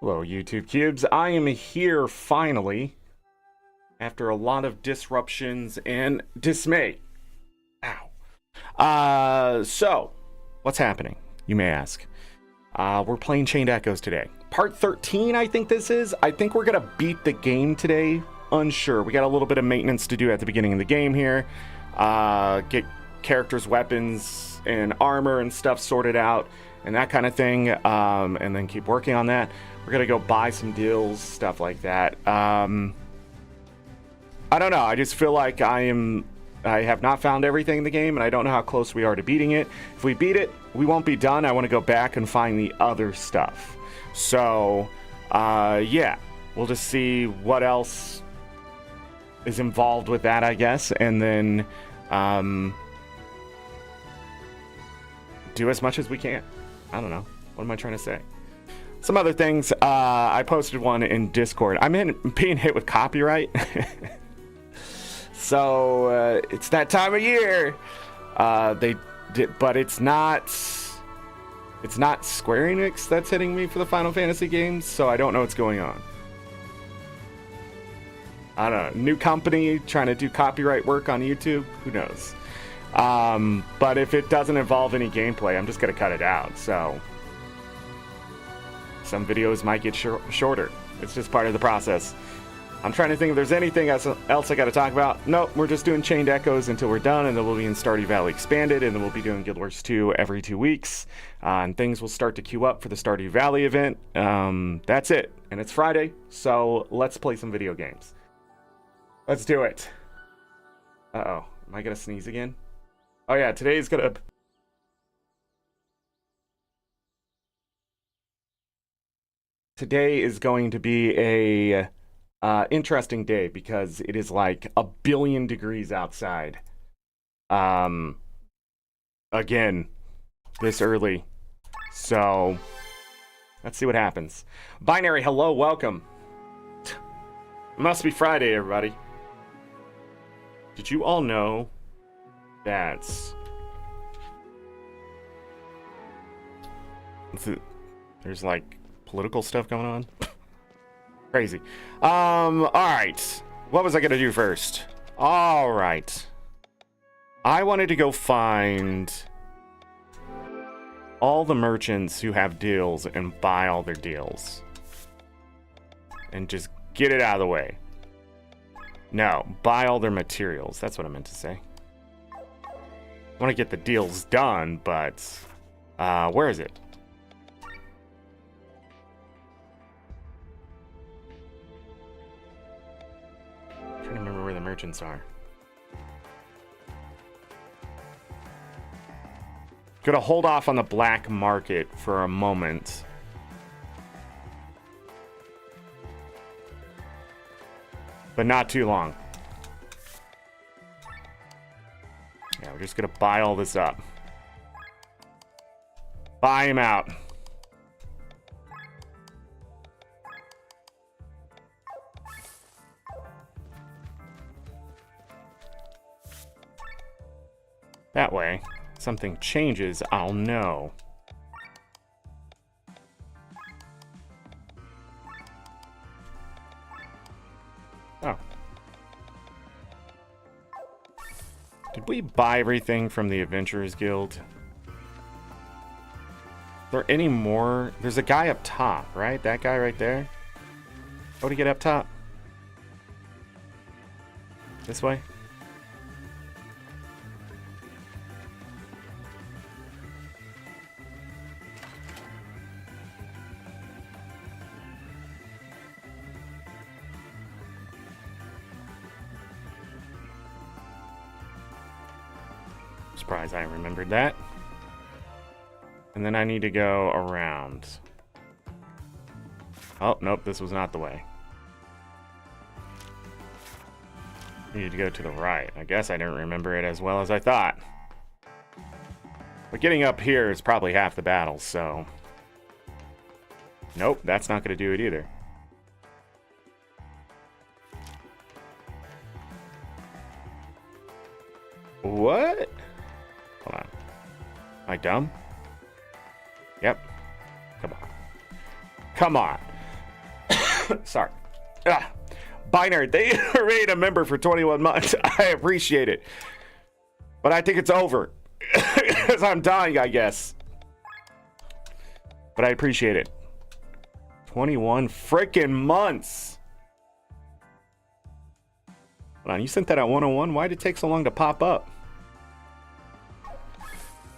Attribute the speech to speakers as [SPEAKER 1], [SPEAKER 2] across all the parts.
[SPEAKER 1] Hello, YouTube Cubes. I am here finally after a lot of disruptions and dismay. Ow. So, what's happening? You may ask. We're playing Chained Echoes today. Part 13, I think this is. I think we're going to beat the game today. Unsure. We got a little bit of maintenance to do at the beginning of the game here. Get characters' weapons and armor and stuff sorted out and that kind of thing. And then keep working on that. We're going to go buy some deals, stuff like that. I don't know. I just feel like I have not found everything in the game, and I don't know how close we are to beating it. If we beat it, we won't be done. I want to go back and find the other stuff. So, yeah. We'll just see what else is involved with that, I guess. And then do as much as we can. I don't know. What am I trying to say? Some other things. I posted one in Discord. I'm being hit with copyright. So it's that time of year. They did, but it's not. It's not Square Enix that's hitting me for the Final Fantasy games, so I don't know what's going on. I don't know. New company trying to do copyright work on YouTube. Who knows? But if it doesn't involve any gameplay, I'm just gonna cut it out. So some videos might get shorter. It's just part of the process. I'm trying to think if there's anything else I got to talk about. Nope, we're just doing Chained Echoes until we're done, and then we'll be in Stardew Valley Expanded, and then we'll be doing Guild Wars 2 every 2 weeks. And things will start to queue up for the Stardew Valley event. That's it. And it's Friday, so let's play some video games. Let's do it. Uh-oh. Am I going to sneeze again? Oh, yeah, today's going to... Today is going to be a interesting day because it is like 1 billion degrees outside. Again, this early. So, let's see what happens. Binary, hello, welcome. It must be Friday, everybody. Did you all know that... There's like political stuff going on? Crazy. Alright. What was I gonna do first? Alright. I wanted to go find all the merchants who have deals and buy all their deals. And just get it out of the way. No, buy all their materials. That's what I meant to say. I want to get the deals done, but where is it? I'm trying to remember where the merchants are. Gonna hold off on the black market for a moment. But not too long. Yeah, we're just gonna buy all this up. Buy him out. That way, if something changes, I'll know. Oh. Did we buy everything from the Adventurers Guild? Are there any more? There's a guy up top, right? That guy right there? How do you get up top? This way? Surprised I remembered that. And then I need to go around. Oh, nope, this was not the way. Needed to go to the right. I guess I didn't remember it as well as I thought. But getting up here is probably half the battle, so... Nope, that's not going to do it either. What? Hold on. Am I dumb? Yep. Come on. Come on. Sorry. Binary, they remain a member for 21 months. I appreciate it. But I think it's over. Because I'm dying, I guess. But I appreciate it. 21 freaking months. Hold on, you sent that at 101? Why did it take so long to pop up?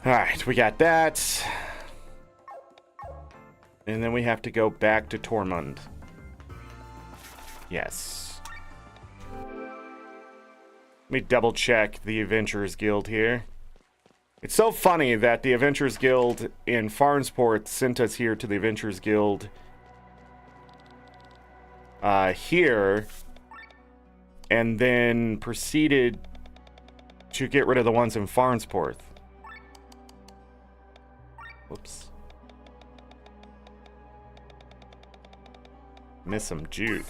[SPEAKER 1] Alright, we got that. And then we have to go back to Tormund. Yes. Let me double check the Adventurers Guild here. It's so funny that the Adventurers Guild in Farnsport sent us here to the Adventurers Guild here, and then proceeded to get rid of the ones in Farnsport. Whoops. Miss some Jude.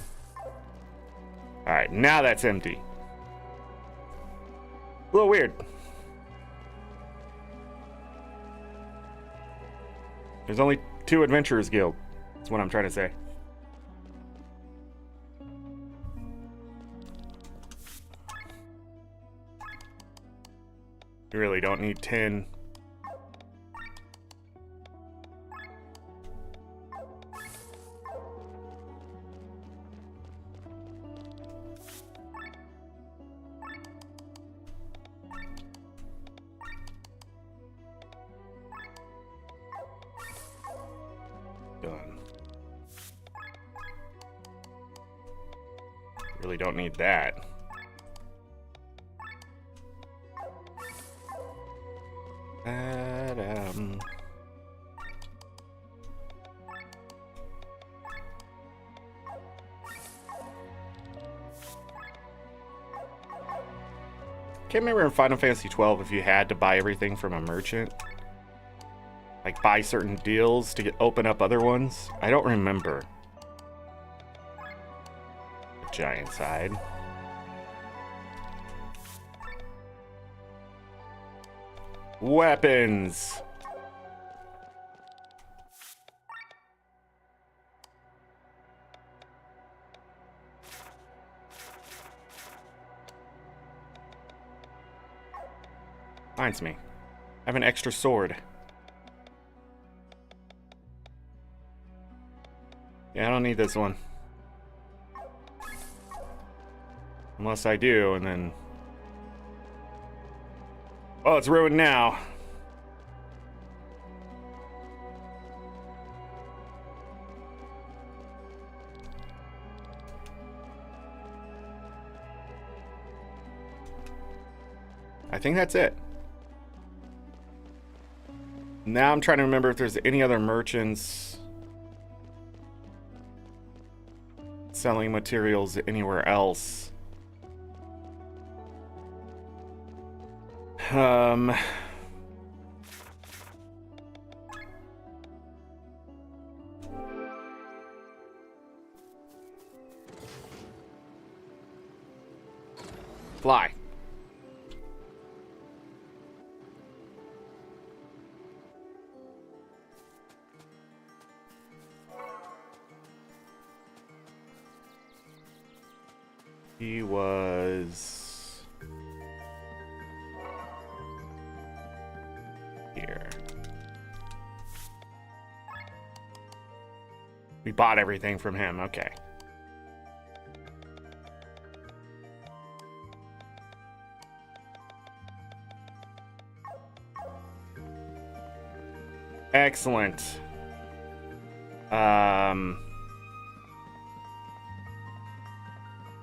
[SPEAKER 1] Alright, now that's empty. A little weird. There's only 2 Adventurers Guild. That's what I'm trying to say. You really don't need 10. Done. Really don't need that. Can't remember in Final Fantasy 12 if you had to buy everything from a merchant. Like buy certain deals to open up other ones. I don't remember. The giant side. Weapons. Reminds me. I have an extra sword. Yeah, I don't need this one. Unless I do, and then... Oh, it's ruined now. I think that's it. Now I'm trying to remember if there's any other merchants selling materials anywhere else. Fly. He was here. We bought everything from him. Okay. Excellent.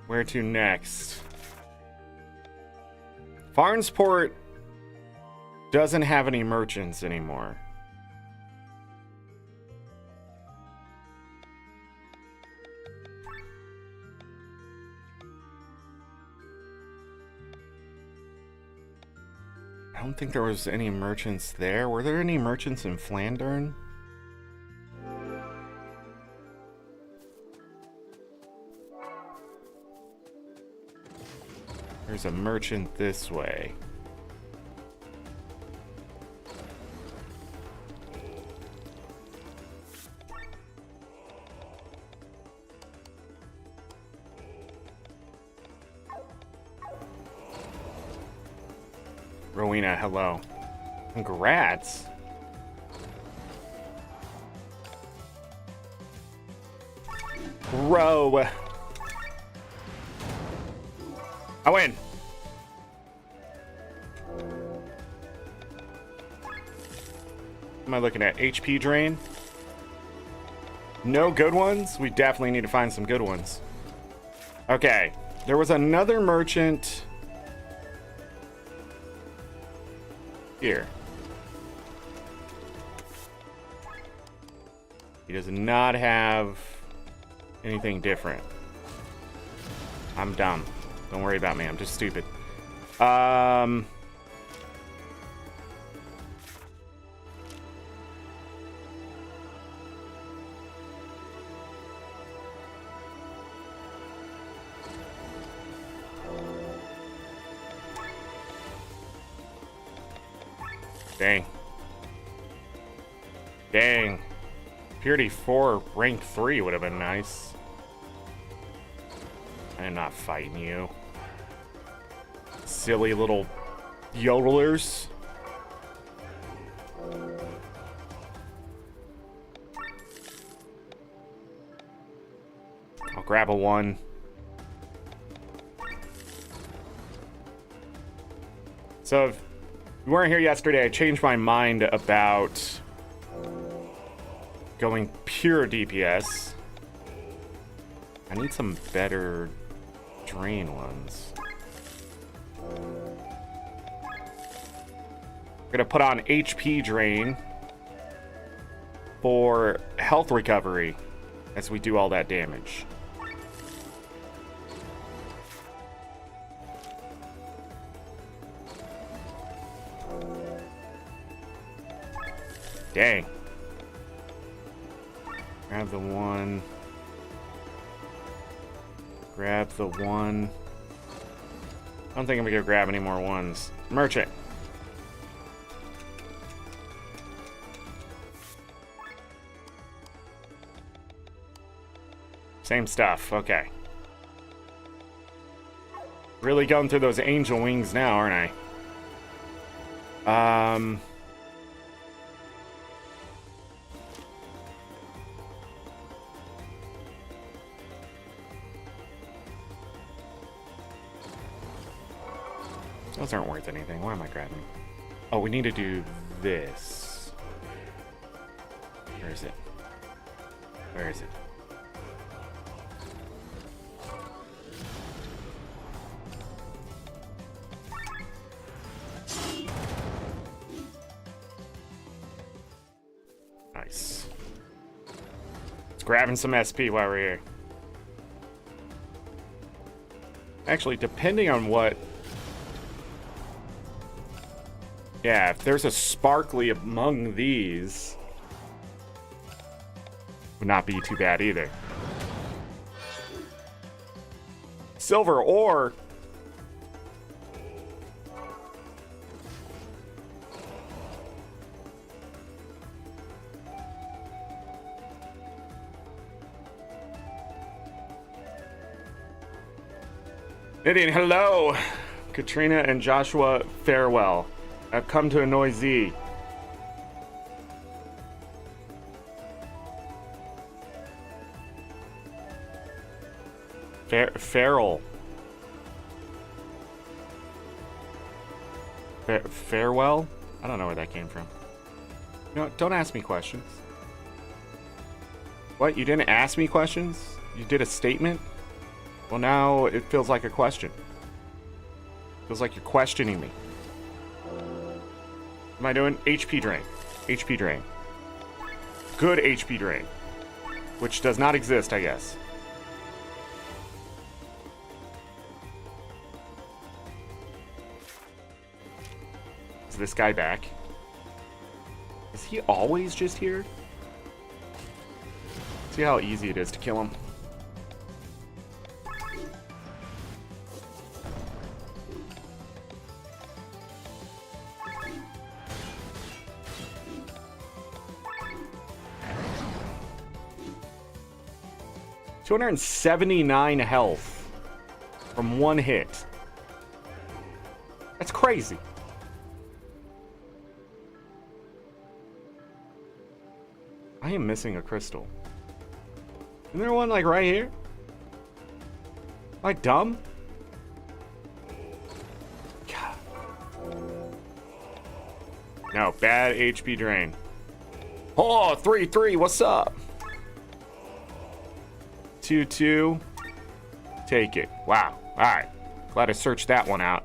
[SPEAKER 1] Where to next? Farnsport doesn't have any merchants anymore. I don't think there was any merchants there. Were there any merchants in Flandern? There's a merchant this way. Rowena, hello. Congrats. Row. I win. Am I looking at HP drain? No good ones? We definitely need to find some good ones. Okay. There was another merchant here. He does not have anything different. I'm dumb. Don't worry about me. I'm just stupid. Dang. Dang. Purity 4, rank 3 would have been nice. I'm not fighting you. Silly little yodelers. I'll grab a 1. So if you weren't here yesterday, I changed my mind about going pure DPS. I need some better drain ones. We're gonna put on HP drain for health recovery as we do all that damage. Dang. Grab the 1. Grab the 1. I don't think I'm gonna grab any more 1s. Merchant. Same stuff. Okay. Really going through those angel wings now, aren't I? Those aren't worth anything. Why am I grabbing? Oh, we need to do this. Where is it? Where is it? Nice. Let's grabbing some SP while we're here. Actually, depending on what... Yeah, if there's a sparkly among these, would not be too bad either. Silver or Nidian, hello. Katrina and Joshua, farewell. I've come to annoy Z. Feral. Farewell? I don't know where that came from. You know, don't ask me questions. What? You didn't ask me questions? You did a statement? Well, now it feels like a question. Feels like you're questioning me. What am I doing? HP drain. HP drain. Good HP drain. Which does not exist, I guess. Is this guy back? Is he always just here? See how easy it is to kill him. $279 health from one hit. That's crazy. I am missing a crystal. Isn't there one like right here? Am I dumb? God. No, bad HP drain. Oh, 3-3, what's up? 2-2. Take it. Wow. Alright. Glad I searched that one out.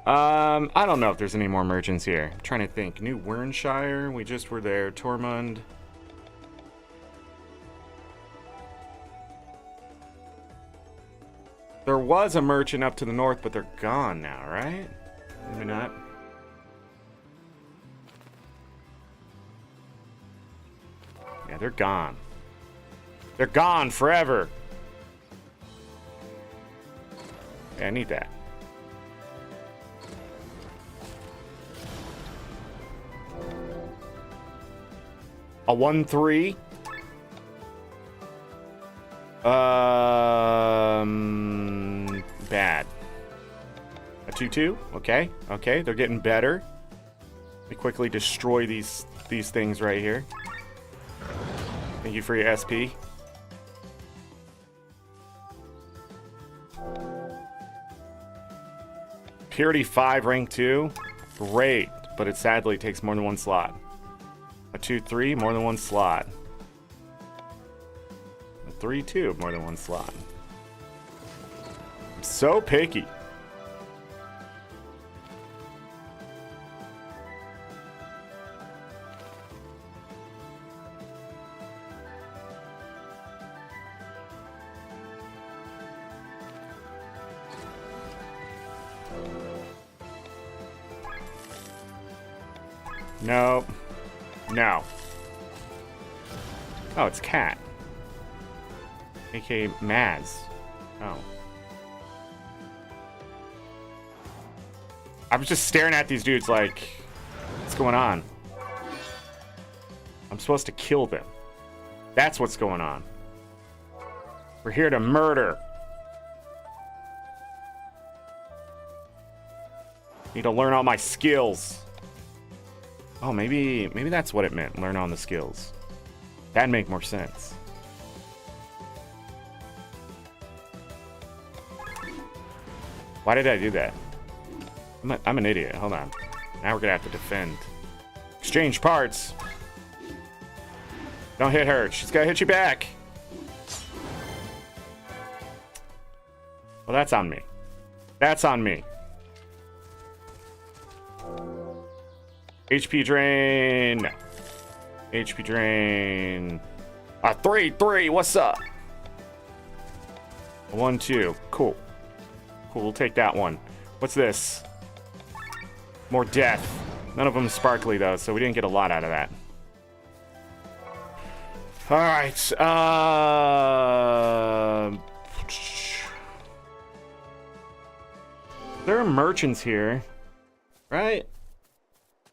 [SPEAKER 1] I don't know if there's any more merchants here. I'm trying to think. New Wernshire. We just were there. Tormund. There was a merchant up to the north, but they're gone now, right? Maybe not. Yeah, they're gone. They're gone forever. Yeah, I need that. A 1-3. Bad. A 2-2. Okay. Okay, they're getting better. Let me quickly destroy these things right here. Thank you for your SP. Purity 5, rank 2. Great, but it sadly takes more than one slot. A 2-3, more than one slot. A 3-2, more than one slot. I'm so picky. No. No. Oh, it's Cat. AKA Maz. Oh. I was just staring at these dudes like, what's going on? I'm supposed to kill them. That's what's going on. We're here to murder. Need to learn all my skills. Oh, maybe that's what it meant. Learn on the skills. That'd make more sense. Why did I do that? I'm an idiot. Hold on. Now we're gonna have to defend. Exchange parts. Don't hit her. She's gonna hit you back. Well, that's on me. That's on me. HP drain. HP drain. A 3-3. What's up? A 1-2. Cool. Cool. We'll take that one. What's this? More death. None of them sparkly though, so we didn't get a lot out of that. All right. There are merchants here, right?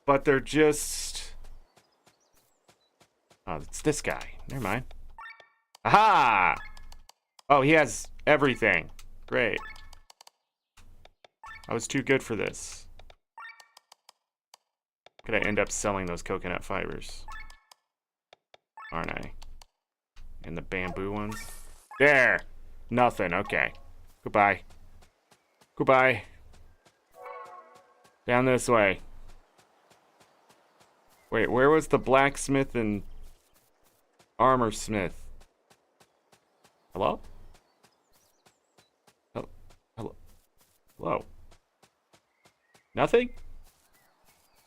[SPEAKER 1] But they're just... Oh, it's this guy. Never mind. Aha! Oh, he has everything. Great. I was too good for this. Could I end up selling those coconut fibers? Aren't I? And the bamboo ones? There! Nothing. Okay. Goodbye. Goodbye. Down this way. Wait, where was the blacksmith and armor smith? Hello? Hello? Hello? Nothing?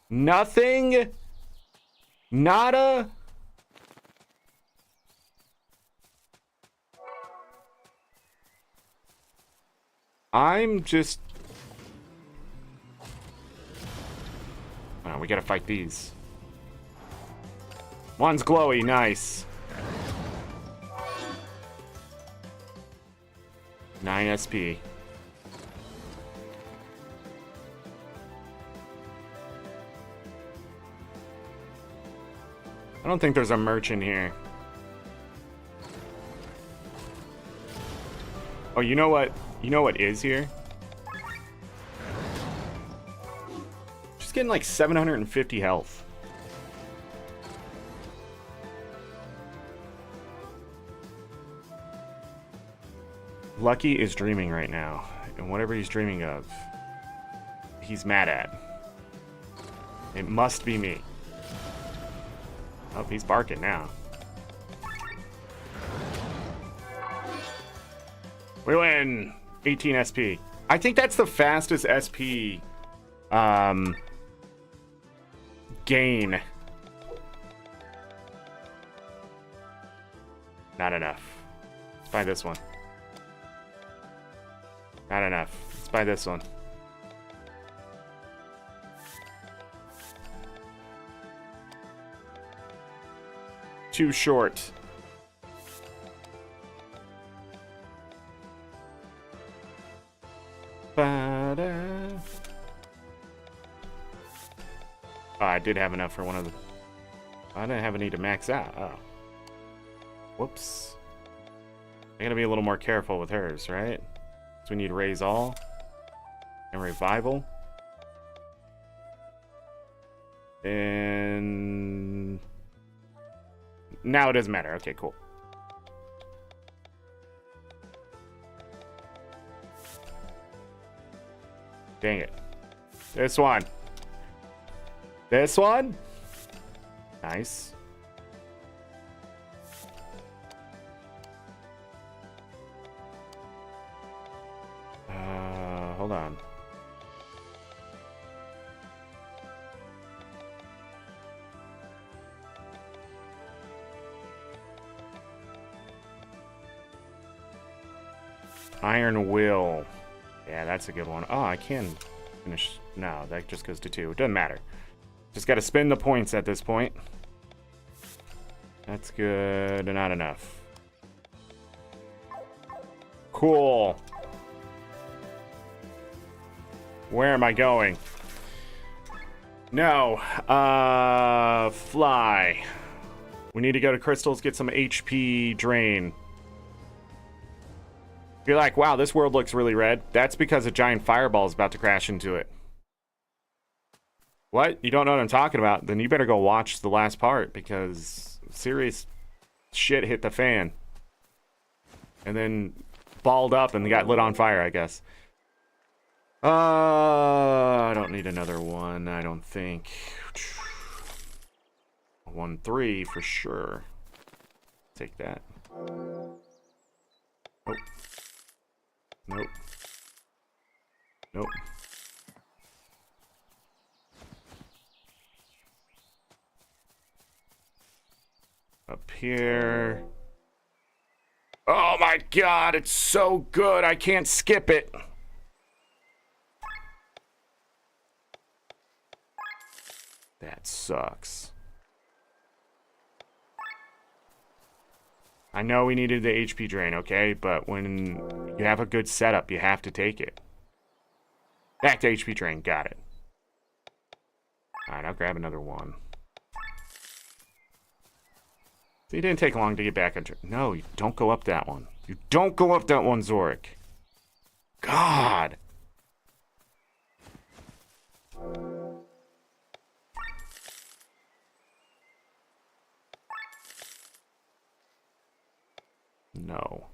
[SPEAKER 1] Nothing? Nada? I'm just... Oh, we gotta fight these. One's glowy, nice. 9 SP. I don't think there's a merchant here. Oh, you know what? You know what is here? Just getting like 750 health. Lucky is dreaming right now. And whatever he's dreaming of, he's mad at. It must be me. Oh, he's barking now. We win! 18 SP. I think that's the fastest SP gain. Not enough. Let's buy this one. Not enough. Let's buy this one. Too short. Ba-da. Oh, I did have enough for one of the... I didn't have a need to max out. Oh. Whoops. I gotta be a little more careful with hers, right? So we need Raise All. And Revival. And... now it doesn't matter. Okay, cool. Dang it. This one. This one? Nice. Hold on. Iron Will. Yeah, that's a good one. Oh, I can finish. No, that just goes to 2. It doesn't matter. Just got to spend the points at this point. That's good. Not enough. Cool. Where am I going? No. Fly. We need to go to Crystals, get some HP drain. You're like, wow, this world looks really red. That's because a giant fireball is about to crash into it. What? You don't know what I'm talking about? Then you better go watch the last part, because serious shit hit the fan. And then balled up and got lit on fire, I guess. I don't need another one, I don't think. 1-3 for sure. Take that. Nope. Nope. Nope. Up here. Oh my god, it's so good. I can't skip it. That sucks. I know we needed the HP drain, okay? But when you have a good setup, you have to take it. Back to HP drain. Got it. Alright, I'll grab another one. So you didn't take long to get back on track. No, you don't go up that one. You don't go up that one, Zorric. God. No.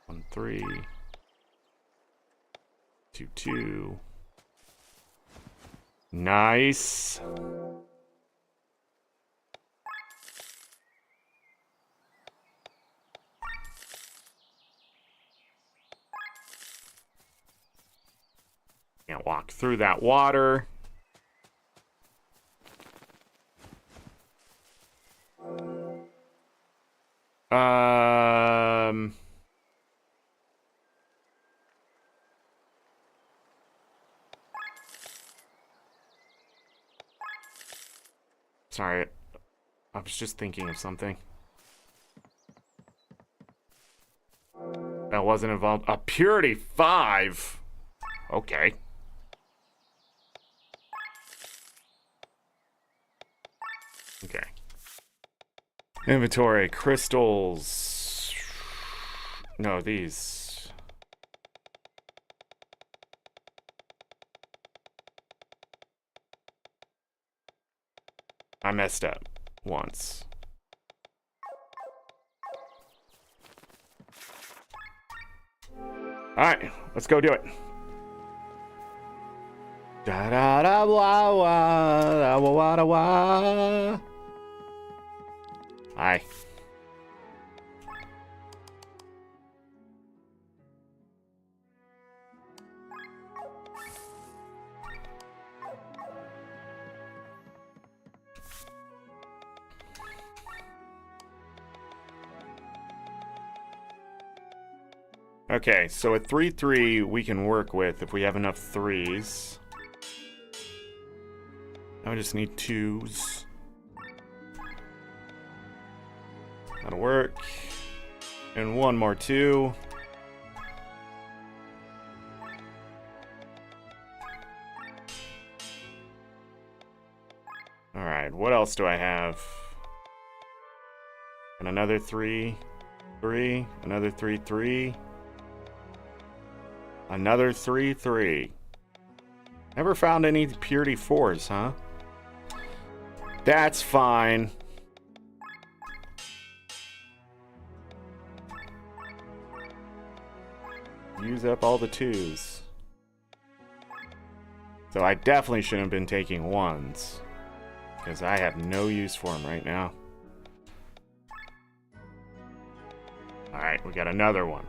[SPEAKER 1] One, 3. 2, 2. Nice. Can't walk through that water. Sorry, I was just thinking of something. That wasn't involved. A Purity 5? Okay. Okay. Inventory, crystals. No, these. I messed up once. Alright, let's go do it. Da da da wah wah da wah da wah. Hi. Okay, so a 3-3 we can work with if we have enough 3s. Now we just need 2s. That'll work. And one more 2. Alright, what else do I have? And another 3, 3, another 3, 3. Another 3, 3. Never found any purity 4s, huh? That's fine. Use up all the 2s. So I definitely shouldn't have been taking 1s, because I have no use for them right now. Alright, we got another one.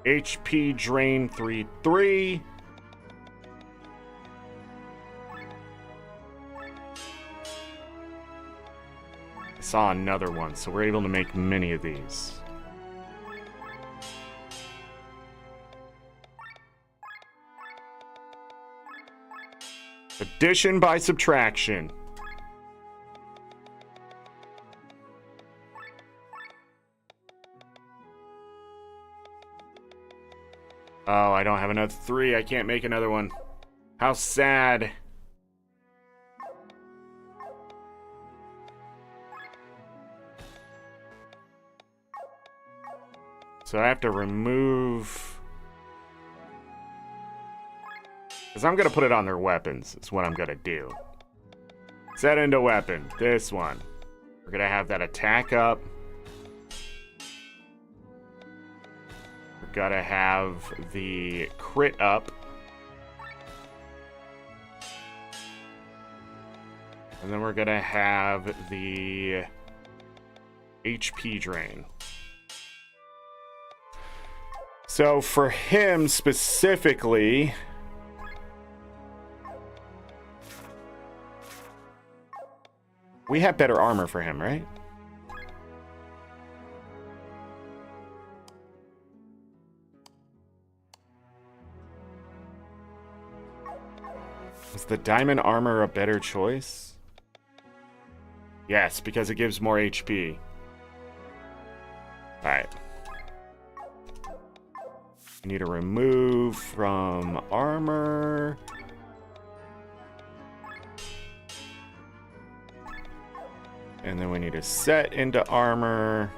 [SPEAKER 1] HP drain 3, 3. I saw another one, so we're able to make many of these. Addition by subtraction. Oh, I don't have another 3. I can't make another one. How sad. So I have to remove... Because I'm going to put it on their weapons, is what I'm going to do. Set into weapon. This one. We're going to have that attack up. Gotta have the crit up. And then we're gonna have the HP drain. So for him specifically, we have better armor for him, right? Is the diamond armor a better choice? Yes, because it gives more HP. Alright. I need to remove from armor. And then we need to set into armor.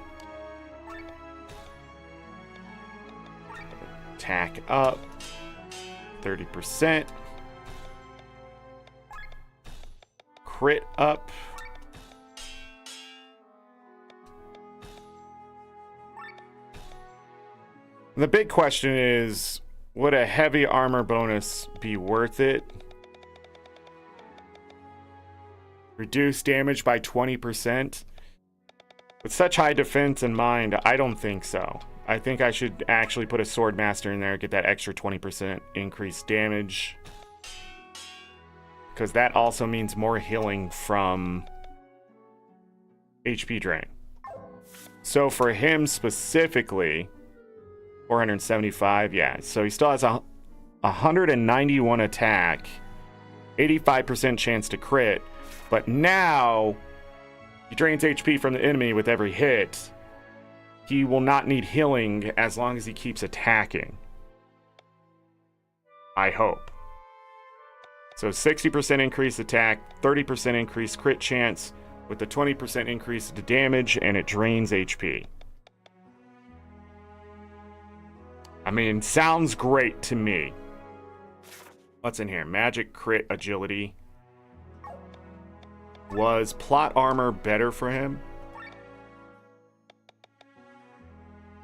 [SPEAKER 1] Attack up 30%. Crit up. The big question is, would a heavy armor bonus be worth it? Reduce damage by 20%? With such high defense in mind, I don't think so. I think I should actually put a Sword Master in there, get that extra 20% increased damage. Because that also means more healing from HP drain. So for him specifically, 475, yeah. So he still has a 191 attack, 85% chance to crit. But now, he drains HP from the enemy with every hit. He will not need healing as long as he keeps attacking. I hope. So 60% increased attack, 30% increased crit chance, with the 20% increase to damage, and it drains HP. I mean, sounds great to me. What's in here? Magic, crit, agility. Was plot armor better for him?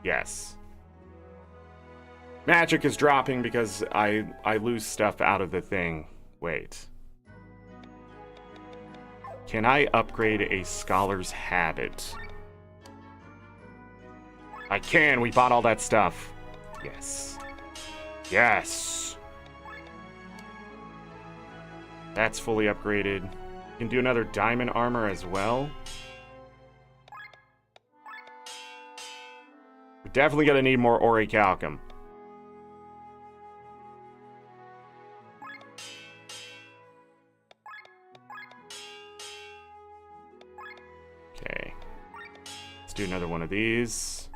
[SPEAKER 1] Yes. Magic is dropping because I lose stuff out of the thing. Wait. Can I upgrade a Scholar's Habit? I can. We bought all that stuff. Yes. Yes. That's fully upgraded. Can do another Diamond Armor as well. We're definitely going to need more Orichalcum. Okay. Let's do another one of these.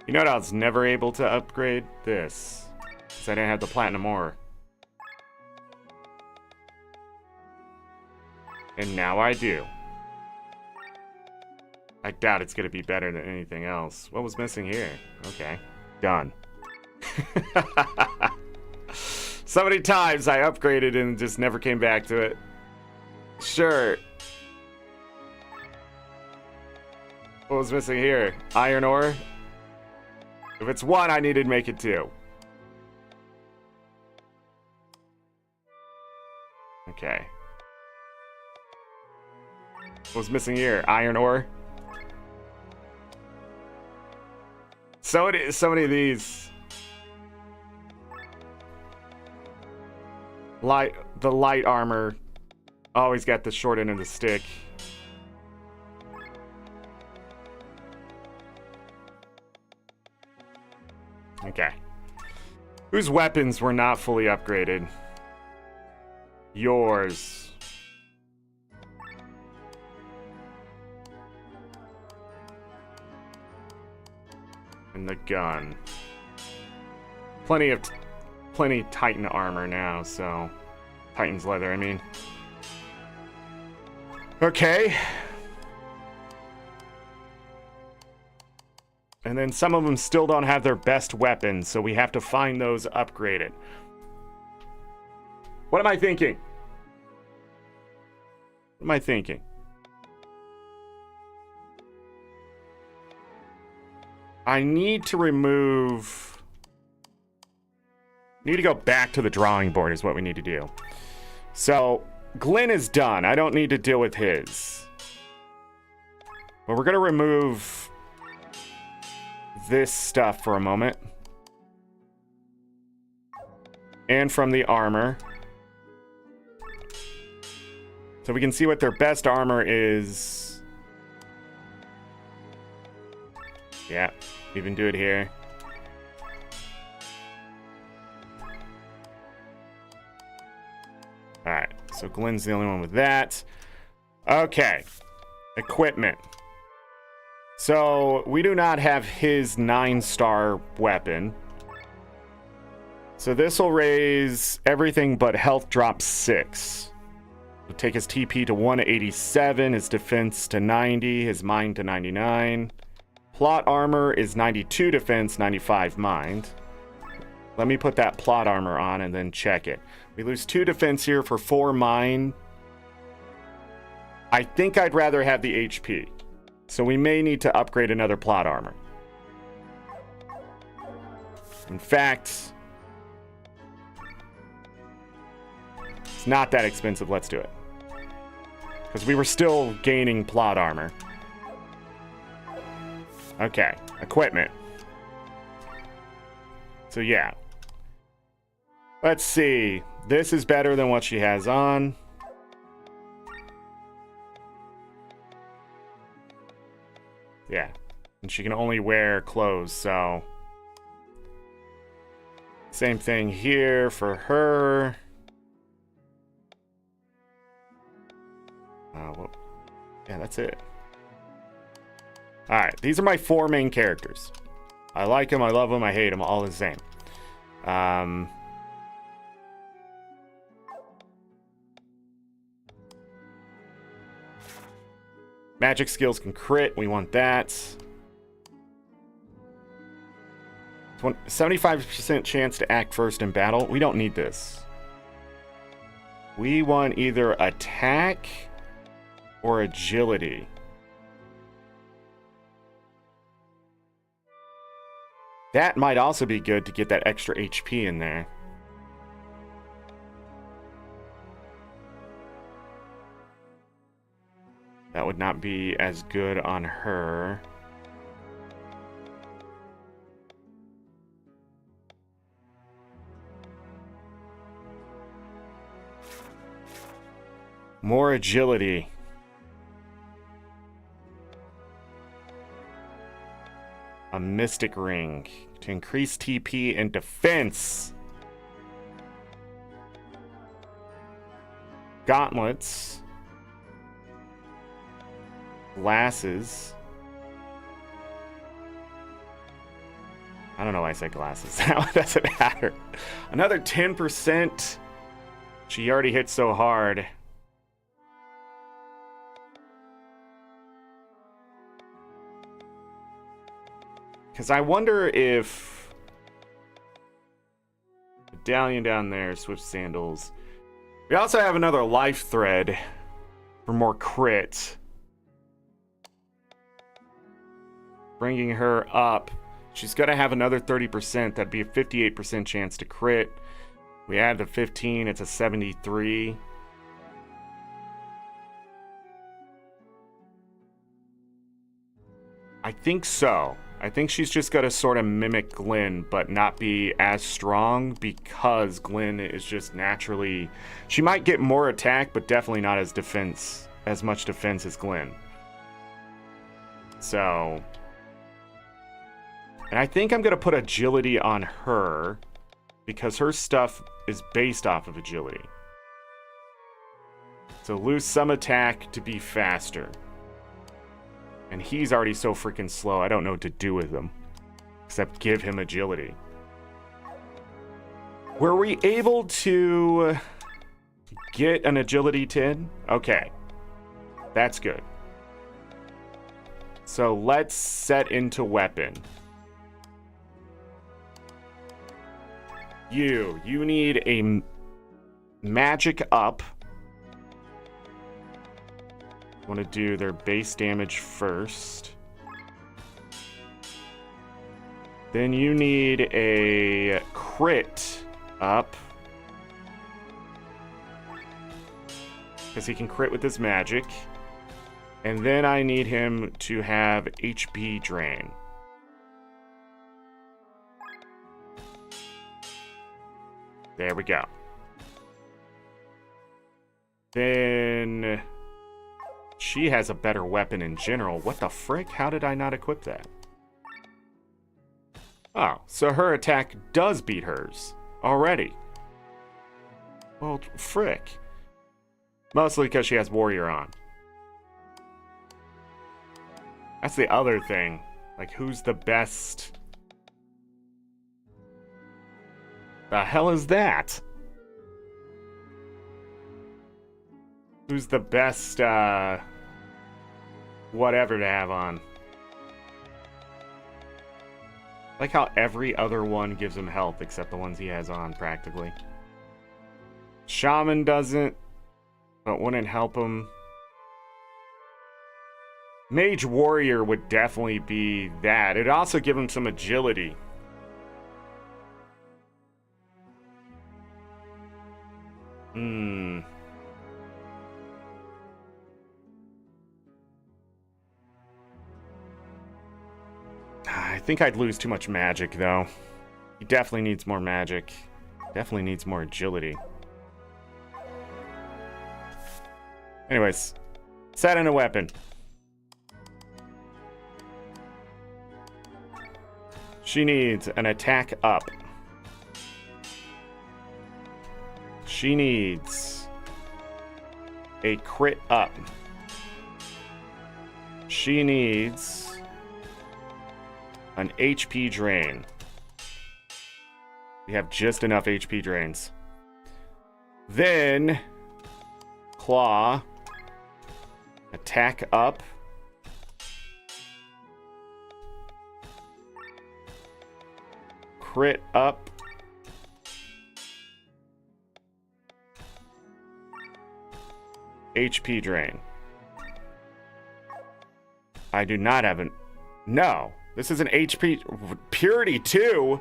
[SPEAKER 1] You know what I was never able to upgrade? This. Because I didn't have the Platinum Ore. And now I do. I doubt it's going to be better than anything else. What was missing here? Okay. Done. So many times I upgraded and just never came back to it. Sure. What was missing here? Iron ore? If it's 1, I need to make it 2. Okay. What was missing here? Iron ore? So many of these. The light armor always got the short end of the stick. Okay. Whose weapons were not fully upgraded? Yours. And the gun. Plenty Titan armor now, so Titan's leather, I mean. Okay. And then some of them still don't have their best weapons, so we have to find those upgraded. What am I thinking? What am I thinking? I need to remove... need to go back to the drawing board is what we need to do. So, Glenn is done. I don't need to deal with his. But we're going to remove this stuff for a moment. And from the armor. So we can see what their best armor is. Yeah, even do it here. Alright, so Glenn's the only one with that. Okay, equipment. So we do not have his 9-star weapon. So this will raise everything but health drop 6. It'll take his TP to 187, his defense to 90, his mind to 99. Plot armor is 92 defense, 95 mind. Let me put that plot armor on and then check it. We lose 2 defense here for 4 mind. I think I'd rather have the HP. So we may need to upgrade another plot armor. In fact, it's not that expensive. Let's do it. Because we were still gaining plot armor. Okay, equipment. So yeah. Let's see. This is better than what she has on. Yeah. And she can only wear clothes, so... same thing here for her. Well, yeah, that's it. Alright, these are my 4 main characters. I like them, I love them, I hate them, all the same. Magic skills can crit, we want that. 75% chance to act first in battle. We don't need this. We want either attack or agility. That might also be good to get that extra HP in there. That would not be as good on her. More agility. A mystic ring to increase TP and defense. Gauntlets. Glasses. I don't know why I said glasses. That doesn't matter. Another 10%. She already hit so hard. Because I wonder if medallion down there, swift sandals. We also have another life thread for more crit. Bringing her up. She's going to have another 30%. That'd be a 58% chance to crit. We add the 15. It's a 73. I think so. I think she's just got to sort of mimic Glenn, but not be as strong because Glenn is just naturally... She might get more attack, but definitely not as much defense as Glenn. So... And I think I'm going to put agility on her because her stuff is based off of agility. So lose some attack to be faster. And he's already so freaking slow, I don't know what to do with him. Except give him agility. Were we able to get an agility 10? Okay. That's good. So let's set into weapon. You need a magic up. Want to do their base damage first. Then you need a crit up. Because he can crit with his magic. And then I need him to have HP drain. There we go. Then... She has a better weapon in general. What the frick? How did I not equip that? Oh, so her attack does beat hers already. Well, frick. Mostly because she has warrior on. That's the other thing. Like, who's the best? The hell is that? Who's the best, whatever to have on? Like how every other one gives him health except the ones he has on, practically. Shaman doesn't, but wouldn't help him. Mage Warrior would definitely be that. It'd also give him some agility. I think I'd lose too much magic, though. He definitely needs more magic. Definitely needs more agility. Anyways, set in a weapon. She needs an attack up. She needs a crit up. She needs an HP drain. We have just enough HP drains. Then, claw, attack up. Crit up. HP drain. I do not have an... No. This is an HP Purity 2.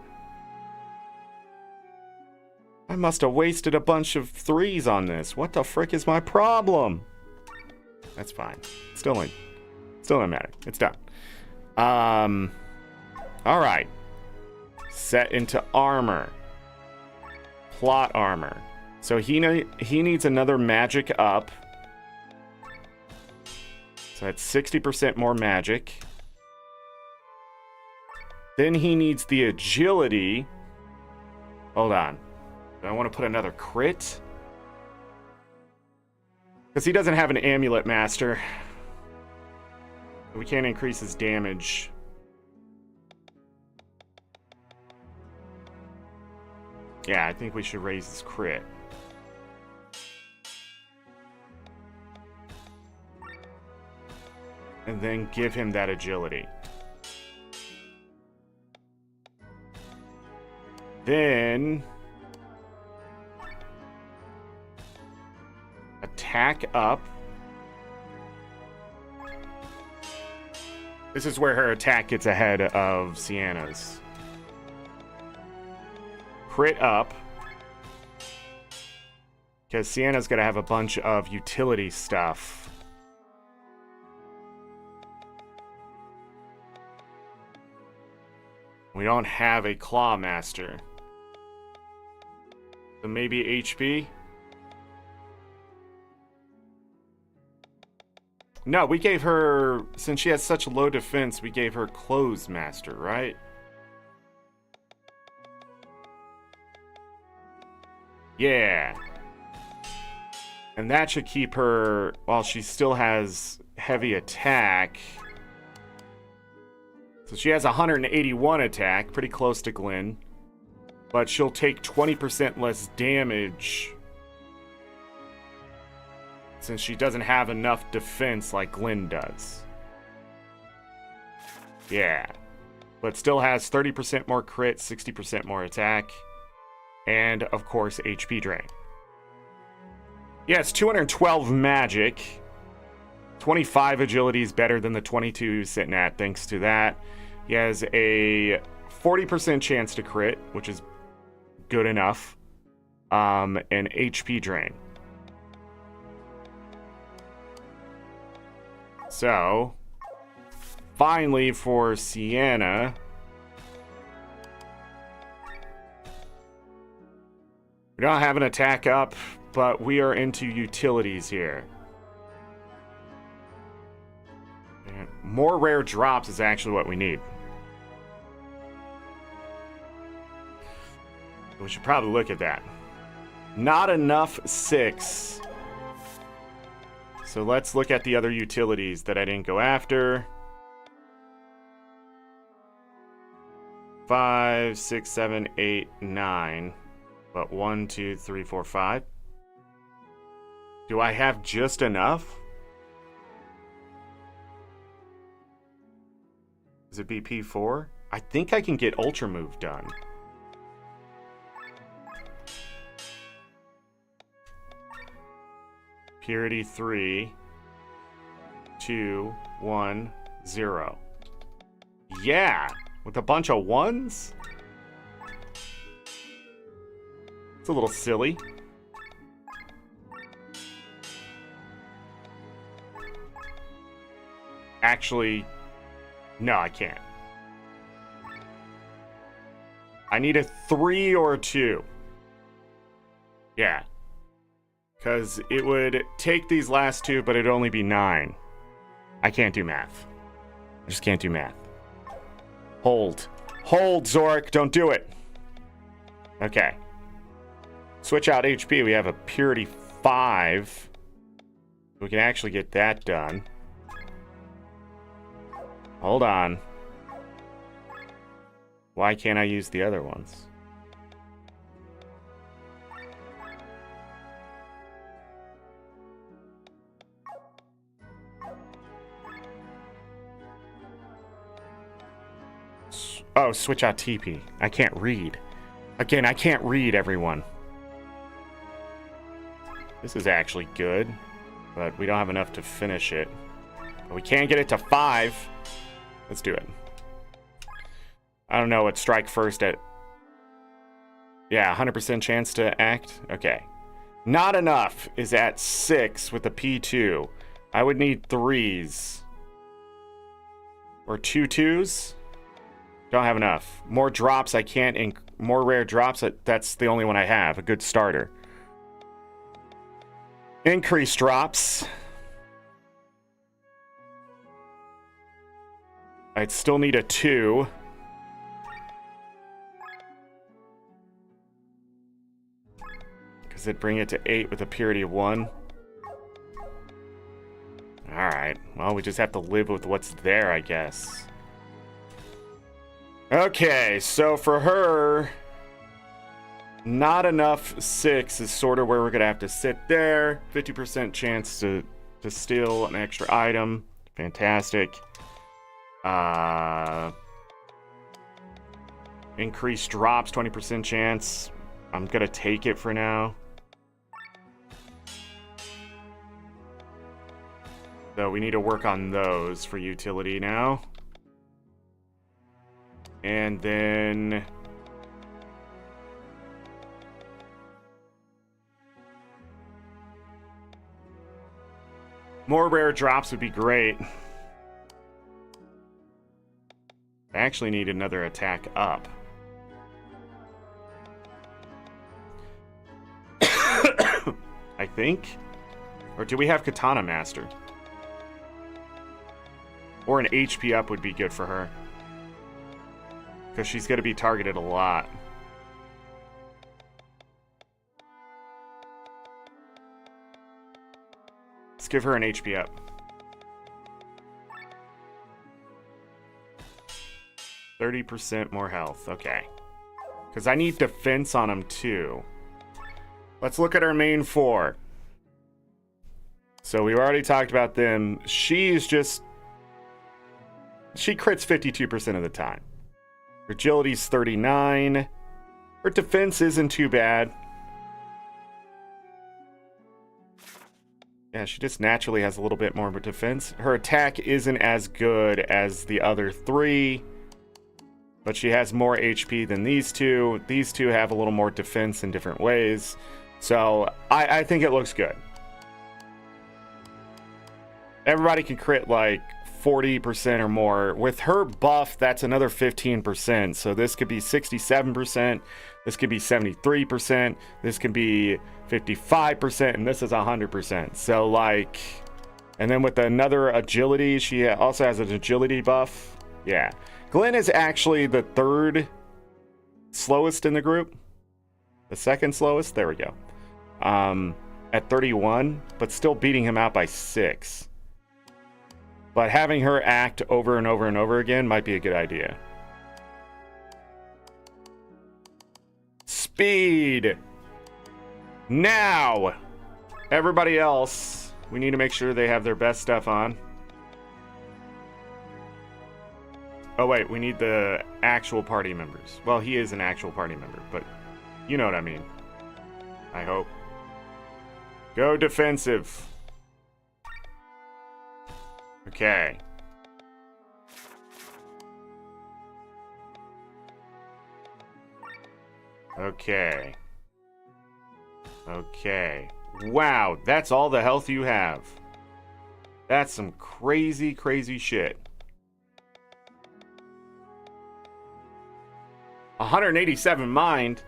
[SPEAKER 1] I must have wasted a bunch of 3s on this. What the frick is my problem? That's fine. Still don't matter. It's done. All right. Set into armor. Plot armor. So he needs another magic up. So that's 60% more magic. Then he needs the agility. Hold on. Do I want to put another crit? Because he doesn't have an amulet master. We can't increase his damage. Yeah, I think we should raise his crit. And then give him that agility. Then attack up. This is where her attack gets ahead of Sienna's. Crit up. Because Sienna's going to have a bunch of utility stuff. We don't have a Claw Master. So maybe HP? No, we gave her, since she has such low defense, we gave her Clothes Master, right? Yeah. And that should keep her, while she still has heavy attack. So she has 181 attack, pretty close to Glenn. But she'll take 20% less damage since she doesn't have enough defense like Glenn does. Yeah. But still has 30% more crit, 60% more attack, and, of course, HP drain. Yeah, it's 212 magic. 25 agility is better than the 22 he's sitting at, thanks to that. He has a 40% chance to crit, which is good enough. And HP drain. So, finally for Sienna, we don't have an attack up, but we are into utilities here. And more rare drops is actually what we need. We should probably look at that. Not enough 6. So let's look at the other utilities that I didn't go after. 5, 6, 7, 8, 9. But 1, 2, 3, 4, 5. Do I have just enough? Is it BP 4? I think I can get Ultra Move done. Purity 3, 2, 1, 0. Yeah, with a bunch of 1s? It's a little silly. Actually, no, I can't. I need a 3 or a 2. Yeah. Because it would take these last 2, but it'd only be 9. I can't do math. I just can't do math. Hold. Hold, Zorric. Don't do it. Okay. Switch out HP. We have a Purity 5. We can actually get that done. Hold on. Why can't I use the other ones? Oh, switch out TP. I can't read. Again, I can't read, everyone. This is actually good, but we don't have enough to finish it. But we can get it to 5. Let's do it. I don't know what strike first at. Yeah, 100% chance to act. Okay. Not enough is at 6 with the P2. I would need 3s. Or 2 2s. Don't have enough. More drops I can't. More rare drops. That's the only one I have. A good starter. Increased drops. I'd still need a 2. Because it'd bring it to 8 with a purity of 1. Alright. Well, we just have to live with what's there, I guess. Okay, so for her, not enough 6 is sort of where we're going to have to sit there. 50% chance to steal an extra item. Fantastic. Increased drops, 20% chance. I'm going to take it for now. So we need to work on those for utility now. And then more rare drops would be great. I actually need another attack up. I think. Or do we have Katana Master? Or an HP up would be good for her. Because she's going to be targeted a lot. Let's give her an HP up. 30% more health. Okay. Because I need defense on him too. Let's look at our main 4. So we already talked about them. She's just... She crits 52% of the time. Her agility's 39. Her defense isn't too bad. Yeah, she just naturally has a little bit more of a defense. Her attack isn't as good as the other 3. But she has more HP than these 2. These 2 have a little more defense in different ways. So I think it looks good. Everybody can crit like 40% or more. With her buff, that's another 15%. So this could be 67%. This could be 73%. This could be 55%. And this is 100%. So like, and then with another agility, she also has an agility buff. Yeah. Glenn is actually the 3rd slowest in the group. The 2nd slowest. There we go. At 31, but still beating him out by 6. But having her act over and over and over again might be a good idea. Speed! Now! Everybody else, we need to make sure they have their best stuff on. Oh wait, we need the actual party members. Well, he is an actual party member, but you know what I mean. I hope. Go defensive. Okay. Okay. Okay. Wow, that's all the health you have. That's some crazy, crazy shit. 187 mind.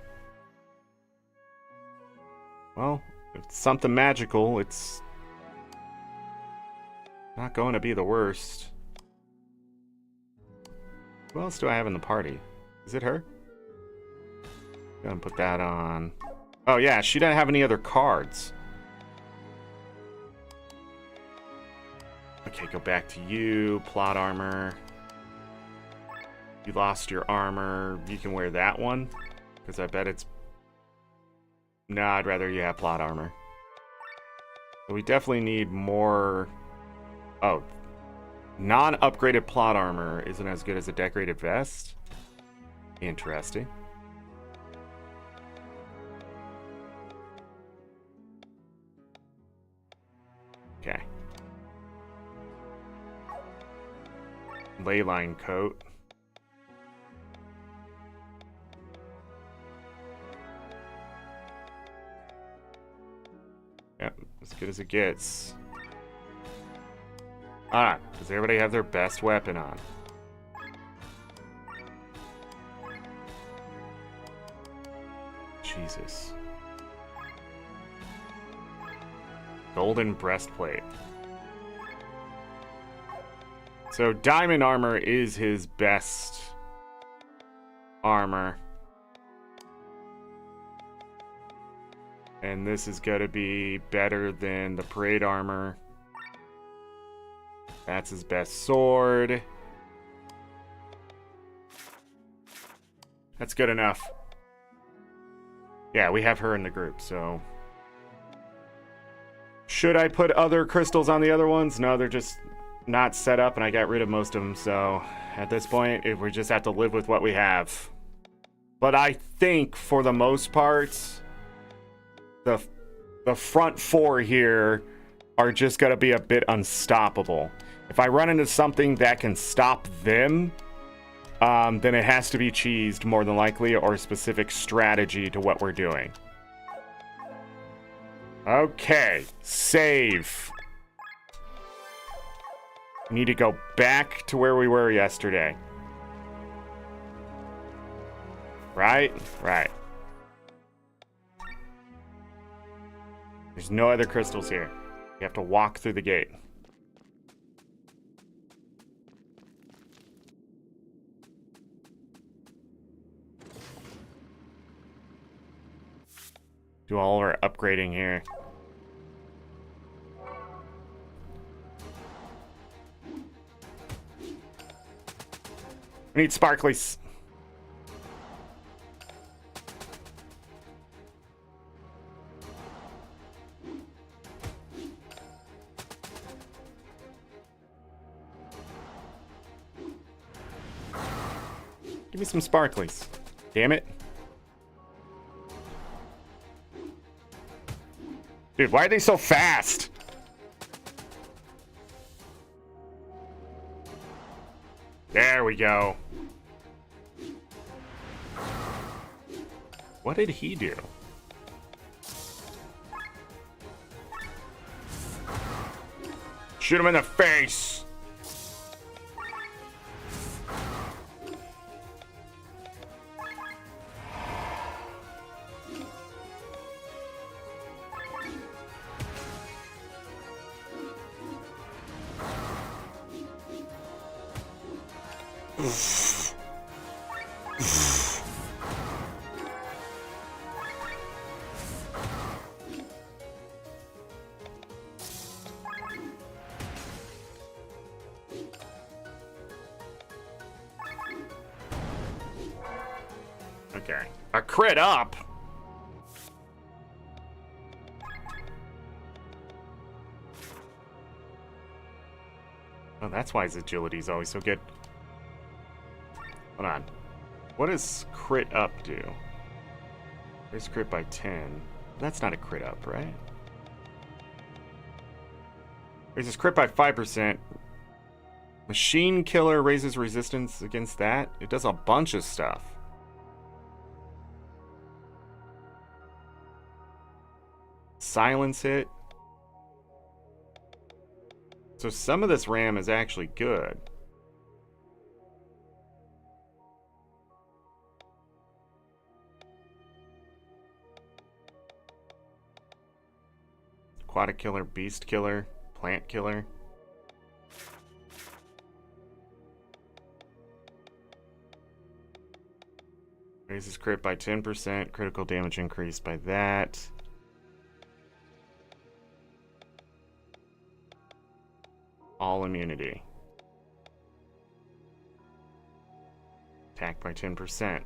[SPEAKER 1] Well, if it's something magical, it's not going to be the worst. Who else do I have in the party? Is it her? Gonna put that on. Oh yeah, she doesn't have any other cards. Okay, go back to you. Plot armor. You lost your armor. You can wear that one. Because I bet it's... No, I'd rather you have plot armor. So we definitely need more... Oh. Non-upgraded plot armor isn't as good as a decorated vest? Interesting. Okay. Leyline coat. Yep, as good as it gets. Alright, does everybody have their best weapon on? Jesus. Golden breastplate. So diamond armor is his best armor. And this is going to be better than the parade armor. That's his best sword. That's good enough. Yeah, we have her in the group, so... Should I put other crystals on the other ones? No, they're just not set up, and I got rid of most of them, so... At this point, we just have to live with what we have. But I think, for the most part... The front four here are just going to be a bit unstoppable. If I run into something that can stop them, then it has to be cheesed more than likely, or a specific strategy to what we're doing. Okay, save. We need to go back to where we were yesterday. Right? Right. There's no other crystals here. You have to walk through the gate. Do all our upgrading here. We need sparklies. Give me some sparklies. Damn it. Dude, why are they so fast? There we go. What did he do? Shoot him in the face. Okay. A crit up? Oh, that's why his agility is always so good. Hold on. What does crit up do? There's crit by 10. That's not a crit up, right? There's this crit by 5%. Machine Killer raises resistance against that. It does a bunch of stuff. Silence hit. So some of this RAM is actually good. Aquatic Killer, Beast Killer, Plant Killer. Raises crit by 10%, critical damage increased by that. All immunity. Attack by 10%.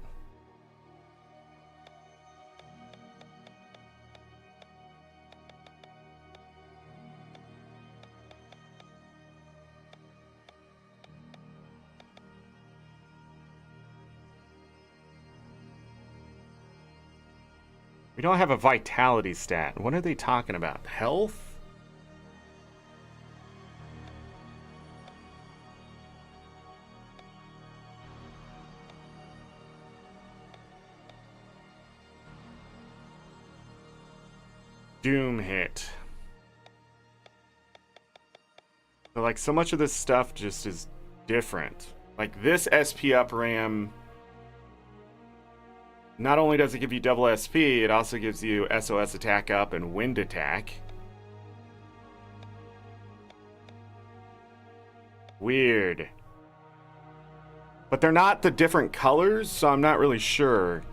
[SPEAKER 1] We don't have a vitality stat. What are they talking about? Health? Doom hit. But like so much of this stuff just is different. Like this SP up RAM, not only does it give you double SP, it also gives you SOS attack up and wind attack. Weird. But they're not the different colors, so I'm not really sure.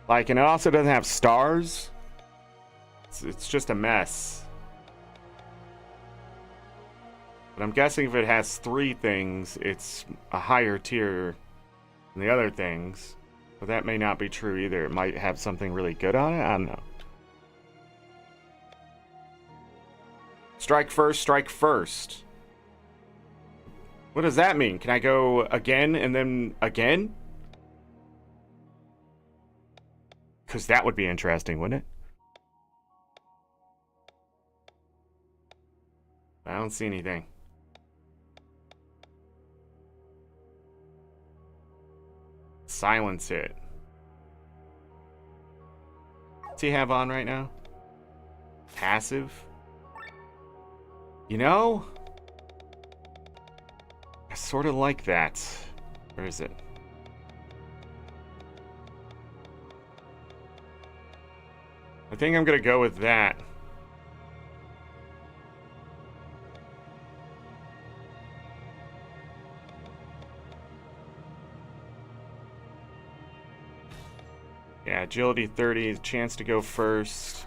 [SPEAKER 1] Like, and it also doesn't have stars. It's just a mess. But I'm guessing if it has 3 things, it's a higher tier than the other things. But that may not be true either. It might have something really good on it. I don't know. Strike first, strike first. What does that mean? Can I go again and then again? Because that would be interesting, wouldn't it? I don't see anything. Silence it. What's he have on right now? Passive? You know? I sort of like that. Where is it? I think I'm gonna go with that. Yeah, agility 30, chance to go first.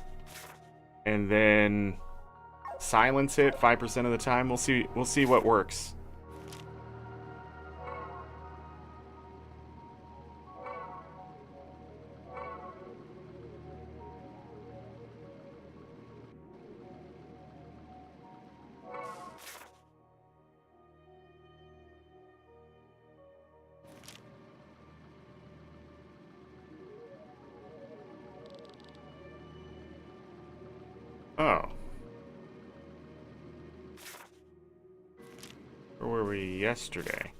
[SPEAKER 1] And then silence it 5% of the time. We'll see what works. Oh. Where were we yesterday?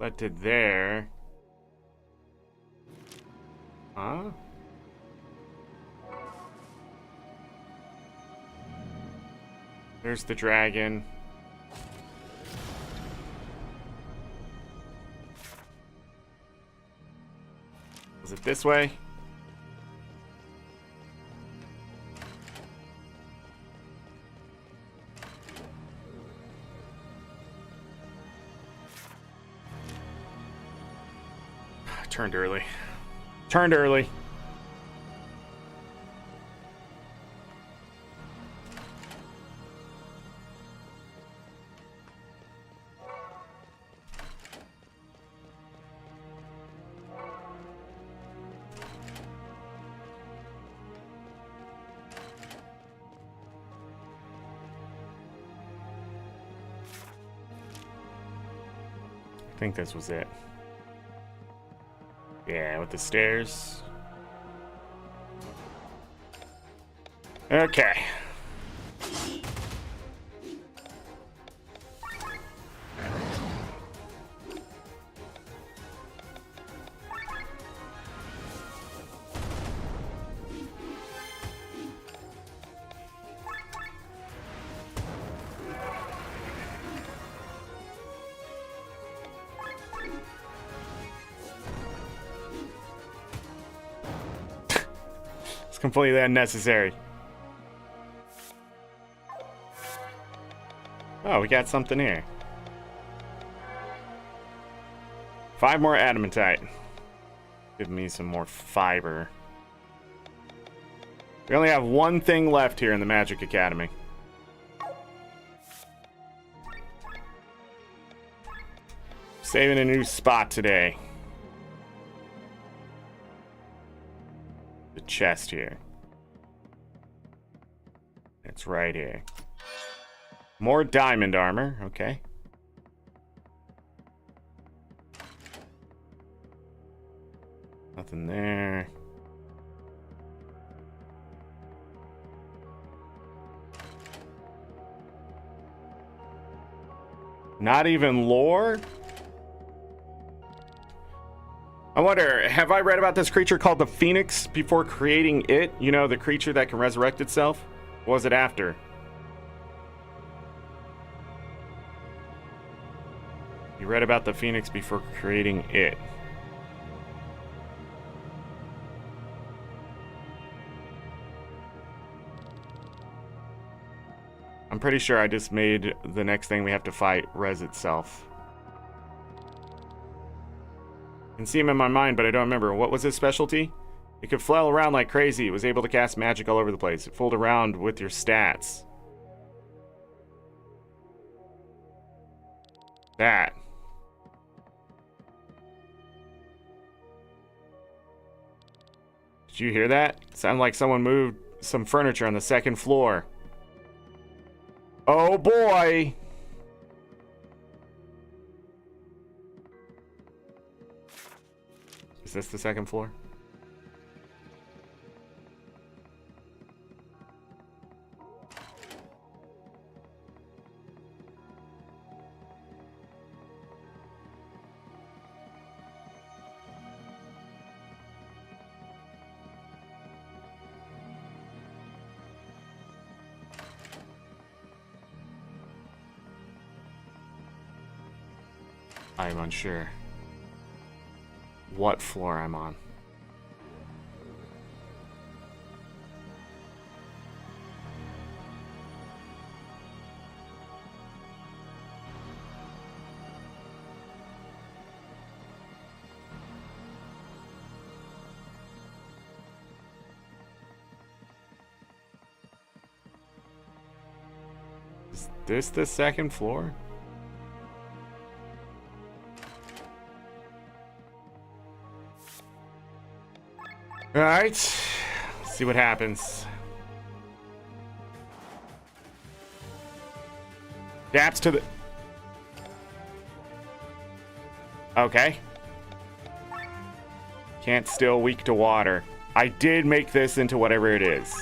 [SPEAKER 1] Led to there. Huh? There's the dragon. Is it this way? Turned early. Turned early. I think this was it. Yeah, with the stairs. Okay. It's completely unnecessary. Oh, we got something here. 5 more adamantite. Give me some more fiber. We only have one thing left here in the Magic Academy. Saving a new spot today. The chest here. It's right here. More diamond armor, okay. Nothing there. Not even lore? I wonder, have I read about this creature called the Phoenix before creating it? You know, the creature that can resurrect itself? Or was it after? You read about the Phoenix before creating it. I'm pretty sure I just made the next thing we have to fight res itself. I can see him in my mind, but I don't remember. What was his specialty? It could flail around like crazy. It was able to cast magic all over the place. It fooled around with your stats. That. Did you hear that? It sounded like someone moved some furniture on the second floor. Oh boy! Is this the second floor? I'm unsure what floor I'm on. Is this the second floor? Alright, see what happens. Adapts to the... Okay. Can't still, weak to water. I did make this into whatever it is.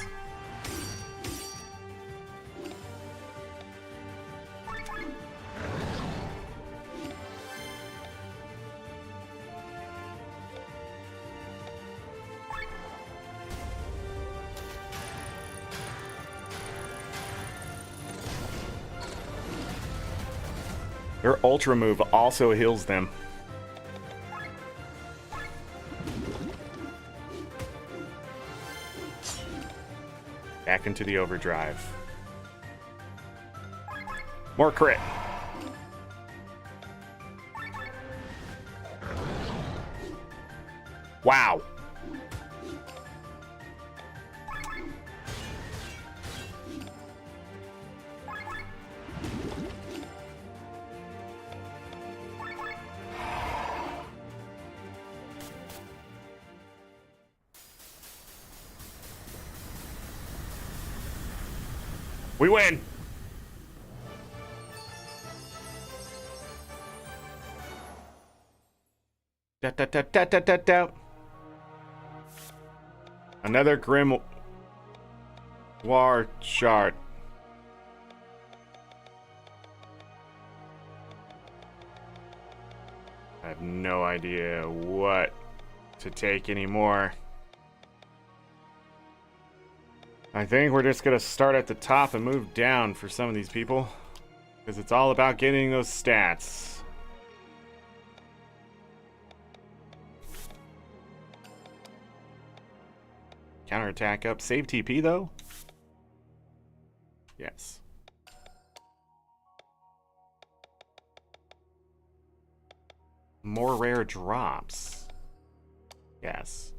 [SPEAKER 1] Their ultra move also heals them. Back into the overdrive. More crit. Wow. We win. Another Grim War shard. I have no idea what to take anymore. I think we're just gonna start at the top and move down for some of these people, because it's all about getting those stats. Counterattack up. Save TP though? Yes. More rare drops. Yes.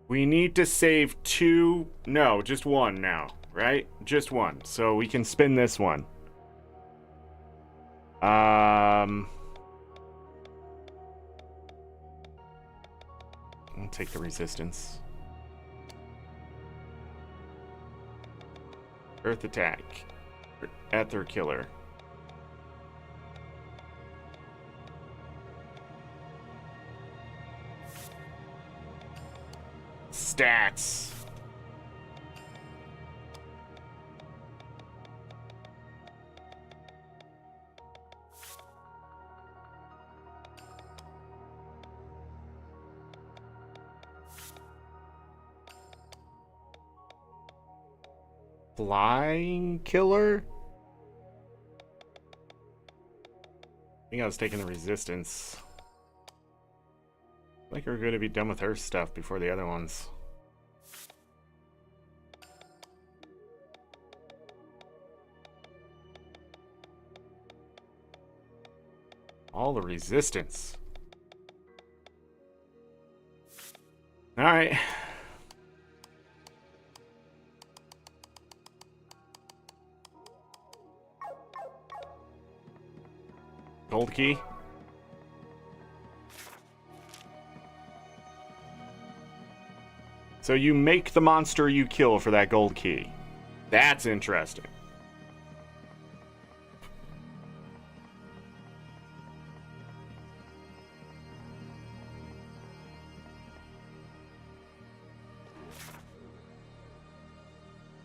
[SPEAKER 1] We need to save two. No, just one now, right? Just one. So we can spin this one. I'll take the resistance. Earth attack. Ether killer. Stats. flying killer? I think I was taking the resistance. I think we're going to be done with her stuff before the other ones. All the resistance. All right. Gold key. So you make the monster you kill for that gold key. That's interesting.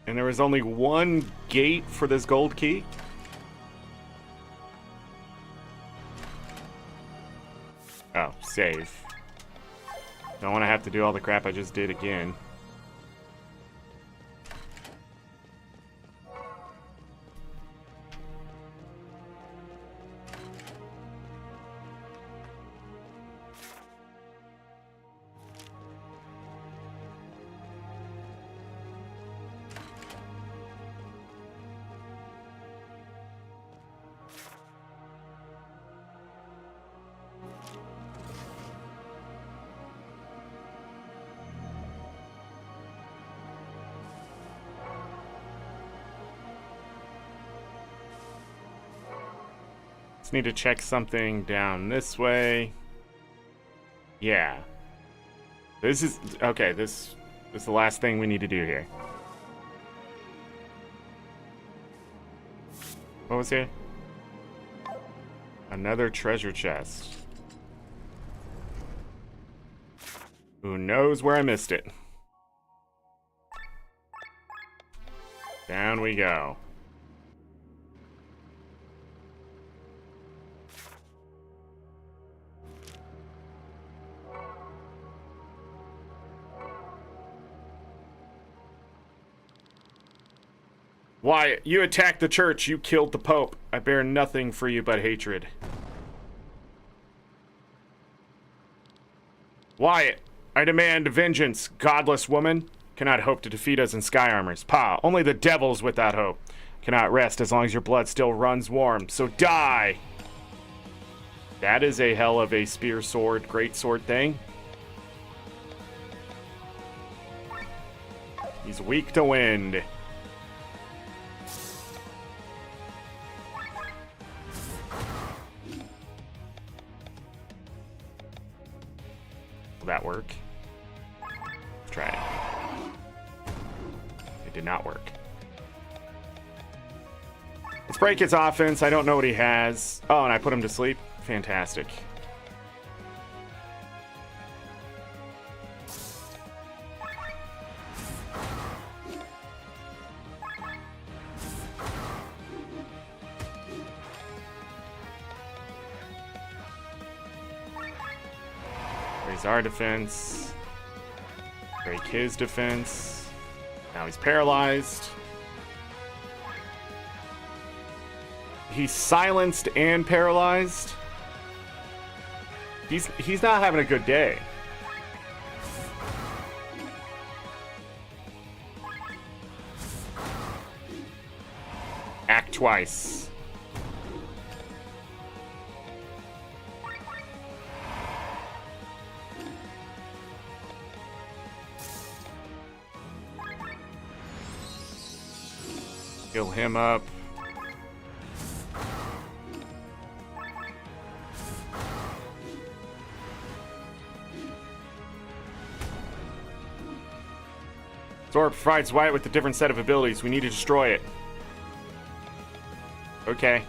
[SPEAKER 1] And there was only one gate for this gold key? Oh, save. Don't want to have to do all the crap I just did again. Just need to check something down this way. Yeah. This is... Okay, this is the last thing we need to do here. What was here? Another treasure chest. Who knows where I missed it? Down we go. Why, you attacked the church, you killed the Pope. I bear nothing for you but hatred. Wyatt, I demand vengeance, godless woman. Cannot hope to defeat us in sky armors. Pa, only the devils without hope. Cannot rest as long as your blood still runs warm, so die! That is a hell of a spear sword, great sword thing. He's weak to wind. That work? Let's try it. It did not work. Let's break his offense. I don't know what he has. Oh, and I put him to sleep. Fantastic. Our defense. Break his defense. Now he's paralyzed. He's silenced and paralyzed. He's not having a good day. Act twice. Heal him up. Zorric provides Wyatt with a different set of abilities. We need to destroy it. Okay.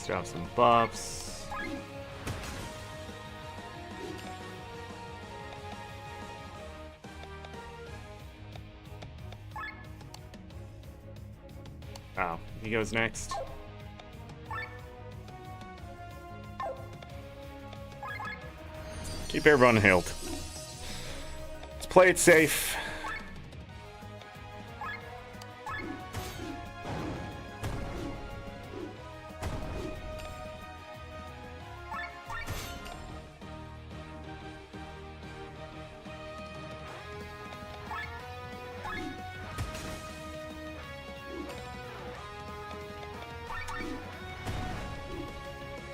[SPEAKER 1] Still have some buffs. Oh, he goes next. Keep everyone healed. Let's play it safe.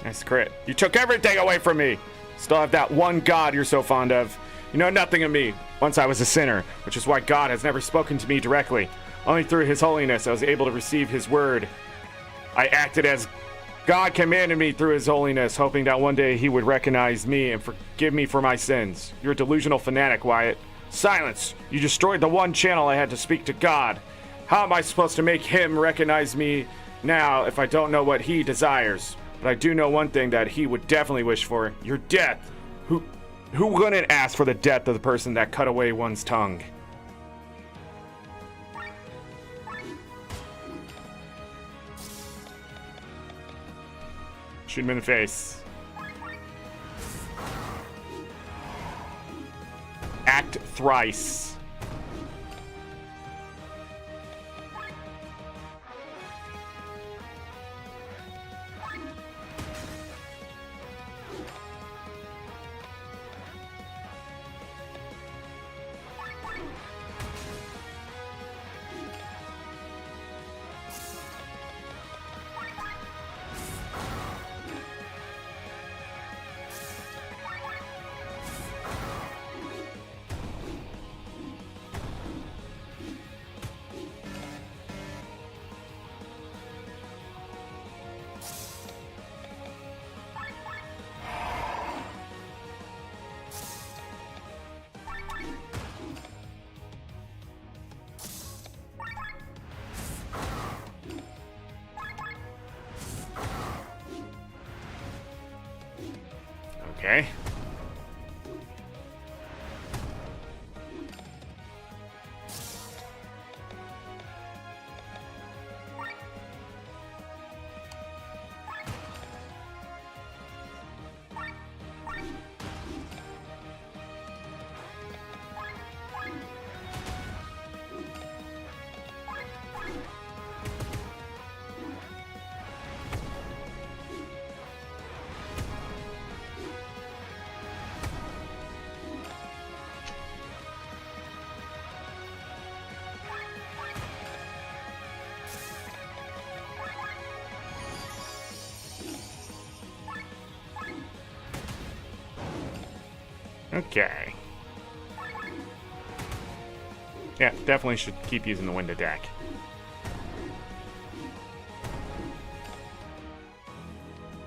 [SPEAKER 1] Nice crit. You took everything away from me. Still have that one God you're so fond of. You know nothing of me. Once I was a sinner, which is why God has never spoken to me directly. Only through his holiness I was able to receive his word. I acted as God commanded me through his holiness, hoping that one day he would recognize me and forgive me for my sins. You're a delusional fanatic, Wyatt. Silence! You destroyed the one channel I had to speak to God. How am I supposed to make him recognize me now if I don't know what he desires? But I do know one thing that he would definitely wish for. Your death. Who wouldn't ask for the death of the person that cut away one's tongue? Shoot him in the face. Act thrice. Okay. Okay. Yeah, definitely should keep using the wind attack.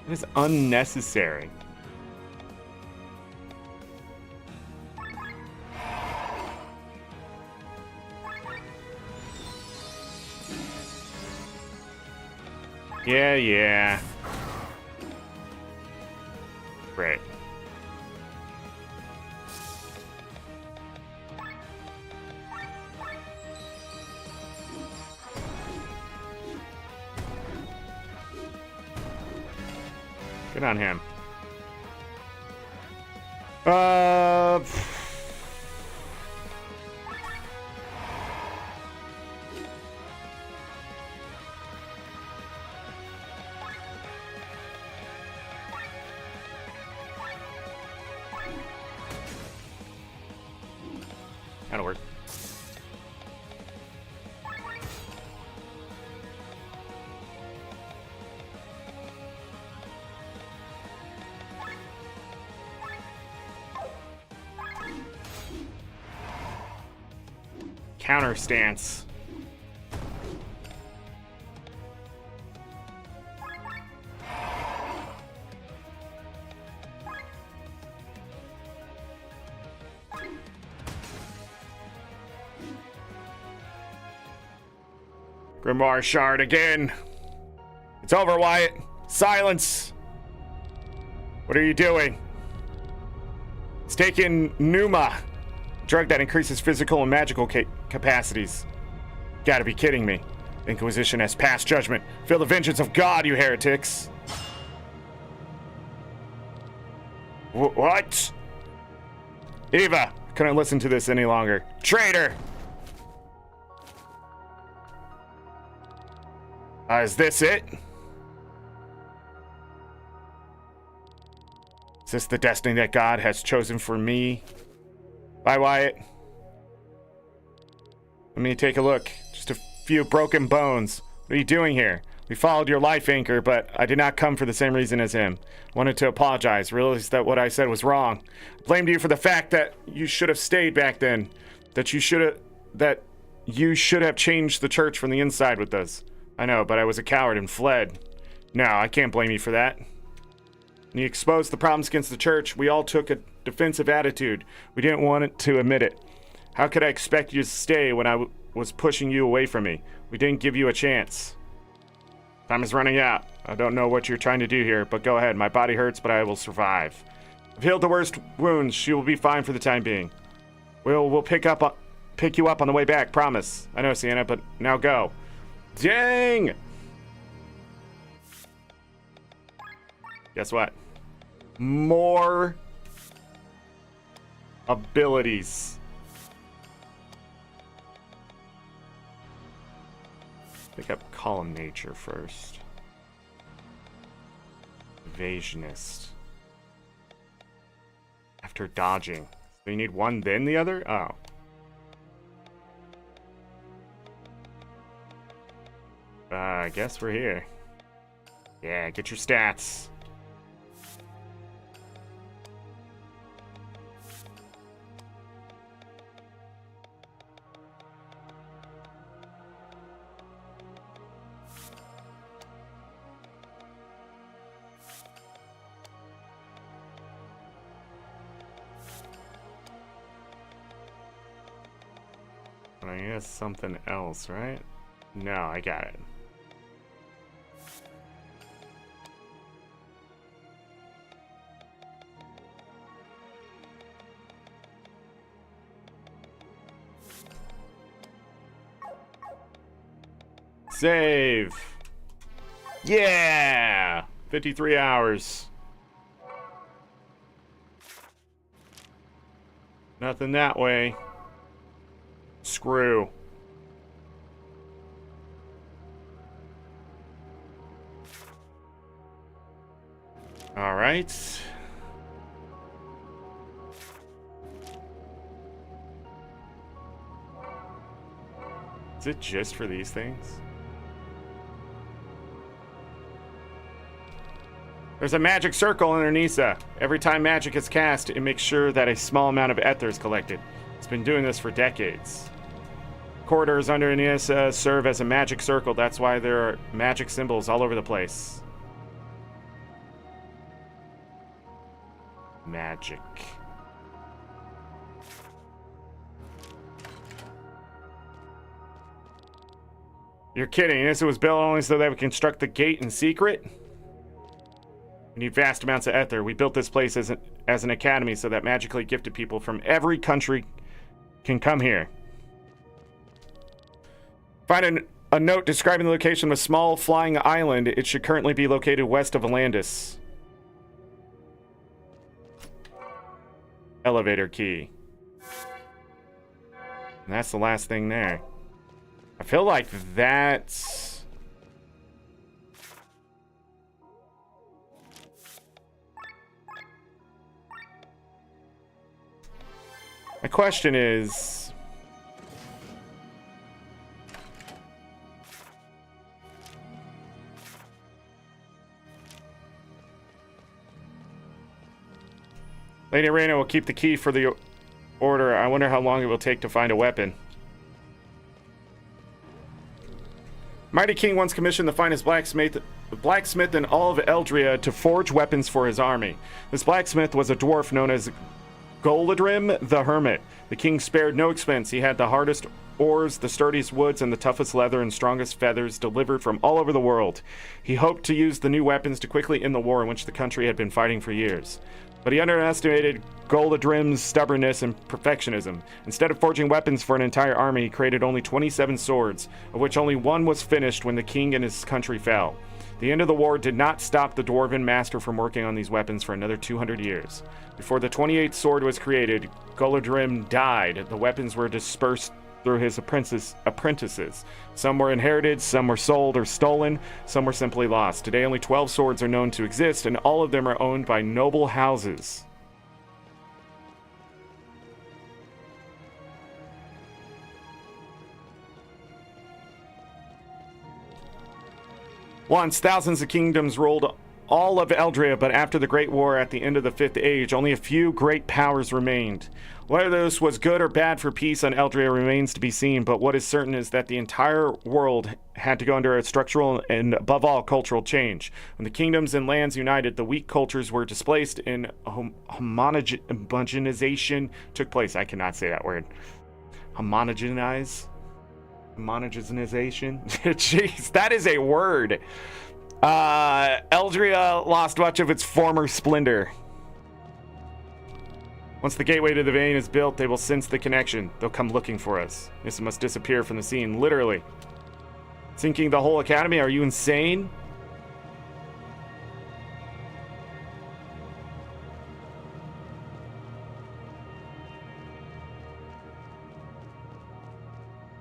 [SPEAKER 1] It is unnecessary. Yeah. Great. Good on him. That'll work. Counter stance. Grimoire Shard again. It's over, Wyatt. Silence! What are you doing? It's taking Numa, a drug that increases physical and magical capacities. Gotta be kidding me. Inquisition has passed judgment. Feel the vengeance of God, you heretics. What? Eva, couldn't listen to this any longer. Traitor! Is this it? Is this the destiny that God has chosen for me? Bye, Wyatt. Let me take a look. Just a few broken bones. What are you doing here? We followed your life anchor, but I did not come for the same reason as him. Wanted to apologize. Realized that what I said was wrong. Blamed you for the fact that you should have stayed back then. That you should have changed the church from the inside with us. I know, but I was a coward and fled. No, I can't blame you for that. When you exposed the problems against the church, we all took a defensive attitude. We didn't want to admit it. How could I expect you to stay when I was pushing you away from me? We didn't give you a chance. Time is running out. I don't know what you're trying to do here, but go ahead. My body hurts, but I will survive. I've healed the worst wounds. She will be fine for the time being. We'll pick you up on the way back, promise. I know, Sienna, but now go. Dang! Guess what? More abilities. Pick up column nature first. Evasionist. After dodging. So you need one, then the other? Oh. I guess we're here. Yeah, get your stats. I guess something else, right? No, I got it. Save. Yeah! 53 hours. Nothing that way. Screw. All right. Is it just for these things? There's a magic circle in Nisa. Every time magic is cast, it makes sure that a small amount of ether is collected. It's been doing this for decades. Corridors under Nisa serve as a magic circle. That's why there are magic symbols all over the place. Magic. You're kidding. Nisa was built only so that we construct the gate in secret? We need vast amounts of ether. We built this place as an academy so that magically gifted people from every country can come here. Find a note describing the location of a small flying island. It should currently be located west of Atlantis. Elevator key. And that's the last thing there. I feel like that's... My question is... Lady Arena will keep the key for the order. I wonder how long it will take to find a weapon. Mighty King once commissioned the finest blacksmith in all of Eldria to forge weapons for his army. This blacksmith was a dwarf known as Goladrim the Hermit. The king spared no expense. He had the hardest ores, the sturdiest woods, and the toughest leather and strongest feathers delivered from all over the world. He hoped to use the new weapons to quickly end the war in which the country had been fighting for years. But he underestimated Goladrim's stubbornness and perfectionism. Instead of forging weapons for an entire army, he created only 27 swords, of which only one was finished when the king and his country fell. The end of the war did not stop the dwarven master from working on these weapons for another 200 years. Before the 28th sword was created, Goladrim died. The weapons were dispersed through his apprentices. Some were inherited, some were sold or stolen, some were simply lost. Today only 12 swords are known to exist, and all of them are owned by noble houses. Once, thousands of kingdoms ruled all of Eldria, but after the Great War at the end of the Fifth Age, only a few great powers remained. Whether this was good or bad for peace on Eldria remains to be seen, but what is certain is that the entire world had to go under a structural and, above all, cultural change. When the kingdoms and lands united, the weak cultures were displaced and homogenization took place. I cannot say that word. Homogenization? Jeez, that is a word. Eldria lost much of its former splendor. Once the gateway to the vein is built, they will sense the connection. They'll come looking for us. This must disappear from the scene, literally. Sinking the whole academy? Are you insane?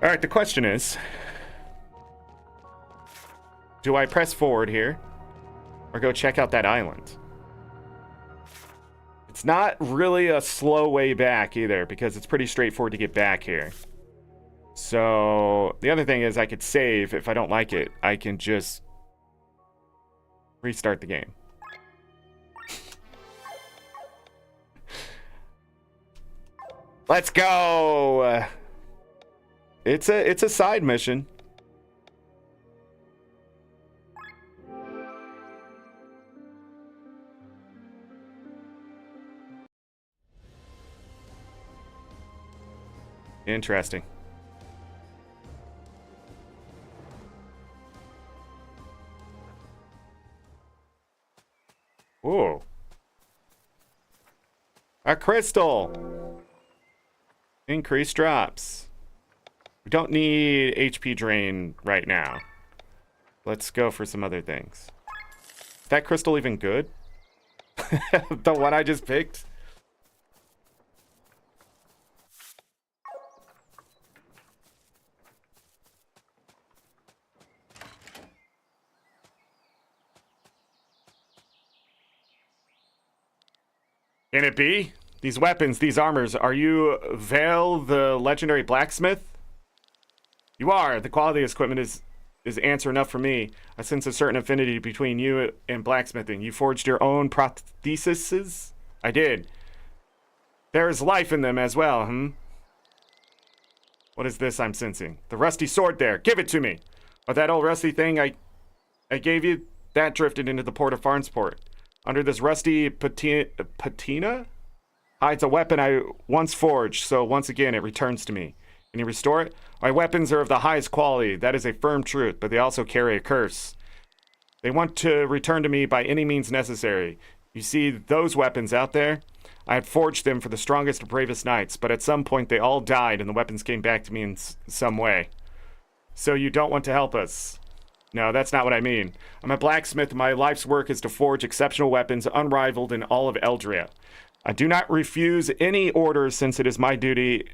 [SPEAKER 1] Alright, the question is, do I press forward here or go check out that island? It's not really a slow way back either, because it's pretty straightforward to get back here. So the other thing is I could save. If I don't like it, I can just restart the game. Let's go. It's a side mission. Interesting. Ooh. A crystal. Increased drops. We don't need HP drain right now. Let's go for some other things. Is that crystal even good? The one I just picked? Can it be? These weapons, these armors, are you Vale, the legendary blacksmith? You are. The quality of this equipment is answer enough for me. I sense a certain affinity between you and blacksmithing. You forged your own prostheses? I did. There is life in them as well, What is this I'm sensing? The rusty sword there. Give it to me. Or that old rusty thing I gave you, that drifted into the port of Farnsport. Under this rusty patina hides a weapon I once forged, so once again it returns to me. Can you restore it? My weapons are of the highest quality, that is a firm truth, but they also carry a curse. They want to return to me by any means necessary. You see those weapons out there? I had forged them for the strongest and bravest knights, but at some point they all died and the weapons came back to me in some way. So you don't want to help us? No, that's not what I mean. I'm a blacksmith. My life's work is to forge exceptional weapons unrivaled in all of Eldria. I do not refuse any orders since it is my duty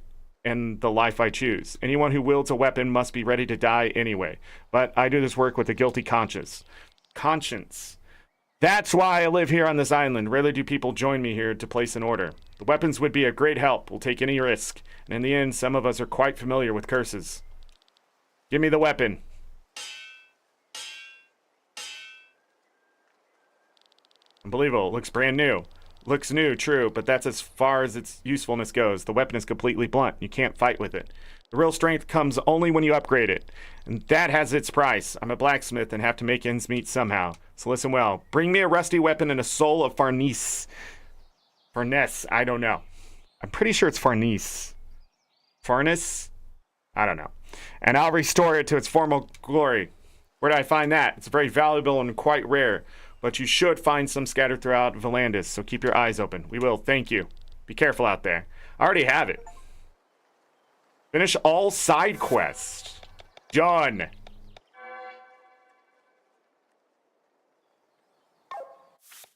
[SPEAKER 1] and the life I choose. Anyone who wields a weapon must be ready to die anyway. But I do this work with a guilty conscience. Conscience. That's why I live here on this island. Rarely do people join me here to place an order. The weapons would be a great help. We'll take any risk. And in the end, some of us are quite familiar with curses. Give me the weapon. Unbelievable. It looks brand new. Looks new, true, but that's as far as its usefulness goes. The weapon is completely blunt. You can't fight with it. The real strength comes only when you upgrade it. And that has its price. I'm a blacksmith and have to make ends meet somehow. So listen well. Bring me a rusty weapon and a soul of Farnese. Farnese, I don't know. I'm pretty sure it's Farnese. Farnese? I don't know. And I'll restore it to its former glory. Where did I find that? It's very valuable and quite rare, but you should find some scattered throughout Volandis, so keep your eyes open. We will, thank you. Be careful out there. I already have it. Finish all side quests. Done.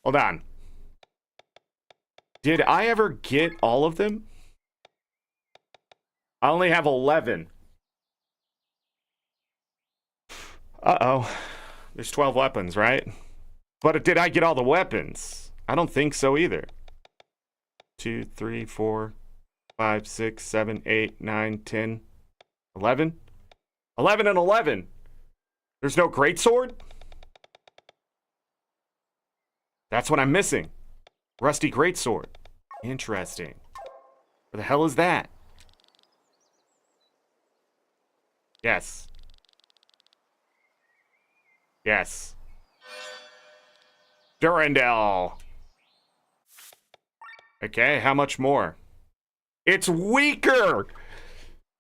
[SPEAKER 1] Hold on. Did I ever get all of them? I only have 11. Uh-oh. There's 12 weapons, right? But did I get all the weapons? I don't think so either. 2, 3, 4, 5, 6, 7, 8, 9, 10, 11? 11 and 11. There's no greatsword? That's what I'm missing. Rusty greatsword. Interesting. Where the hell is that? Yes. Yes. Durandal. Okay, how much more? It's weaker!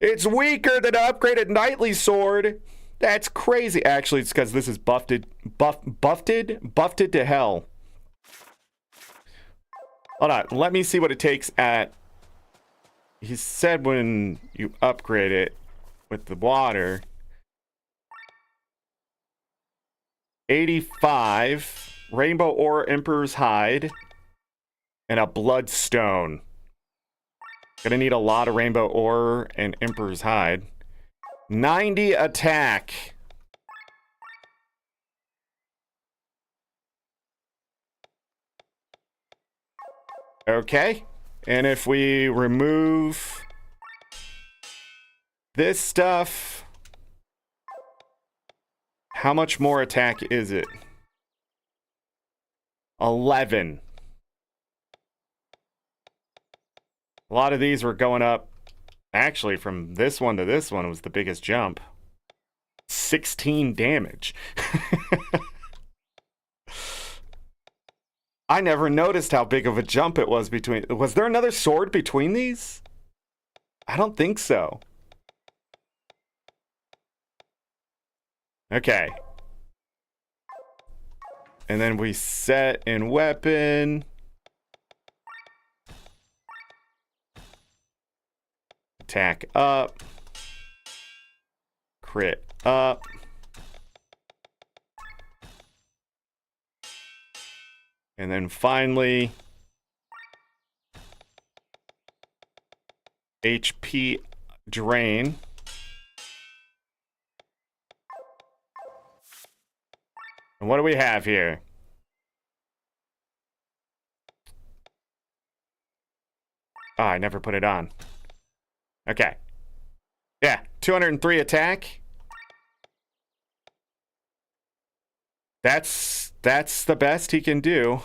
[SPEAKER 1] It's weaker than an upgraded knightly sword! That's crazy. Actually, it's because this is buffed to hell. Hold on, let me see what it takes at... He said when you upgrade it with the water... 85, Rainbow Ore, Emperor's Hide, and a Bloodstone. Gonna need a lot of Rainbow Ore and Emperor's Hide. 90 attack. Okay. And if we remove this stuff... How much more attack is it? 11. A lot of these were going up. Actually, from this one to this one was the biggest jump. 16 damage. I never noticed how big of a jump it was between... Was there another sword between these? I don't think so. Okay. And then we set in weapon. Attack up. Crit up. And then finally, HP drain. And what do we have here? Oh, I never put it on. Okay. Yeah, 203 attack. That's the best he can do.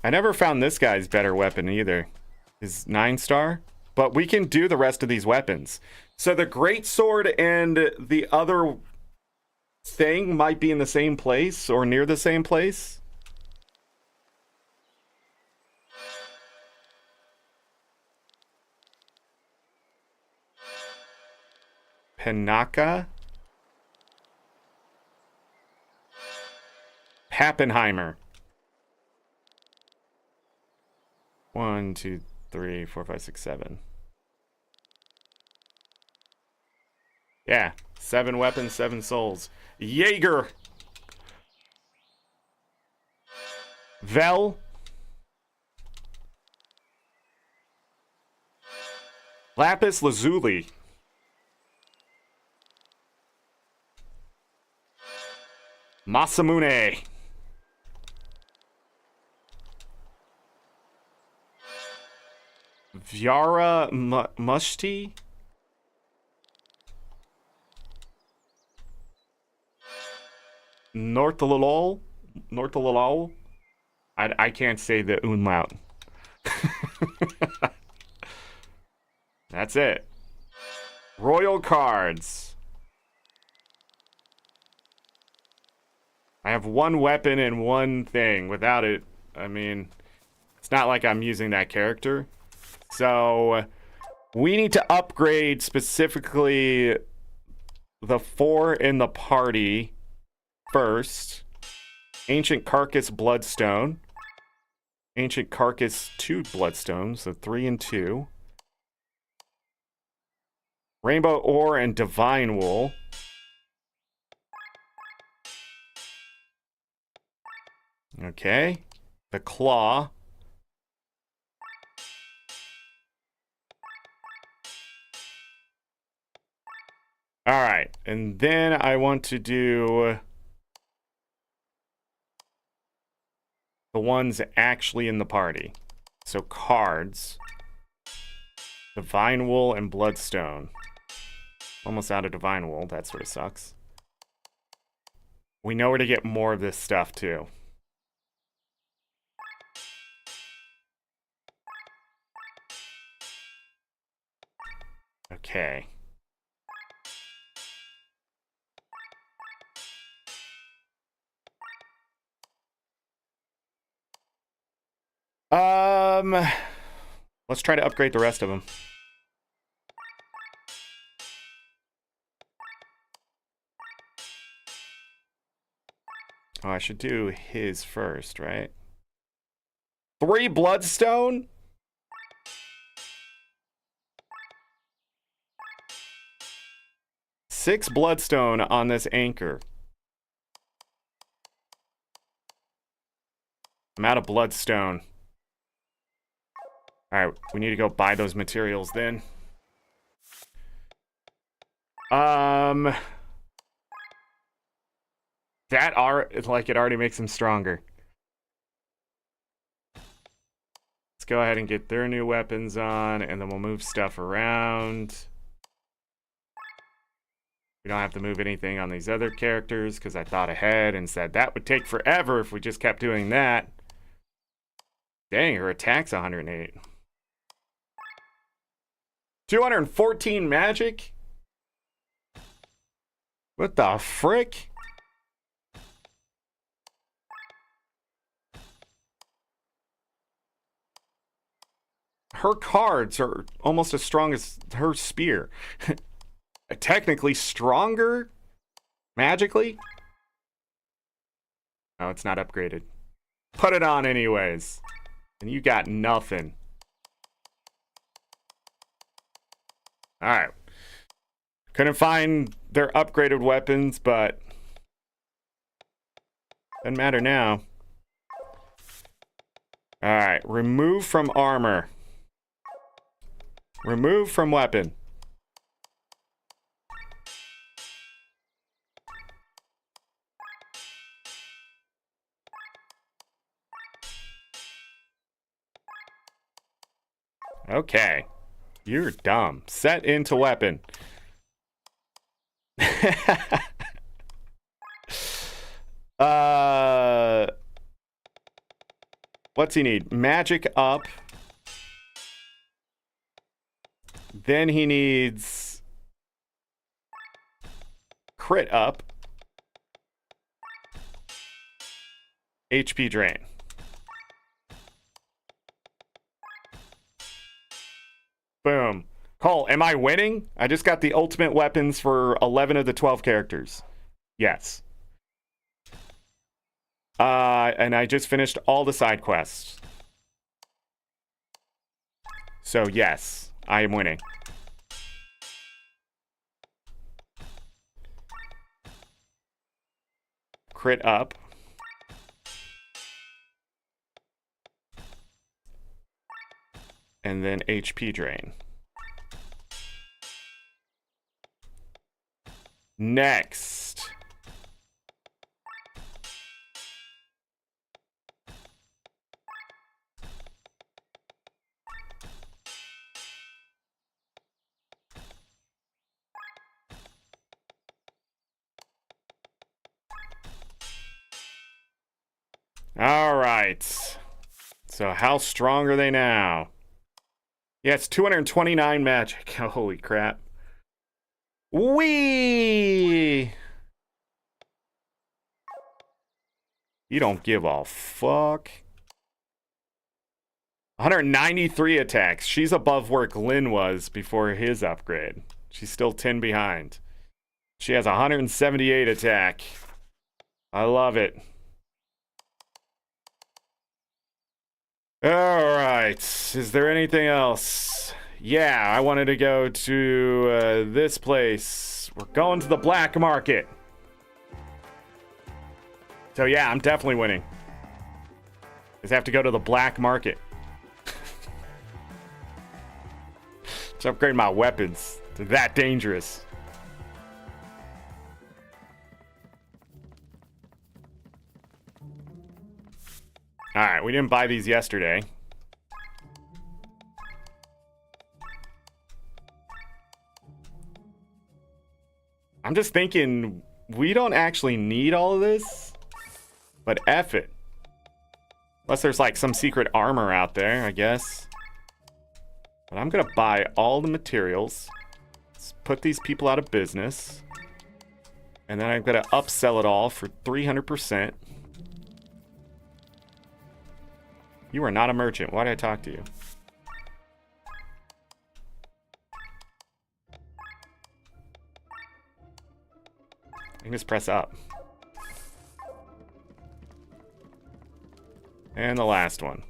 [SPEAKER 1] I never found this guy's better weapon either. His 9-star. But we can do the rest of these weapons. So the greatsword and the other thing might be in the same place or near the same place. Penaka. Pappenheimer. 1, 2, 3, 4, 5, 6, 7. Yeah, 7 weapons, 7 souls. Jaeger. Vel. Lapis Lazuli. Masamune. Vyara Mushti. Northalol. I can't say the umlaut. That's it. Royal cards. I have one weapon and one thing. Without it, I mean, It's not like I'm using that character. So we need to upgrade specifically the 4 in the party first. Ancient Carcass Bloodstone. Ancient Carcass 2 Bloodstone, so 3 and 2. Rainbow Ore and Divine Wool. Okay. The Claw. Alright, and then I want to do the ones actually in the party. So cards. Divine Wool and Bloodstone. Almost out of Divine Wool, that sort of sucks. We know where to get more of this stuff too. Okay. Let's try to upgrade the rest of them. Oh, I should do his first, right? 3 Bloodstone? Six Bloodstone on this anchor. I'm out of Bloodstone. Alright, we need to go buy those materials then. That art, like, it already makes them stronger. Let's go ahead and get their new weapons on, and then we'll move stuff around. We don't have to move anything on these other characters, because I thought ahead and said that would take forever if we just kept doing that. Dang, her attack's 108. 214 magic? What the frick? Her cards are almost as strong as her spear. Technically stronger? Magically? No, it's not upgraded. Put it on anyways. And you got nothing. Alright. Couldn't find their upgraded weapons, but doesn't matter now. Alright, remove from armor. Remove from weapon. Okay. You're dumb. Set into weapon. What's he need? Magic up. Then he needs crit up. HP drain. Boom. Cole, am I winning? I just got the ultimate weapons for 11 of the 12 characters. Yes. And I just finished all the side quests. So yes, I am winning. Crit up. And then HP drain. Next. All right. So how strong are they now? Yeah, it's 229 magic. Holy crap. Wee! You don't give a fuck. 193 attacks. She's above where Glenn was before his upgrade. She's still 10 behind. She has 178 attack. I love it. All right. Is there anything else? Yeah, I wanted to go to this place. We're going to the black market. So yeah, I'm definitely winning. Just have to go to the black market. Let's upgrade my weapons. They're that dangerous. Alright, we didn't buy these yesterday. I'm just thinking, we don't actually need all of this. But F it. Unless there's like some secret armor out there, I guess. But I'm gonna buy all the materials. Let's put these people out of business. And then I'm gonna upsell it all for 300%. You are not a merchant. Why did I talk to you? I can just press up. And the last one.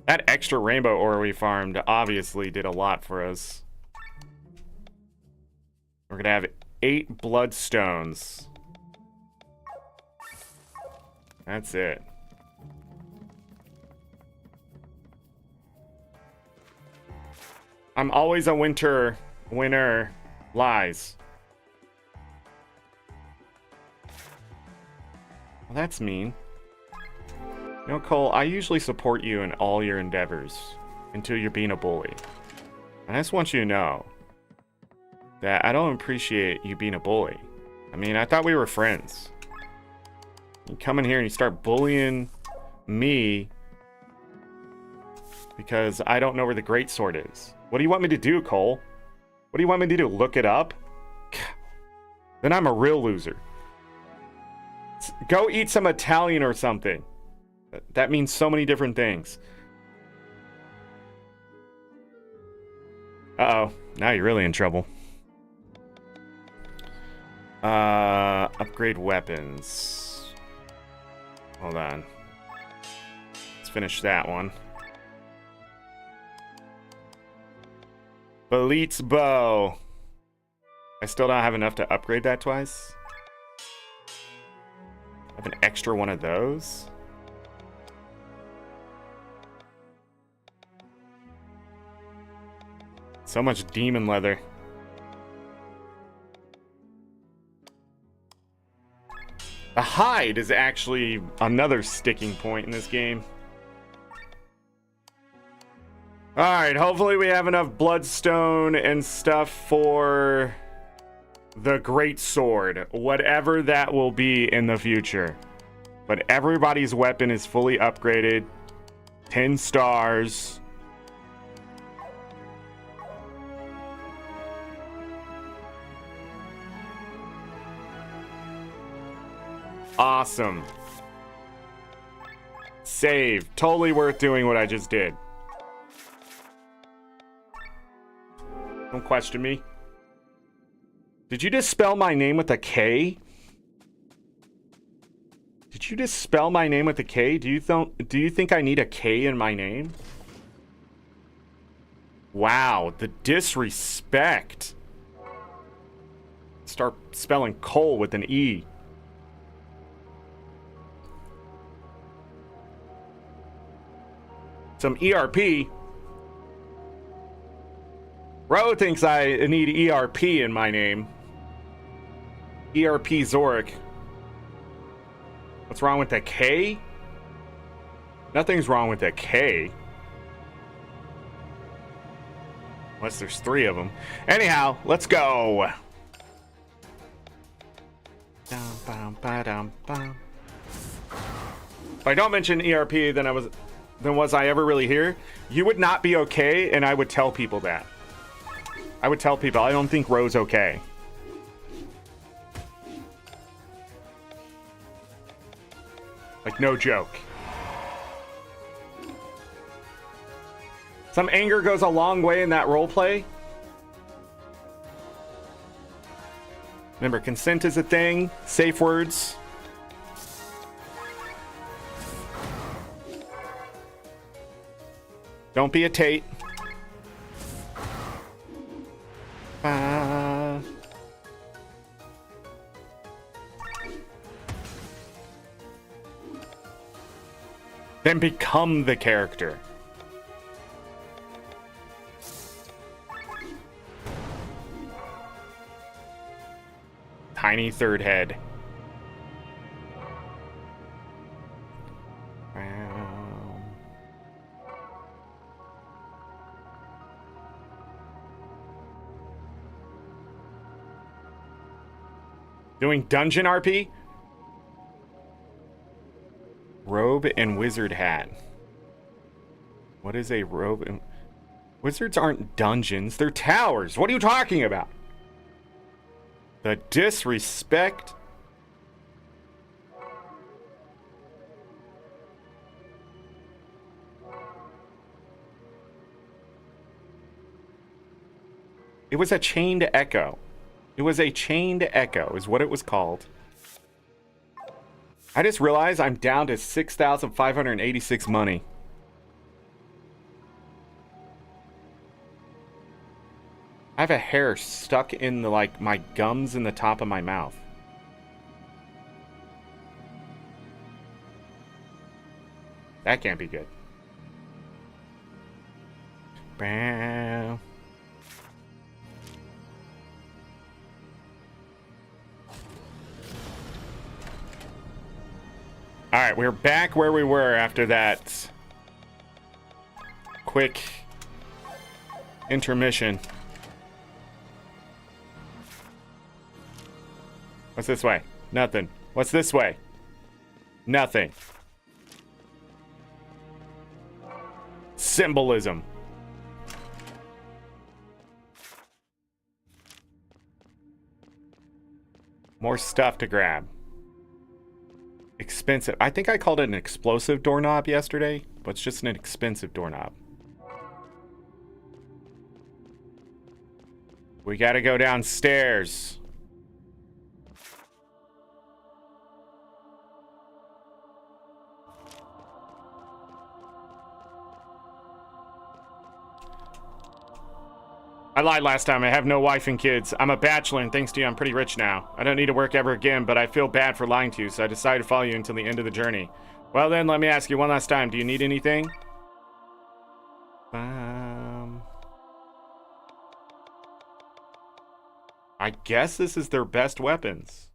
[SPEAKER 1] That extra rainbow ore we farmed obviously did a lot for us. We're gonna have 8 bloodstones. That's it. I'm always a winner. Lies. Well, that's mean. You know, Cole, I usually support you in all your endeavors until you're being a bully. And I just want you to know that I don't appreciate you being a bully. I mean, I thought we were friends. You come in here and you start bullying me because I don't know where the greatsword is. What do you want me to do, Cole? What do you want me to do? Look it up? Then I'm a real loser. Go eat some Italian or something. That means so many different things. Uh-oh. Now you're really in trouble. Upgrade weapons. Hold on. Let's finish that one. Belit's bow. I still don't have enough to upgrade that twice. I have an extra one of those. So much demon leather. The hide is actually another sticking point in this game. Alright, hopefully we have enough bloodstone and stuff for the great sword, whatever that will be in the future. But everybody's weapon is fully upgraded. 10 stars. Awesome. Save. Totally worth doing what I just did. Don't question me. Did you just spell my name with a K? Did you just spell my name with a K? Do you think I need a K in my name? Wow, the disrespect. Start spelling Cole with an E. Some ERP. Bro thinks I need ERP in my name. AngryZorric. What's wrong with the K? Nothing's wrong with the K. Unless there's 3 of them. Anyhow, let's go. If I don't mention ERP, then was I ever really here? You would not be okay, and I would tell people that. I would tell people I don't think Ro's okay. Like, no joke. Some anger goes a long way in that roleplay. Remember, consent is a thing. Safe words. Don't be a Tate. Then become the character. Tiny third head. Doing dungeon RP? Robe and wizard hat. What is a robe and... Wizards aren't dungeons, they're towers. What are you talking about? The disrespect. It was a chained echo. It was a chained echo is what it was called. I just realized I'm down to 6,586 money. I have a hair stuck in the, like, my gums in the top of my mouth. That can't be good. Bam. All right, we're back where we were after that quick intermission. What's this way? Nothing. What's this way? Nothing. Symbolism. More stuff to grab. Expensive. I think I called it an explosive doorknob yesterday, but it's just an expensive doorknob. We gotta go downstairs. I lied last time. I have no wife and kids. I'm a bachelor, and thanks to you, I'm pretty rich now. I don't need to work ever again, but I feel bad for lying to you, so I decided to follow you until the end of the journey. Well then, let me ask you one last time. Do you need anything? I guess this is their best weapons.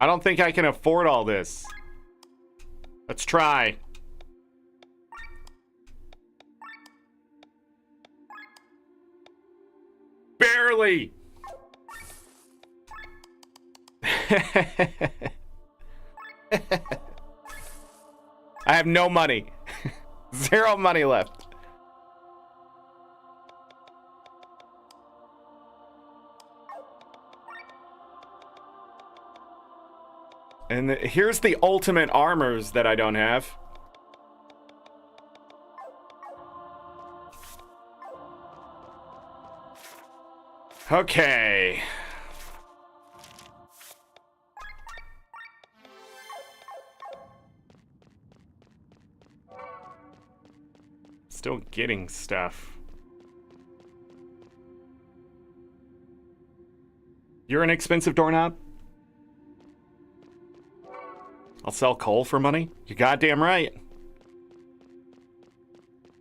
[SPEAKER 1] I don't think I can afford all this. Let's try. Barely. I have no money. Zero money left. And here's the ultimate armors that I don't have. Okay. Still getting stuff. You're an expensive doorknob? I'll sell coal for money? You're goddamn right.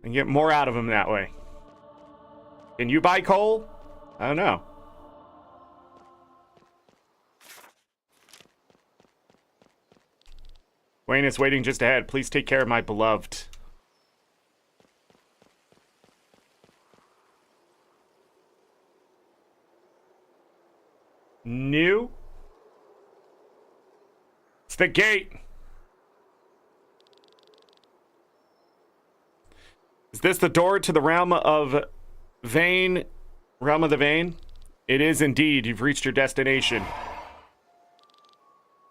[SPEAKER 1] And get more out of them that way. Can you buy coal? I don't know. Wayne is waiting just ahead. Please take care of my beloved. New? It's the gate. Is this the door to the realm of Vane? Realm of the Vane? It is indeed. You've reached your destination.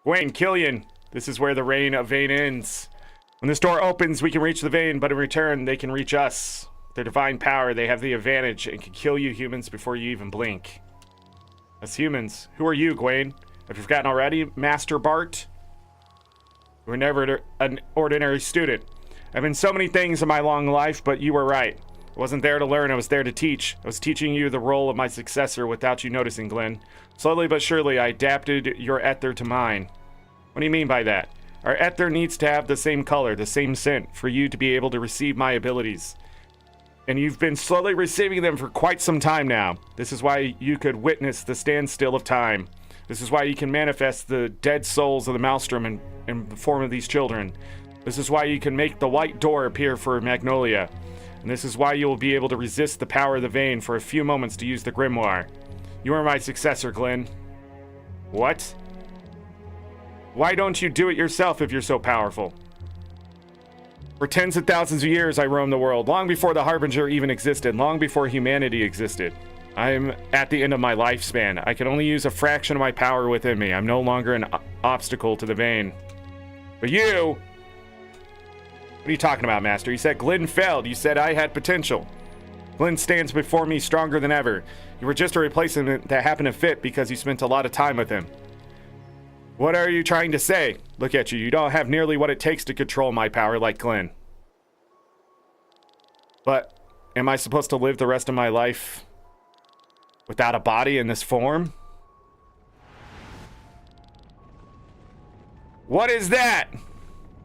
[SPEAKER 1] Wayne, Killian, this is where the reign of Vayne ends. When this door opens, we can reach the Vayne, but in return, they can reach us. Their divine power, they have the advantage and can kill you humans before you even blink. As humans, who are you, Gwaine? Have you forgotten already, Master Bart? You were never an ordinary student. I've been so many things in my long life, but you were right. I wasn't there to learn, I was there to teach. I was teaching you the role of my successor without you noticing, Glenn. Slowly but surely, I adapted your ether to mine. What do you mean by that? Our ether needs to have the same color, the same scent, for you to be able to receive my abilities. And you've been slowly receiving them for quite some time now. This is why you could witness the standstill of time. This is why you can manifest the dead souls of the Maelstrom in the form of these children. This is why you can make the white door appear for Magnolia. And this is why you will be able to resist the power of the Vayne for a few moments to use the Grimoire. You are my successor, Glenn. What? Why don't you do it yourself if you're so powerful? For tens of thousands of years, I roamed the world, long before the Harbinger even existed, long before humanity existed. I'm at the end of my lifespan. I can only use a fraction of my power within me. I'm no longer an obstacle to the Vayne. But you... What are you talking about, Master? You said Glenn failed. You said I had potential. Glenn stands before me stronger than ever. You were just a replacement that happened to fit because you spent a lot of time with him. What are you trying to say? Look at you. You don't have nearly what it takes to control my power like Glenn. But am I supposed to live the rest of my life without a body in this form? What is that?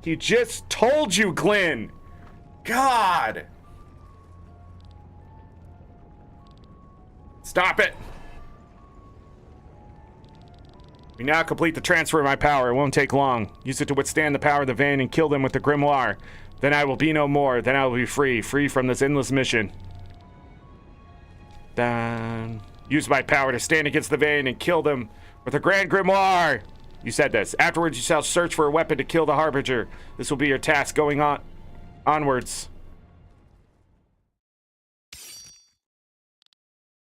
[SPEAKER 1] He just told you, Glenn. God. Stop it. We now complete the transfer of my power. It won't take long. Use it to withstand the power of the Vayne and kill them with the Grimoire. Then I will be no more. Then I will be free from this endless mission. Then use my power to stand against the Vayne and kill them with the Grand Grimoire. You said this. Afterwards, you shall search for a weapon to kill the Harbinger. This will be your task going onwards.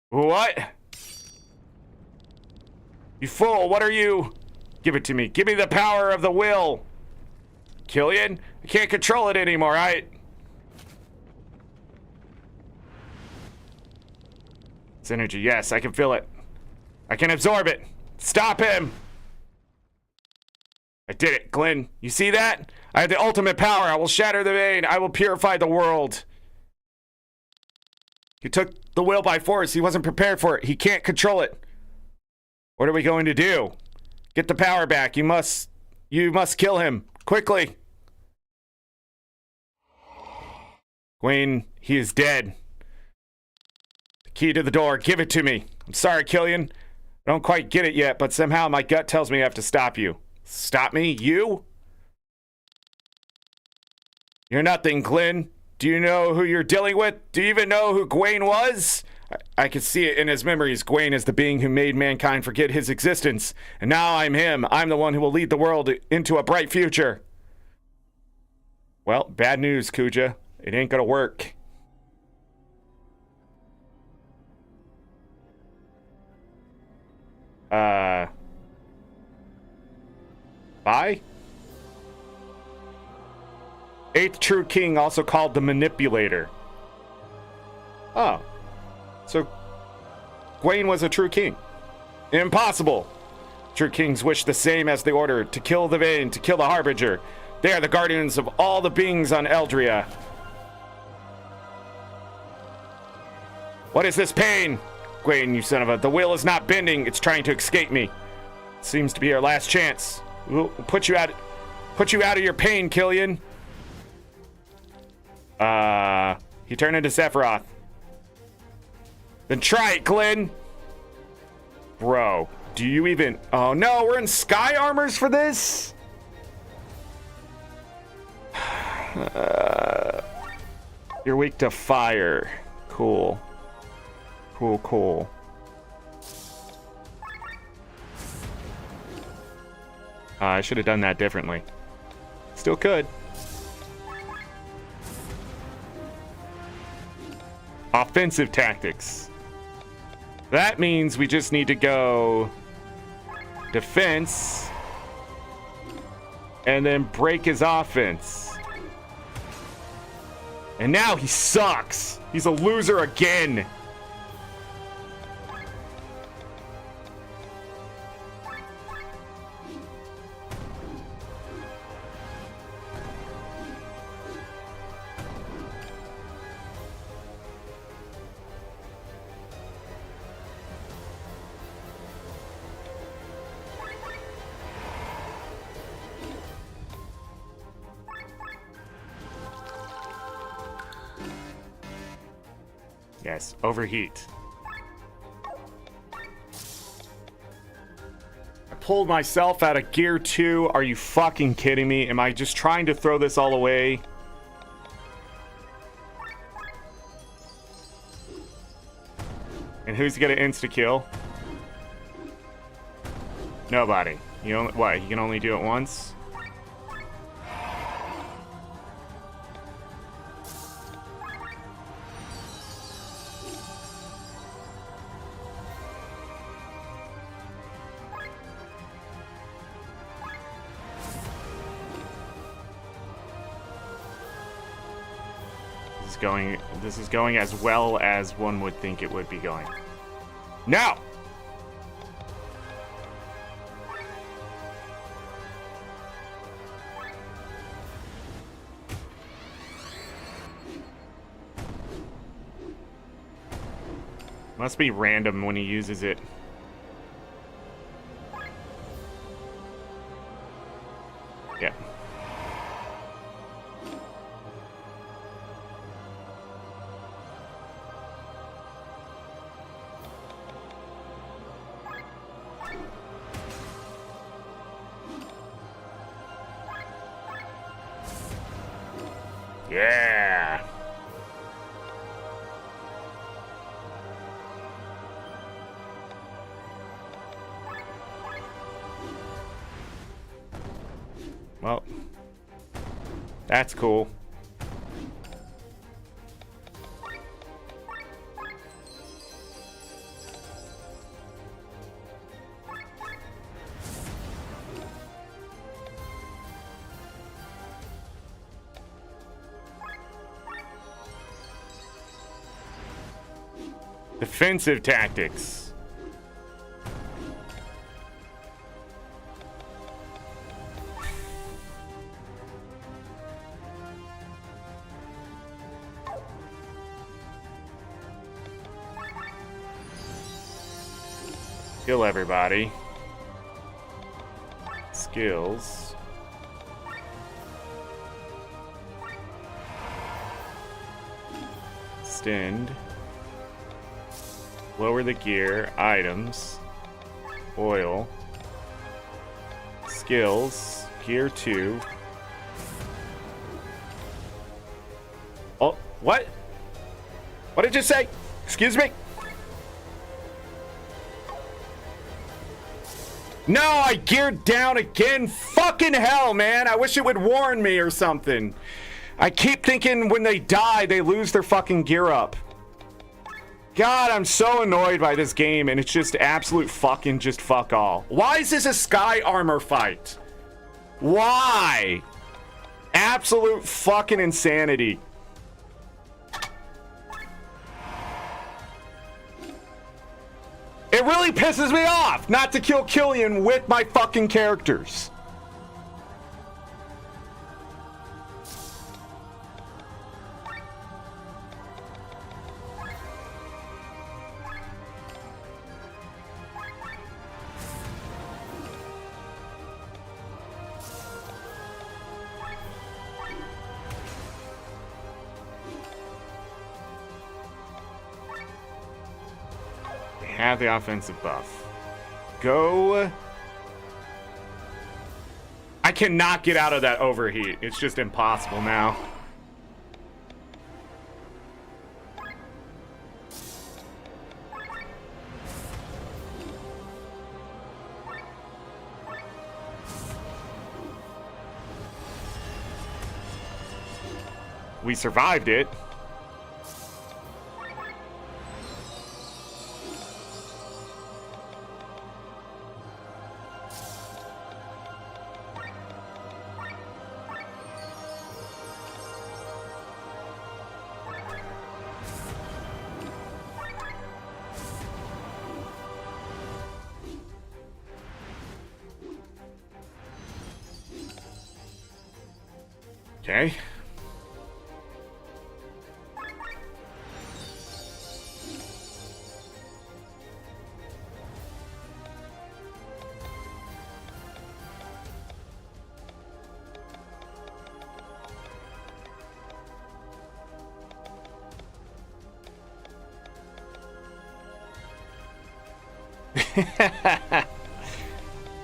[SPEAKER 1] What? You fool, what are you? Give it to me. Give me the power of the will. Killian, I can't control it anymore, right? It's energy, yes, I can feel it. I can absorb it. Stop him! I did it, Glenn. You see that? I have the ultimate power. I will shatter the Vayne. I will purify the world. He took the will by force. He wasn't prepared for it. He can't control it. What are we going to do? Get the power back. You must kill him. Quickly. Gwaine, he is dead. The key to the door. Give it to me. I'm sorry, Killian. I don't quite get it yet, but somehow my gut tells me I have to stop you. Stop me? You? You're nothing, Glenn. Do you know who you're dealing with? Do you even know who Gwaine was? I can see it in his memories. Gwaine is the being who made mankind forget his existence. And now I'm him. I'm the one who will lead the world into a bright future. Well, bad news, Kuja. It ain't gonna work. Bye? Eighth true king, also called the manipulator. Oh. So, Gwaine was a true king. Impossible! True kings wish the same as the order, to kill the Vayne, to kill the Harbinger. They are the guardians of all the beings on Eldria. What is this pain? Gwaine, you son of a... The will is not bending, it's trying to escape me. It seems to be our last chance. We'll put you out of your pain, Killian. He turned into Sephiroth. Then try it, Glenn. Bro, do you even... Oh no, we're in sky armors for this? You're weak to fire. Cool. Cool. I should have done that differently. Still could. Offensive tactics. That means we just need to go defense and then break his offense. And now he sucks. He's a loser again. Yes, overheat. I pulled myself out of gear 2. Are you fucking kidding me? Am I just trying to throw this all away? And who's gonna insta-kill? Nobody. You only, what? You can only do it once? This is going as well as one would think it would be going. Now! Must be random when he uses it. Yeah. Yeah. Well, that's cool. Defensive tactics. Kill everybody. Skills. Extend. Lower the gear, items, oil, skills, gear 2. Oh, what? What did you say? Excuse me? No, I geared down again. Fucking hell, man. I wish it would warn me or something. I keep thinking when they die, they lose their fucking gear up. God, I'm so annoyed by this game, and it's just absolute fucking just fuck all. Why is this a sky armor fight? Why? Absolute fucking insanity. It really pisses me off not to kill Killian with my fucking characters. Have the offensive buff. Go. I cannot get out of that overheat. It's just impossible now. We survived it. Okay.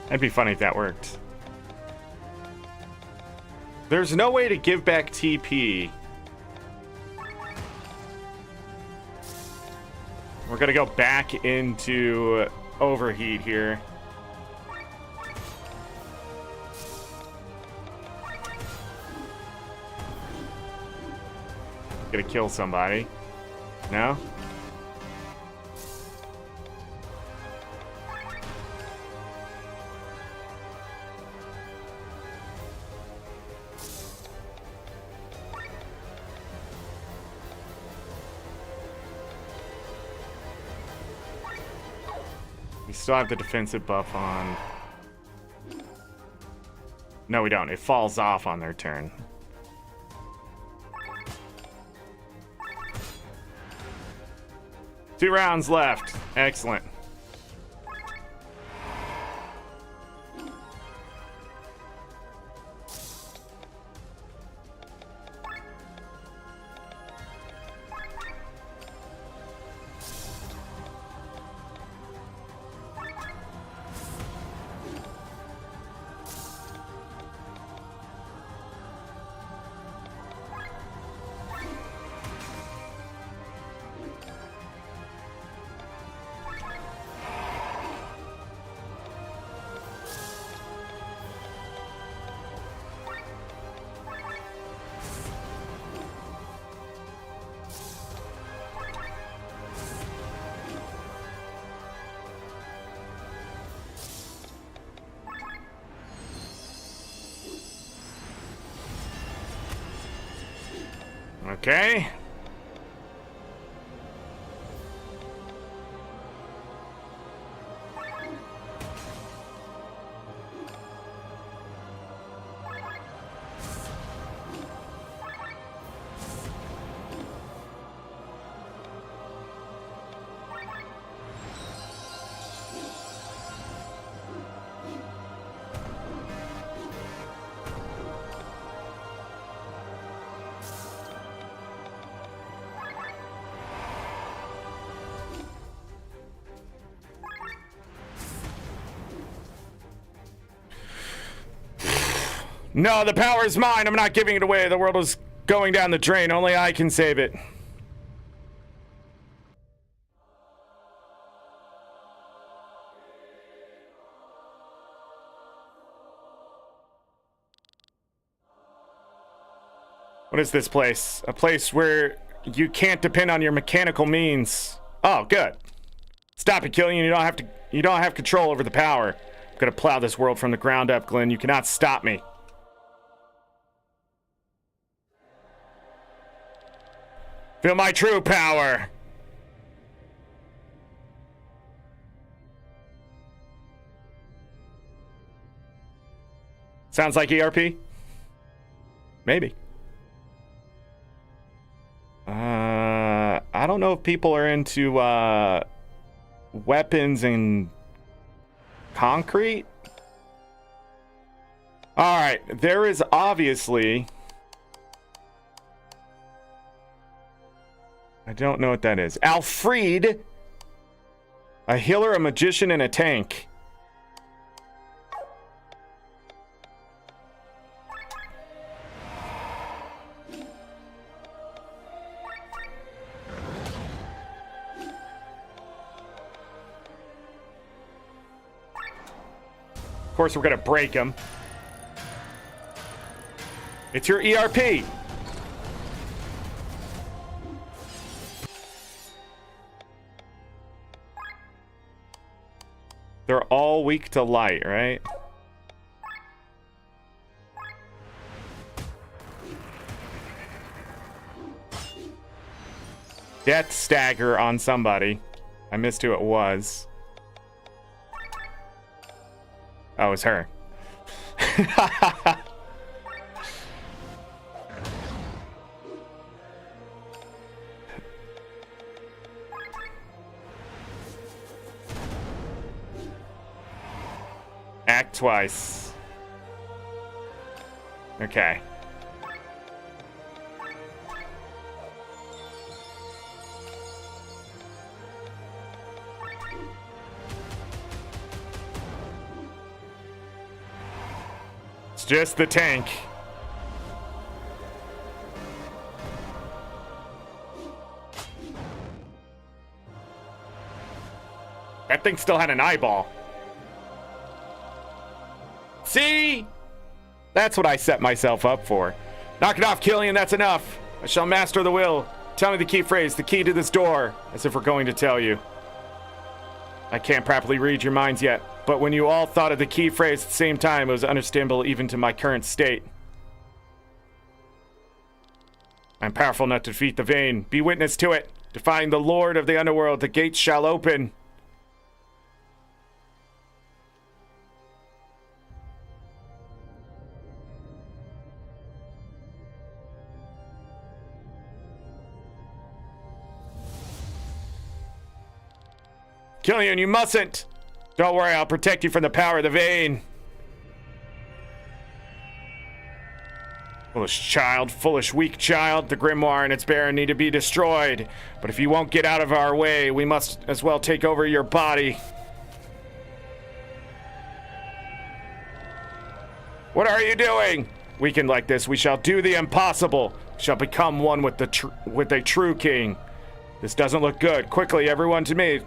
[SPEAKER 1] That'd be funny if that worked. There's no way to give back TP. We're gonna go back into overheat here. Gonna kill somebody. No? We still have the defensive buff on. No, we don't. It falls off on their turn. Two rounds left. Excellent. Okay. No, the power is mine. I'm not giving it away. The world is going down the drain. Only I can save it. What is this place? A place where you can't depend on your mechanical means. Oh, good. Stop it, Killian. You don't have control over the power. I'm gonna plow this world from the ground up, Glenn. You cannot stop me. Feel my true power. Sounds like ERP? Maybe. I don't know if people are into weapons and concrete. All right, there is obviously, I don't know what that is. Alfred, a healer, a magician, and a tank. Of course, we're gonna break him. It's your ERP. They're all weak to light, right? Death stagger on somebody. I missed who it was. Oh, it's her. Attack twice. Okay. It's just the tank. That thing still had an eyeball. See? That's what I set myself up for. Knock it off, Killian, that's enough. I shall master the will. Tell me the key phrase, the key to this door, as if we're going to tell you. I can't properly read your minds yet, but when you all thought of the key phrase at the same time, it was understandable even to my current state. I'm powerful enough to defeat the Vayne. Be witness to it. Defying the Lord of the Underworld, the gates shall open. Killian, you mustn't! Don't worry, I'll protect you from the power of the Vayne. Foolish child, foolish weak child. The grimoire and its bearer need to be destroyed. But if you won't get out of our way, we must as well take over your body. What are you doing? Weakened like this, we shall do the impossible. We shall become one with a true king. This doesn't look good. Quickly, everyone to me.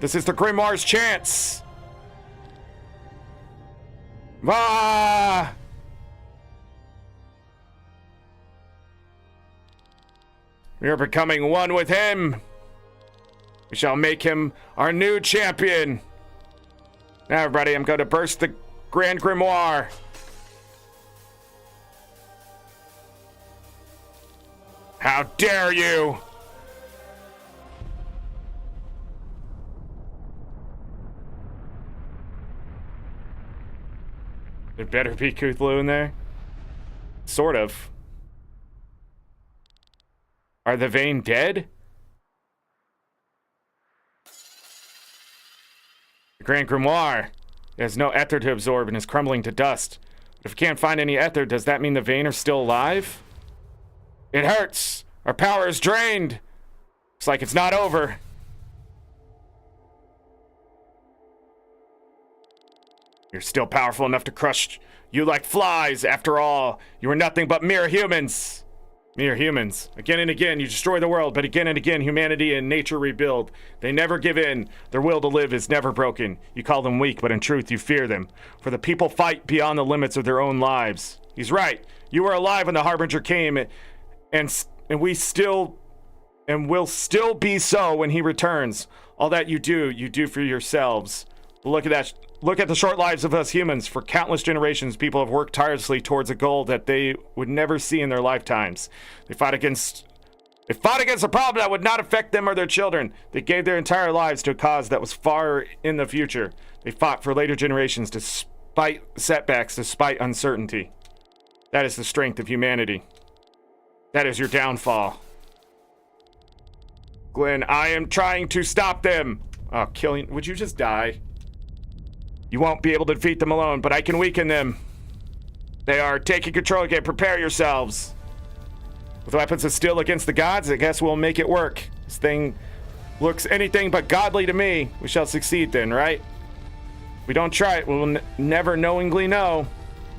[SPEAKER 1] This is the Grimoire's chance! Ah! We are becoming one with him! We shall make him our new champion! Now everybody, I'm going to burst the Grand Grimoire! How dare you! There better be Cthulhu in there. Sort of. Are the Vayne dead? The Grand Grimoire. It has no ether to absorb and is crumbling to dust. But if we can't find any ether, does that mean the Vayne are still alive? It hurts! Our power is drained! Looks like it's not over. You're still powerful enough to crush you like flies. After all, you are nothing but mere humans. Mere humans. Again and again, you destroy the world, but again and again, humanity and nature rebuild. They never give in. Their will to live is never broken. You call them weak, but in truth, you fear them. For the people fight beyond the limits of their own lives. He's right. You were alive when the Harbinger came, and we still, and will still be so when he returns. All that you do for yourselves. But look at that. Look at the short lives of us humans. For countless generations, people have worked tirelessly towards a goal that they would never see in their lifetimes. They fought against a problem that would not affect them or their children. They gave their entire lives to a cause that was far in the future. They fought for later generations despite setbacks, despite uncertainty. That is the strength of humanity. That is your downfall. Glenn, I am trying to stop them. Oh, Killian, would you just die? You won't be able to defeat them alone, but I can weaken them. They are taking control again. Prepare yourselves. With weapons of steel against the gods, I guess we'll make it work. This thing looks anything but godly to me. We shall succeed then, right? If we don't try it, we'll never knowingly know.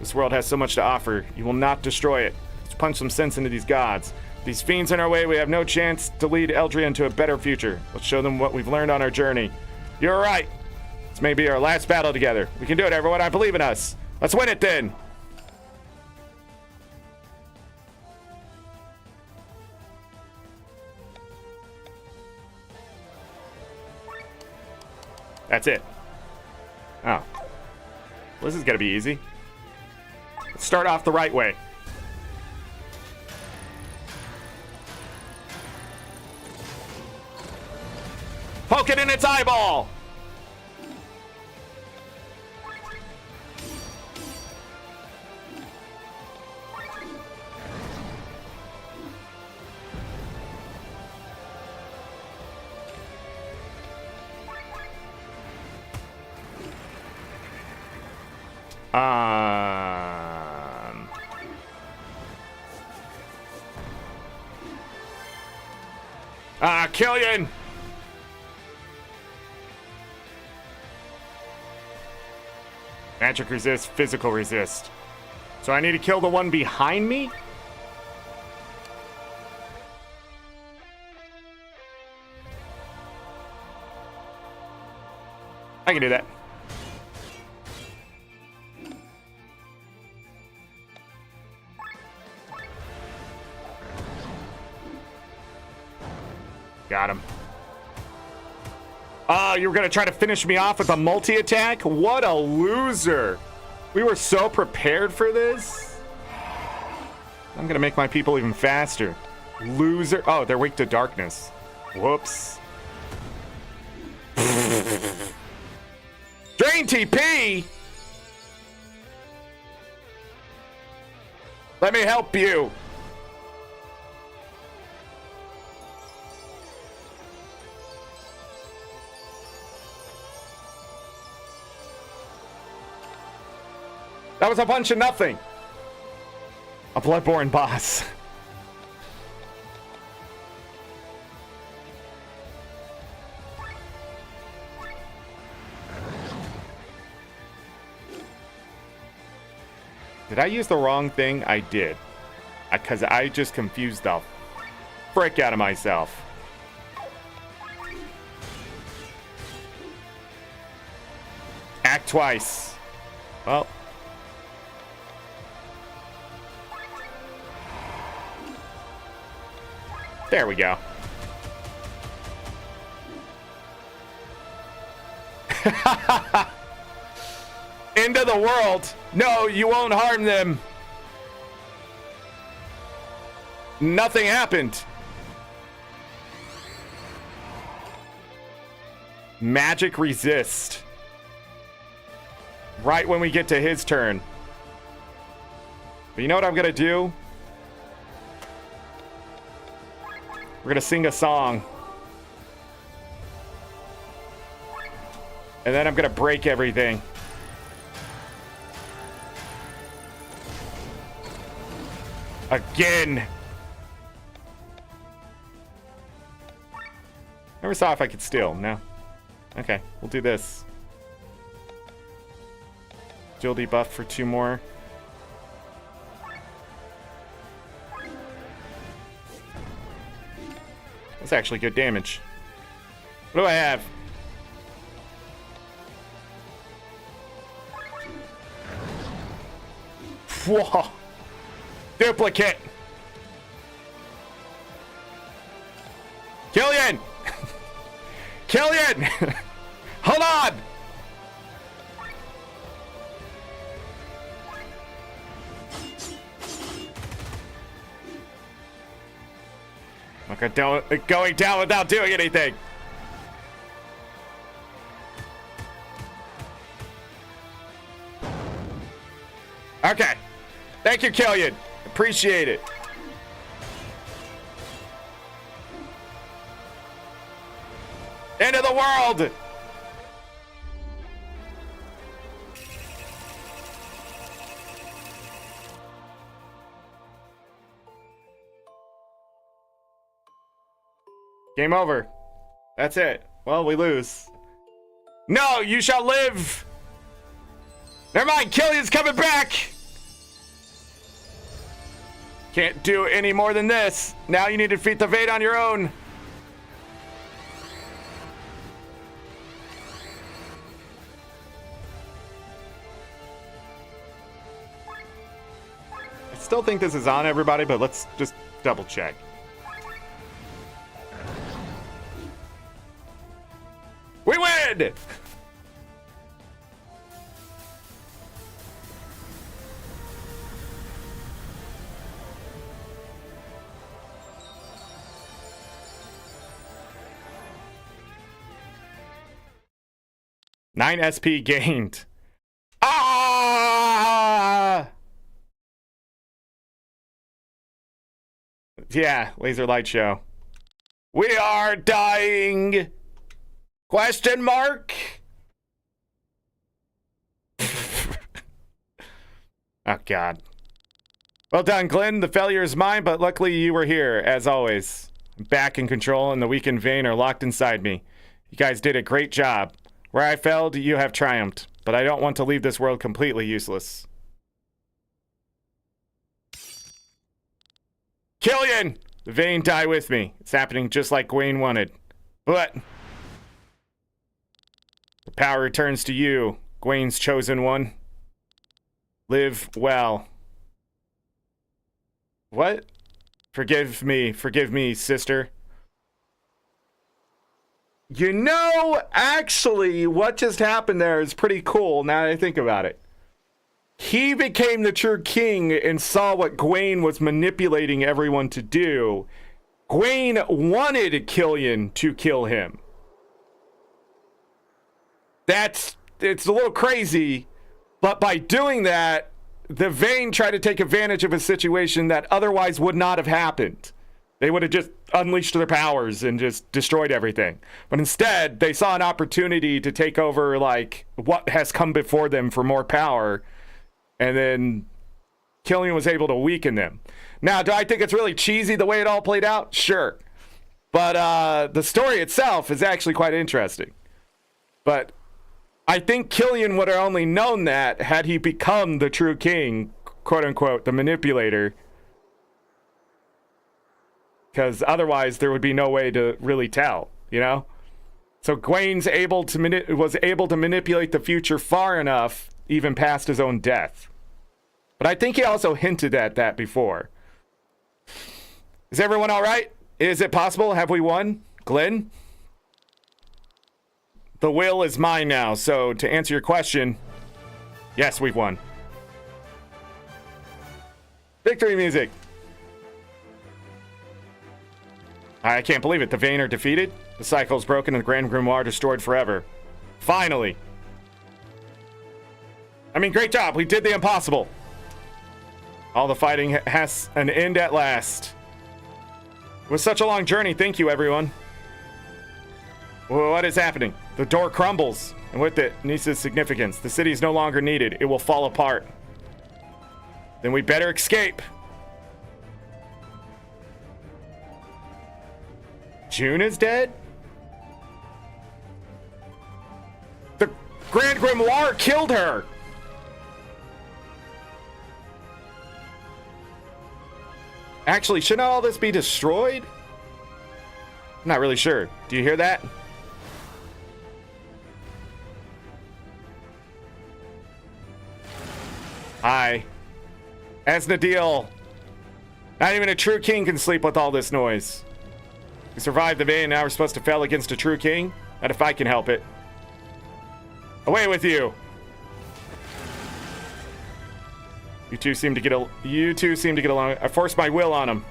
[SPEAKER 1] This world has so much to offer. You will not destroy it. Let's punch some sense into these gods. These fiends in our way, we have no chance to lead Eldria into a better future. Let's show them what we've learned on our journey. You're right. This may be our last battle together. We can do it, everyone. I believe in us. Let's win it then. That's it. Oh. Well, this is gonna be easy. Let's start off the right way. Poke it in its eyeball! Killian! Magic resist, physical resist. So I need to kill the one behind me? I can do that. Got him. Oh, you were going to try to finish me off with a multi-attack? What a loser. We were so prepared for this. I'm going to make my people even faster. Loser. Oh, they're weak to darkness. Whoops. Drain TP? Let me help you. That was a bunch of nothing. A Bloodborne boss. Did I use the wrong thing? I did. Because I just confused the frick out of myself. Act twice. Well. There we go. End of the world. No, you won't harm them. Nothing happened. Magic resist. Right when we get to his turn. But you know what I'm gonna do? We're gonna sing a song. And then I'm gonna break everything. Again. Never saw if I could steal. No. Okay, we'll do this. Agility buff for 2 more. That's actually good damage. What do I have? Whoa. Duplicate. Killian! Killian! Hold on! Okay, going down without doing anything. Okay. Thank you, Killian. Appreciate it. End of the world! Game over. That's it. Well, we lose. No, you shall live! Never mind, Killian's coming back! Can't do any more than this. Now you need to defeat the Vade on your own. I still think this is on, everybody, but let's just double check. We win! Nine SP gained. Ah! Yeah, laser light show. We are dying. Question mark? Oh, God. Well done, Glenn. The failure is mine, but luckily you were here, as always. I'm back in control, and the weak and vain are locked inside me. You guys did a great job. Where I failed, you have triumphed. But I don't want to leave this world completely useless. Killian! The vain die with me. It's happening just like Gawain wanted. But the power returns to you, Gawain's chosen one. Live well. What? Forgive me, sister. You know, actually, what just happened there is pretty cool now that I think about it. He became the true king and saw what Gawain was manipulating everyone to do. Gawain wanted Killian to kill him. It's a little crazy, but by doing that, the Vayne tried to take advantage of a situation that otherwise would not have happened. They would have just unleashed their powers and just destroyed everything. But instead, they saw an opportunity to take over, like, what has come before them for more power. And then Killian was able to weaken them. Now, do I think it's really cheesy the way it all played out? Sure. But the story itself is actually quite interesting. But I think Killian would have only known that had he become the true king, quote unquote, the manipulator. Because otherwise there would be no way to really tell, you know? So Gawain was able to manipulate the future far enough, even past his own death. But I think he also hinted at that before. Is everyone all right? Is it possible? Have we won? Glenn? The will is mine now, so to answer your question, yes, we've won. Victory music. I can't believe it. The Vayne are defeated. The cycle is broken and the Grand Grimoire destroyed forever. Finally. I mean, great job. We did the impossible. All the fighting has an end at last. It was such a long journey. Thank you, everyone. What is happening? The door crumbles, and with it, Nisa's significance. The city is no longer needed. It will fall apart. Then we better escape. June is dead? The Grand Grimoire killed her! Actually, shouldn't all this be destroyed? I'm not really sure. Do you hear that? Hi. As Nadil. Not even a true king can sleep with all this noise. We survived the Vayne, now we're supposed to fail against a true king? Not if I can help it. Away with you! You two seem to get along. I forced my will on him.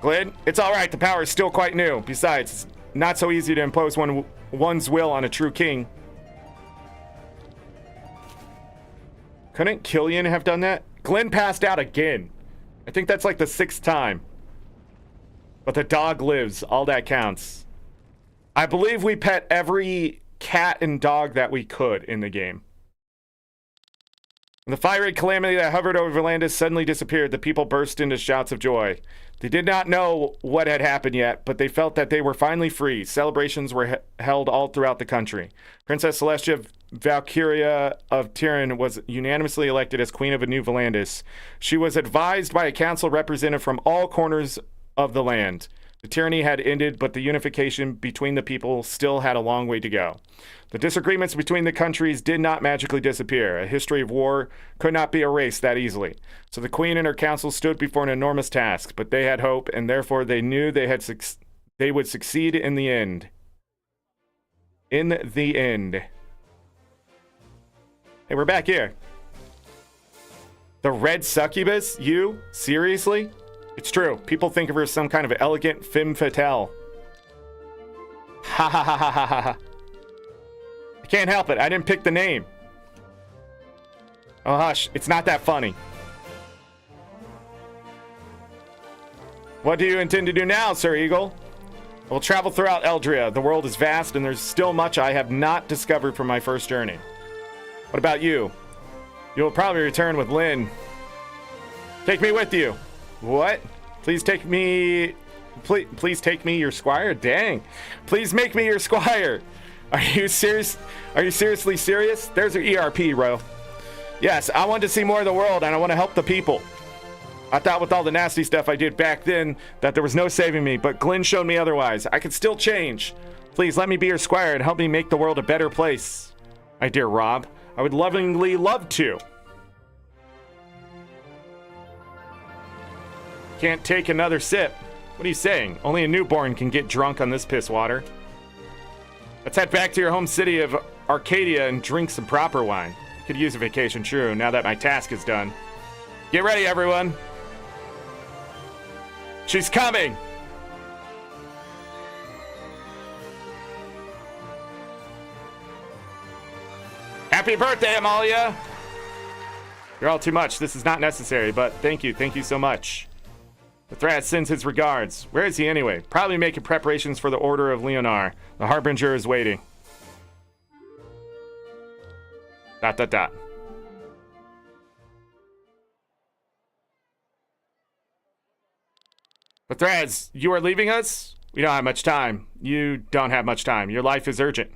[SPEAKER 1] Glenn, it's alright, the power is still quite new. Besides, it's not so easy to impose one's will on a true king. Couldn't Killian have done that? Glenn passed out again. I think that's like the 6th time. But the dog lives. All that counts. I believe we pet every cat and dog that we could in the game. When the fiery calamity that hovered over Volandis suddenly disappeared, the people burst into shouts of joy. They did not know what had happened yet, but they felt that they were finally free. Celebrations were held all throughout the country. Princess Celestia Valkyria of Tyrion was unanimously elected as Queen of a New Volandis. She was advised by a council representative from all corners of the land. The tyranny had ended, but the unification between the people still had a long way to go. The disagreements between the countries did not magically disappear. A history of war could not be erased that easily. So the Queen and her council stood before an enormous task, but they had hope, and therefore they knew they would succeed in the end. In the end. Hey, we're back here. The red succubus? You? Seriously? It's true. People think of her as some kind of elegant femme fatale. Ha ha ha ha ha ha. I can't help it. I didn't pick the name. Oh, hush. It's not that funny. What do you intend to do now, Sir Eagle? We'll travel throughout Eldria. The world is vast, and there's still much I have not discovered from my first journey. What about you? You will probably return with Lynn. Take me with you. What? Please take me... Please take me your squire? Dang. Please make me your squire. Are you serious? Are you seriously serious? There's your ERP, bro. Yes, I want to see more of the world, and I want to help the people. I thought with all the nasty stuff I did back then that there was no saving me, but Glenn showed me otherwise. I can still change. Please let me be your squire and help me make the world a better place. My dear Rob, I would lovingly love to. Can't take another sip. What are you saying? Only a newborn can get drunk on this piss water. Let's head back to your home city of Arcadia and drink some proper wine. Could use a vacation, true, now that my task is done. Get ready, everyone. She's coming. Happy birthday, Amalia. You're all too much. This is not necessary, but thank you. Thank you so much. The Thras sends his regards. Where is he anyway? Probably making preparations for the Order of Leonar. The Harbinger is waiting. ... The Thras, you are leaving us? We don't have much time. You don't have much time. Your life is urgent.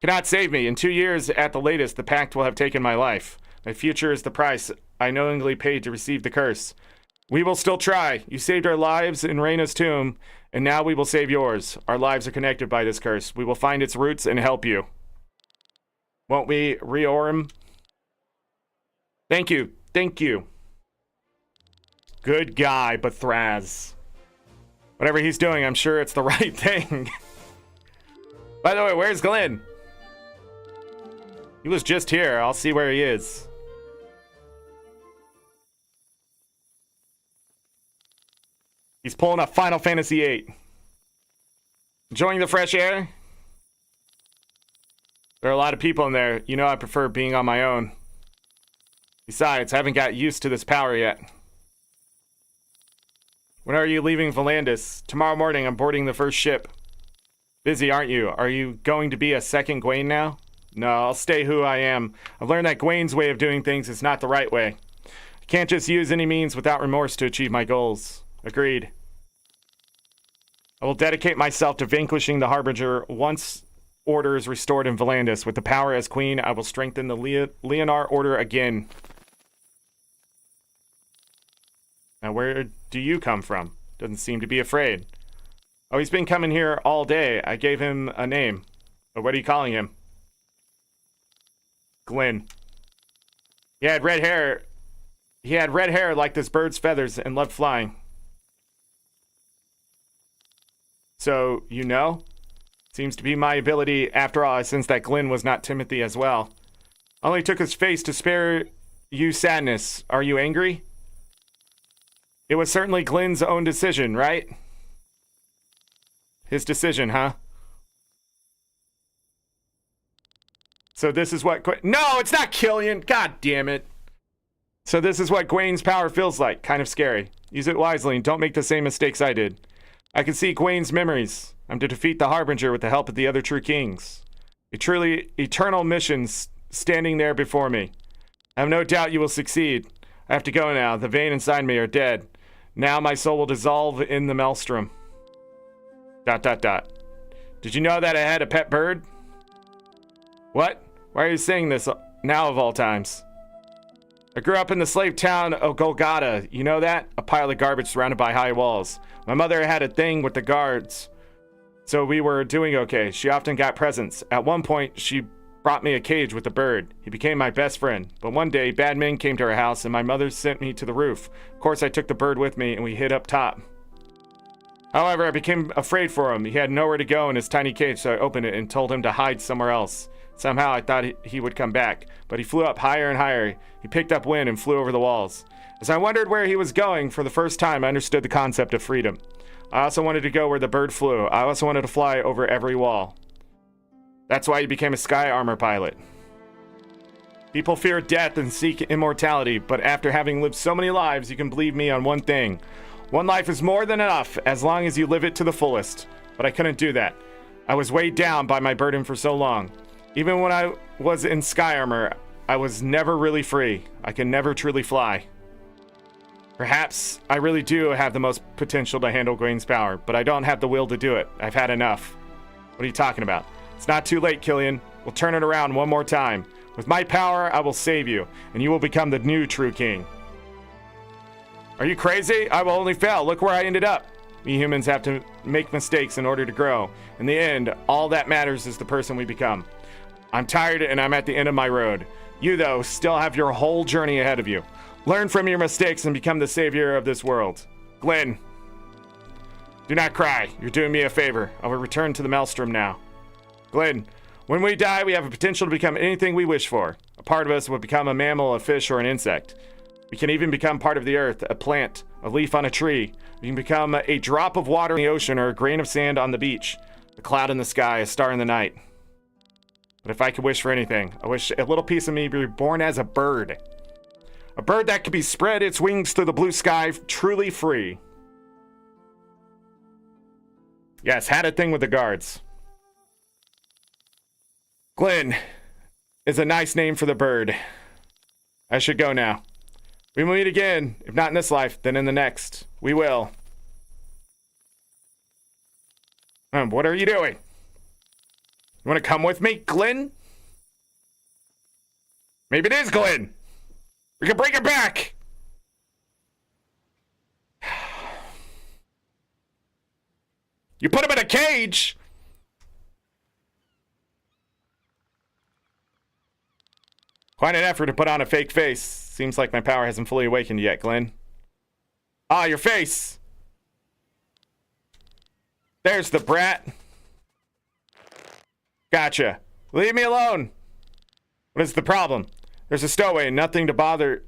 [SPEAKER 1] Cannot save me. In 2 years, at the latest, the Pact will have taken my life. My future is the price I knowingly paid to receive the curse. We will still try. You saved our lives in Reyna's tomb, and now we will save yours. Our lives are connected by this curse. We will find its roots and help you. Won't we, Riorim? Thank you. Thank you. Good guy, Thras. Whatever he's doing, I'm sure it's the right thing. By the way, where's Glenn? He was just here. I'll see where he is. He's pulling up Final Fantasy VIII. Enjoying the fresh air? There are a lot of people in there. You know I prefer being on my own. Besides, I haven't got used to this power yet. When are you leaving Volandis? Tomorrow morning, I'm boarding the first ship. Busy, aren't you? Are you going to be a second Gwaine now? No, I'll stay who I am. I've learned that Gwaine's way of doing things is not the right way. I can't just use any means without remorse to achieve my goals. Agreed. I will dedicate myself to vanquishing the Harbinger once order is restored in Volandis. With the power as queen, I will strengthen the Leonar order again. Now, where do you come from? Doesn't seem to be afraid. Oh, he's been coming here all day. I gave him a name. But what are you calling him? Glenn. He had red hair. He had red hair like this bird's feathers and loved flying. So, you know? Seems to be my ability. After all, I sensed that Glenn was not Timothy as well. Only took his face to spare you sadness. Are you angry? It was certainly Glenn's own decision, right? His decision, huh? So this is what... No, it's not Killian! God damn it. So this is what Gwaine's power feels like. Kind of scary. Use it wisely and don't make the same mistakes I did. I can see Gwaine's memories. I'm to defeat the Harbinger with the help of the other true kings. A truly eternal mission standing there before me. I have no doubt you will succeed. I have to go now. The vein inside me are dead. Now my soul will dissolve in the maelstrom. ... Did you know that I had a pet bird? What? Why are you saying this now of all times? I grew up in the slave town of Golgotha. You know that? A pile of garbage surrounded by high walls. My mother had a thing with the guards, so we were doing okay. She often got presents. At one point, she brought me a cage with a bird. He became my best friend. But one day, bad men came to our house, and my mother sent me to the roof. Of course, I took the bird with me, and we hid up top. However, I became afraid for him. He had nowhere to go in his tiny cage, so I opened it and told him to hide somewhere else. Somehow, I thought he would come back, but he flew up higher and higher. He picked up wind and flew over the walls. As I wondered where he was going, for the first time, I understood the concept of freedom. I also wanted to go where the bird flew. I also wanted to fly over every wall. That's why he became a sky armor pilot. People fear death and seek immortality, but after having lived so many lives, you can believe me on one thing. One life is more than enough, as long as you live it to the fullest. But I couldn't do that. I was weighed down by my burden for so long. Even when I was in sky armor, I was never really free. I can never truly fly. Perhaps I really do have the most potential to handle Green's power, but I don't have the will to do it. I've had enough. What are you talking about? It's not too late, Killian. We'll turn it around one more time. With my power, I will save you, and you will become the new true king. Are you crazy? I will only fail. Look where I ended up. We humans have to make mistakes in order to grow. In the end, all that matters is the person we become. I'm tired and I'm at the end of my road. You, though, still have your whole journey ahead of you. Learn from your mistakes and become the savior of this world. Glenn, do not cry. You're doing me a favor. I will return to the Maelstrom now. Glenn, when we die, we have a potential to become anything we wish for. A part of us will become a mammal, a fish, or an insect. We can even become part of the earth, a plant, a leaf on a tree. We can become a drop of water in the ocean or a grain of sand on the beach, a cloud in the sky, a star in the night. But if I could wish for anything, I wish a little piece of me be born as a bird. A bird that could be spread its wings through the blue sky, truly free. Yes, had a thing with the guards. Glenn is a nice name for the bird. I should go now. We will meet again, if not in this life, then in the next. We will. What are you doing? You want to come with me, Glenn? Maybe it is Glenn. We can bring him back. You put him in a cage. Quite an effort to put on a fake face. Seems like my power hasn't fully awakened yet, Glenn. Ah, your face. There's the brat. Gotcha. Leave me alone. What is the problem? There's a stowaway. Nothing to bother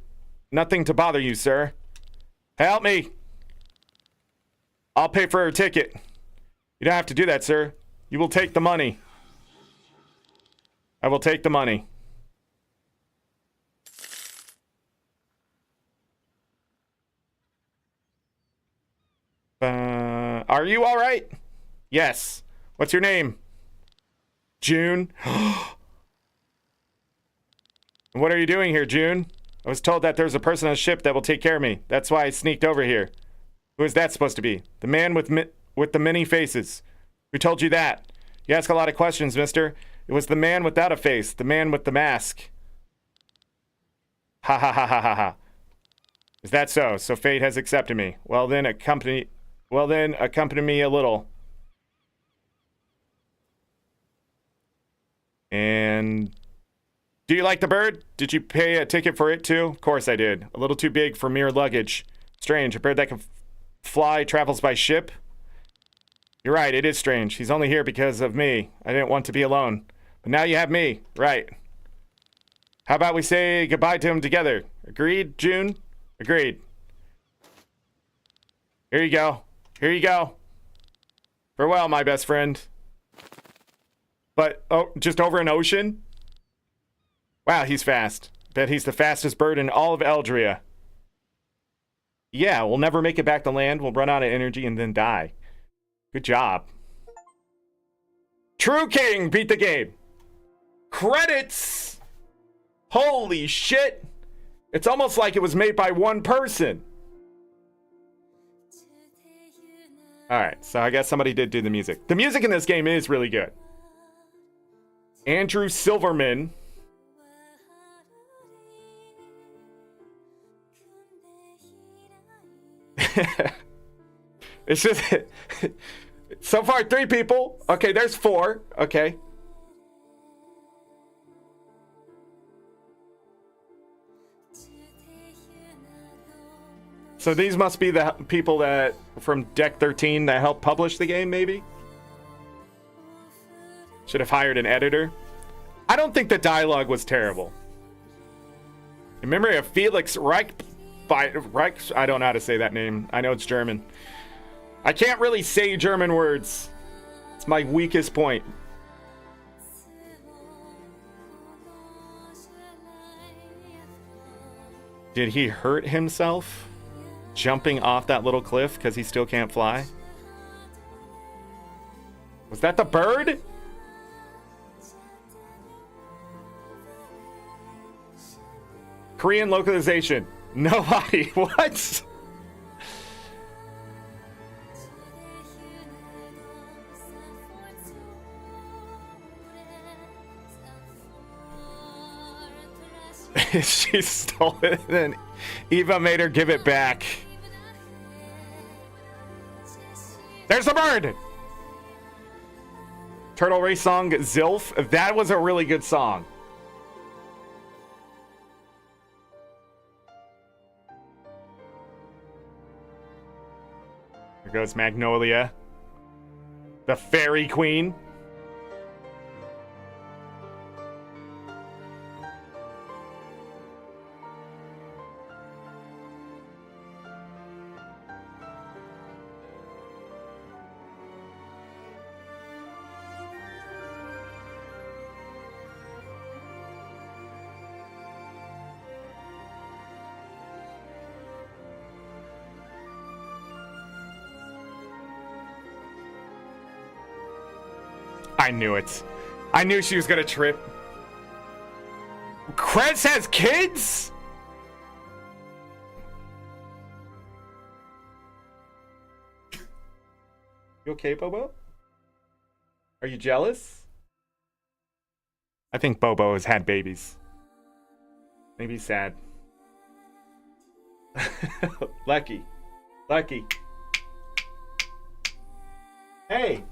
[SPEAKER 1] you, sir. Help me. I'll pay for her ticket. You don't have to do that, sir. You will take the money. I will take the money. Are you all right? Yes. What's your name? June. What are you doing here, June? I was told that there's a person on a ship that will take care of me. That's why I sneaked over here. Who is that supposed to be? The man with the many faces. Who told you that? You ask a lot of questions, mister. It was the man without a face. The man with the mask. Ha ha ha ha ha ha. Is that so? So fate has accepted me. Well then, accompany me a little. And do you like the bird? Did you pay a ticket for it too? Of course I did. A little too big for mere luggage. Strange, a bird that can fly travels by ship? You're right, it is strange. He's only here because of me. I didn't want to be alone. But now you have me. Right. How about we say goodbye to him together? Agreed, June? Agreed. Here you go. Here you go. Farewell, my best friend. But, oh, just over an ocean? Wow, he's fast. Bet he's the fastest bird in all of Eldria. Yeah, we'll never make it back to land. We'll run out of energy and then die. Good job. True King beat the game. Credits! Holy shit! It's almost like it was made by one person. Alright, so I guess somebody did do the music. The music in this game is really good. Andrew Silverman. It's just so far 3 people. Okay, there's 4. Okay. So these must be the people that from Deck 13 that helped publish the game, maybe? Should have hired an editor. I don't think the dialogue was terrible. In memory of Felix Reich, I don't know how to say that name. I know it's German. I can't really say German words. It's my weakest point. Did he hurt himself jumping off that little cliff because he still can't fly? Was that the bird? Korean localization. Nobody. What? She stole it and Eva made her give it back. There's the bird! Turtle Race song, Zilf. That was a really good song. Here goes Magnolia. The Fairy Queen. I knew it. I knew she was gonna trip. Krez has kids? You okay, Bobo? Are you jealous? I think Bobo has had babies. Maybe he's sad. Lucky. Lucky. Hey.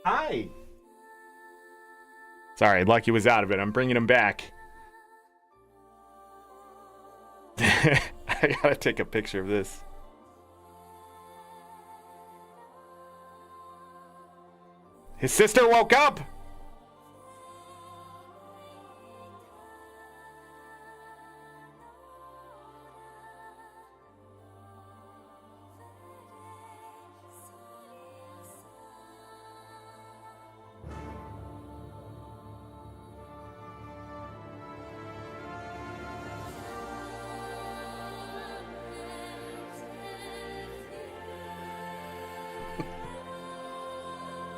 [SPEAKER 1] Hi. Sorry, Lucky was out of it. I'm bringing him back. I gotta take a picture of this. His sister woke up.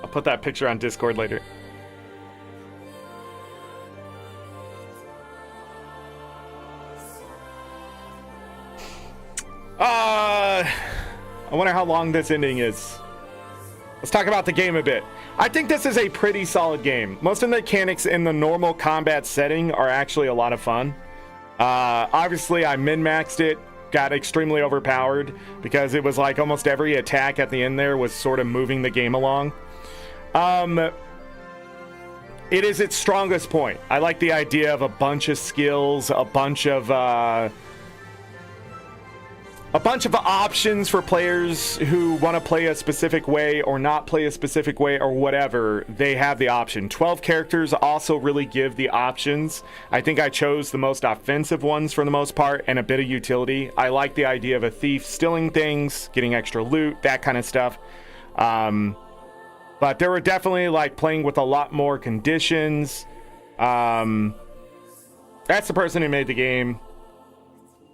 [SPEAKER 1] I'll put that picture on Discord later. I wonder how long this ending is. Let's talk about the game a bit. I think this is a pretty solid game. Most of the mechanics in the normal combat setting are actually a lot of fun. Obviously, I min-maxed it, got extremely overpowered because it was like almost every attack at the end there was sort of moving the game along. It is its strongest point. I like the idea of a bunch of skills, a bunch of options for players who want to play a specific way or not play a specific way or whatever. They have the option. 12 characters also really give the options. I think I chose the most offensive ones for the most part and a bit of utility. I like the idea of a thief stealing things, getting extra loot, that kind of stuff. But there were definitely like playing with a lot more conditions. That's the person who made the game.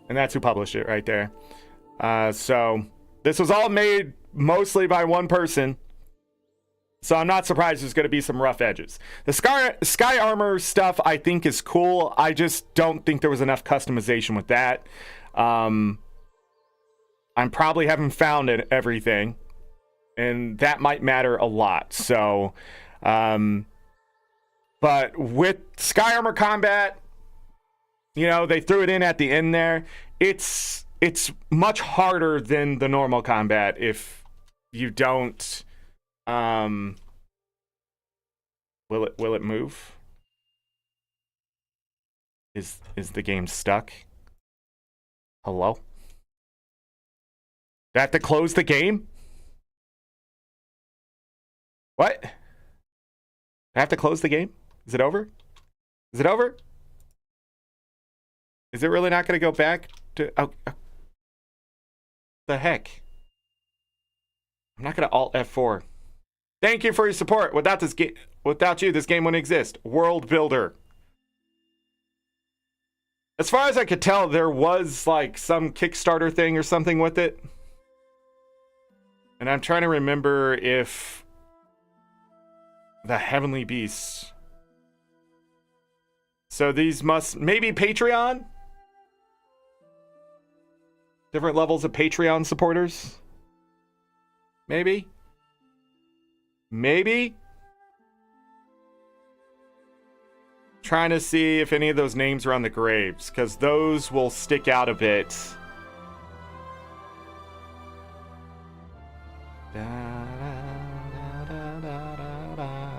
[SPEAKER 1] And that's who published it right there. So this was all made mostly by one person. So I'm not surprised there's going to be some rough edges. The sky armor stuff I think is cool. I just don't think there was enough customization with that. I probably haven't found everything. And that might matter a lot. So, but with sky armor combat, you know, they threw it in at the end there. It's much harder than the normal combat if you don't. Will it move? Is the game stuck? Hello? Do I have to close the game? What? I have to close the game? Is it over? Is it over? Is it really not going to go back to... Oh, the heck? I'm not going to Alt F4. Thank you for your support. Without you, this game wouldn't exist. World Builder. As far as I could tell, there was like some Kickstarter thing or something with it. And I'm trying to remember if the Heavenly Beasts So these must maybe Patreon? Different levels of Patreon supporters? Maybe? Maybe? Trying to see if any of those names are on the graves, because those will stick out a bit. Da, da, da, da, da, da.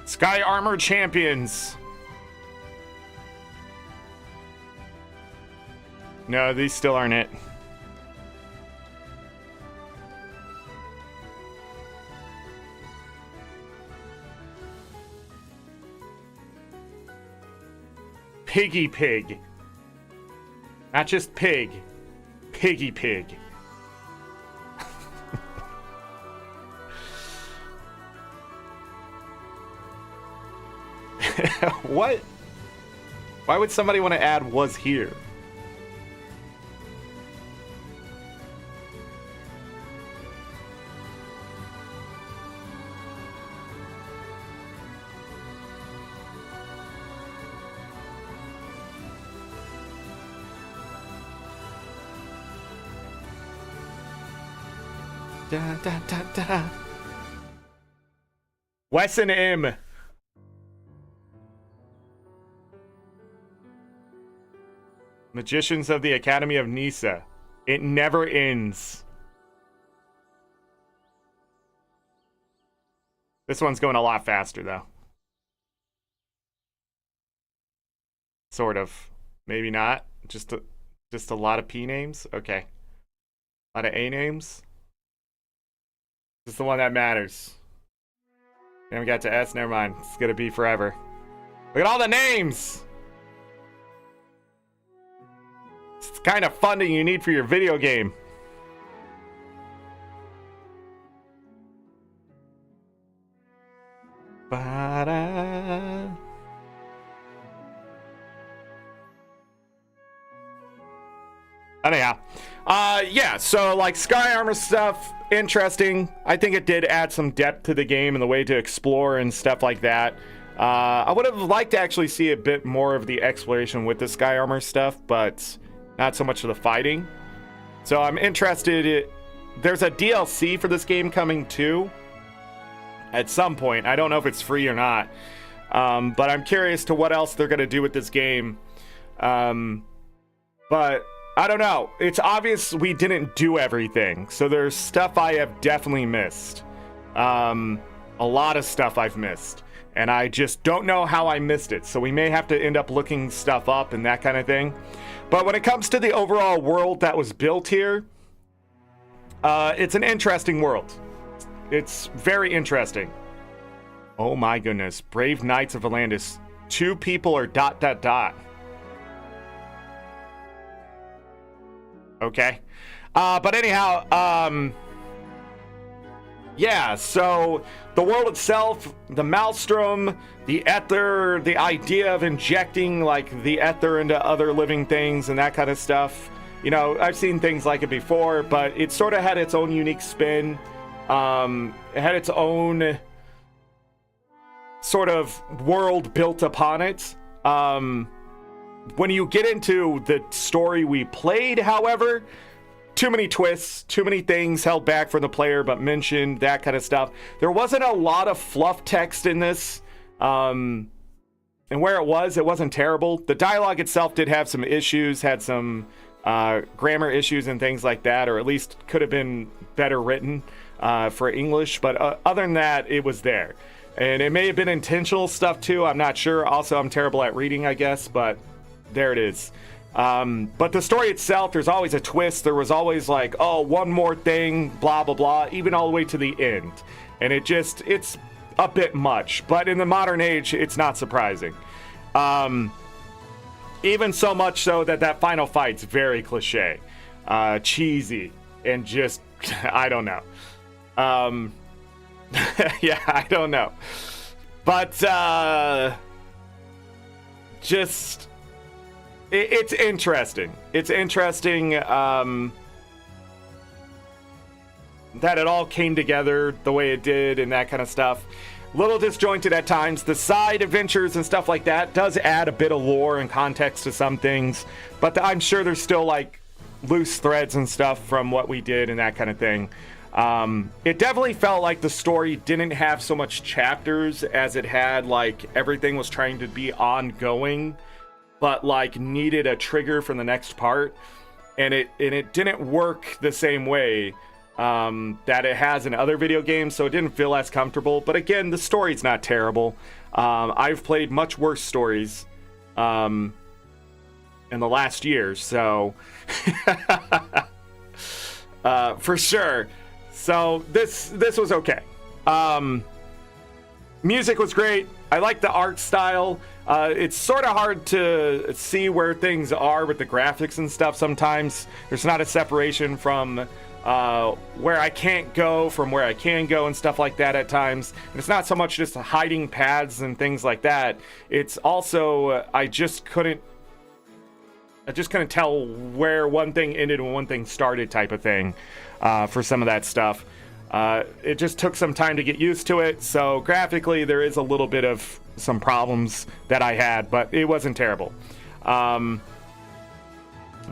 [SPEAKER 1] Sky Armor Champions. No, these still aren't it. Piggy Pig. Not just pig. Piggy Pig. What? Why would somebody want to add was here? Da, da, da, da. Wesson M. Magicians of the Academy of Nisa. It never ends. This one's going a lot faster, though. Sort of. Maybe not. Just a lot of P names? Okay. A lot of A names? This is the one that matters. Then we got to S. Never mind. It's gonna be forever. Look at all the names! It's the kind of funding you need for your video game. Ba-da. Anyhow, yeah, so like Sky Armor stuff, interesting. I think it did add some depth to the game and the way to explore and stuff like that. I would have liked to actually see a bit more of the exploration with the Sky Armor stuff, but not so much of the fighting. So I'm interested. There's a DLC for this game coming too at some point. I don't know if it's free or not, but I'm curious to what else they're going to do with this game. But I don't know. It's obvious we didn't do everything. So there's stuff I have definitely missed. A lot of stuff I've missed. And I just don't know how I missed it. So we may have to end up looking stuff up and that kind of thing. But when it comes to the overall world that was built here, it's an interesting world. It's very interesting. Oh my goodness. Brave Knights of Atlantis. 2 people are ... Okay. But anyhow, yeah, so the world itself, the Maelstrom, the ether, the idea of injecting like the ether into other living things and that kind of stuff. You know, I've seen things like it before, but it sort of had its own unique spin. It had its own sort of world built upon it. When you get into the story we played, however, too many twists, too many things held back from the player but mentioned, that kind of stuff. There wasn't a lot of fluff text in this. And where it wasn't terrible. The dialogue itself did have some issues, had some grammar issues and things like that, or at least could have been better written for English. But other than that, it was there. And it may have been intentional stuff too, I'm not sure. Also, I'm terrible at reading, I guess, but there it is. But the story itself, there's always a twist. There was always like, oh, one more thing, blah, blah, blah, even all the way to the end. And it's a bit much. But in the modern age, it's not surprising. Even so much so that final fight's very cliche. Cheesy. And just, I don't know. Yeah, I don't know. But just it's interesting. It's interesting that it all came together the way it did and that kind of stuff. Little disjointed at times. The side adventures and stuff like that does add a bit of lore and context to some things, but I'm sure there's still like loose threads and stuff from what we did and that kind of thing. It definitely felt like the story didn't have so much chapters as it had like everything was trying to be ongoing, but like needed a trigger for the next part, and it didn't work the same way that it has in other video games, so it didn't feel as comfortable. But again, the story's not terrible. I've played much worse stories in the last year, so for sure. So this was okay. Music was great. I like the art style. It's sort of hard to see where things are with the graphics and stuff sometimes. There's not a separation from where I can't go from where I can go and stuff like that at times. And it's not so much just hiding paths and things like that. It's also I just couldn't tell where one thing ended and one thing started type of thing for some of that stuff. It just took some time to get used to it. So graphically, there is a little bit of some problems that I had, but it wasn't terrible. I'm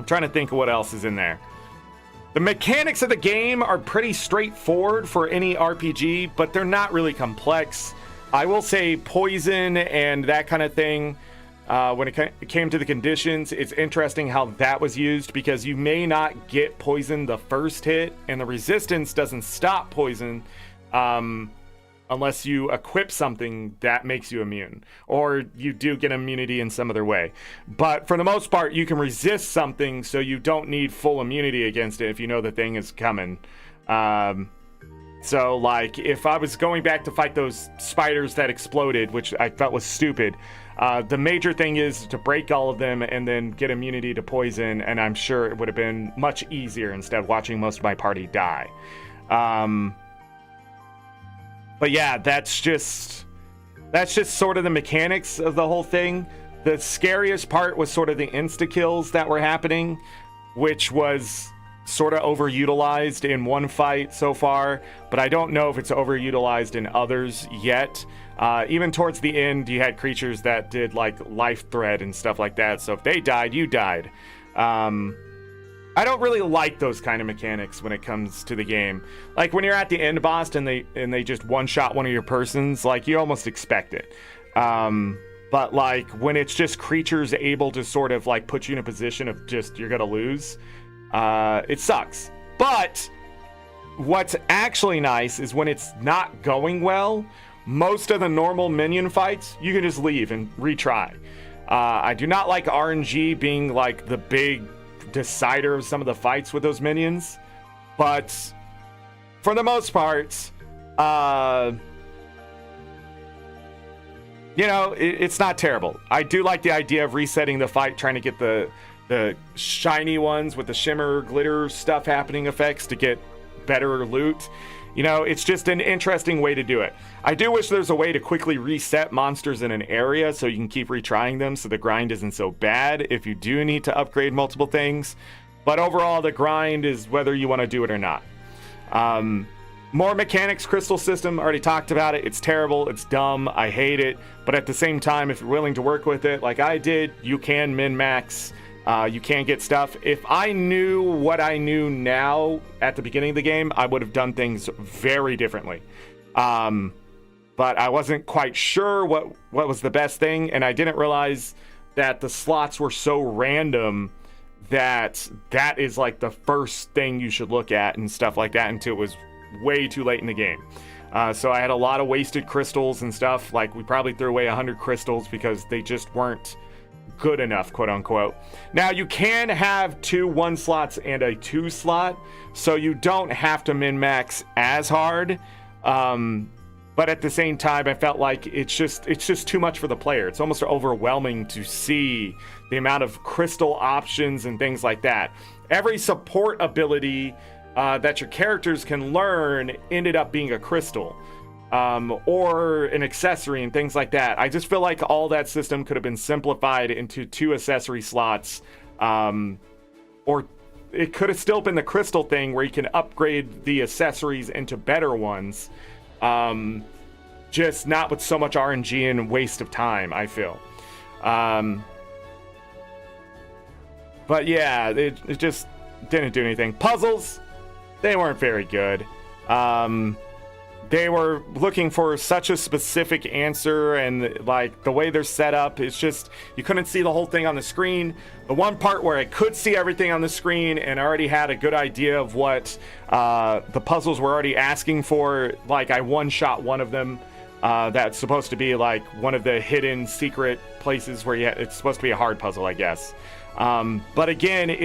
[SPEAKER 1] trying to think of what else is in there. The mechanics of the game are pretty straightforward for any RPG, but they're not really complex. I will say poison and that kind of thing, when it came to the conditions, it's interesting how that was used, because you may not get poison the first hit, and the resistance doesn't stop poison unless you equip something that makes you immune, or you do get immunity in some other way. But for the most part, you can resist something, so you don't need full immunity against it if you know the thing is coming. So like if I was going back to fight those spiders that exploded, which I felt was stupid, the major thing is to break all of them and then get immunity to poison, and I'm sure it would have been much easier instead of watching most of my party die. But yeah, that's just sort of the mechanics of the whole thing. The scariest part was sort of the insta-kills that were happening, which was sort of overutilized in one fight so far, but I don't know if it's overutilized in others yet. Even towards the end, you had creatures that did like life thread and stuff like that, so if they died, you died. I don't really like those kind of mechanics when it comes to the game. Like when you're at the end boss and they just one-shot one of your persons, like you almost expect it. But like when it's just creatures able to sort of like put you in a position of just you're gonna lose, it sucks. But what's actually nice is when it's not going well, most of the normal minion fights, you can just leave and retry. I do not like RNG being like the big decider of some of the fights with those minions, but for the most part, you know, it's not terrible. I do like the idea of resetting the fight, trying to get the shiny ones with the shimmer glitter stuff happening effects to get better loot. You know, it's just an interesting way to do it. I do wish there's a way to quickly reset monsters in an area so you can keep retrying them so the grind isn't so bad if you do need to upgrade multiple things. But overall, the grind is whether you want to do it or not. More mechanics, crystal system, already talked about it. It's terrible, it's dumb, I hate it. But at the same time, if you're willing to work with it like I did, you can min-max. You can get stuff. If I knew what I knew now at the beginning of the game, I would have done things very differently. But I wasn't quite sure what was the best thing, and I didn't realize that the slots were so random that is like the first thing you should look at and stuff like that until it was way too late in the game. So I had a lot of wasted crystals and stuff. Like we probably threw away 100 crystals because they just weren't good enough, quote unquote. Now you can have 2 1 slots and a 2 slot, so you don't have to min-max as hard. But at the same time, I felt like it's just too much for the player. It's almost overwhelming to see the amount of crystal options and things like that. Every support ability that your characters can learn ended up being a crystal. or an accessory and things like that. I just feel like all that system could have been simplified into 2 accessory slots, or it could have still been the crystal thing where you can upgrade the accessories into better ones, just not with so much RNG and waste of time, I feel. But yeah, it just didn't do anything. Puzzles, they weren't very good. They were looking for such a specific answer, and like the way they're set up, it's just, you couldn't see the whole thing on the screen. The one part where I could see everything on the screen and I already had a good idea of what the puzzles were already asking for, like I one-shot one of them. That's supposed to be like one of the hidden secret places where it's supposed to be a hard puzzle, I guess. But again,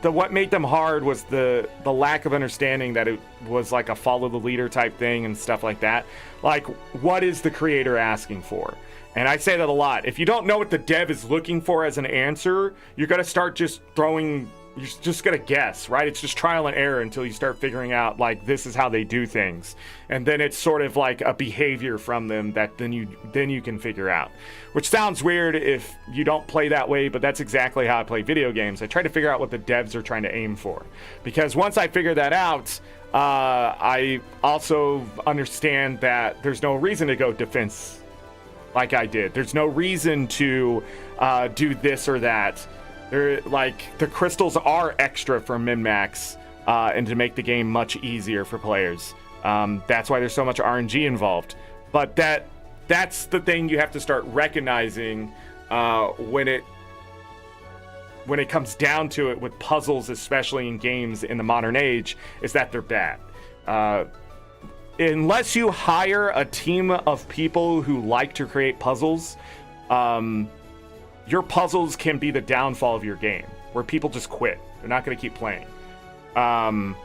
[SPEAKER 1] what made them hard was the lack of understanding that it was like a follow the leader type thing and stuff like that. Like, what is the creator asking for? And I say that a lot. If you don't know what the dev is looking for as an answer, you're going to start just you're just going to guess, right? It's just trial and error until you start figuring out, like, this is how they do things. And then it's sort of like a behavior from them that then you can figure out. Which sounds weird if you don't play that way, but that's exactly how I play video games. I try to figure out what the devs are trying to aim for. Because once I figure that out, I also understand that there's no reason to go defense like I did. There's no reason to do this or that. Like, the crystals are extra for min-max and to make the game much easier for players. That's why there's so much RNG involved. But that's the thing you have to start recognizing when it comes down to it with puzzles, especially in games in the modern age, is that they're bad. Unless you hire a team of people who like to create puzzles, your puzzles can be the downfall of your game, where people just quit. They're not going to keep playing. And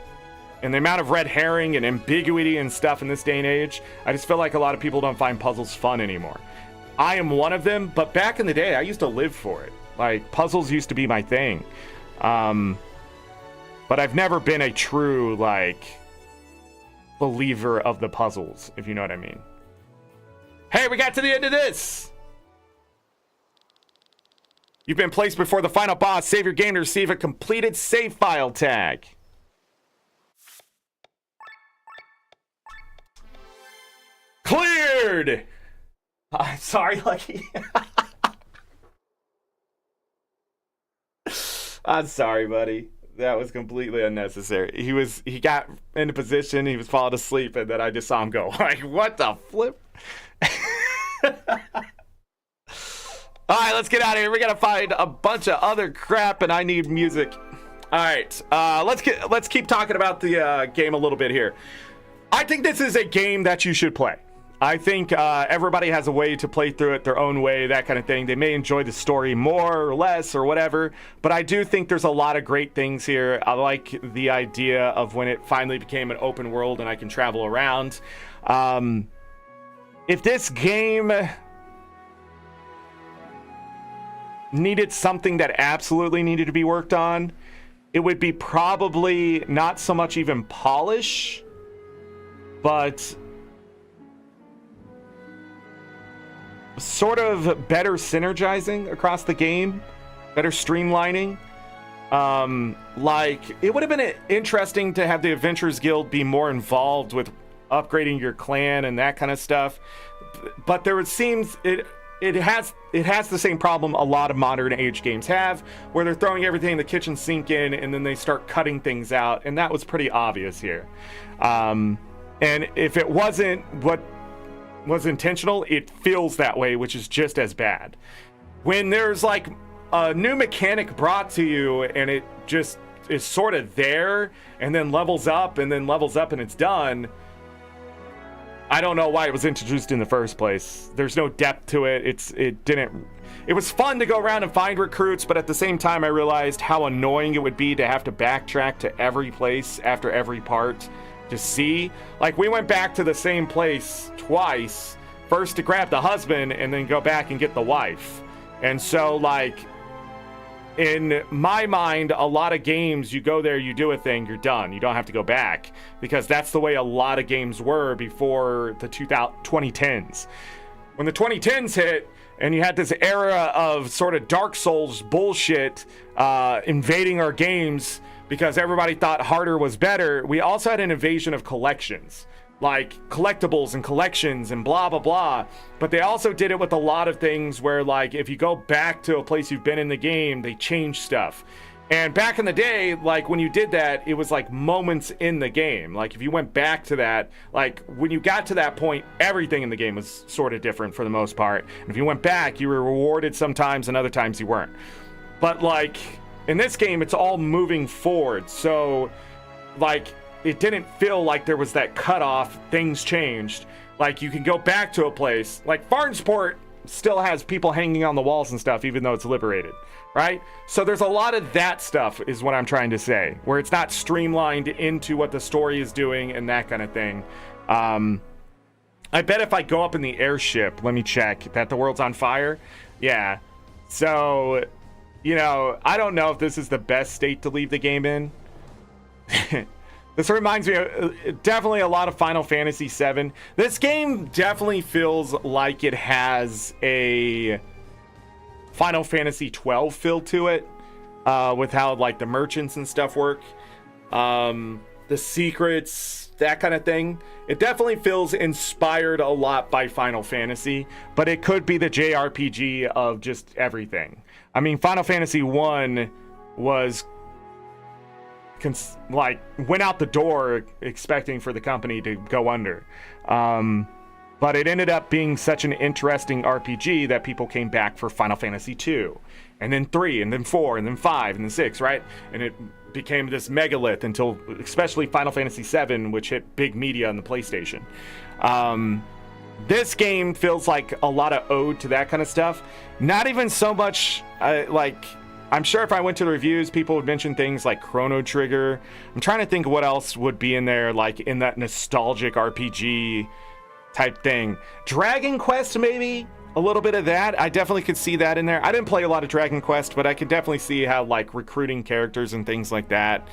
[SPEAKER 1] the amount of red herring and ambiguity and stuff in this day and age, I just feel like a lot of people don't find puzzles fun anymore. I am one of them, but back in the day, I used to live for it. Like, puzzles used to be my thing. But I've never been a true, like, believer of the puzzles, if you know what I mean. Hey, we got to the end of this! You've been placed before the final boss. Save your game to receive a completed save file tag. Cleared! I'm sorry, Lucky. I'm sorry, buddy. That was completely unnecessary. He got into position, he was falling asleep, and then I just saw him go, like, what the flip? All right, let's get out of here. We gotta find a bunch of other crap, and I need music. All right, let's keep talking about the game a little bit here. I think this is a game that you should play. I think everybody has a way to play through it their own way, that kind of thing. They may enjoy the story more or less or whatever, but I do think there's a lot of great things here. I like the idea of when it finally became an open world and I can travel around. If this game needed something that absolutely needed to be worked on, it would be probably not so much even polish, but sort of better synergizing across the game, better streamlining. Like, it would have been interesting to have the Adventurers Guild be more involved with upgrading your clan and that kind of stuff, but it seems it has the same problem a lot of modern age games have, where they're throwing everything in the kitchen sink in and then they start cutting things out, and that was pretty obvious here. And if it wasn't what was intentional, it feels that way, which is just as bad. When there's like a new mechanic brought to you and it just is sort of there and then levels up and it's done, I don't know why it was introduced in the first place. There's no depth to it. It was fun to go around and find recruits, but at the same time I realized how annoying it would be to have to backtrack to every place after every part to see. Like, we went back to the same place twice, first to grab the husband and then go back and get the wife. And so, like, in my mind, a lot of games, you go there, you do a thing, you're done. You don't have to go back, because that's the way a lot of games were before the 2010s. When the 2010s hit, and you had this era of sort of Dark Souls bullshit invading our games because everybody thought harder was better, we also had an invasion of collections, like collectibles and collections and blah blah blah. But they also did it with a lot of things where, like, if you go back to a place you've been in the game, they change stuff. And back in the day, like, when you did that, it was like moments in the game. Like, if you went back to that, like, when you got to that point, everything in the game was sort of different for the most part. And if you went back, you were rewarded sometimes, and other times you weren't. But, like, in this game, it's all moving forward. So, like, it didn't feel like there was that cutoff, things changed. Like, you can go back to a place. Like, Farnsport still has people hanging on the walls and stuff, even though it's liberated, right? So there's a lot of that stuff, is what I'm trying to say, where it's not streamlined into what the story is doing and that kind of thing. I bet if I go up in the airship, let me check, that the world's on fire. Yeah. So, you know, I don't know if this is the best state to leave the game in. This reminds me of definitely a lot of Final Fantasy VII. This game definitely feels like it has a Final Fantasy 12 feel to it, with how, like, the merchants and stuff work, the secrets, that kind of thing. It definitely feels inspired a lot by Final Fantasy, but it could be the JRPG of just everything. I mean, Final Fantasy 1 was went out the door expecting for the company to go under, but it ended up being such an interesting RPG that people came back for Final Fantasy 2, and then 3, and then 4, and then 5, and then 6, right? And it became this megalith until, especially Final Fantasy 7, which hit big media on the PlayStation. This game feels like a lot of ode to that kind of stuff. Not even so much like, I'm sure if I went to the reviews, people would mention things like Chrono Trigger. I'm trying to think what else would be in there, like in that nostalgic RPG type thing. Dragon Quest, maybe? A little bit of that. I definitely could see that in there. I didn't play a lot of Dragon Quest, but I could definitely see how, like, recruiting characters and things like that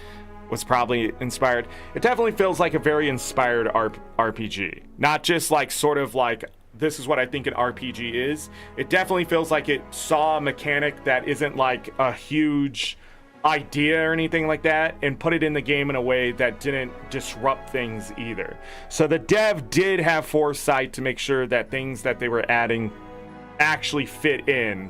[SPEAKER 1] was probably inspired. It definitely feels like a very inspired RPG. Not just, like, sort of like, this is what I think an RPG is. It definitely feels like it saw a mechanic that isn't like a huge idea or anything like that, and put it in the game in a way that didn't disrupt things either. So the dev did have foresight to make sure that things that they were adding actually fit in.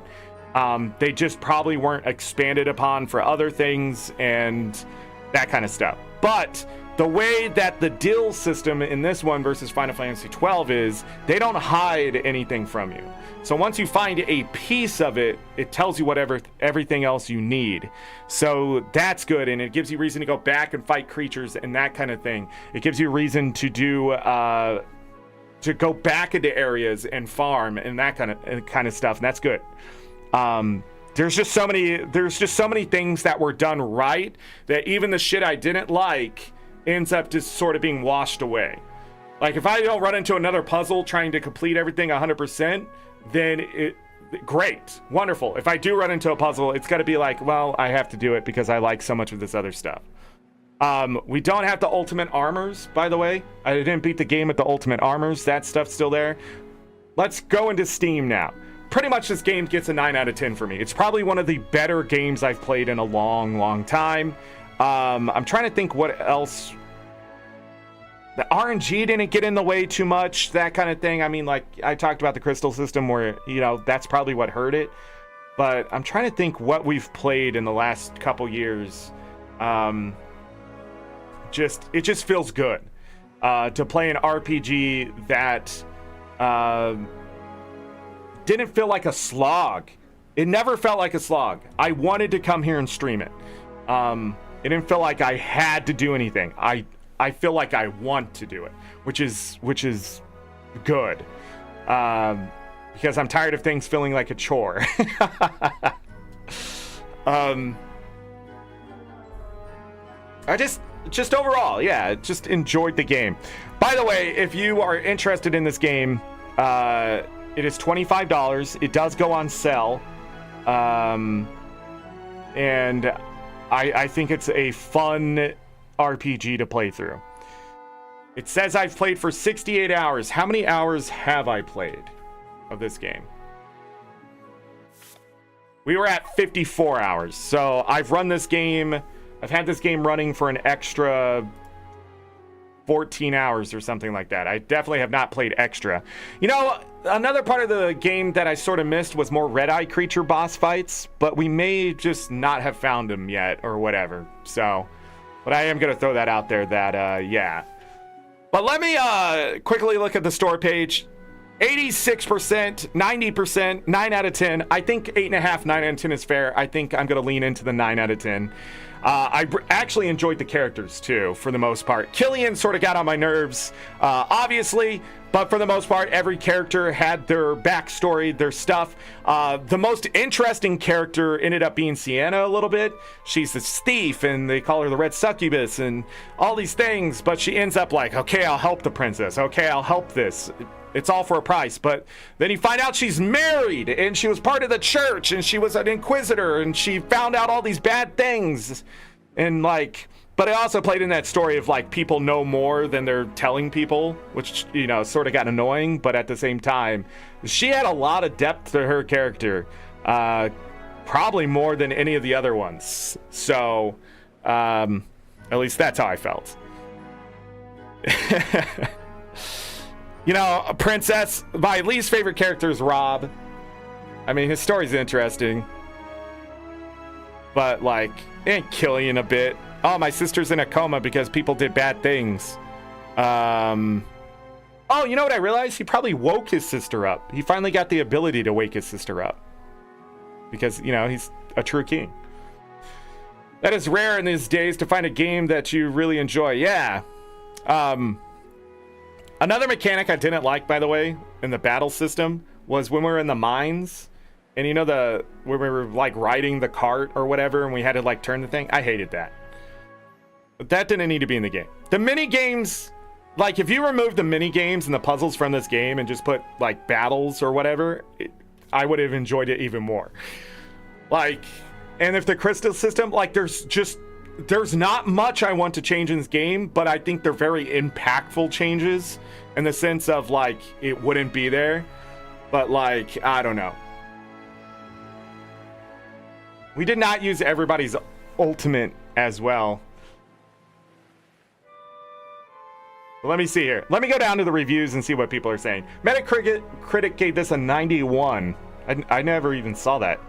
[SPEAKER 1] They just probably weren't expanded upon for other things and that kind of stuff. But the way that the deal system in this one versus Final Fantasy 12 is, they don't hide anything from you. So once you find a piece of it, it tells you whatever everything else you need. So that's good, and it gives you reason to go back and fight creatures and that kind of thing. It gives you reason to do to go back into areas and farm and that kind of stuff, and that's good. There's just so many things that were done right that even the shit I didn't like ends up just sort of being washed away. Like, if I don't run into another puzzle trying to complete everything 100%, then great, wonderful. If I do run into a puzzle, it's got to be like, well, I have to do it because I like so much of this other stuff. We don't have the ultimate armors, by the way. I didn't beat the game with the ultimate armors. That stuff's still there. Let's go into Steam now. Pretty much this game gets a 9 out of 10 for me. It's probably one of the better games I've played in a long time. I'm trying to think what else. The RNG didn't get in the way too much, that kind of thing. I mean, like, I talked about the crystal system where, you know, that's probably what hurt it. But I'm trying to think what we've played in the last couple years. It just feels good to play an RPG that didn't feel like a slog. It never felt like a slog. I wanted to come here and stream it. It didn't feel like I had to do anything. I feel like I want to do it, which is good, because I'm tired of things feeling like a chore. I just overall, yeah, just enjoyed the game. By the way, if you are interested in this game, it is $25. It does go on sale. and I think it's a fun RPG to play through. It says I've played for 68 hours. How many hours have I played of this game? We were at 54 hours. So I've run this game. I've had this game running for an extra 14 hours or something like that. I definitely have not played extra. You know, another part of the game that I sort of missed was more red-eye creature boss fights, but we may just not have found them yet or whatever. So, but I am going to throw that out there that, yeah. But let me quickly look at the store page. 86%, 90%, 9 out of 10. I think 8.5, 9 out of 10 is fair. I think I'm going to lean into the 9 out of 10. I actually enjoyed the characters too, for the most part. Killian sort of got on my nerves, obviously, but for the most part, every character had their backstory, their stuff. The most interesting character ended up being Sienna a little bit. She's this thief, and they call her the Red Succubus, and all these things, but she ends up like, okay, I'll help the princess. Okay, I'll help this. It's all for a price. But then you find out she's married, and she was part of the church, and she was an inquisitor, and she found out all these bad things. And like, but I also played in that story of like people know more than they're telling people, which, you know, sort of got annoying. But at the same time, she had a lot of depth to her character, probably more than any of the other ones. So at least that's how I felt. You know, a princess, my least favorite character is Rob. I mean, his story's interesting, but like, and Killian a bit. Oh, my sister's in a coma because people did bad things. Oh, you know what I realized? He probably woke his sister up. He finally got the ability to wake his sister up because, you know, he's a true king. That is rare in these days to find a game that you really enjoy. Yeah. Another mechanic I didn't like, by the way, in the battle system was when we were in the mines, and you know, when we were like riding the cart or whatever, and we had to like turn the thing. I hated that. But that didn't need to be in the game. The mini games, like if you remove the mini games and the puzzles from this game and just put like battles or whatever, I would have enjoyed it even more. Like, and if the crystal system, like there's not much I want to change in this game, but I think they're very impactful changes in the sense of like it wouldn't be there. But like, I don't know. We did not use everybody's ultimate as well. Let me see here. Let me go down to the reviews and see what people are saying. Metacritic gave this a 91. I never even saw that,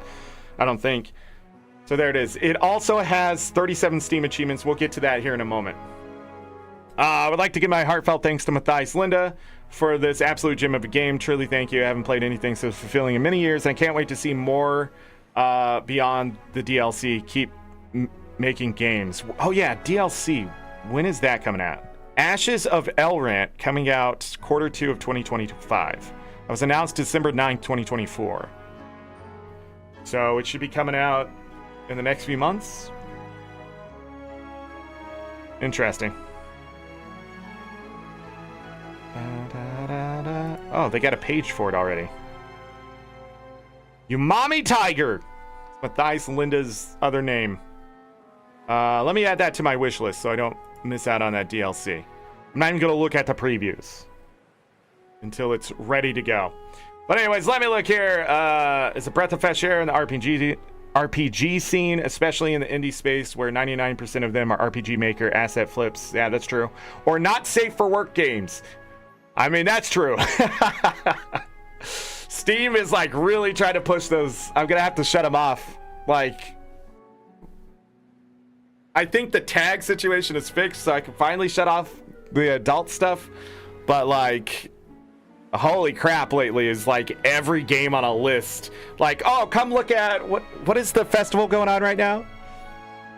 [SPEAKER 1] I don't think. So there it is. It also has 37 Steam achievements. We'll get to that here in a moment. I would like to give my heartfelt thanks to Matthias Linda for this absolute gem of a game. Truly thank you. I haven't played anything so fulfilling in many years. I can't wait to see more beyond the DLC. Keep making games. Oh yeah, DLC. When is that coming out? Ashes of Elrant coming out Q2 of 2025. It was announced December 9th, 2024. So it should be coming out in the next few months. Interesting. Oh, they got a page for it already. You mommy tiger! Matthias Linda's other name. Let me add that to my wish list so I don't miss out on that DLC. I'm not even going to look at the previews until it's ready to go. But anyways, let me look here. It's a breath of fresh air in the RPG scene, especially in the indie space where 99% of them are RPG Maker asset flips. Yeah, that's true. Or not safe for work games. I mean, that's true. Steam is like really trying to push those. I'm going to have to shut them off. Like, I think the tag situation is fixed, so I can finally shut off the adult stuff. But like, holy crap, lately is like every game on a list. Like, oh, come look at what is the festival going on right now?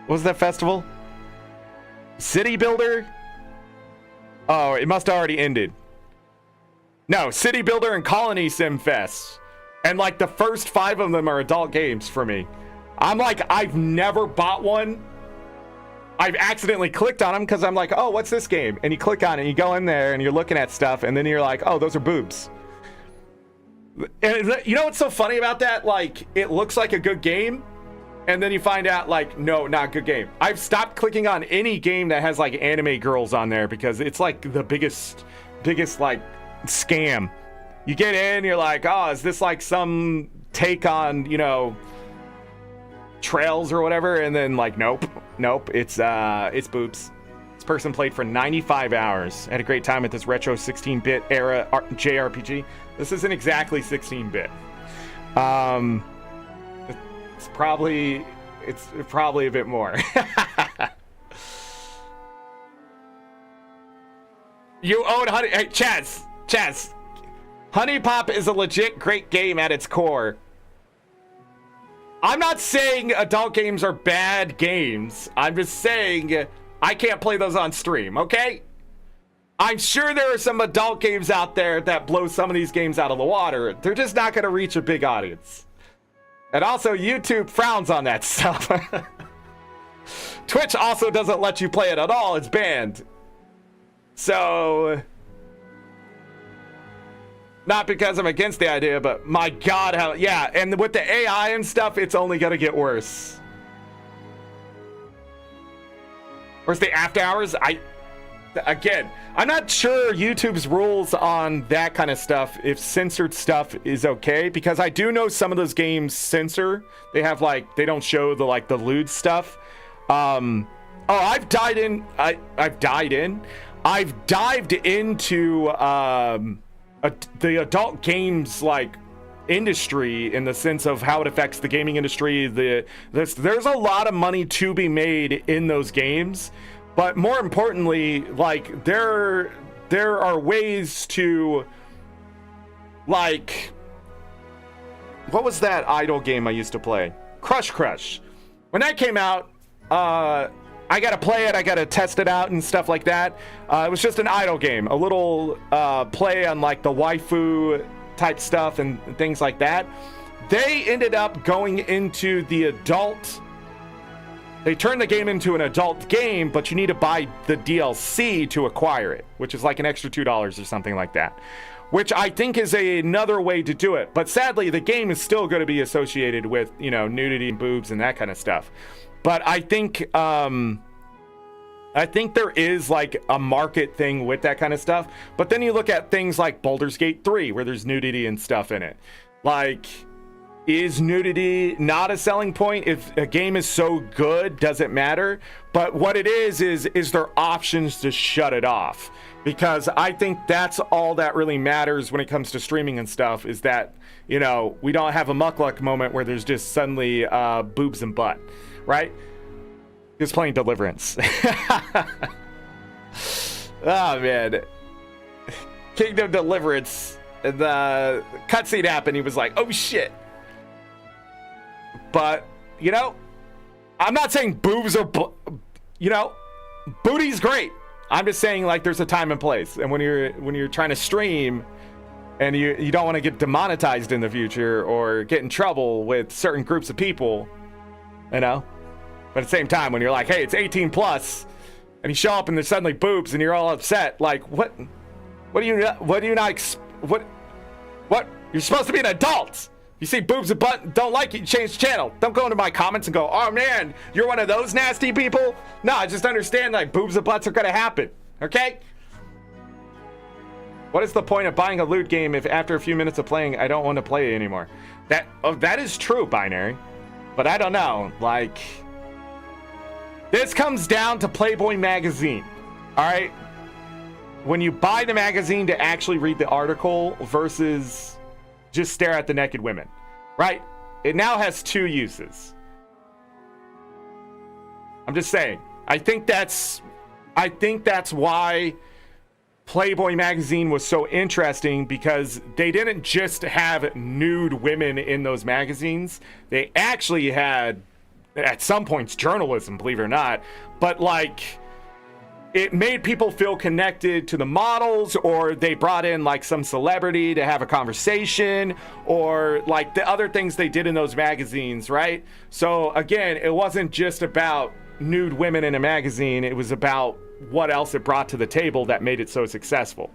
[SPEAKER 1] What was that festival? City Builder? Oh, it must have already ended. No, City Builder and Colony Sim Fest. And like the first 5 of them are adult games for me. I'm like, I've never bought one. I've accidentally clicked on them because I'm like, oh, what's this game? And you click on it and you go in there and you're looking at stuff and then you're like, oh, those are boobs. And you know what's so funny about that? Like, it looks like a good game, and then you find out like, no, not good game. I've stopped clicking on any game that has like anime girls on there because it's like the biggest like scam. You get in, you're like, oh, is this like some take on, you know, Trails or whatever? And then like, nope, it's boobs. This person played for 95 hours, had a great time at this retro 16-bit era JRPG. This isn't exactly 16-bit. It's probably a bit more. You own Honey. Hey, Chaz. Honey Pop is a legit great game at its core. I'm not saying adult games are bad games. I'm just saying I can't play those on stream, okay? I'm sure there are some adult games out there that blow some of these games out of the water. They're just not going to reach a big audience. And also, YouTube frowns on that stuff. Twitch also doesn't let you play it at all. It's banned. So, not because I'm against the idea, but my God, how, yeah. And with the AI and stuff, it's only going to get worse. Where's the after hours? Again, I'm not sure YouTube's rules on that kind of stuff, if censored stuff is okay, because I do know some of those games censor. They have like, they don't show the like the lewd stuff. I've dived into the adult games like industry, in the sense of how it affects the gaming industry. There's a lot of money to be made in those games. But more importantly, like there are ways to, like, what was that idle game I used to play? Crush. When that came out, I got to play it, I got to test it out and stuff like that. It was just an idle game, a little play on like the waifu type stuff and things like that. They ended up going into the adult. They turned the game into an adult game, but you need to buy the DLC to acquire it, which is like an extra $2 or something like that, which I think is another way to do it. But sadly, the game is still going to be associated with, you know, nudity and boobs and that kind of stuff. But I think there is like a market thing with that kind of stuff. But then you look at things like Baldur's Gate 3, where there's nudity and stuff in it. Like, is nudity not a selling point? If a game is so good, does it matter? But what it is there options to shut it off? Because I think that's all that really matters when it comes to streaming and stuff, is that, you know, we don't have a muckluck moment where there's just suddenly boobs and butt, right? Just playing Deliverance. Oh, man. Kingdom Deliverance. The cutscene happened. He was like, oh, shit. But, you know, I'm not saying boobs are, you know, booty's great. I'm just saying, like, there's a time and place. And when you're trying to stream and you don't want to get demonetized in the future or get in trouble with certain groups of people, you know. But at the same time, when you're like, hey, it's 18 plus, and you show up and there's suddenly boobs and you're all upset, like, what you're supposed to be an adult. You see boobs and butt, don't like it, you change the channel. Don't go into my comments and go, oh man, you're one of those nasty people. No, I just understand, like, boobs and butts are gonna happen, okay? What is the point of buying a loot game if after a few minutes of playing, I don't want to play it anymore? That is true, Binary. But I don't know, like, this comes down to Playboy magazine, all right? When you buy the magazine to actually read the article versus just stare at the naked women, right? It now has two uses. I'm just saying. I think that's why Playboy magazine was so interesting, because they didn't just have nude women in those magazines. They actually had, at some points, journalism, believe it or not. But like, it made people feel connected to the models, or they brought in like some celebrity to have a conversation, or like the other things they did in those magazines, right? So again, it wasn't just about nude women in a magazine. It was about what else it brought to the table that made it so successful.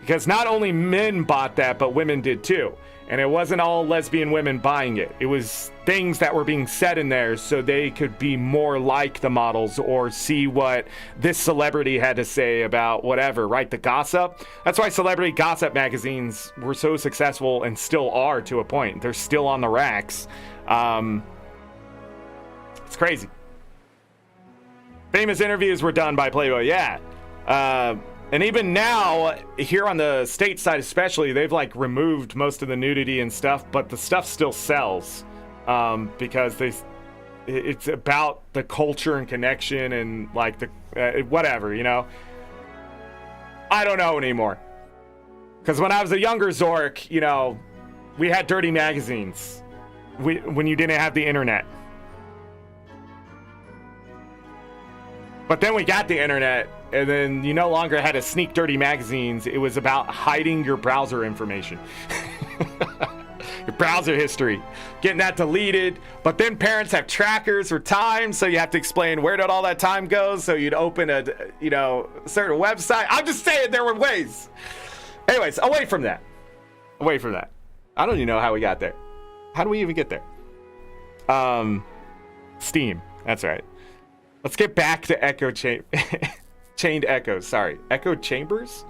[SPEAKER 1] Because not only men bought that, but women did too. And it wasn't all lesbian women buying it. It was things that were being said in there so they could be more like the models or see what this celebrity had to say about whatever, right? The gossip. That's why celebrity gossip magazines were so successful and still are to a point. They're still on the racks. It's crazy. Famous interviews were done by Playboy, yeah. And even now, here on the state side especially, they've like removed most of the nudity and stuff, but the stuff still sells because it's about the culture and connection and like the whatever, you know. I don't know anymore. Because when I was a younger Zorric, you know, we had dirty magazines when you didn't have the internet. But then we got the internet, and then you no longer had to sneak dirty magazines. It was about hiding your browser information. Your browser history. Getting that deleted. But then parents have trackers for time, so you have to explain where did all that time go, so you'd open a, you know, certain website. I'm just saying there were ways. Anyways, away from that. Away from that. I don't even know how we got there. How do we even get there? Steam. That's right. Let's get back to chained echoes. Sorry. Echo chambers?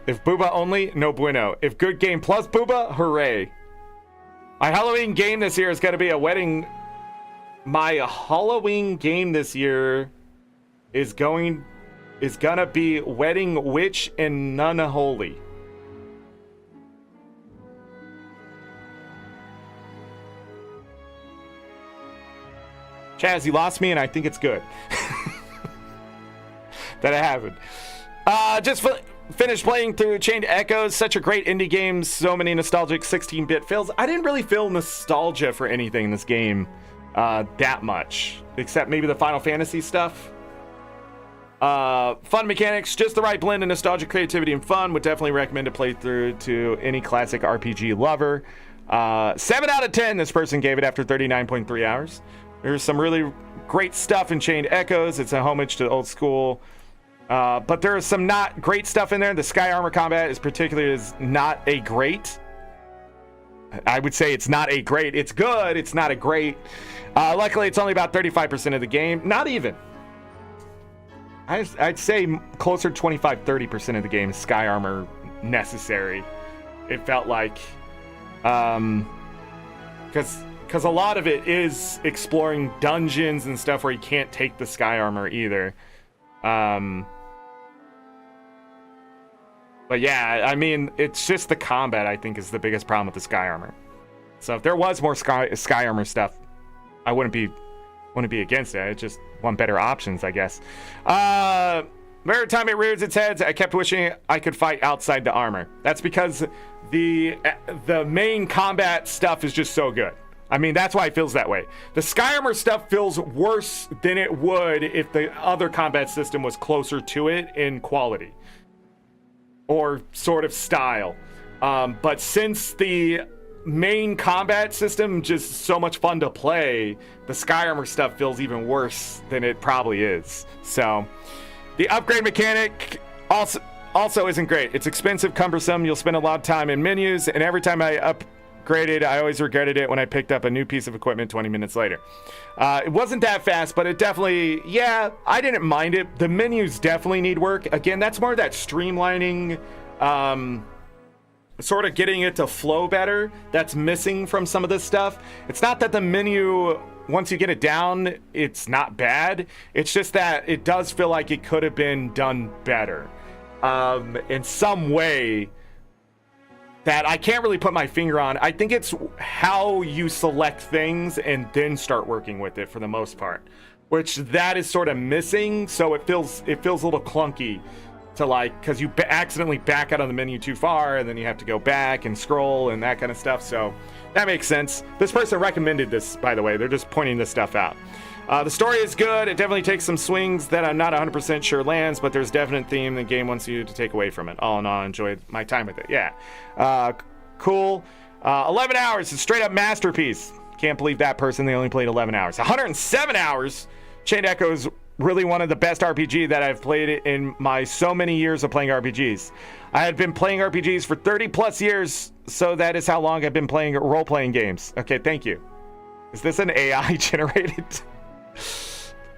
[SPEAKER 1] If Booba only, no bueno. If good game plus Booba, hooray. My Halloween game this year is going to be a wedding. My Halloween game this year is going to be Wedding Witch and Nun Holy. Chaz, you lost me, and I think it's good that it happened. Just finished playing through Chained Echoes. Such a great indie game. So many nostalgic 16-bit feels. I didn't really feel nostalgia for anything in this game that much, except maybe the Final Fantasy stuff. Fun mechanics, just the right blend of nostalgia, creativity, and fun. Would definitely recommend a playthrough to any classic RPG lover. 7 out of 10 this person gave it after 39.3 hours. There's some really great stuff in Chained Echoes. It's a homage to the old school. But there is some not great stuff in there. The Sky Armor combat is not a great. I would say it's not a great. It's good. It's not a great. Luckily, it's only about 35% of the game. Not even. I'd say closer to 25-30% of the game is Sky Armor necessary. It felt like. Because a lot of it is exploring dungeons and stuff where you can't take the Sky Armor either. But yeah, I mean, it's just the combat, I think, is the biggest problem with the Sky Armor. So if there was more Sky Armor stuff, I wouldn't be against it. I just want better options, I guess. Every time it rears its head, I kept wishing I could fight outside the armor. That's because the main combat stuff is just so good. I mean, that's why it feels that way. The Sky Armor stuff feels worse than it would if the other combat system was closer to it in quality or sort of style. But since the main combat system just so much fun to play, the Sky Armor stuff feels even worse than it probably is. So the upgrade mechanic also isn't great. It's expensive, cumbersome. You'll spend a lot of time in menus, and every time I upgraded, I always regretted it when I picked up a new piece of equipment 20 minutes later. It wasn't that fast, but it definitely, yeah, I didn't mind it. The menus definitely need work. Again, that's more that streamlining, sort of getting it to flow better. That's missing from some of this stuff. It's not that the menu, once you get it down, it's not bad. It's just that it does feel like it could have been done better in some way that I can't really put my finger on. I think it's how you select things and then start working with it for the most part, which that is sort of missing. So it feels a little clunky to like, because you accidentally back out of the menu too far and then you have to go back and scroll and that kind of stuff. So that makes sense. This person recommended this, by the way. They're just pointing this stuff out. The story is good. It definitely takes some swings that I'm not 100% sure lands, but there's definite theme the game wants you to take away from it. All in all, I enjoyed my time with it. Yeah. Cool. 11 hours. It's straight up masterpiece. Can't believe that person. They only played 11 hours. 107 hours. Chained Echoes really one of the best RPG that I've played in my so many years of playing RPGs. I had been playing RPGs for 30 plus years, so that is how long I've been playing role-playing games. Okay, thank you. Is this an AI generated?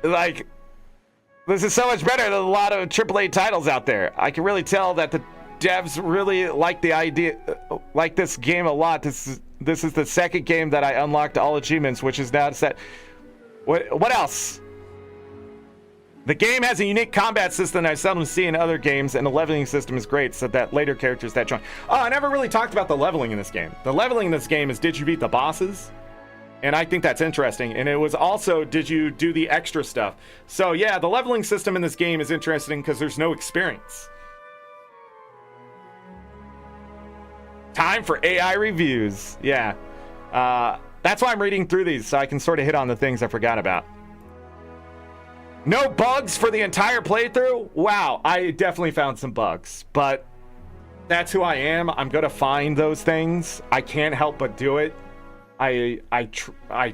[SPEAKER 1] Like, this is so much better than a lot of AAA titles out there. I can really tell that the devs really like the idea, like this game a lot. This is the second game that I unlocked all achievements, which is now set. What else? The game has a unique combat system that I seldom see in other games, and the leveling system is great so that later characters that join. Oh, I never really talked about the leveling in this game. The leveling in this game is, did you beat the bosses? And I think that's interesting. And it was also, did you do the extra stuff? So yeah, the leveling system in this game is interesting because there's no experience. Time for AI reviews. Yeah. That's why I'm reading through these, so I can sort of hit on the things I forgot about. No bugs for the entire playthrough? Wow, I definitely found some bugs, but that's who I am. I'm gonna find those things. I can't help but do it. I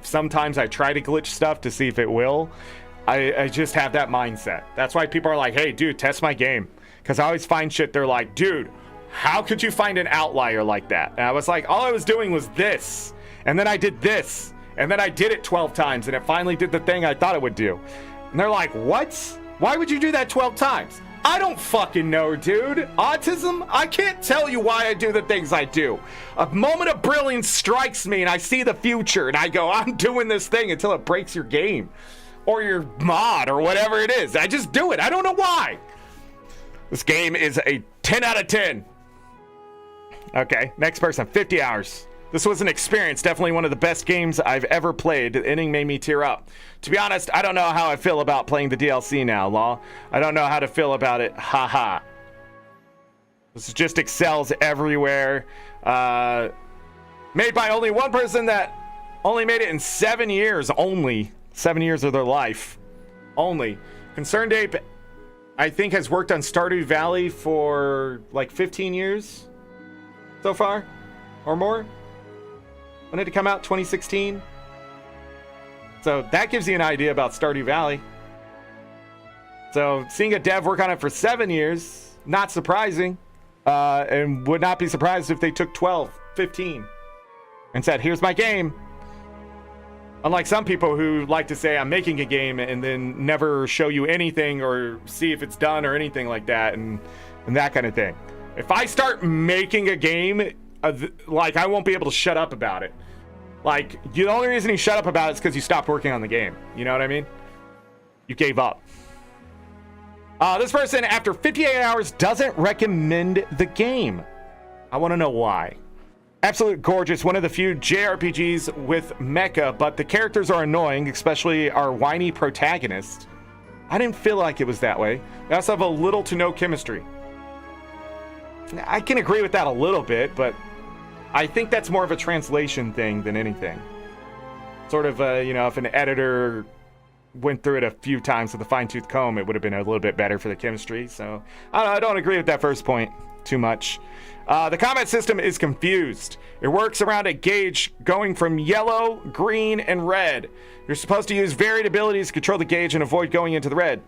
[SPEAKER 1] sometimes I try to glitch stuff to see if it will. I just have that mindset. That's why people are like, hey, dude, test my game. Because I always find shit, they're like, dude, how could you find an outlier like that? And I was like, all I was doing was this. And then I did this. And then I did it 12 times. And it finally did the thing I thought it would do. And they're like, what? Why would you do that 12 times? I don't fucking know, dude. Autism? I can't tell you why I do the things I do. A moment of brilliance strikes me and I see the future and I go, I'm doing this thing until it breaks your game or your mod or whatever it is. I just do it. I don't know why. This game is a 10 out of 10. Okay, next person, 50 hours. This was an experience, definitely one of the best games I've ever played. The ending made me tear up. To be honest, I don't know how I feel about playing the DLC now, Law. I don't know how to feel about it. Haha. This just excels everywhere. Made by only one person that only made it in 7 years. Only 7 years of their life. Only. Concerned Ape, I think, has worked on Stardew Valley for like 15 years so far or more. When did it come out? 2016? So that gives you an idea about Stardew Valley. So seeing a dev work on it for 7 years, not surprising. And would not be surprised if they took 12, 15 and said, here's my game. Unlike some people who like to say, I'm making a game and then never show you anything or see if it's done or anything like that and that kind of thing. If I start making a game, like, I won't be able to shut up about it. Like, the only reason you shut up about it is because you stopped working on the game. You know what I mean? You gave up. This person, after 58 hours, doesn't recommend the game. I want to know why. Absolute gorgeous. One of the few JRPGs with mecha, but the characters are annoying, especially our whiny protagonist. I didn't feel like it was that way. They also have a little to no chemistry. I can agree with that a little bit, but I think that's more of a translation thing than anything. Sort of, you know, if an editor went through it a few times with a fine-tooth comb, it would have been a little bit better for the chemistry. So, I don't agree with that first point too much. The combat system is confused. It works around a gauge going from yellow, green, and red. You're supposed to use varied abilities to control the gauge and avoid going into the red.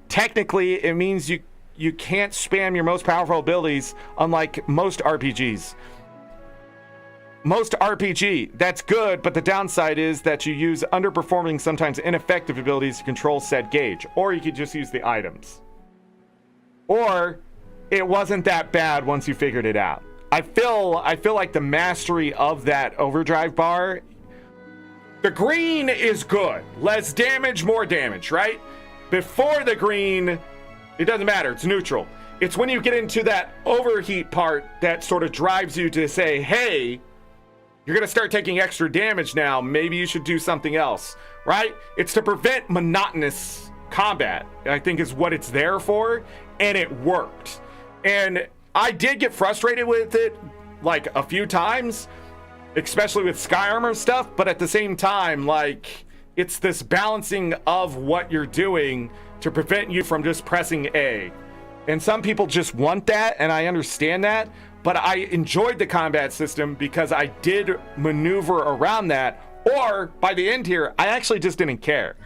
[SPEAKER 1] Technically, it means you can't spam your most powerful abilities, unlike most RPGs. Most RPG, that's good, but the downside is that you use underperforming, sometimes ineffective abilities to control said gauge, or you could just use the items. Or it wasn't that bad once you figured it out. I feel like the mastery of that overdrive bar, the green is good. Less damage, more damage, right? Before the green, it doesn't matter, it's neutral. It's when you get into that overheat part that sort of drives you to say, hey, you're going to start taking extra damage now. Maybe you should do something else, right? It's to prevent monotonous combat, I think is what it's there for, and it worked. And I did get frustrated with it like a few times, especially with Sky Armor stuff, but at the same time, like, it's this balancing of what you're doing to prevent you from just pressing A. And some people just want that, and I understand that. But I enjoyed the combat system because I did maneuver around that. Or by the end here, I actually just didn't care.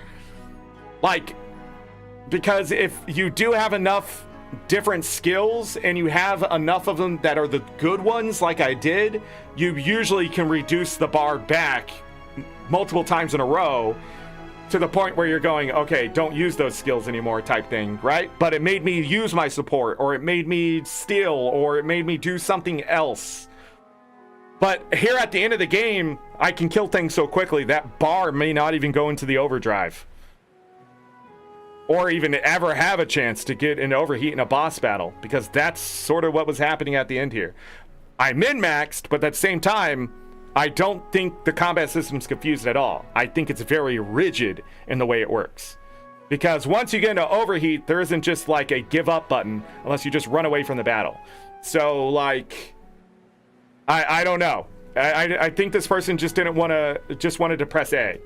[SPEAKER 1] Like, because if you do have enough different skills and you have enough of them that are the good ones like I did, you usually can reduce the bar back multiple times in a row to the point where you're going, okay, don't use those skills anymore type thing, right? But it made me use my support, or it made me steal, or it made me do something else. But here at the end of the game, I can kill things so quickly that bar may not even go into the overdrive, or even ever have a chance to get an overheat in a boss battle, because that's sort of what was happening at the end here. I min-maxed, but at the same time, I don't think the combat system's confused at all. I think it's very rigid in the way it works. Because once you get into overheat, there isn't just like a give up button unless you just run away from the battle. So like, I don't know. I think this person just didn't want to, just wanted to press A.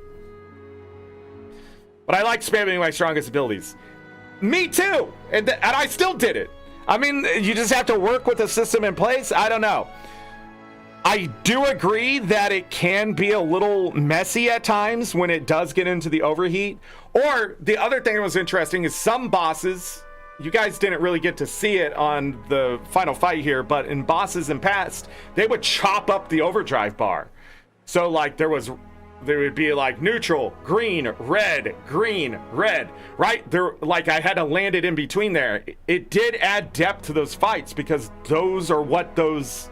[SPEAKER 1] But I like spamming my strongest abilities. Me too! And I still did it. I mean, you just have to work with the system in place. I don't know. I do agree that it can be a little messy at times when it does get into the overheat. Or the other thing that was interesting is some bosses, you guys didn't really get to see it on the final fight here, but in bosses in past, they would chop up the overdrive bar. So like there would be like neutral, green, red, right? There, like I had to land it in between there. It did add depth to those fights because those are what those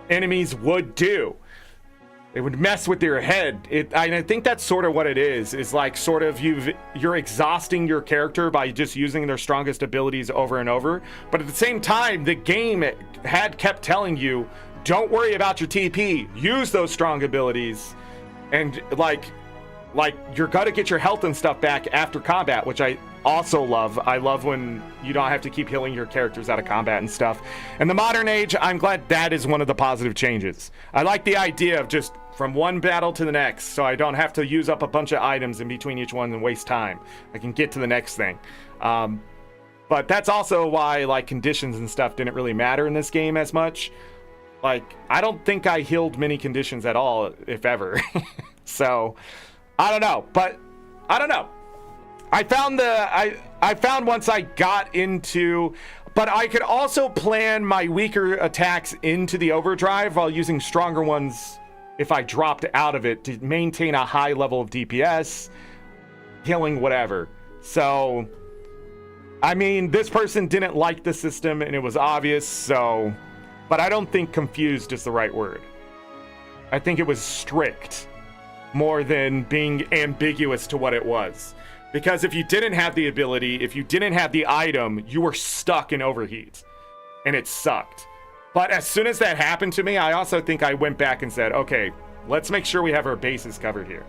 [SPEAKER 1] enemies would do. It would mess with your head. I think that's sort of what it is like sort of you're exhausting your character by just using their strongest abilities over and over. But at the same time, the game had kept telling you, don't worry about your TP, use those strong abilities. And like you're gonna get your health and stuff back after combat, which I also love. I love when you don't have to keep healing your characters out of combat and stuff. In the modern age, I'm glad that is one of the positive changes. I like the idea of just from one battle to the next, so I don't have to use up a bunch of items in between each one and waste time. I can get to the next thing. But that's also why like conditions and stuff didn't really matter in this game as much. Like, I don't think I healed many conditions at all, if ever. So, I don't know. But, I don't know. I found once I got into... But I could also plan my weaker attacks into the overdrive while using stronger ones if I dropped out of it to maintain a high level of DPS, healing, whatever. So, I mean, this person didn't like the system and it was obvious, so... But I don't think confused is the right word. I think it was strict more than being ambiguous to what it was. Because if you didn't have the ability, if you didn't have the item, you were stuck in overheat. And it sucked. But as soon as that happened to me, I also think I went back and said, okay, let's make sure we have our bases covered here.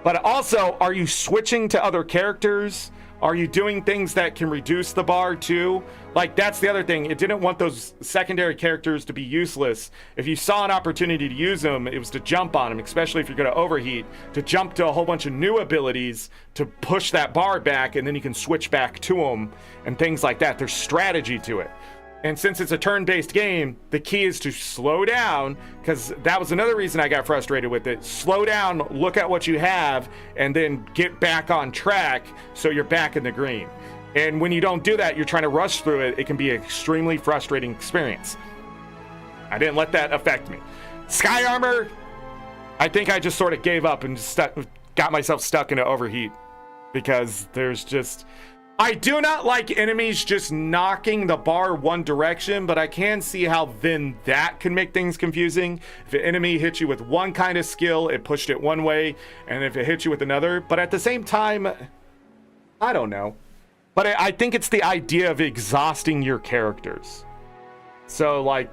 [SPEAKER 1] But also, are you switching to other characters? Are you doing things that can reduce the bar too? Like, that's the other thing. It didn't want those secondary characters to be useless. If you saw an opportunity to use them, it was to jump on them, especially if you're going to overheat, to jump to a whole bunch of new abilities to push that bar back, and then you can switch back to them and things like that. There's strategy to it. And since it's a turn-based game, the key is to slow down, because that was another reason I got frustrated with it. Slow down, look at what you have, and then get back on track so you're back in the green. And when you don't do that, you're trying to rush through it, it can be an extremely frustrating experience. I didn't let that affect me. Sky Armor, I think I just sort of gave up and got myself stuck into overheat, because there's just... I do not like enemies just knocking the bar one direction, but I can see how then that can make things confusing. If an enemy hits you with one kind of skill, it pushed it one way, and if it hits you with another. But at the same time, I don't know. But I think it's the idea of exhausting your characters. So, like,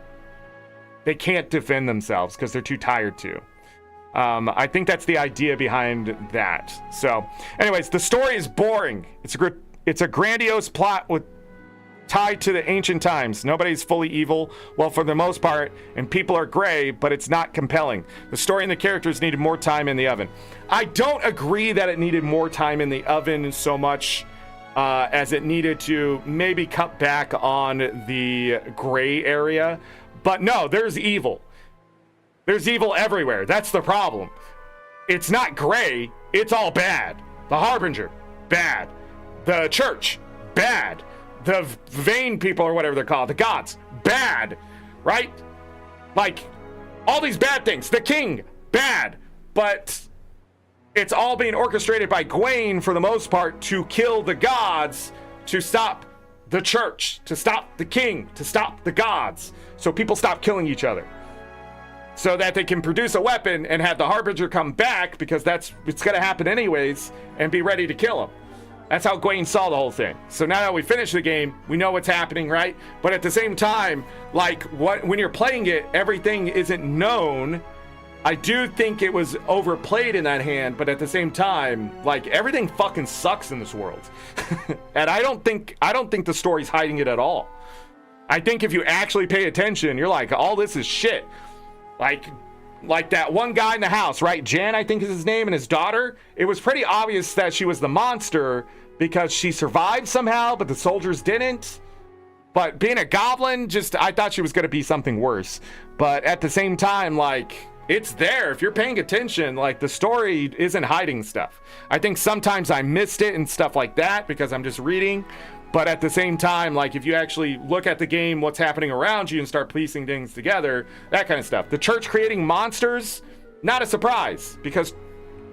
[SPEAKER 1] they can't defend themselves because they're too tired to. I think that's the idea behind that. So, anyways, the story is boring. It's a grandiose plot tied to the ancient times. Nobody's fully evil, well, for the most part, and people are gray, but it's not compelling. The story and the characters needed more time in the oven. I don't agree that it needed more time in the oven so much as it needed to maybe cut back on the gray area. But no, there's evil. There's evil everywhere. That's the problem. It's not gray. It's all bad. The Harbinger, bad. The church, bad. The vain people, or whatever they're called, the gods, bad, right? Like, all these bad things. The king, bad. But it's all being orchestrated by Gawain, for the most part, to kill the gods, to stop the church, to stop the king, to stop the gods. So people stop killing each other, so that they can produce a weapon and have the Harbinger come back, because it's going to happen anyways, and be ready to kill him. That's how Gawain saw the whole thing. So now that we finish the game, we know what's happening, right? But at the same time, like, when you're playing it, everything isn't known. I do think it was overplayed in that hand, but at the same time, like, everything fucking sucks in this world. And I don't think the story's hiding it at all. I think if you actually pay attention, you're like, all this is shit. Like that one guy in the house, right? Jan, I think is his name, and his daughter. It was pretty obvious that she was the monster because she survived somehow, but the soldiers didn't. But being a goblin, I thought she was going to be something worse. But at the same time, like, it's there. If you're paying attention, like, the story isn't hiding stuff. I think sometimes I missed it and stuff like that because I'm just reading. But at the same time, like, if you actually look at the game, what's happening around you, and start piecing things together, that kind of stuff. The church creating monsters, not a surprise, because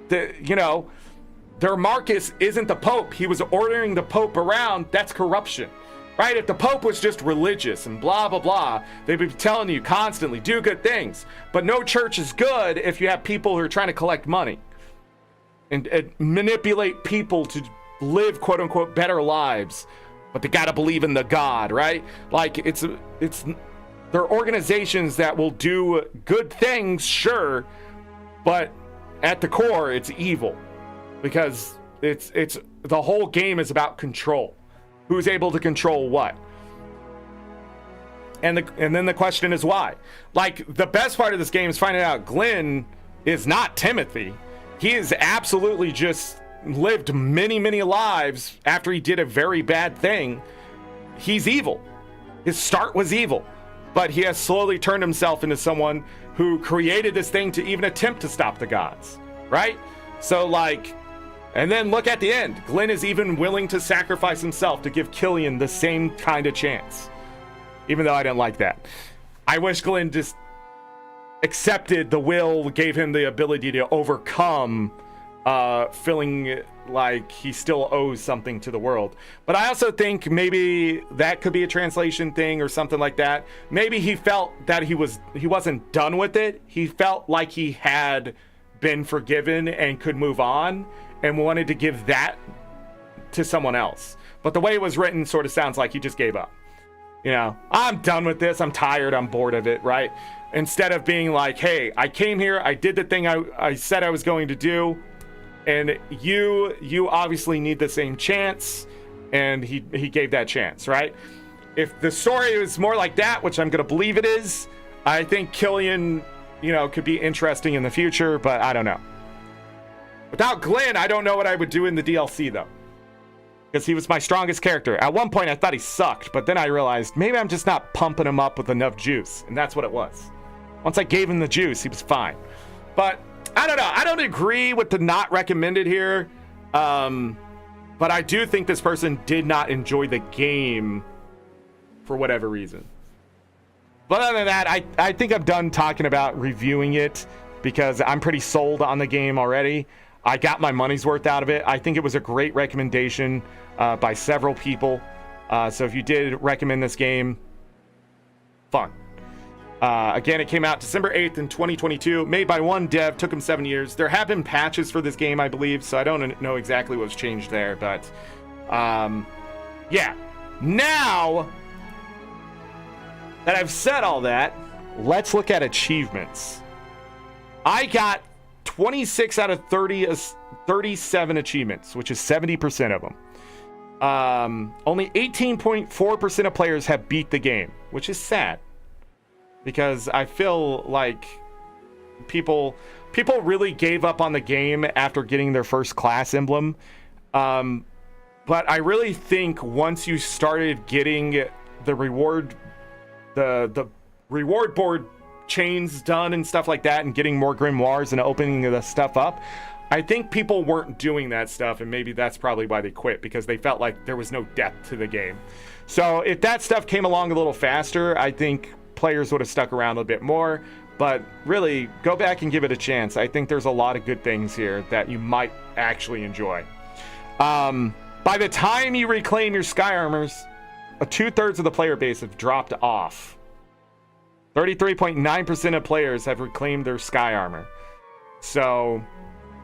[SPEAKER 1] their Marcus isn't the Pope. He was ordering the Pope around. That's corruption, right? If the Pope was just religious and blah, blah, blah, they'd be telling you constantly, do good things. But no church is good if you have people who are trying to collect money and manipulate people to live, quote unquote, better lives. But they gotta believe in the God, right? Like, they're organizations that will do good things, sure, but at the core, it's evil, because it's the whole game is about control. Who's able to control what? And then the question is why. Like, the best part of this game is finding out Glenn is not Timothy. He is absolutely just lived many, many lives after he did a very bad thing. He's evil. His start was evil, but he has slowly turned himself into someone who created this thing to even attempt to stop the gods, right? So, like, and then look at the end. Glenn is even willing to sacrifice himself to give Killian the same kind of chance, even though I didn't like that. I wish Glenn just accepted the will, gave him the ability to overcome feeling like he still owes something to the world. But I also think maybe that could be a translation thing or something like that. Maybe he felt that he wasn't done with it. He felt like he had been forgiven and could move on, and wanted to give that to someone else. But the way it was written sort of sounds like he just gave up. I'm done with this. I'm tired. I'm bored of it, right? Instead of being like, hey, I came here. I did the thing I said I was going to do. And you obviously need the same chance, and he gave that chance, right? If the story is more like that, which I'm going to believe it is, I think Killian, could be interesting in the future, but I don't know. Without Glenn, I don't know what I would do in the DLC, though, because he was my strongest character. At one point, I thought he sucked, but then I realized maybe I'm just not pumping him up with enough juice, and that's what it was. Once I gave him the juice, he was fine. But I don't know. I don't agree with the not recommended here. But I do think this person did not enjoy the game for whatever reason. But other than that, I think I'm done talking about reviewing it, because I'm pretty sold on the game already. I got my money's worth out of it. I think it was a great recommendation by several people. So if you did recommend this game, fun. Again, it came out December 8th in 2022, made by one dev, took him 7 years. There have been patches for this game, I believe, so I don't know exactly what's changed there, but yeah. Now that I've said all that, let's look at achievements. I got 26 out of 37 achievements, which is 70% of them. Only 18.4% of players have beat the game, which is sad, because I feel like people really gave up on the game after getting their first class emblem. But I really think once you started getting the reward board chains done and stuff like that, and getting more grimoires and opening the stuff up, I think people weren't doing that stuff, and maybe that's probably why they quit, because they felt like there was no depth to the game. So if that stuff came along a little faster, I think players would have stuck around a bit more. But really, go back and give it a chance. I think there's a lot of good things here that you might actually enjoy. By the time you reclaim your Sky Armors, 2/3 of the player base have dropped off. 33.9% of players have reclaimed their Sky Armor. So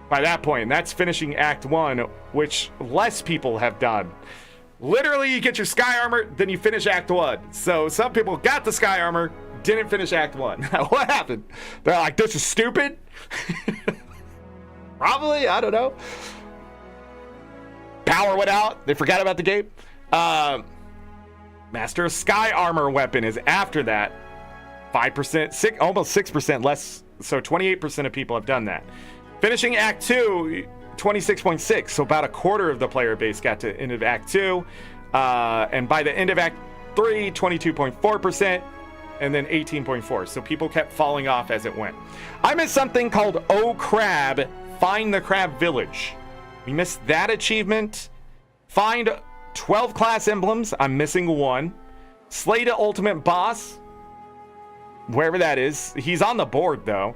[SPEAKER 1] by that point, that's finishing Act 1, which less people have done. Literally, you get your Sky Armor, then you finish Act 1. So some people got the Sky Armor, didn't finish Act 1. What happened? They're like, this is stupid? Probably, I don't know. Power went out. They forgot about the game. Master Sky Armor weapon is after that. 5%, almost 6% less. So 28% of people have done that. Finishing Act 2, 26.6. So about a quarter of the player base got to end of Act 2. And by the end of Act 3, 22.4%. And then 18.4. So people kept falling off as it went. I missed something called Oh Crab, Find the Crab Village. We missed that achievement. Find 12 class emblems. I'm missing one. Slay the ultimate boss. Wherever that is. He's on the board, though.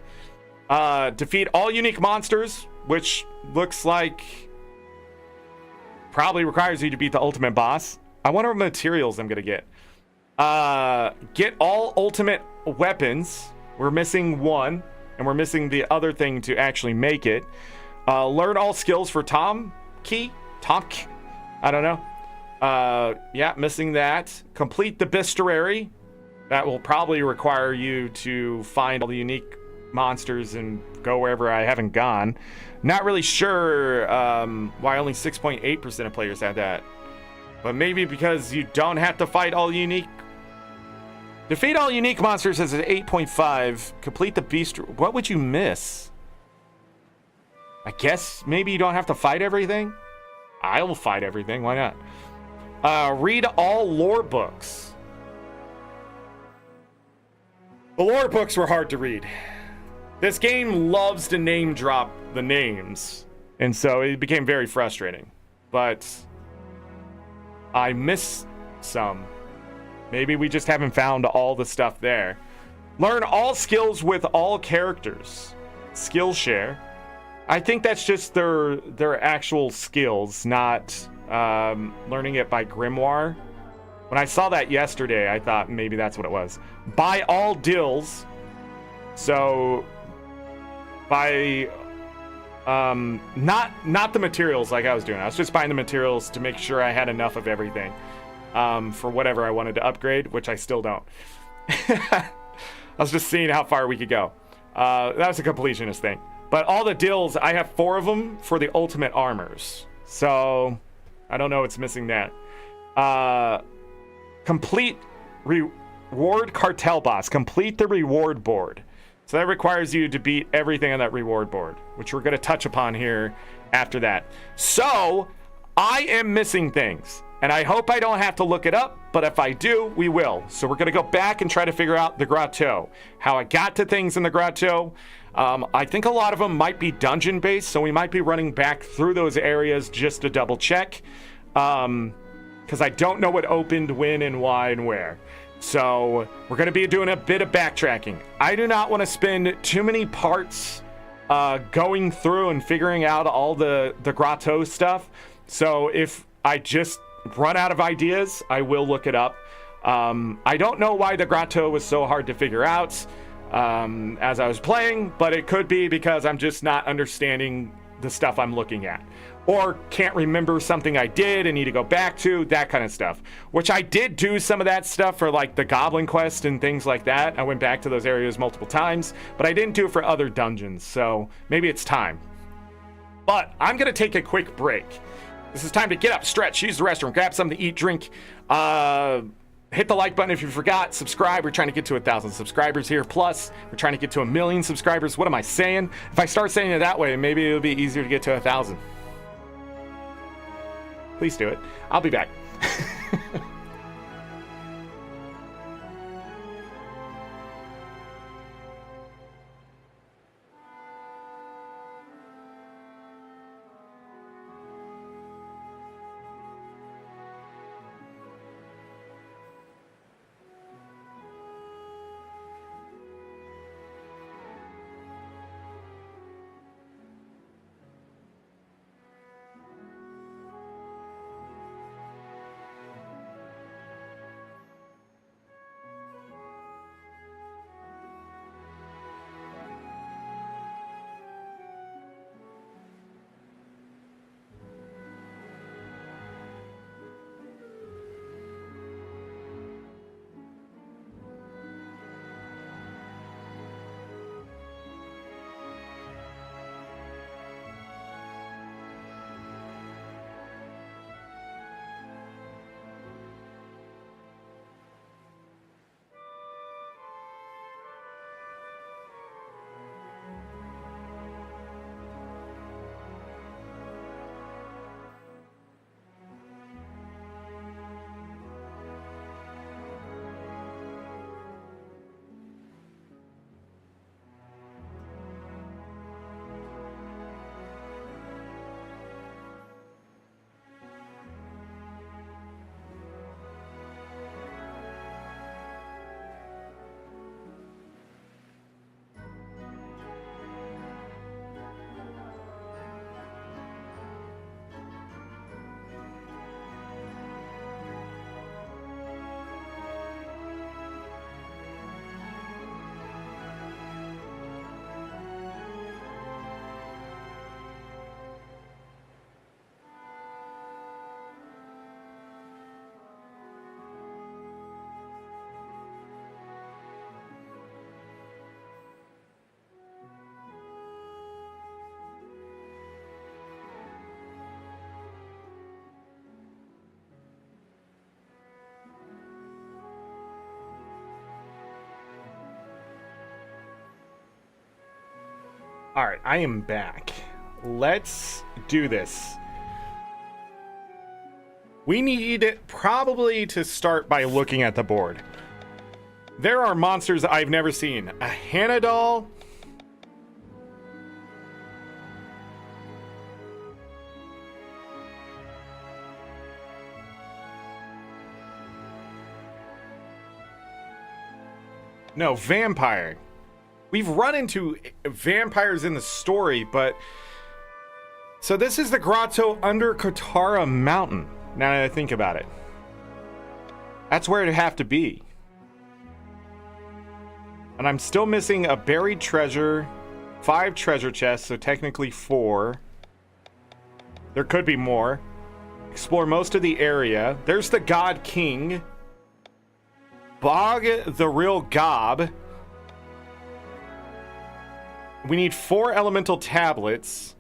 [SPEAKER 1] Defeat all unique monsters, which looks like probably requires you to beat the ultimate boss. I wonder what materials I'm going to get. Get all ultimate weapons. We're missing one, and we're missing the other thing to actually make it. Learn all skills for Tom Key. I don't know. Yeah, missing that. Complete the bestiary. That will probably require you to find all the unique monsters and go wherever I haven't gone. Not really sure why only 6.8% of players have that. But maybe because you don't have to fight all unique. Defeat all unique monsters as an 8.5. Complete the beast. What would you miss? I guess maybe you don't have to fight everything. I will fight everything. Why not? Read all lore books. The lore books were hard to read. This game loves to name drop the names, and so it became very frustrating. But I missed some. Maybe we just haven't found all the stuff there. Learn all skills with all characters. Skillshare. I think that's just their actual skills, not learning it by Grimoire. When I saw that yesterday, I thought maybe that's what it was. Buy all dills. So by not the materials like I was doing. I was just buying the materials to make sure I had enough of everything for whatever I wanted to upgrade, which I still don't. I was just seeing how far we could go. That was a completionist thing. But all the dills, I have 4 of them for the ultimate armors. So I don't know what's missing that. Complete reward cartel boss. Complete the reward board. So that requires you to beat everything on that reward board, which we're going to touch upon here after that. So I am missing things, and I hope I don't have to look it up, but if I do, we will. So we're going to go back and try to figure out the grotto, how I got to things in the grotto. I think a lot of them might be dungeon based, so we might be running back through those areas just to double check, because I don't know what opened when and why and where. So we're going to be doing a bit of backtracking. I do not want to spend too many parts going through and figuring out all the grotto stuff. So if I just run out of ideas, I will look it up. I don't know why the grotto was so hard to figure out as I was playing, but it could be because I'm just not understanding the stuff I'm looking at, or can't remember something I did and need to go back to, that kind of stuff, which I did do some of that stuff for like the Goblin Quest and things like that. I went back to those areas multiple times, but I didn't do it for other dungeons, so maybe it's time. But I'm gonna take a quick break. This is time to get up, stretch, use the restroom, grab something to eat, drink, hit the like button if you forgot, subscribe. We're trying to get to 1,000 subscribers here, plus we're trying to get to 1 million subscribers. What am I saying? If I start saying it that way, maybe it'll be easier to get to 1,000. Please do it. I'll be back. All right, I am back. Let's do this. We need probably to start by looking at the board. There are monsters I've never seen. A Hanadol. No, vampire. We've run into vampires in the story, but... So this is the grotto under Katara Mountain, now that I think about it. That's where it'd have to be. And I'm still missing a buried treasure, 5 treasure chests, so technically 4. There could be more. Explore most of the area. There's the God King. Bog the real Gob. We need 4 elemental tablets.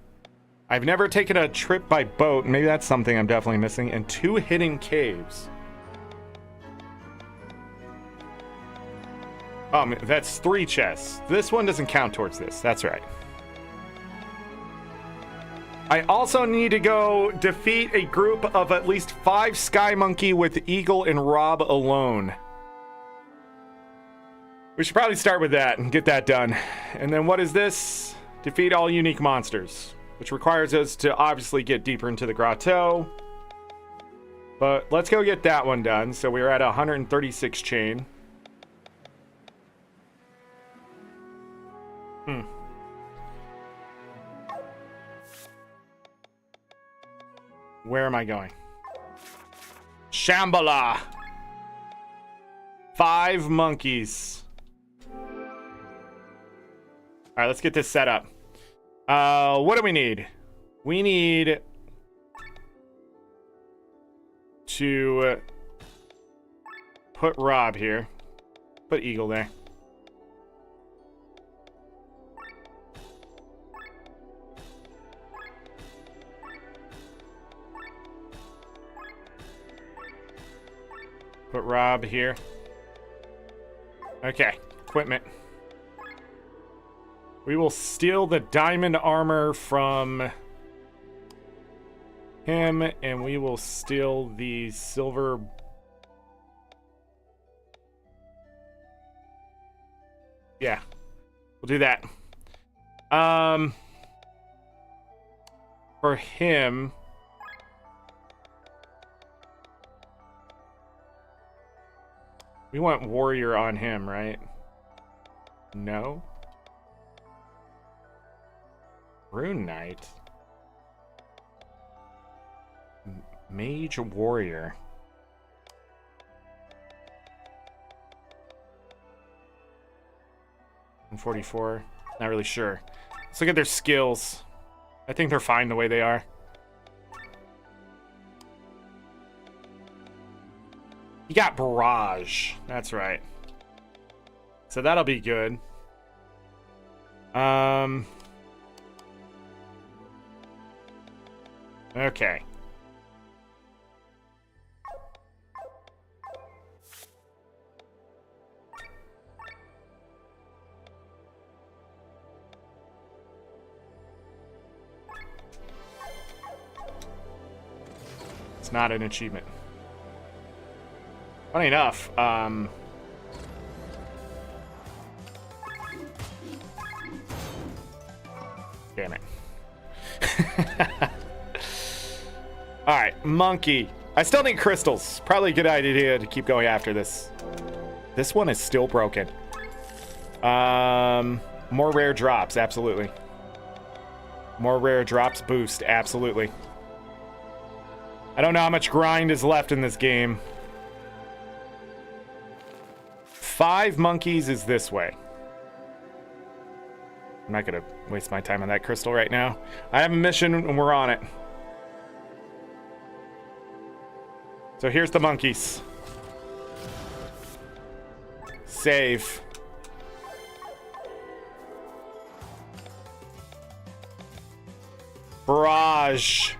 [SPEAKER 1] I've never taken a trip by boat. Maybe that's something I'm definitely missing. And 2 hidden caves. That's 3 chests. This one doesn't count towards this. That's right. I also need to go defeat a group of at least 5 Sky Monkey with Eagle and Rob alone. We should probably start with that and get that done. And then what is this? Defeat all unique monsters, which requires us to obviously get deeper into the grotto. But let's go get that one done. So we're at 136 chain. Where am I going? Shambhala. 5 monkeys. All right, let's get this set up. What do we need? We need to put Rob here. Put Eagle there. Put Rob here. Okay, equipment. We will steal the diamond armor from him, and we will steal the silver. Yeah, we'll do that. For him, we want warrior on him, right? No. Rune Knight. Mage warrior. $144. Not really sure. Let's look at their skills. I think they're fine the way they are. You got Barrage. That's right. So that'll be good. Okay. It's not an achievement. Funny enough, damn it. Alright, monkey. I still need crystals. Probably a good idea to keep going after this. This one is still broken. More rare drops, absolutely. More rare drops boost, absolutely. I don't know how much grind is left in this game. 5 monkeys is this way. I'm not gonna waste my time on that crystal right now. I have a mission and we're on it. So here's the monkeys. Save. Barrage.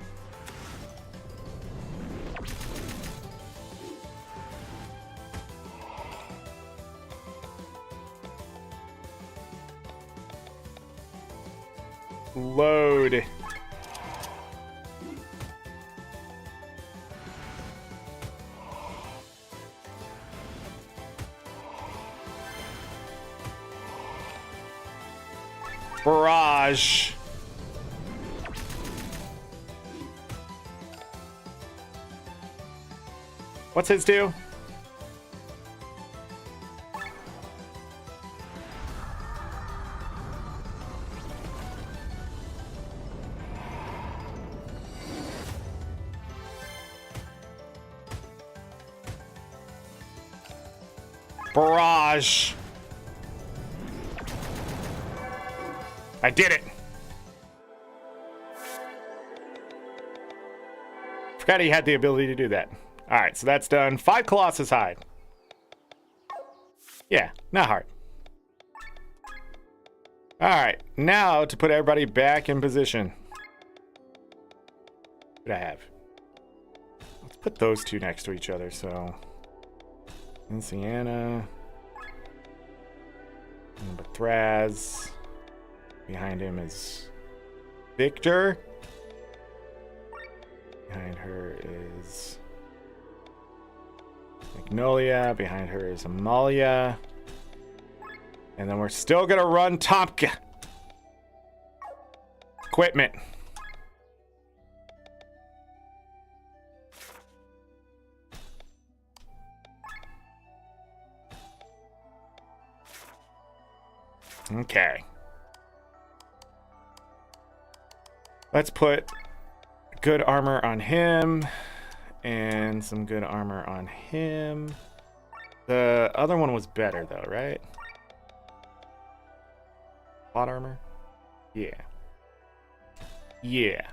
[SPEAKER 1] Load. Barrage. What's his do? Barrage. I did it. Forgot he had the ability to do that. All right, so that's done. 5 Colossus Hide. Yeah, not hard. All right, now to put everybody back in position. What do I have? Let's put those two next to each other. So, Sienna, Thraz. Behind him is Victor. Behind her is Magnolia. Behind her is Amalia. And then we're still gonna run Tomka. Equipment. Okay. Let's put good armor on him and some good armor on him. The other one was better though, right? Plot armor? Yeah. Yeah.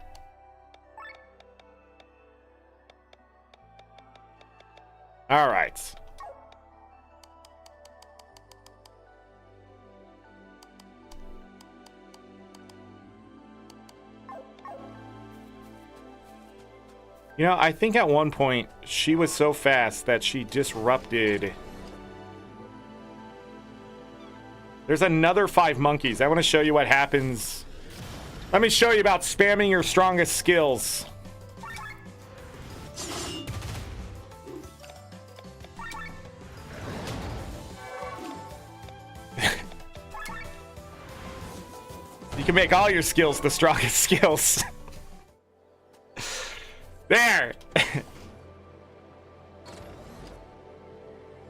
[SPEAKER 1] All right. You know, I think at one point she was so fast that she disrupted. There's another 5 monkeys. I want to show you what happens. Let me show you about spamming your strongest skills. You can make all your skills the strongest skills. There!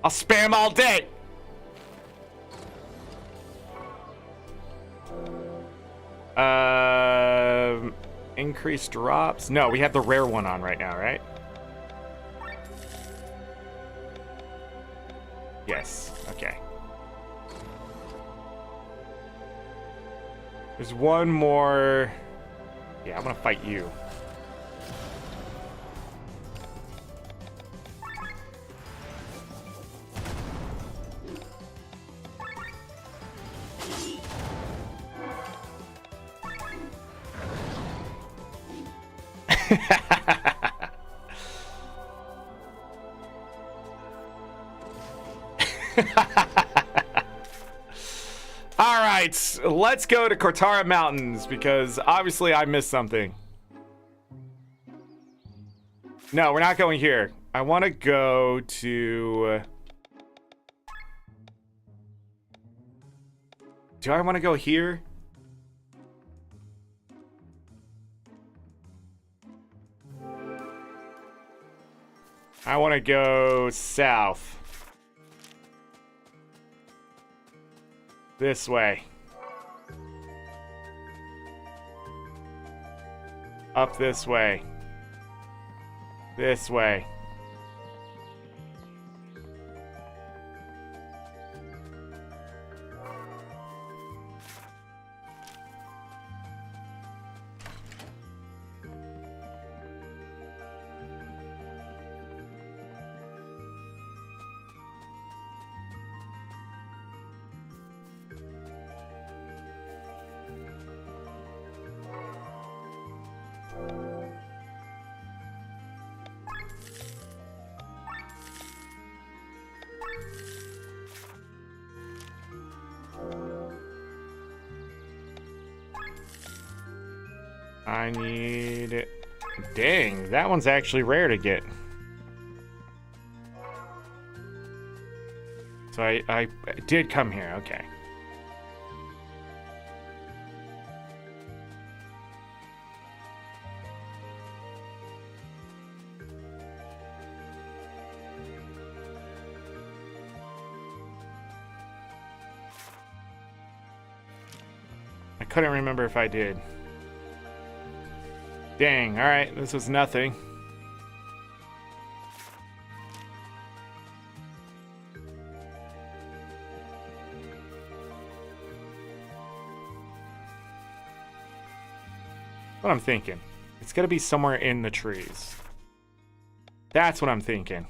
[SPEAKER 1] I'll spam all day! Increased drops? No, we have the rare one on right now, right? Yes, okay. There's one more... Yeah, I'm gonna fight you. All right, let's go to Cortara Mountains because obviously I missed something. No, we're not going here. I want to go to... Do I want to go here? I want to go south. This way. Up this way. This way. I need... Dang, that one's actually rare to get. So I did come here, okay. I couldn't remember if I did. Dang, alright, this was nothing. What I'm thinking. It's gonna be somewhere in the trees. That's what I'm thinking.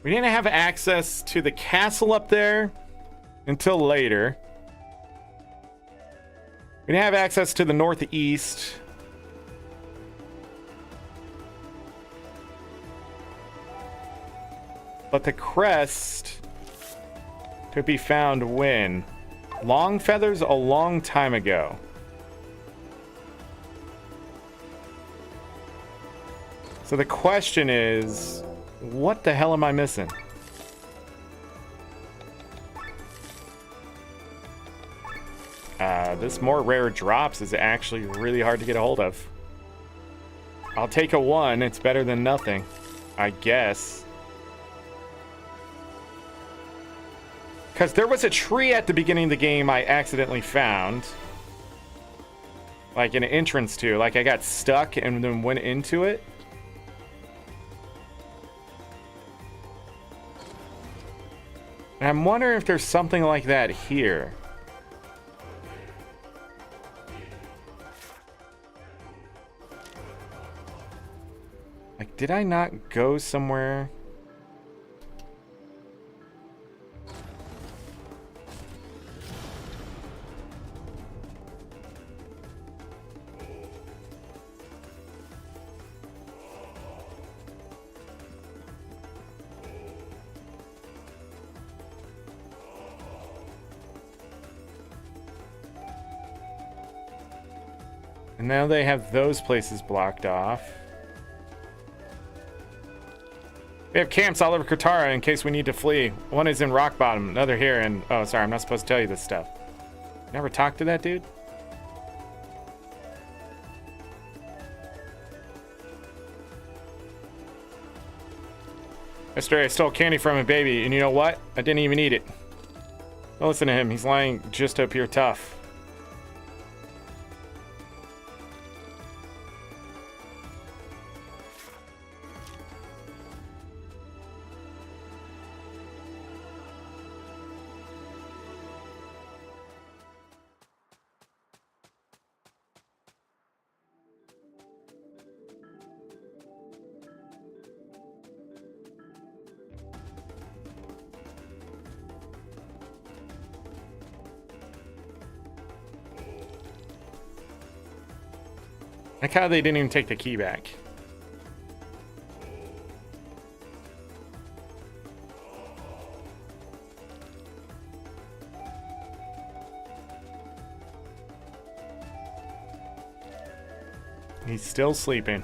[SPEAKER 1] We didn't have access to the castle up there until later. We didn't have access to the northeast. But the crest could be found when? Long Feathers a long time ago. So the question is, what the hell am I missing? This more rare drops is actually really hard to get a hold of. I'll take a 1. It's better than nothing, I guess. Because there was a tree at the beginning of the game I accidentally found. Like an entrance to. Like I got stuck and then went into it. And I'm wondering if there's something like that here. Like, did I not go somewhere? And now they have those places blocked off. We have camps all over Katara in case we need to flee. One is in Rock Bottom, another here, and... Oh, sorry, I'm not supposed to tell you this stuff. Never talked to that dude? Yesterday I stole candy from a baby, and you know what? I didn't even eat it. Don't listen to him, he's lying just to appear tough. Like how they didn't even take the key back. He's still sleeping.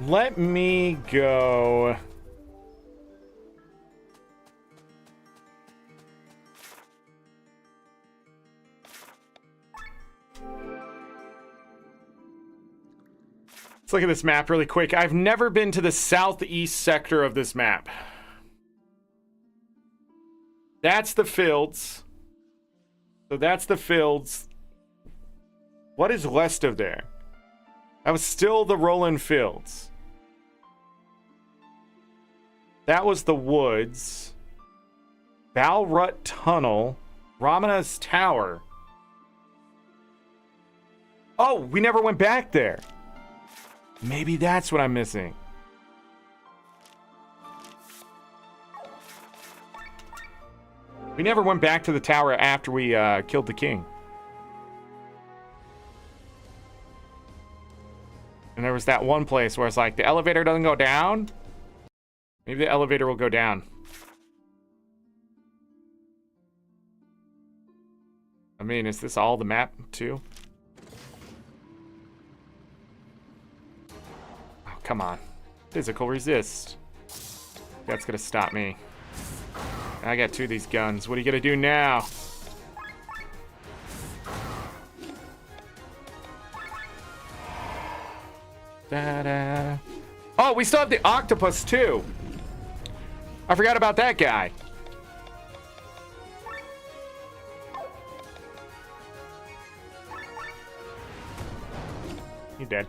[SPEAKER 1] Let me go. Let's look at this map really quick. I've never been to the southeast sector of this map. That's the fields. So that's the fields. What is west of there? That was still the rolling fields. That was the woods. Balrut Tunnel. Ramana's Tower. Oh, we never went back there. Maybe that's what I'm missing. We never went back to the tower after we killed the king. And there was that one place where it's like, the elevator doesn't go down? Maybe the elevator will go down. I mean, is this all the map, too? Oh, come on. Physical resist. That's gonna stop me. I got 2 of these guns. What are you gonna do now? Da-da. Oh, we still have the octopus, too. I forgot about that guy. He's dead.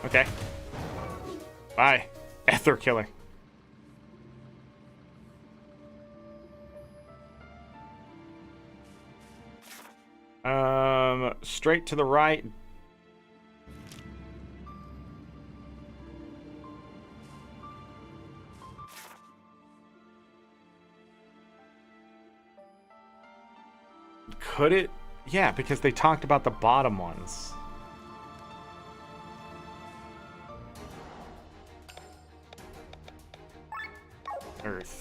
[SPEAKER 1] Okay. Bye. Ether killer. Straight to the right. Could it? Yeah, because they talked about the bottom ones. Earth.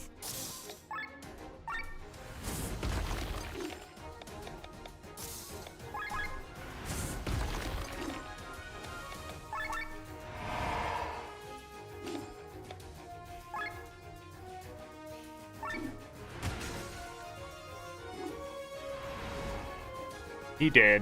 [SPEAKER 1] He did.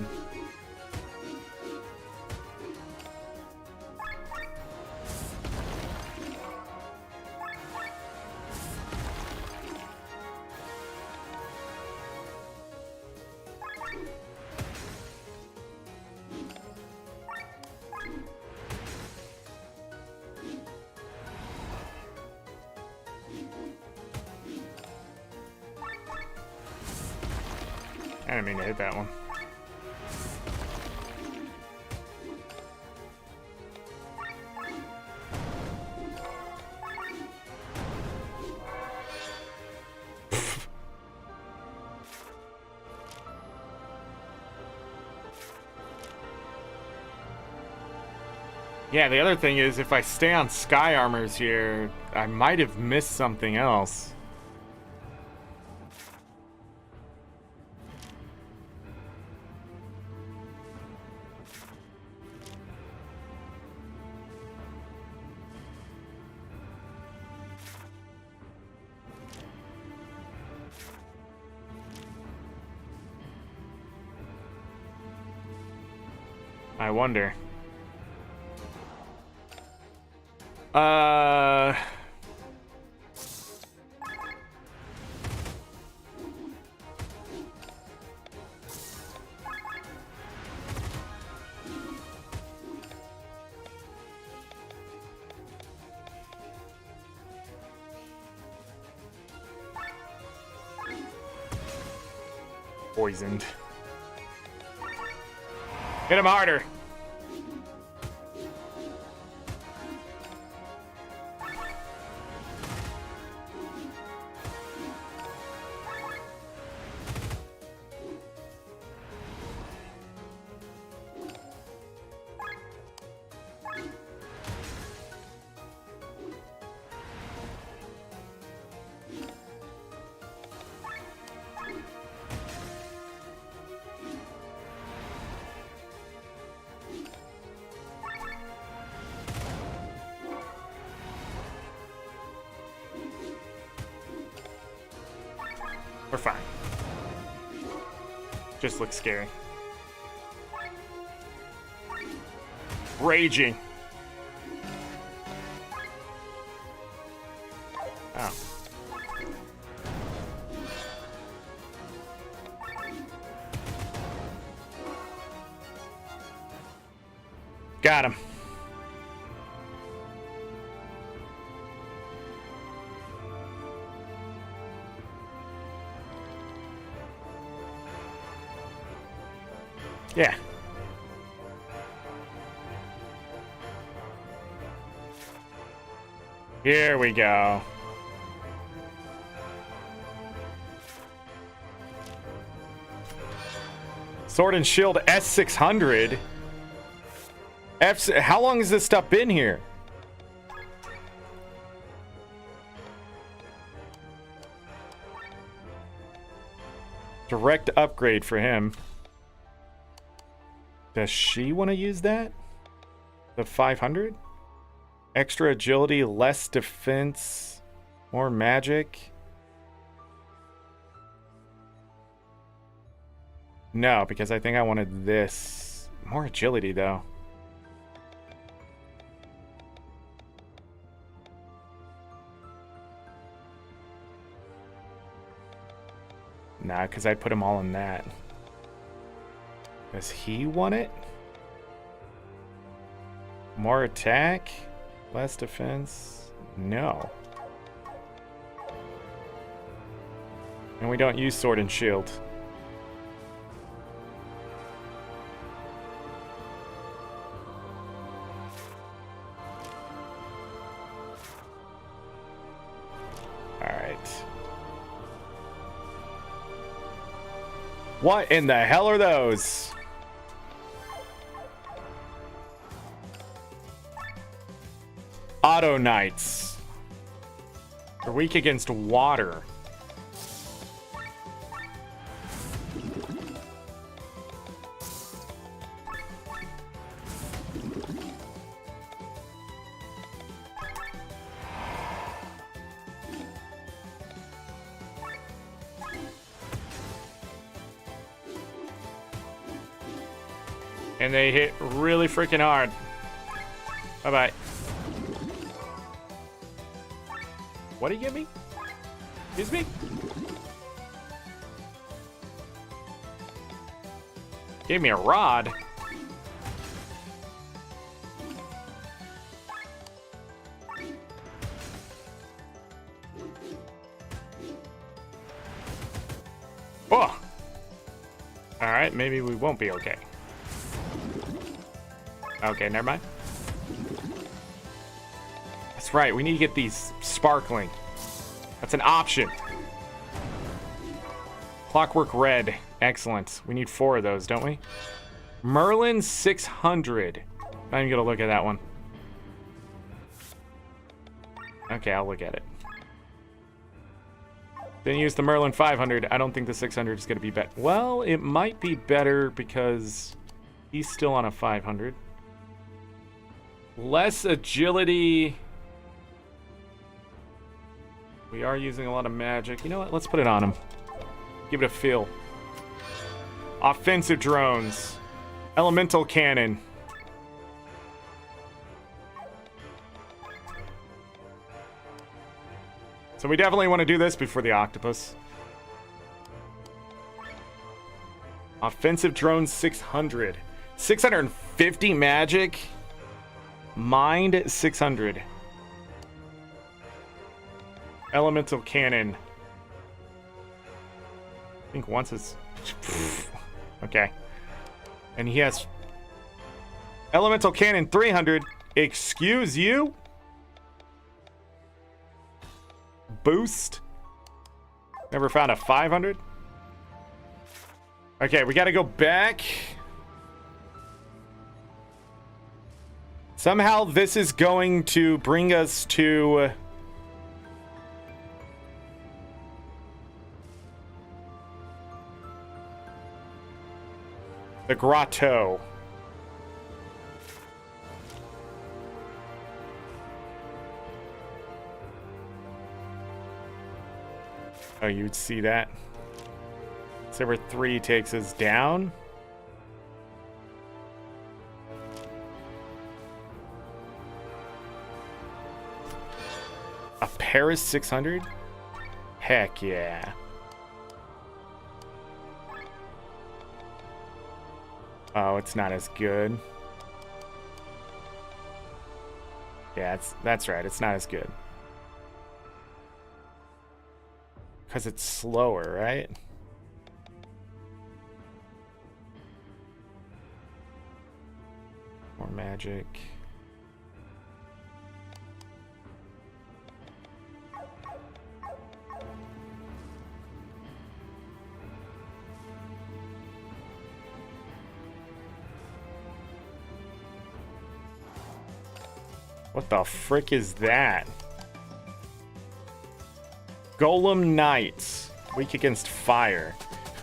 [SPEAKER 1] I didn't mean to hit that one. Yeah, the other thing is, if I stay on Sky Armors here, I might have missed something else. I wonder. Poisoned. Hit him harder. We're fine. Just looks scary. Raging. Oh. Got him. Yeah. Here we go. Sword and Shield S600. How long has this stuff been here? Direct upgrade for him. Does she want to use that? The 500? Extra agility, less defense, more magic. No, because I think I wanted this. More agility, though. Nah, because I'd put them all in that. Does he want it? More attack? Less defense? No. And we don't use sword and shield. Alright. What in the hell are those? Auto Knights. They're weak against water. And they hit really freaking hard. Bye-bye. What did he give me? Excuse me? Gave me a rod. Oh! Alright, maybe we won't be okay. Okay, never mind. That's right, we need to get these sparkling. That's an option. Clockwork Red. Excellent. We need 4 of those, don't we? Merlin 600. Not even gonna look at that one. Okay, I'll look at it. Then use the Merlin 500. I don't think the 600 is gonna be better. Well, it might be better because he's still on a 500. Less agility. We are using a lot of magic. You know what? Let's put it on him. Give it a feel. Offensive drones. Elemental cannon. So we definitely want to do this before the octopus. Offensive drone 600. 650 magic. Mind 600. Elemental cannon. I think once it's... Okay. And he has... Elemental cannon 300. Excuse you? Boost. Never found a 500. Okay, we gotta go back. Somehow this is going to bring us to... the grotto. Oh, you'd see that. Saber 3 takes us down. A Paris 600? Heck yeah. Oh, it's not as good. Yeah, that's right. It's not as good. Because it's slower, right? More magic. What the frick is that? Golem Knights. Weak against fire.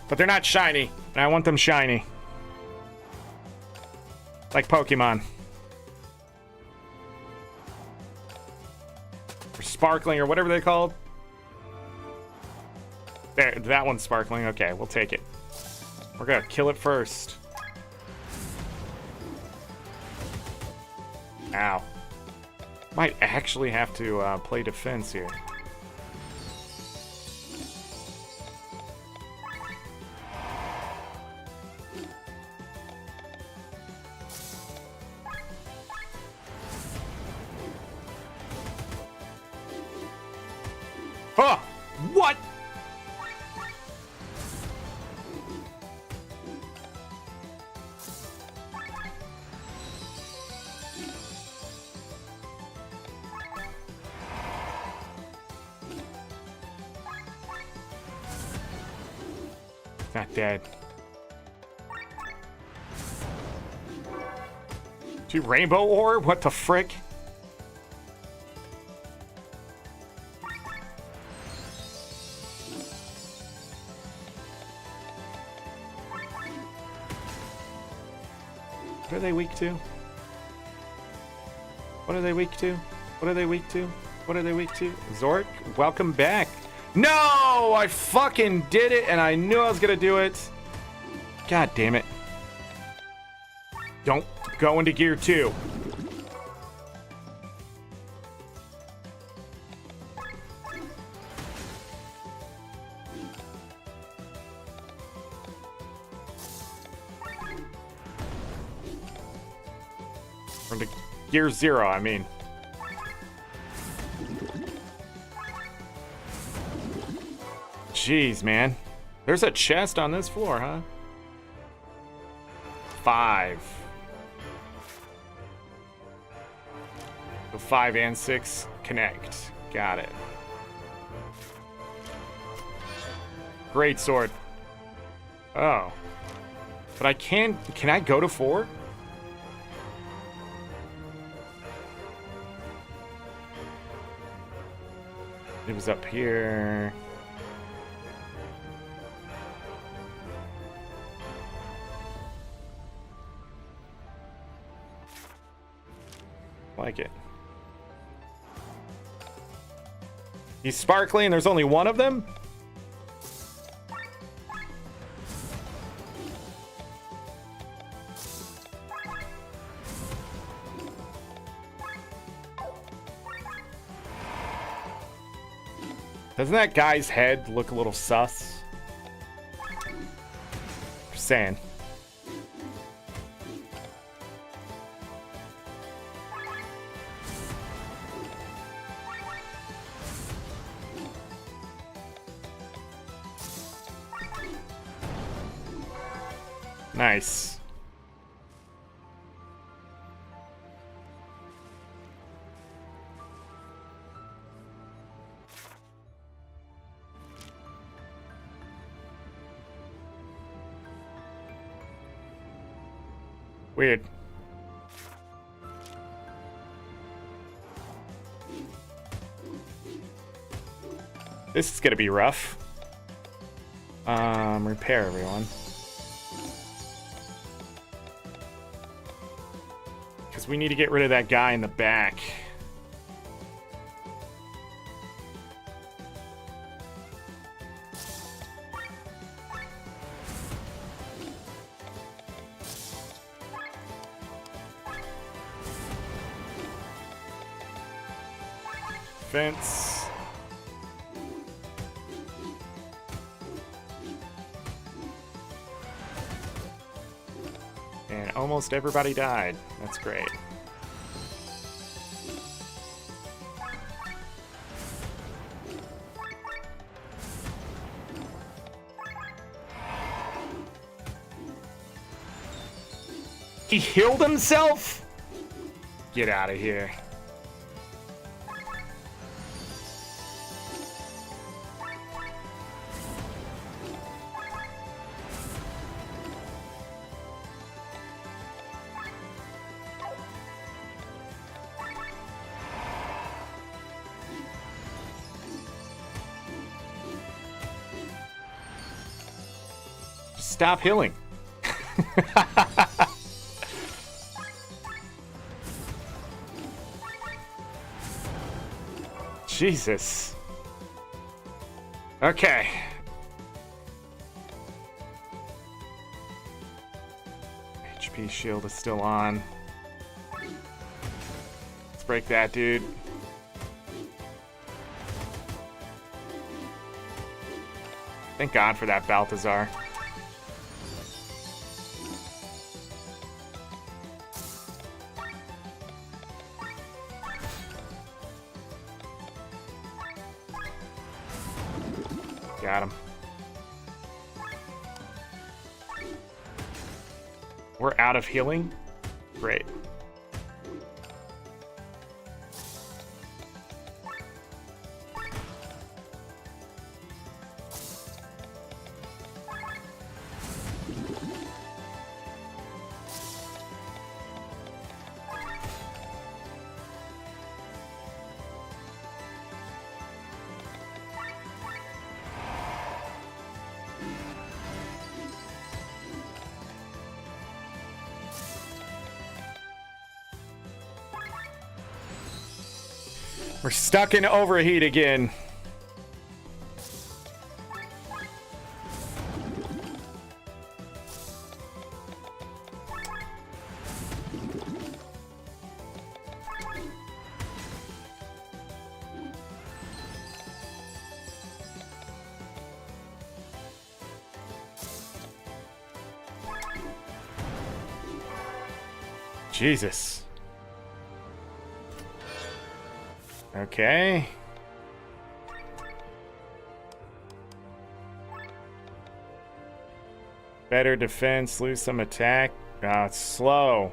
[SPEAKER 1] But they're not shiny, and I want them shiny. Like Pokemon. Or sparkling, or whatever they're called. There, that one's sparkling. Okay, we'll take it. We're gonna kill it first. Ow. Might actually have to play defense here. Oh! What? Not dead. 2 rainbow ore? What the frick? What are they weak to? What are they weak to? What are they weak to? What are they weak to? Zorric, welcome back. No! I fucking did it, and I knew I was gonna do it. God damn it. Don't go into gear 2. Or into gear 0, I mean. Jeez, man. There's a chest on this floor, huh? 5. So 5 and 6 connect. Got it. Great sword. Oh. But I can I go to 4? It was up here. Like it. He's sparkling. There's only one of them? Doesn't that guy's head look a little sus? Just saying. Nice. Weird. This is gonna be rough. Repair everyone. Because we need to get rid of that guy in the back. defense. And almost everybody died. That's great. He healed himself? Get out of here. Stop healing. Jesus. Okay. HP shield is still on. Let's break that, dude. Thank God for that Balthazar. Got him. We're out of healing? Great. We're stuck in overheat again. Jesus. Okay. Better defense, lose some attack. Ah, it's slow.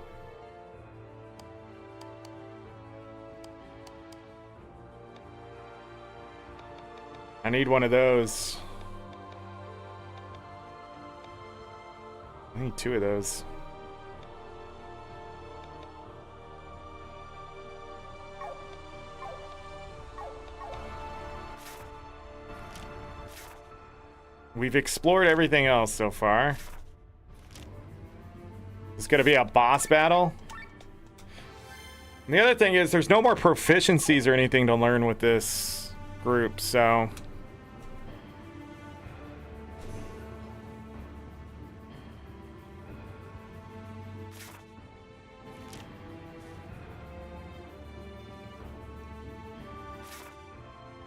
[SPEAKER 1] I need one of those. I need two of those. We've explored everything else so far. It's gonna be a boss battle. And the other thing is there's no more proficiencies or anything to learn with this group, so...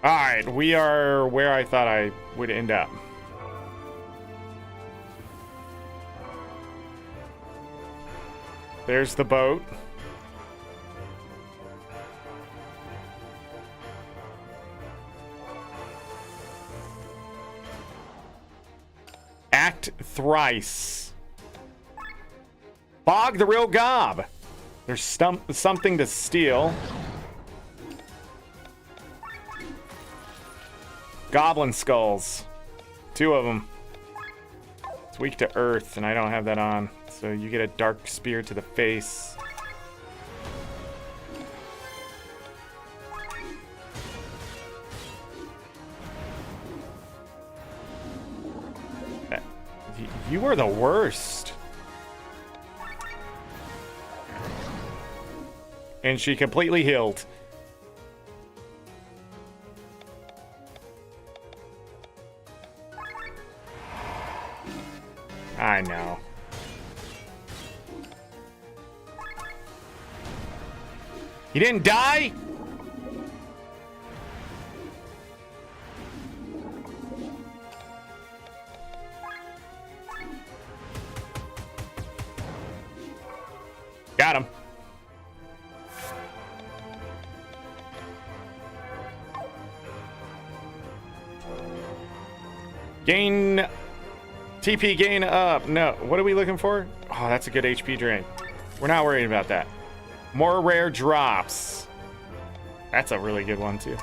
[SPEAKER 1] Alright, we are where I thought I would end up. There's the boat. Act thrice. Bog the real gob. There's something to steal. Goblin skulls. 2 of them. It's weak to earth, and I don't have that on. So you get a dark spear to the face. You are the worst. And she completely healed. I know. He didn't die? Gain... TP gain up. No, what are we looking for? Oh, that's a good HP drain. We're not worried about that. More rare drops. That's a really good one, too.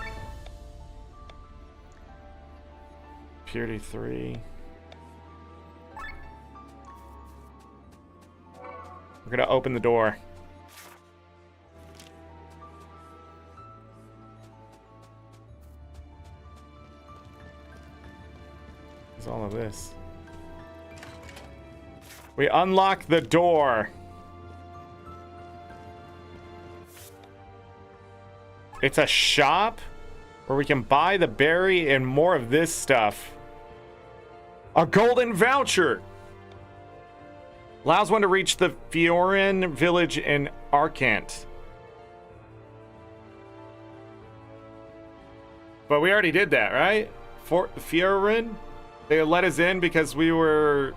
[SPEAKER 1] Purity 3. We're gonna open the door. What's all of this? We unlock the door. It's a shop where we can buy the berry and more of this stuff. A golden voucher. Allows one to reach the Fiorin village in Arcant. But we already did that, right? For Fiorin? They let us in because we were...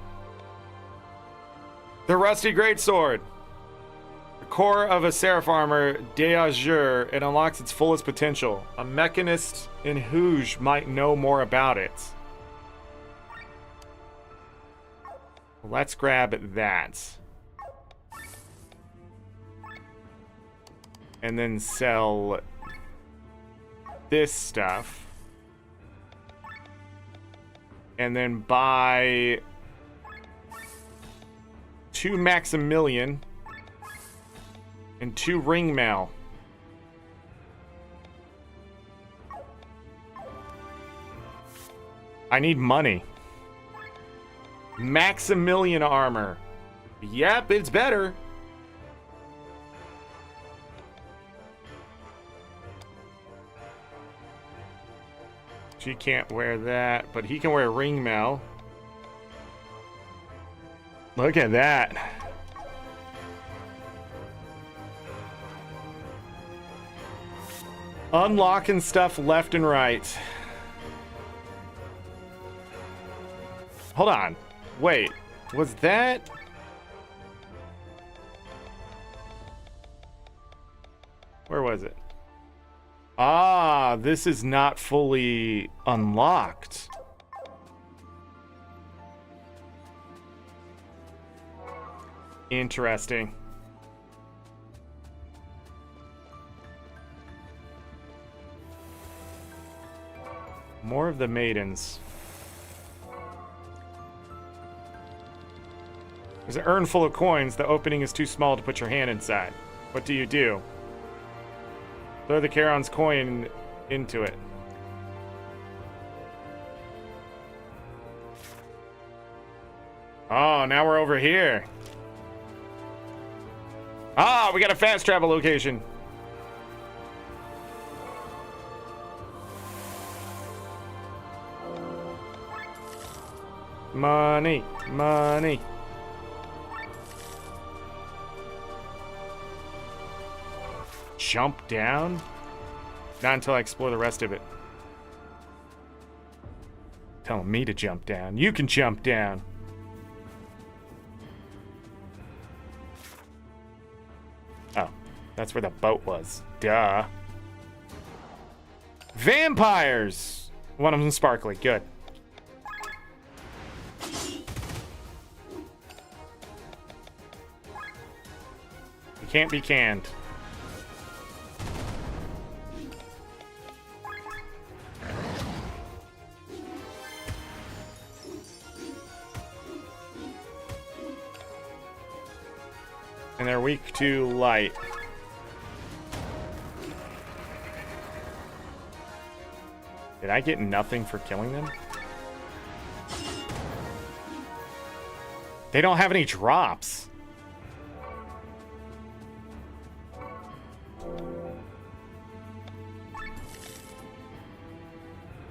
[SPEAKER 1] The Rusty Greatsword. The core of a Seraph armor, d'Azur, it unlocks its fullest potential. A mechanist in Hooge might know more about it. Let's grab that. And then sell this stuff. And then buy 2 Maximilian and 2 ring mail. I need money. Maximilian armor. Yep, it's better. She can't wear that, but he can wear ring mail. Look at that. Unlocking stuff left and right. Hold on. Wait, was that... Where was it? Ah, this is not fully unlocked. Interesting. More of the maidens. There's an urn full of coins. The opening is too small to put your hand inside. What do you do? Throw the Charon's coin into it. Oh, now we're over here. Ah, we got a fast travel location. Money, money. Jump down? Not until I explore the rest of it. Telling me to jump down. You can jump down. Oh, that's where the boat was. Duh. Vampires! One of them sparkly. Good. You can't be canned. And they're weak to light. Did I get nothing for killing them? They don't have any drops.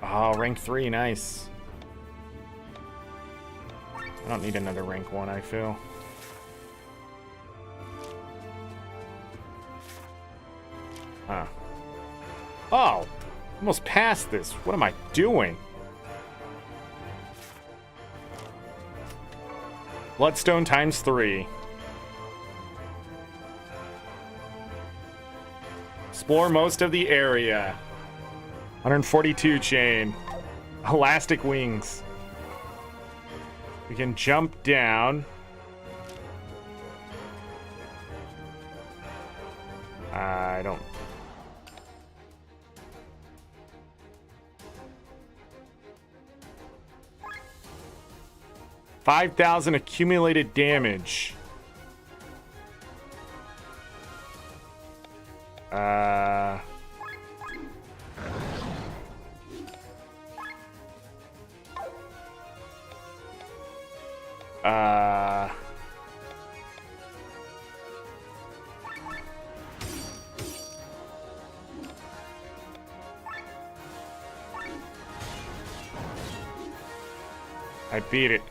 [SPEAKER 1] Oh, rank 3, nice. I don't need another rank 1, I feel. Huh. Oh! Almost past this. What am I doing? Bloodstone times 3. Explore most of the area. 142 chain. Elastic wings. We can jump down. I don't... 5,000 accumulated damage. I beat it.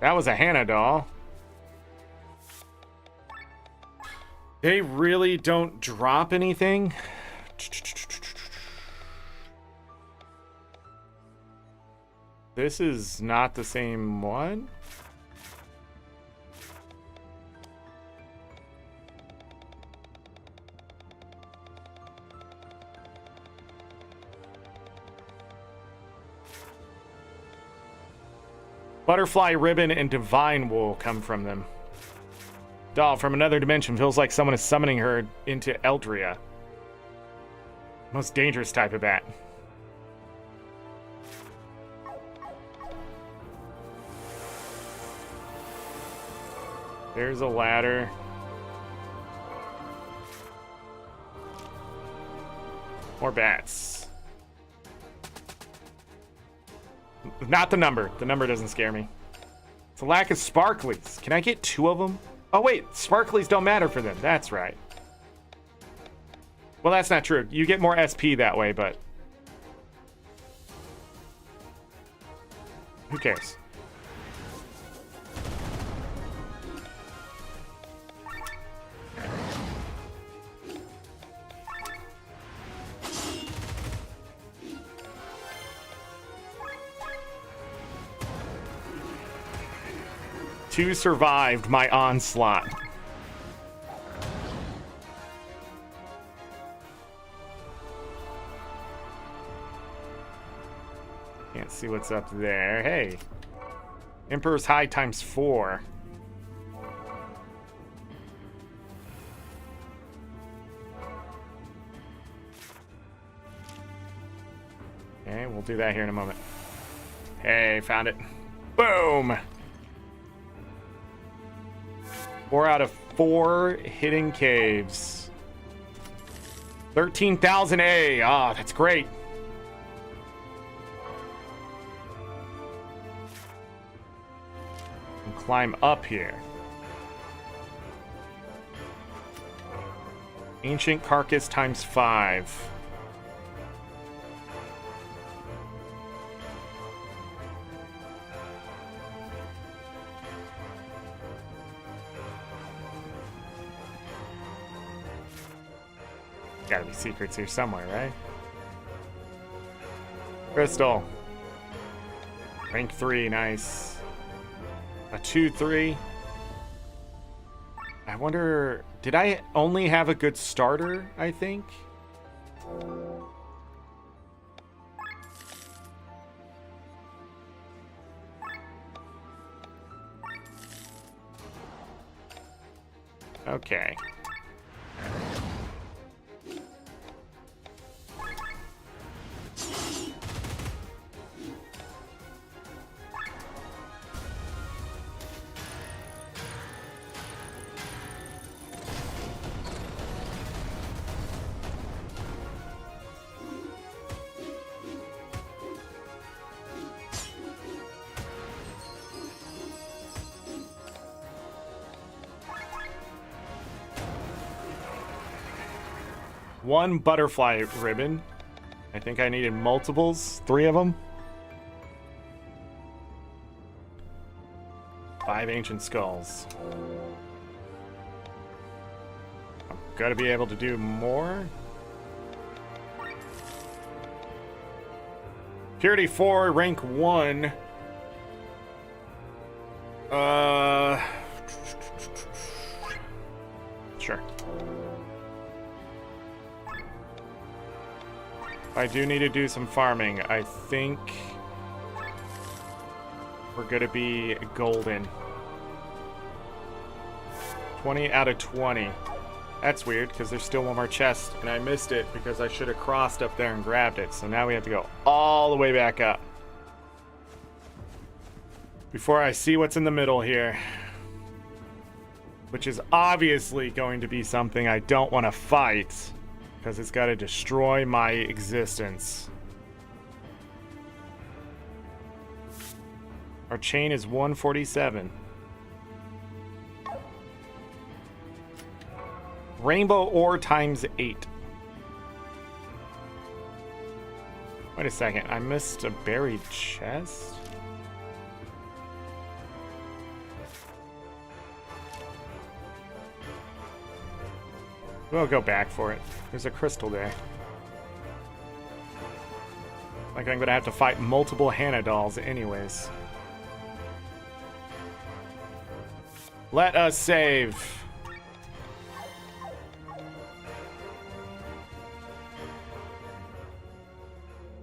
[SPEAKER 1] That was a Hannah doll. They really don't drop anything. This is not the same one. Butterfly ribbon and divine wool come from them. Doll from another dimension feels like someone is summoning her into Eldria. Most dangerous type of bat. There's a ladder. More bats. Not the number. The number doesn't scare me. It's a lack of sparklies. Can I get 2 of them? Oh, wait. Sparklies don't matter for them. That's right. Well, that's not true. You get more SP that way, but... who cares? Two survived my onslaught. Can't see what's up there. Hey. Emperor's High times 4. Okay, we'll do that here in a moment. Hey, found it. Boom! 4 out of 4 hidden caves. 13,000 A. Ah, that's great. And climb up here. Ancient carcass times 5. Gotta be secrets here somewhere, right? Crystal. Rank 3, nice. A 2-3. I wonder, did I only have a good starter, I think? Okay. One butterfly ribbon. I think I needed multiples. 3 of them. 5 ancient skulls. I'm gonna be able to do more. Purity 4, rank 1. Sure. I do need to do some farming. I think we're gonna be golden. 20 out of 20. That's weird, because there's still one more chest, and I missed it because I should have crossed up there and grabbed it. So now we have to go all the way back up. Before I see what's in the middle here. Which is obviously going to be something I don't want to fight, because it's got to destroy my existence. Our chain is 147. Rainbow ore times 8. Wait a second, I missed a buried chest? We'll go back for it. There's a crystal there. Like I'm gonna have to fight multiple Hannah dolls anyways. Let us save.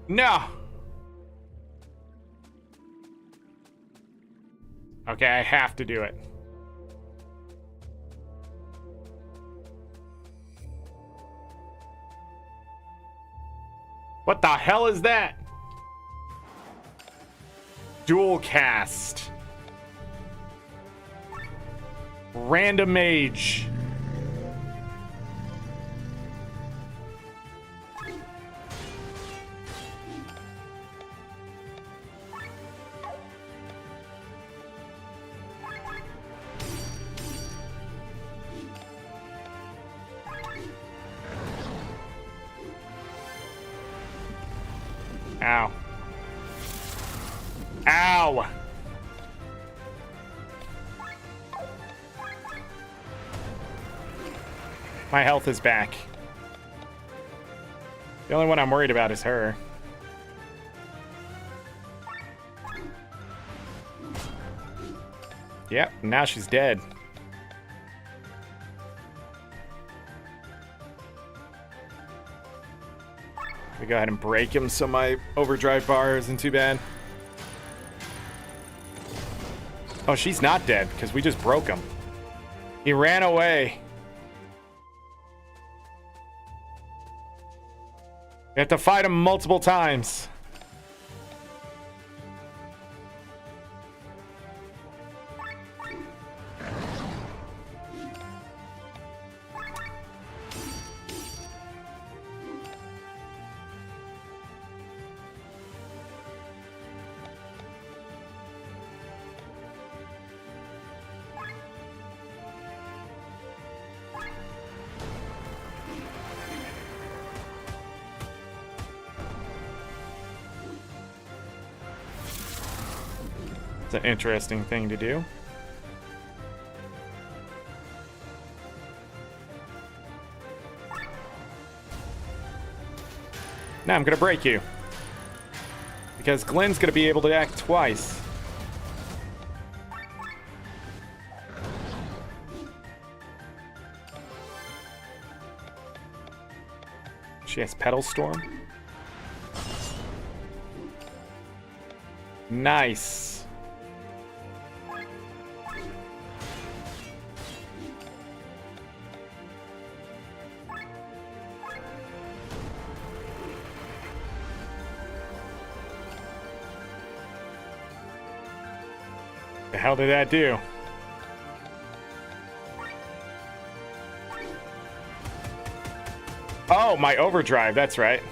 [SPEAKER 1] No! Okay, I have to do it. What the hell is that? Dual cast. Random age. Ow. Ow! My health is back. The only one I'm worried about is her. Yep, now she's dead. We go ahead and break him so my overdrive bar isn't too bad. Oh, she's not dead because we just broke him. He ran away. You have to fight him multiple times. It's an interesting thing to do. Now I'm gonna break you. Because Glenn's gonna be able to act twice. She has Petal Storm. Nice. The hell did that do? Oh, my overdrive, that's right.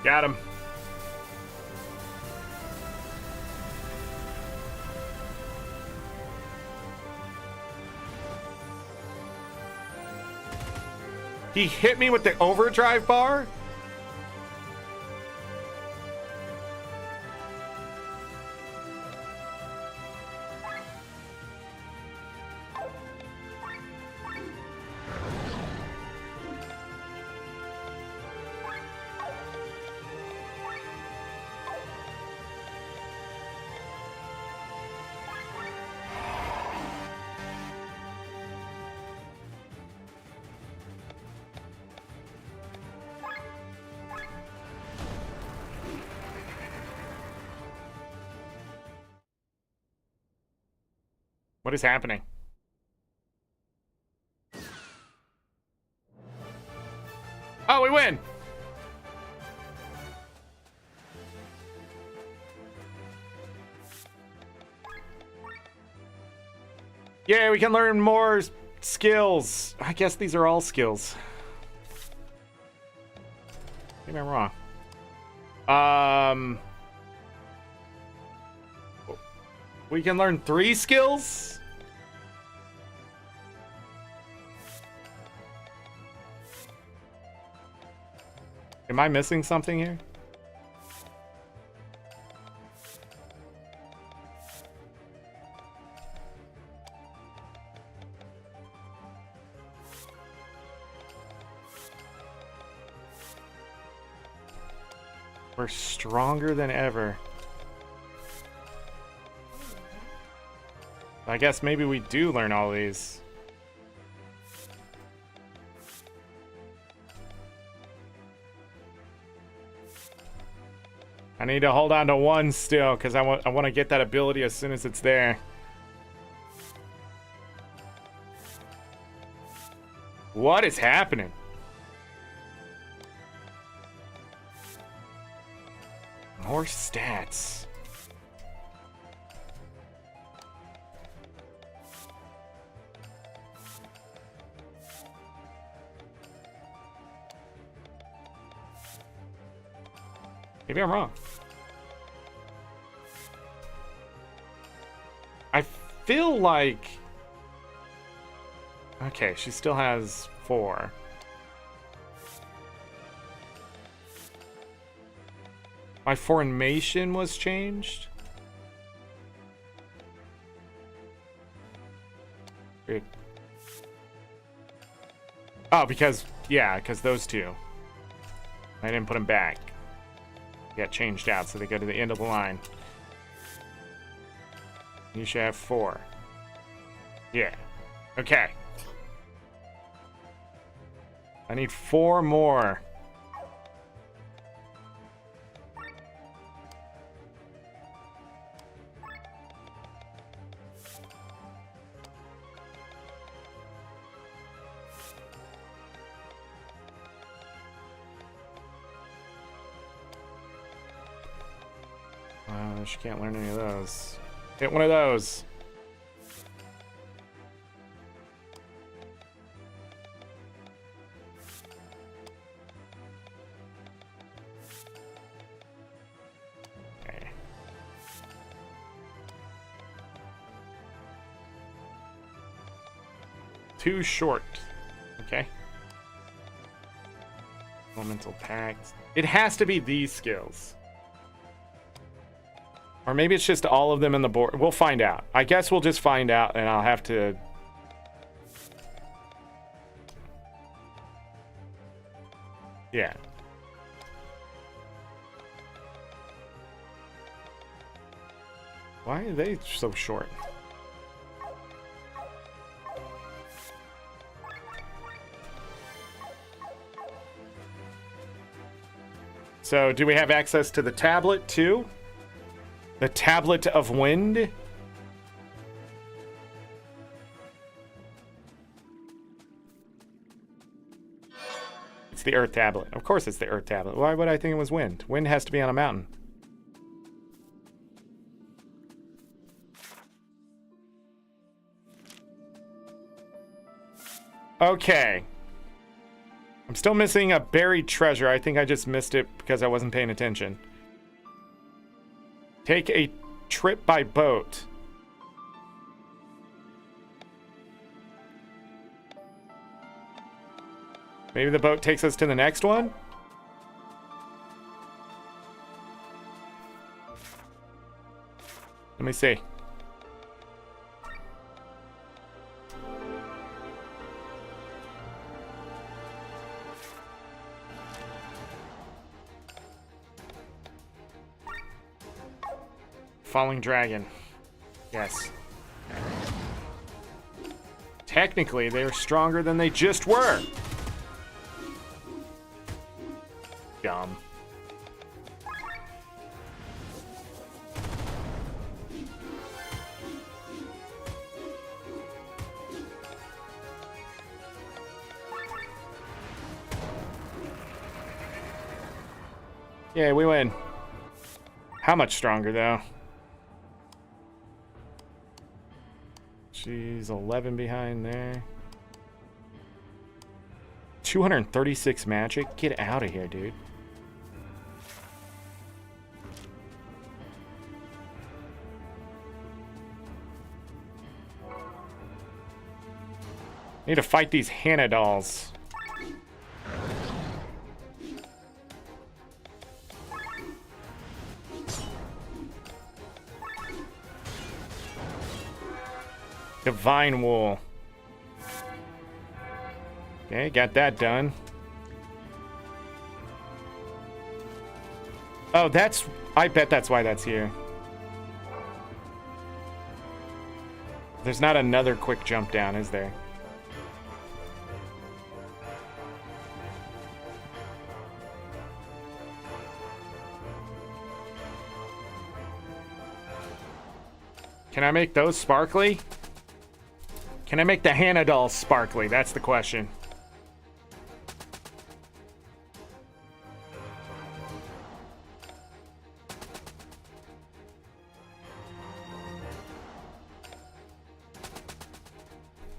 [SPEAKER 1] Got him. He hit me with the overdrive bar? What is happening? Oh, we win! Yeah, we can learn more skills. I guess these are all skills. Maybe I'm wrong. We can learn 3 skills? Am I missing something here? We're stronger than ever. I guess maybe we do learn all these. I need to hold on to one still because I want to get that ability as soon as it's there. What is happening? More stats. Maybe I'm wrong. I feel like... Okay, she still has 4. My formation was changed? Weird. Oh, because... Yeah, because those two. I didn't put them back. Got changed out, so they go to the end of the line. You should have 4. Yeah. Okay. I need 4 more. She can't learn any of those. Hit one of those. Okay. Too short. Okay. Elemental Pact. It has to be these skills. Or maybe it's just all of them in the board. We'll find out. I guess we'll just find out, and I'll have to... Yeah. Why are they so short? So, do we have access to the tablet, too? The Tablet of Wind? It's the Earth Tablet. Of course it's the Earth Tablet. Why would I think it was Wind? Wind has to be on a mountain. Okay. I'm still missing a buried treasure. I think I just missed it because I wasn't paying attention. Take a trip by boat. Maybe the boat takes us to the next one? Let me see. Falling Dragon. Yes. Technically, they're stronger than they just were. Dumb. Yeah, we win. How much stronger, though? She's 11 behind there. 236 magic? Get out of here, dude. Need to fight these Hannah dolls. Divine Wool. Okay, got that done. Oh, that's... I bet that's why that's here. There's not another quick jump down, is there? Can I make those sparkly? Can I make the Hannah dolls sparkly? That's the question.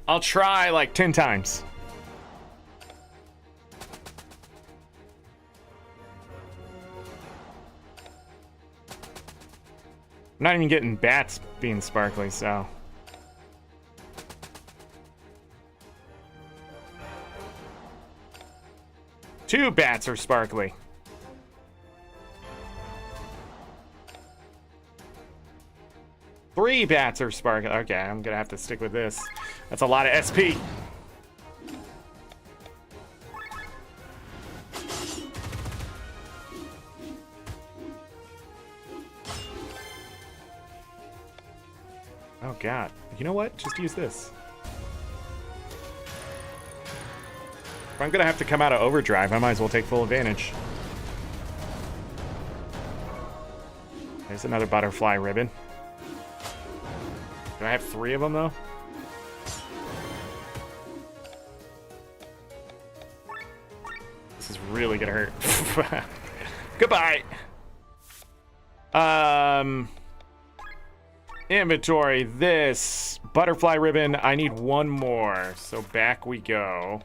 [SPEAKER 1] I'll try like 10 times. I'm not even getting bats being sparkly, so... Two bats are sparkly. Three bats are sparkly. Okay, I'm gonna have to stick with this. That's a lot of SP. Oh god. You know what? Just use this. If I'm gonna have to come out of overdrive, I might as well take full advantage. There's another butterfly ribbon. Do I have 3 of them though? This is really gonna hurt. Goodbye. Inventory, this butterfly ribbon. I need 1 more, so back we go.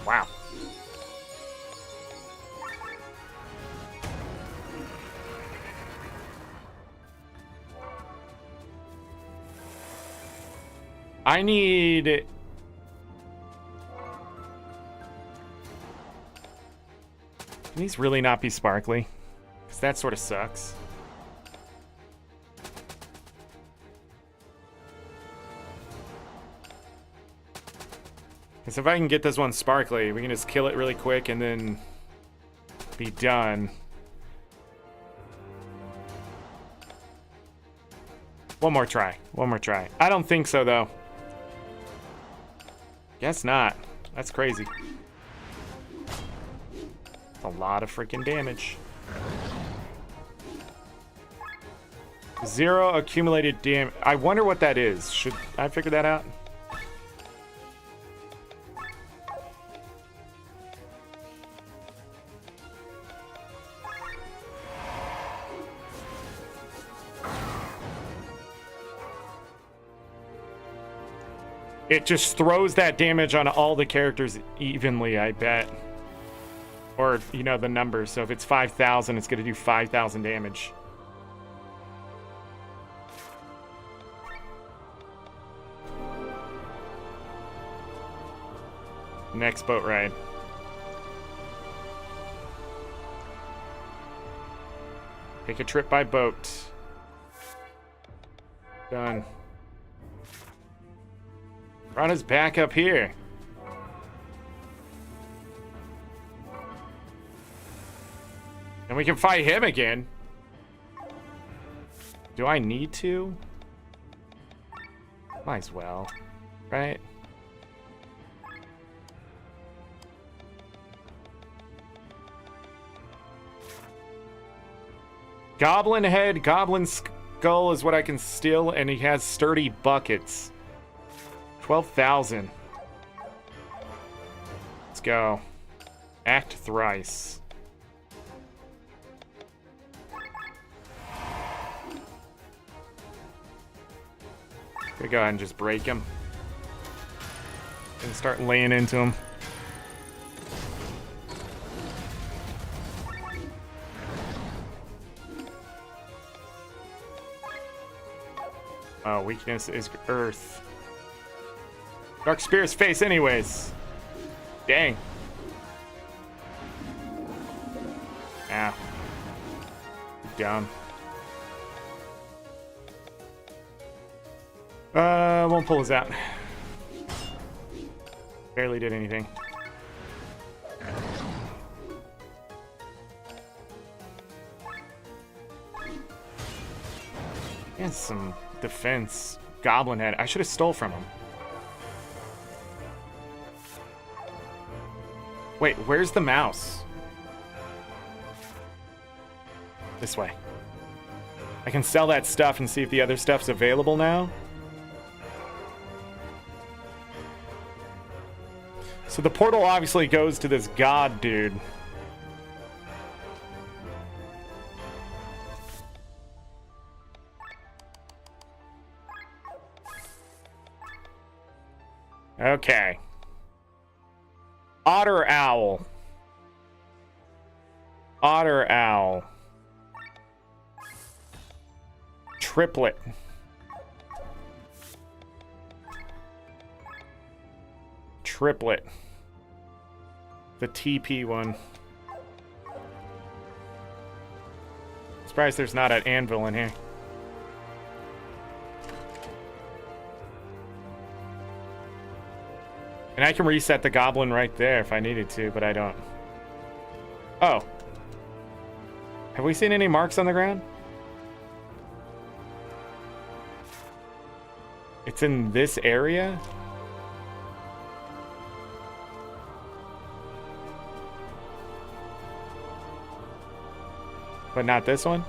[SPEAKER 1] Wow. I need... Can these really not be sparkly? Because that sort of sucks. Because if I can get this one sparkly, we can just kill it really quick and then be done. One more try. One more try. I don't think so, though. Guess not. That's crazy. That's a lot of freaking damage. 0 accumulated damage. I wonder what that is. Should I figure that out? It just throws that damage on all the characters evenly, I bet. Or, you know, the numbers. So if it's 5,000, it's going to do 5,000 damage. Next boat ride. Take a trip by boat. Done. Rana's back up here. And we can fight him again. Do I need to? Might as well, right? Goblin head, goblin skull is what I can steal, and he has sturdy buckets. 12,000. Let's go. Act thrice. Gonna go ahead and just break him. And start laying into him. Oh, weakness is earth. Dark Spear's face anyways. Dang. Ah. Down. Won't pull us out. Barely did anything. And some defense. Goblin head. I should have stole from him. Wait, where's the mouse? This way. I can sell that stuff and see if the other stuff's available now. So the portal obviously goes to this god dude. Okay. Otter owl. Otter owl. Triplet. Triplet. The TP one. Surprised there's not an anvil in here. And I can reset the goblin right there if I needed to, but I don't. Oh. Have we seen any marks on the ground? It's in this area? But not this one?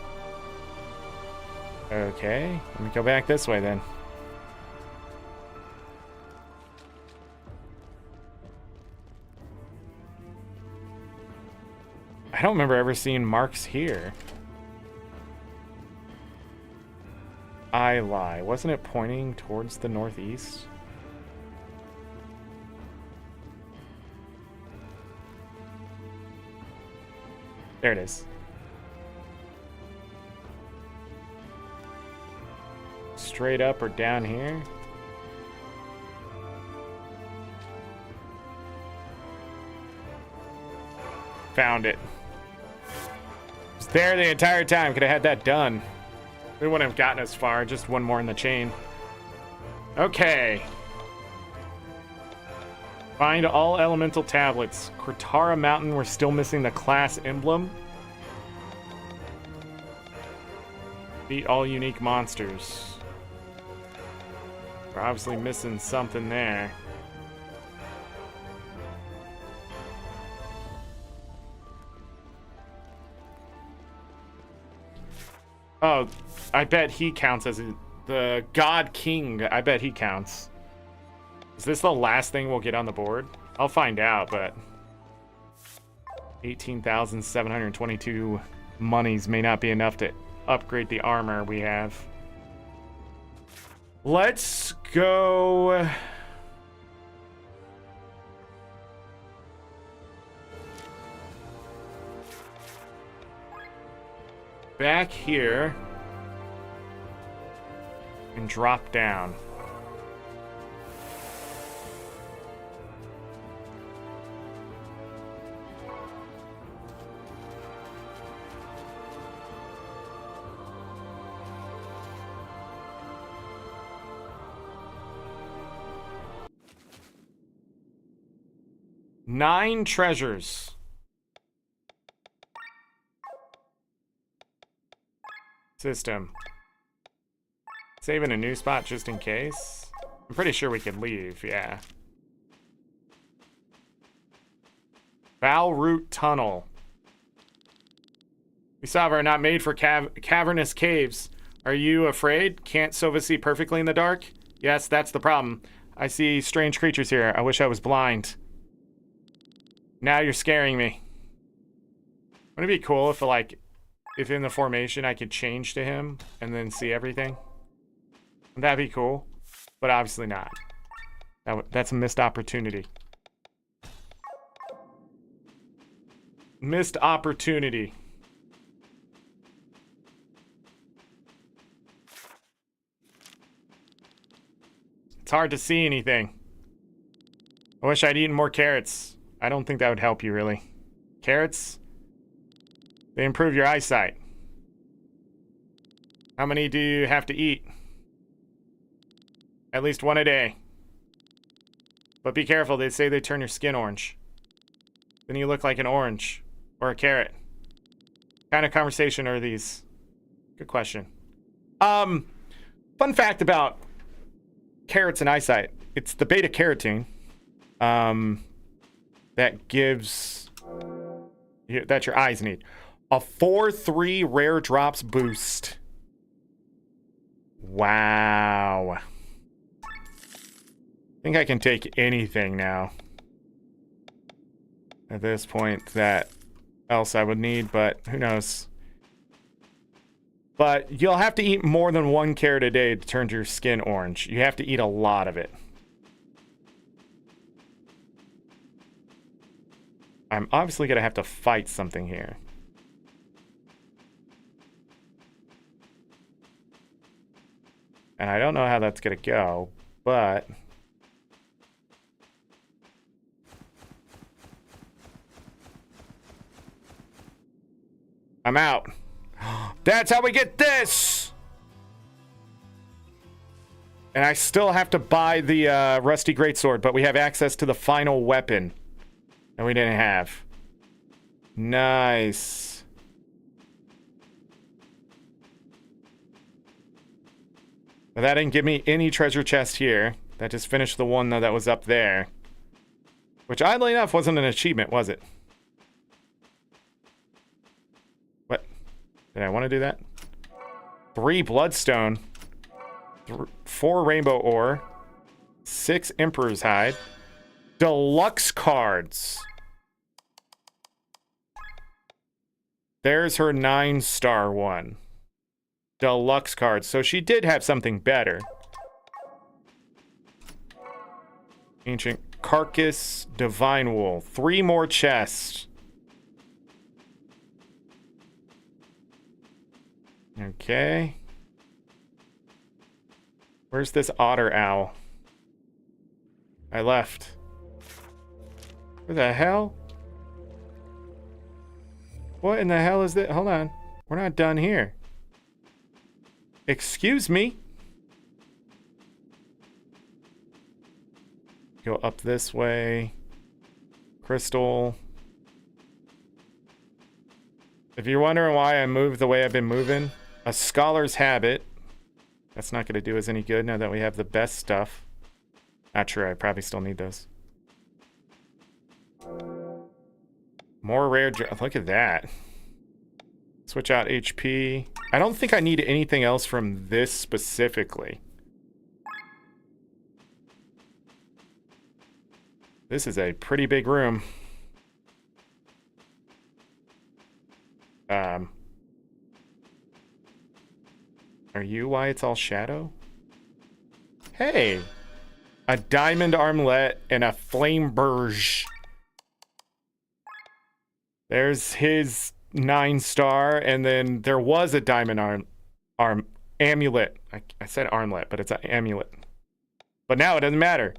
[SPEAKER 1] Okay, let me go back this way then. I don't remember ever seeing marks here. I lie. Wasn't it pointing towards the northeast? There it is. Straight up or down here? Found it. It was there the entire time. Could have had that done. We wouldn't have gotten as far. Just one more in the chain. Okay. Find all elemental tablets. Kortara Mountain. We're still missing the class emblem. Beat all unique monsters. We're obviously missing something there. Oh, I bet he counts as the God King. I bet he counts. Is this the last thing we'll get on the board? I'll find out, but 18,722 monies may not be enough to upgrade the armor we have. Let's go. Back here and drop down. Nine treasures. System. Save in a new spot just in case. I'm pretty sure we can leave, yeah. Val Root Tunnel. We saw are not made for cavernous caves. Are you afraid? Can't Sova see perfectly in the dark? Yes, that's the problem. I see strange creatures here. I wish I was blind. Now you're scaring me. Wouldn't it be cool if, like, if in the formation I could change to him and then see everything? Would that be cool? But obviously not. That's a missed opportunity. Missed opportunity. It's hard to see anything. I wish I'd eaten more carrots. I don't think that would help you, really. Carrots? They improve your eyesight. How many do you have to eat? At least one a day. But be careful, they say they turn your skin orange. Then you look like an orange. Or a carrot. What kind of conversation are these? Good question. Fun fact about carrots and eyesight. It's the beta carotene that gives that your eyes need. A 4/3 rare drops boost. Wow. I think I can take anything now. At this point that else I would need, but who knows. But you'll have to eat more than 1 carrot a day to turn your skin orange. You have to eat a lot of it. I'm obviously going to have to fight something here. And I don't know how that's going to go, but... I'm out. That's how we get this! And I still have to buy the rusty greatsword, but we have access to the final weapon. And we didn't have. Nice. But that didn't give me any treasure chest here. That just finished the one that was up there. Which, oddly enough, wasn't an achievement, was it? What? Did I want to do that? 3 bloodstone. 4 rainbow ore. 6 emperor's hide. Deluxe cards. There's her 9-star one. Deluxe cards. So she did have something better. Ancient carcass, divine wool. 3 more chests. Okay. Where's this otter owl? I left. Where the hell? What in the hell is that? Hold on. We're not done here. Excuse me? Go up this way. Crystal. If you're wondering why I moved the way I've been moving, a scholar's habit. That's not going to do us any good now that we have the best stuff. Not true, I probably still need those. More rare. Look at that. Switch out HP. I don't think I need anything else from this specifically. This is a pretty big room. Are you why it's all shadow? Hey! A diamond armlet and a flame burge. There's his 9-star, and then there was a diamond amulet. I said armlet, but it's an amulet. But now it doesn't matter.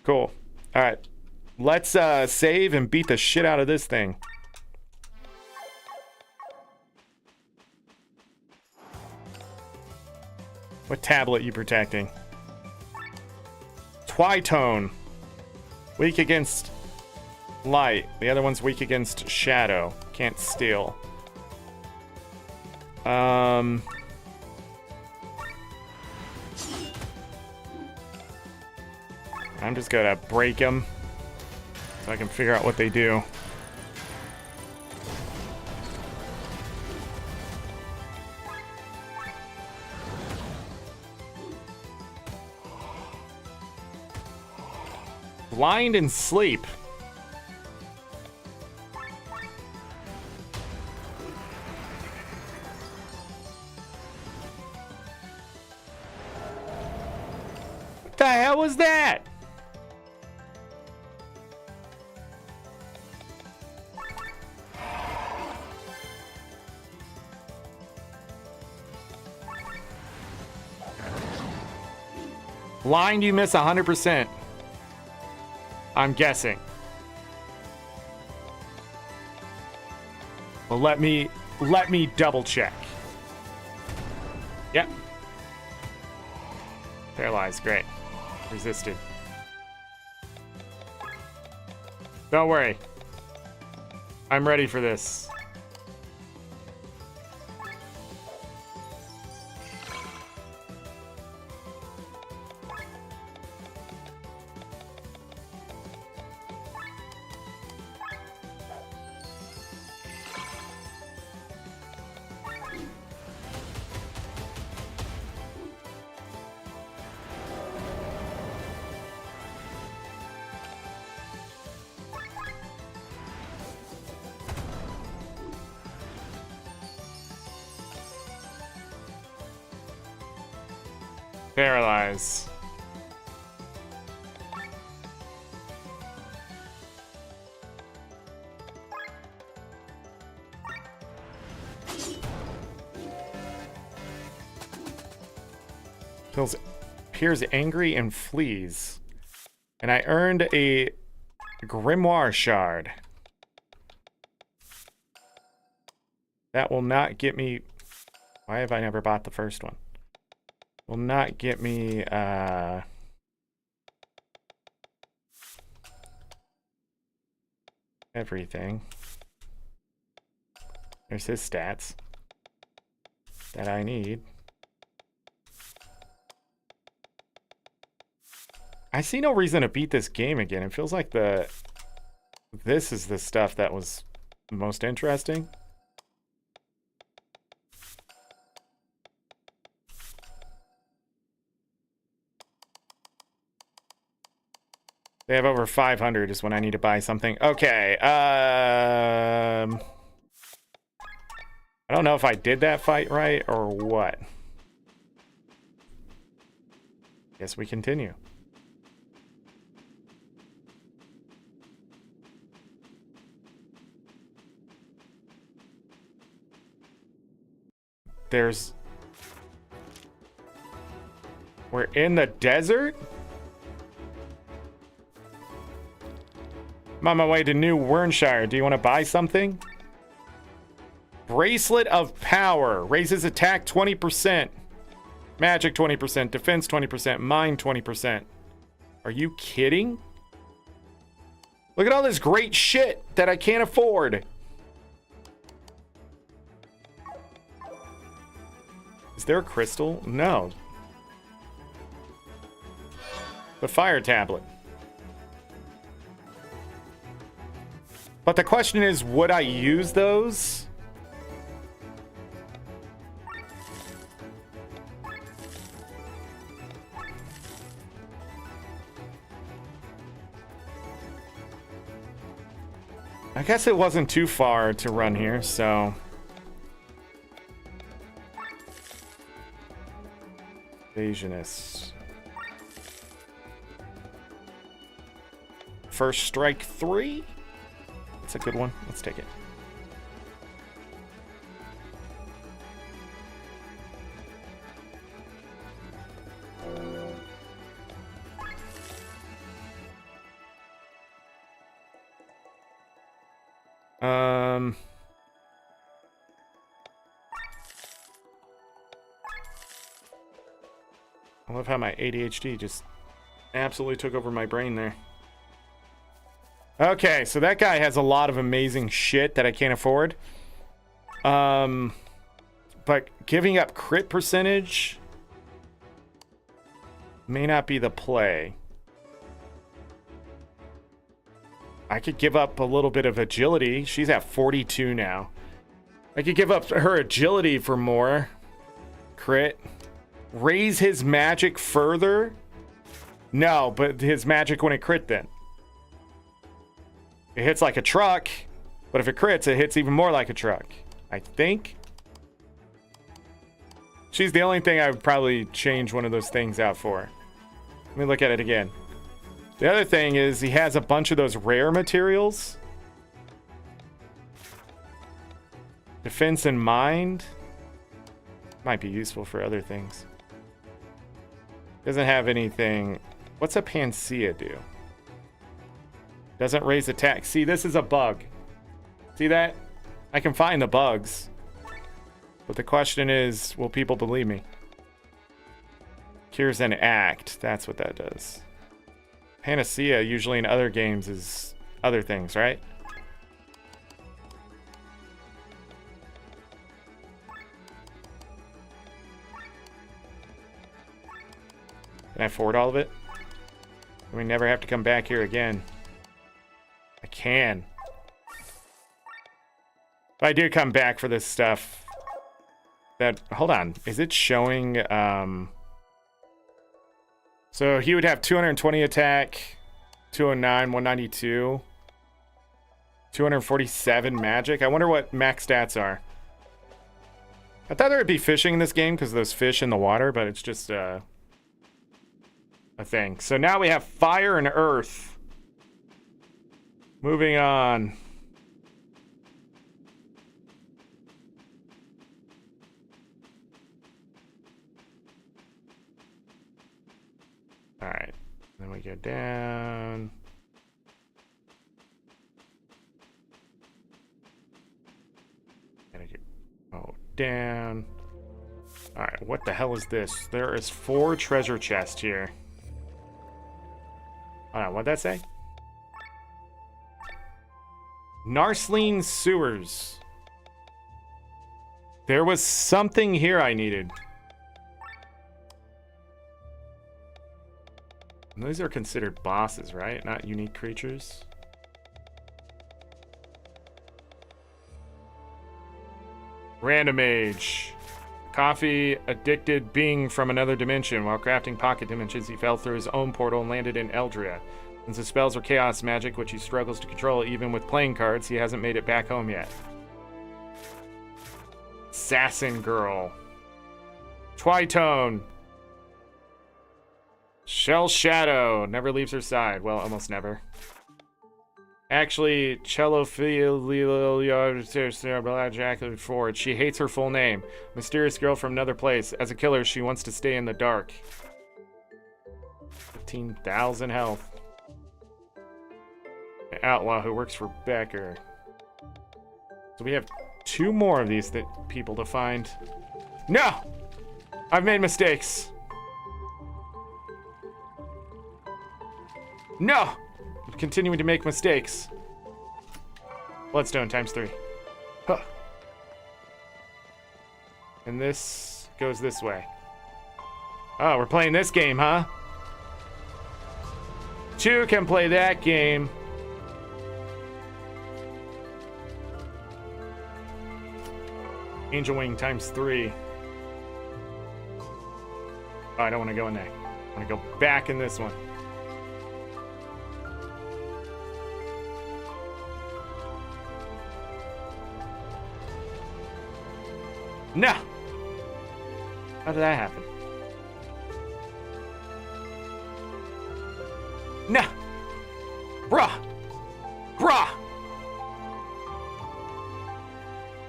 [SPEAKER 1] Cool. All right. Let's save and beat the shit out of this thing. What tablet you protecting? Twitone. Weak against light. The other one's weak against shadow. Can't steal. I'm just gonna break them so I can figure out what they do. Blind and sleep. What the hell was that? Blind, you miss 100%. I'm guessing. Well, let me double check. Yep. Paralyzed, great. Resisted. Don't worry. I'm ready for this. Paralyze. Appears angry and flees. And I earned a Grimoire Shard. That will not get me... Why have I never bought the first one? Will not get me, everything. There's his stats that I need. I see no reason to beat this game again. It feels like this is the stuff that was most interesting. They have over 500 is when I need to buy something. Okay. I don't know if I did that fight right or what. Guess we continue. We're in the desert? I'm on my way to New Wernshire. Do you want to buy something? Bracelet of Power. Raises attack 20%. Magic 20%. Defense 20%. Mind 20%. Are you kidding? Look at all this great shit that I can't afford. Is there a crystal? No. The fire tablet. But the question is, would I use those? I guess it wasn't too far to run here, so... Evasionist. First strike 3? That's a good one. Let's take it. I love how my ADHD just absolutely took over my brain there. Okay, so that guy has a lot of amazing shit that I can't afford. but giving up crit percentage may not be the play. I could give up a little bit of agility. She's at 42 now. I could give up her agility for more crit. Raise his magic further? No, but his magic wouldn't crit then. It hits like a truck, but if it crits, it hits even more like a truck. I think. She's the only thing I would probably change one of those things out for. Let me look at it again. The other thing is he has a bunch of those rare materials. Defense and mind. Might be useful for other things. Doesn't have anything. What's a Panacea do? Doesn't raise attack. See, this is a bug. See that? I can find the bugs. But the question is, will people believe me? Cures an act. That's what that does. Panacea usually in other games is other things, right? Can I afford all of it? We never have to come back here again. I can. If I do come back for this stuff, that, hold on, is it showing, so he would have 220 attack, 209, 192, 247 magic. I wonder what max stats are. I thought there would be fishing in this game because of those fish in the water, but it's just, a thing. So now we have fire and earth. Moving on. All right. Then we go down. Oh, down. All right. What the hell is this? There is 4 treasure chests here. Hold on, what'd that say? Narsleen Sewers. There was something here I needed. And these are considered bosses, right? Not unique creatures. Random Age. Coffee addicted being from another dimension. While crafting pocket dimensions, he fell through his own portal and landed in Eldria. Since his spells are chaos magic, which he struggles to control even with playing cards, he hasn't made it back home yet. Assassin Girl. Twitone. Shell Shadow. Never leaves her side. Well, almost never. Actually, Cellophilia Ford. She hates her full name. Mysterious girl from another place. As a killer, she wants to stay in the dark. 15,000 health. An outlaw who works for Becker. So we have 2 more of these people to find. No! I've made mistakes. No! I'm continuing to make mistakes. Bloodstone times 3. Huh. And this goes this way. Oh, we're playing this game, huh? 2 can play that game. Angel Wing times 3. Oh, I don't want to go in there. I want to go back in this one. No! How did that happen? No! Bruh! Bruh!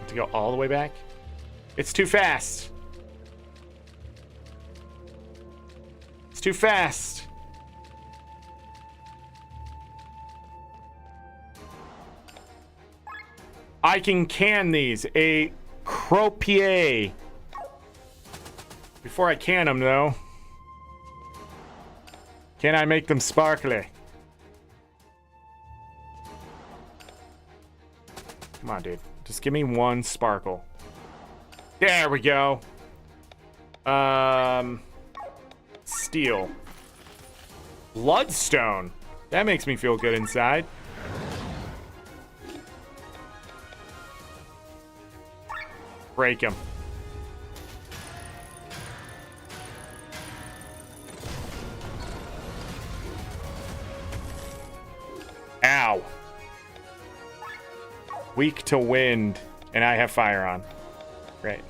[SPEAKER 1] To go all the way back? It's too fast. It's too fast. I can these. A croupier. Before I can them, though, can I make them sparkly? Come on, dude. Just give me 1 sparkle. There we go. Steel. Bloodstone. That makes me feel good inside. Break him. Ow. Weak to wind. And I have fire on. Great.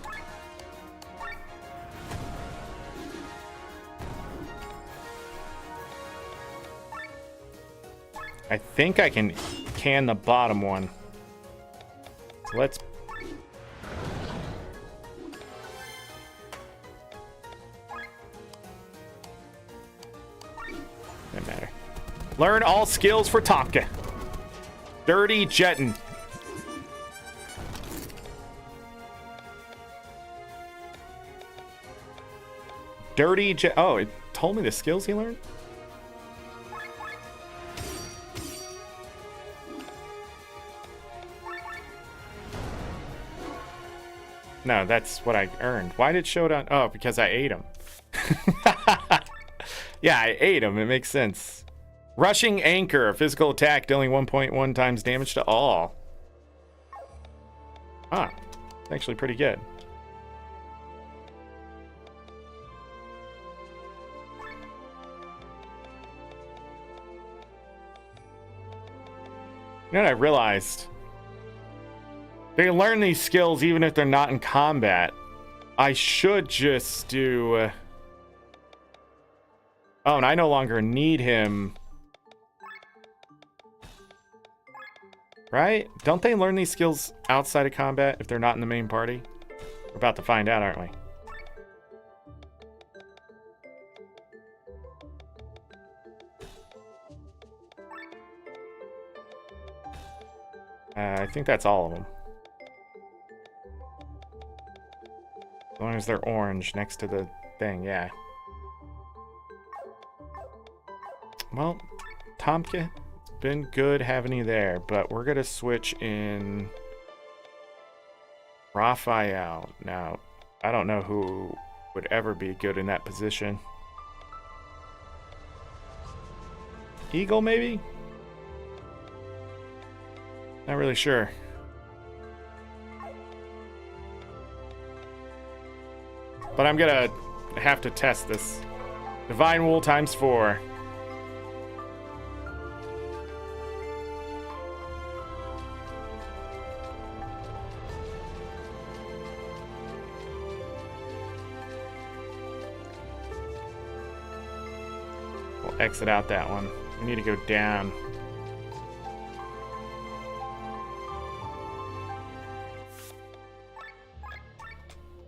[SPEAKER 1] I think I can the bottom one. So let's... Doesn't matter. Learn all skills for Tomka. Dirty Jettin. Dirty Jet. Oh, it told me the skills he learned? No, that's what I earned. Why did it show it on? Oh, because I ate him. Yeah, I ate him. It makes sense. Rushing Anchor. Physical attack dealing 1.1 times damage to all. Ah, it's actually pretty good. You know what I realized? They learn these skills even if they're not in combat. I should just do... Oh, and I no longer need him. Right? Don't they learn these skills outside of combat if they're not in the main party? We're about to find out, aren't we? I think that's all of them. As long as they're orange next to the thing, yeah. Well, Tomka, it's been good having you there, but we're gonna switch in Raphael. Now, I don't know who would ever be good in that position. Eagle, maybe? Not really sure. But I'm gonna have to test this. Divine Wool times 4. We'll exit out that one. We need to go down.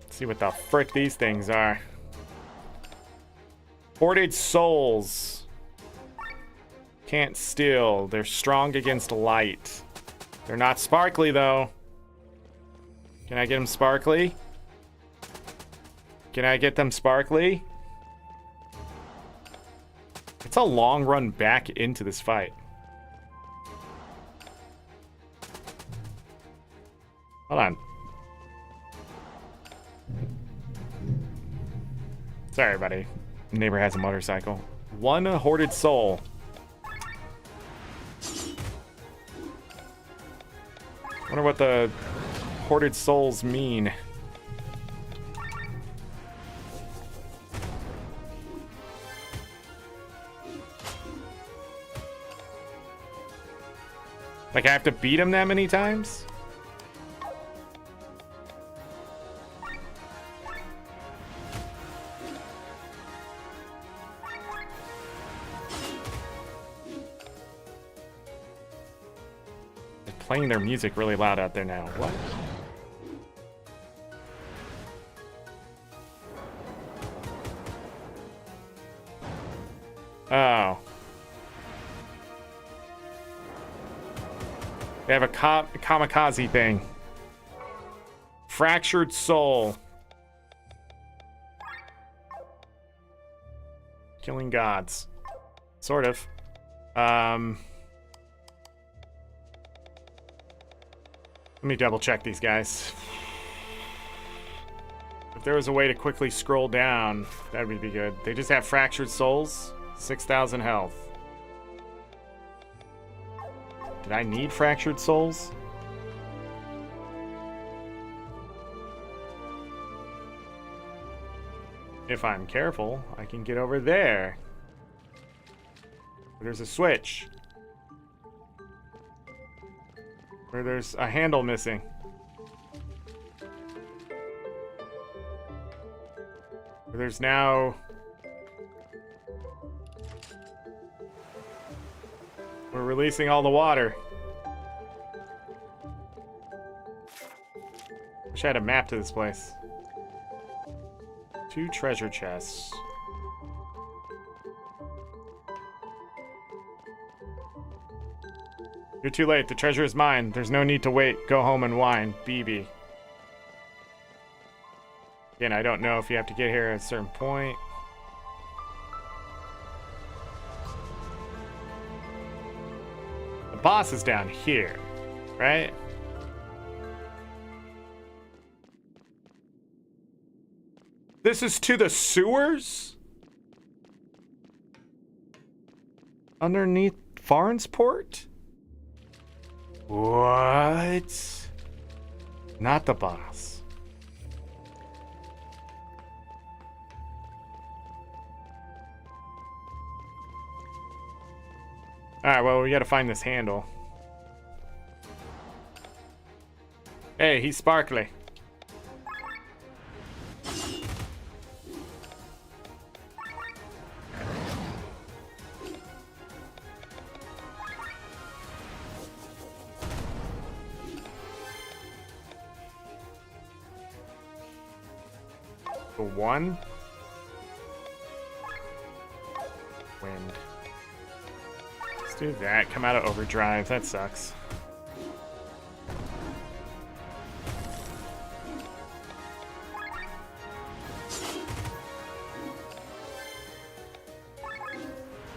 [SPEAKER 1] See what the frick these things are. Hoarded souls. Can't steal. They're strong against light. They're not sparkly though. Can I get them sparkly? Can I get them sparkly? It's a long run back into this fight. Hold on. Sorry, buddy. Neighbor has a motorcycle. One hoarded soul. Wonder what the hoarded souls mean. Like I have to beat him that many times? Playing their music really loud out there now. What? Oh. They have a kamikaze thing. Fractured soul. Killing gods. Sort of. Let me double check these guys. there was a way to quickly scroll down, that would be good. They just have fractured souls, 6,000 health. Did I need fractured souls? If I'm careful, I can get over there. There's a switch. Where there's a handle missing. Where there's now... We're releasing all the water. Wish I had a map to this place. 2 treasure chests. You're too late. The treasure is mine. There's no need to wait. Go home and whine. BB. Again, I don't know if you have to get here at a certain point. The boss is down here, right? This is to the sewers? Underneath Farnsport? What? Not the boss. Alright, well, we gotta find this handle. Hey, he's sparkly. The 1. Wind. Let's do that. Come out of overdrive. That sucks.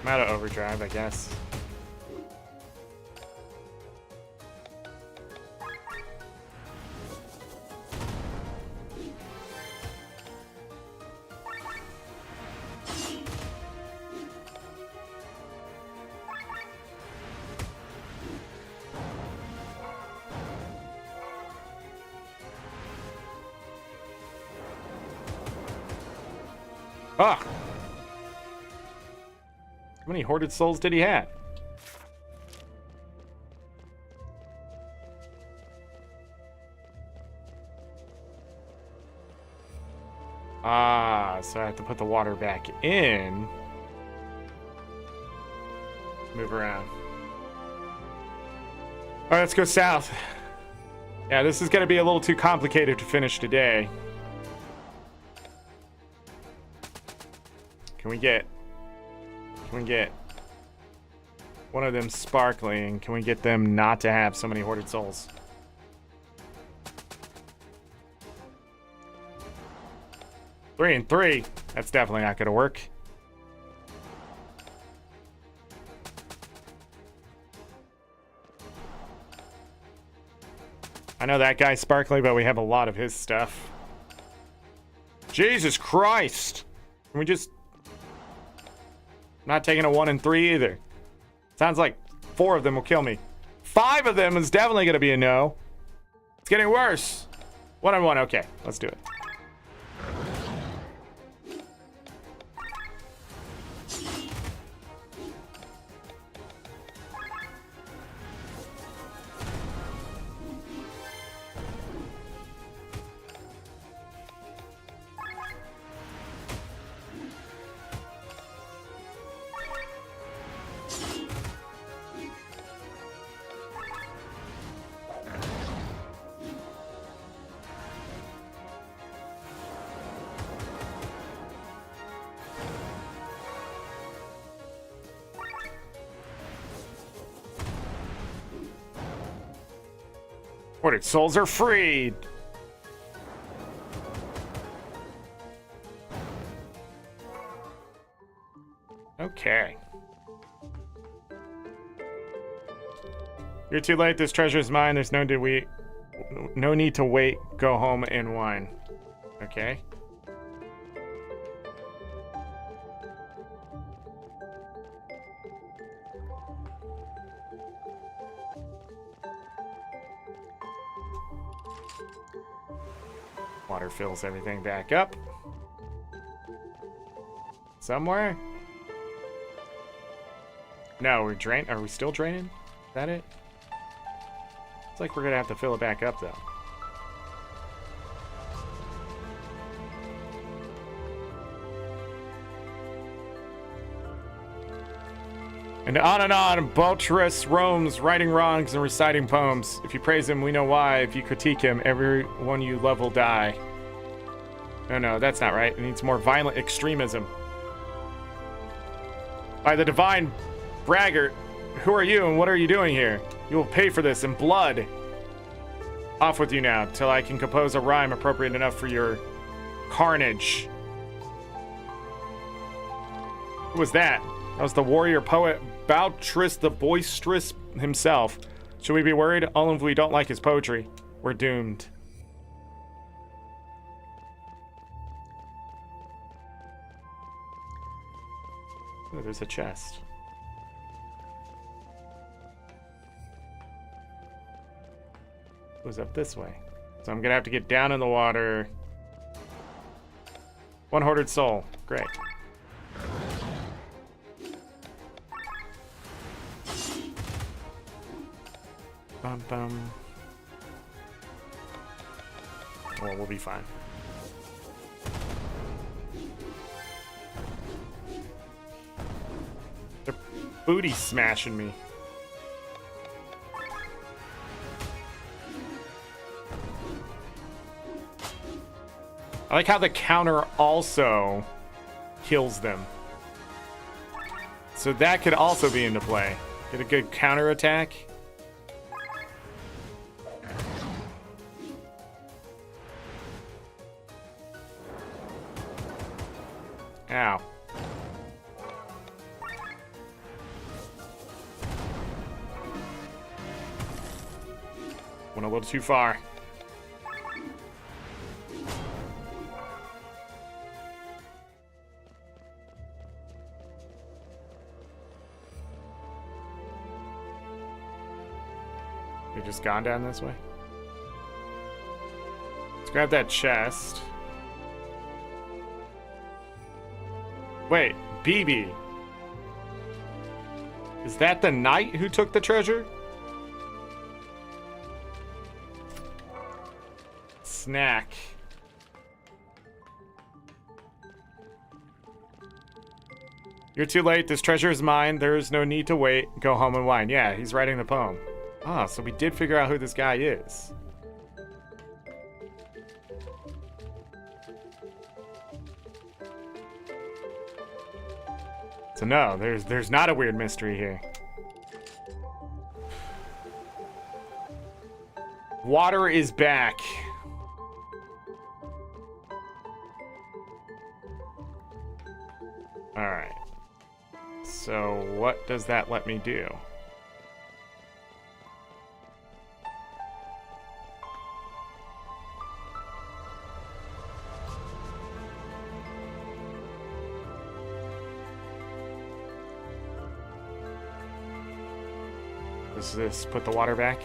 [SPEAKER 1] I'm out of overdrive, I guess. Ah! How many hoarded souls did he have? Ah, so I have to put the water back in. Move around. Alright, let's go south. Yeah, this is going to be a little too complicated to finish today. Can we get one of them sparkling? Can we get them not to have so many hoarded souls? Three and 3. That's definitely not gonna work. I know that guy's sparkly, but we have a lot of his stuff. Jesus Christ! Can we just... I'm not taking a 1 and 3 either. Sounds like 4 of them will kill me. 5 of them is definitely going to be a no. It's getting worse. 1 and 1. Okay, let's do it. Ordered souls are freed. Okay. You're too late. This treasure is mine. There's no need to wait. Go home and whine. Okay. Water fills everything back up. Somewhere? No, we're drained. Are we still draining? Is that it? It's like we're gonna have to fill it back up, though. And on, Baltrus roams, righting wrongs and reciting poems. If you praise him, we know why. If you critique him, everyone you love will die. No, that's not right. It needs more violent extremism. By the divine braggart, who are you and what are you doing here? You will pay for this in blood. Off with you now, till I can compose a rhyme appropriate enough for your carnage. Who was that? That was the warrior poet Baltrus the Boisterous himself. Should we be worried? Only if we don't like his poetry. We're doomed. Oh, there's a chest. It goes up this way. So I'm gonna have to get down in the water. One hoarded soul. Great. Bum bum. Well, we'll be fine. They're booty smashing me. I like how the counter also kills them. So that could also be into play. Get a good counter attack. Ow. Went a little too far. You just gone down this way? Let's grab that chest. Wait, BB. Is that the knight who took the treasure? Snack. You're too late. This treasure is mine. There is no need to wait. Go home and whine. Yeah, he's writing the poem. Ah, so we did figure out who this guy is. So no, there's not a weird mystery here. Water is back. All right. So what does that let me do? Does this put the water back?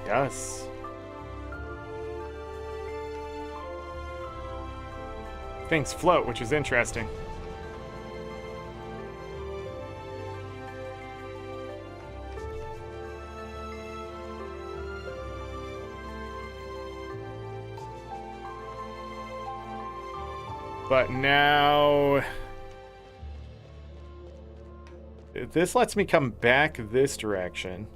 [SPEAKER 1] It does. Things float, which is interesting. But now this lets me come back this direction.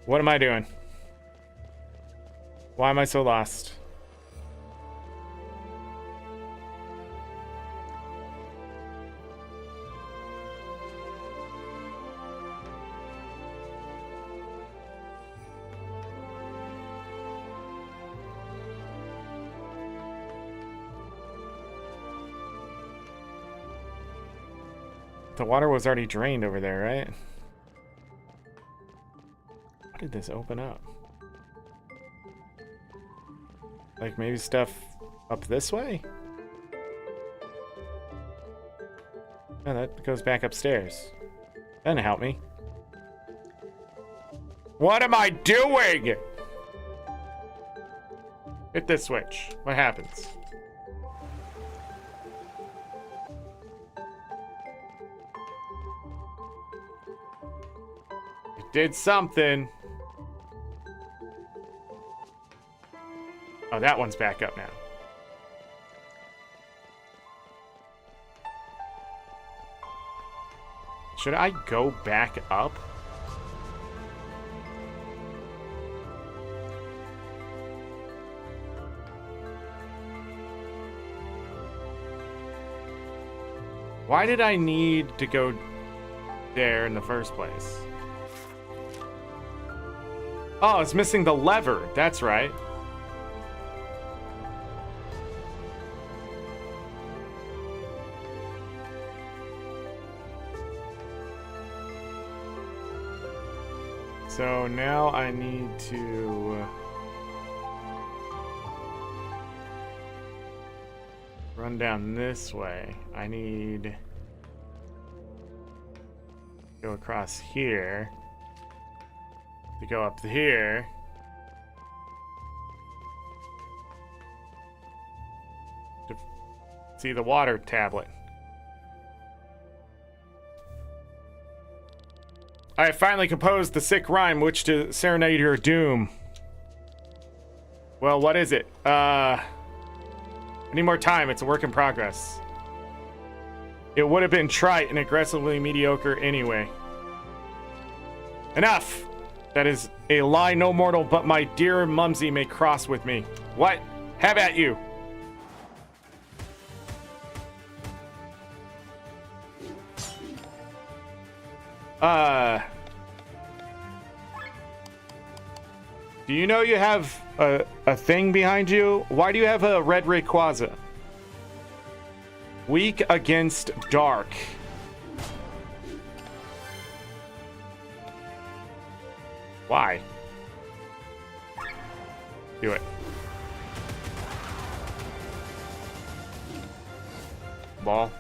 [SPEAKER 1] What am I doing? Why am I so lost? the water was already drained over there, right? How did this open up? Like maybe stuff up this way? No, that goes back upstairs. That didn't help me. What am I doing? Hit this switch. What happens? It did something. Oh, that one's back up now. Should I go back up? Why did I need to go there in the first place? Oh, it's missing the lever. That's right. So now I need to run down this way. I need to go across here to go up here. To see the water tablet. I have finally composed the sick rhyme which to serenade your doom. Well, what is it? I need more time. It's a work in progress. It would have been trite and aggressively mediocre anyway. Enough! That is a lie no mortal but my dear Mumsy may cross with me. What? Have at you! Do you know you have a thing behind you? Why do you have a red Rayquaza? Weak against dark. Why? Do it. Ball.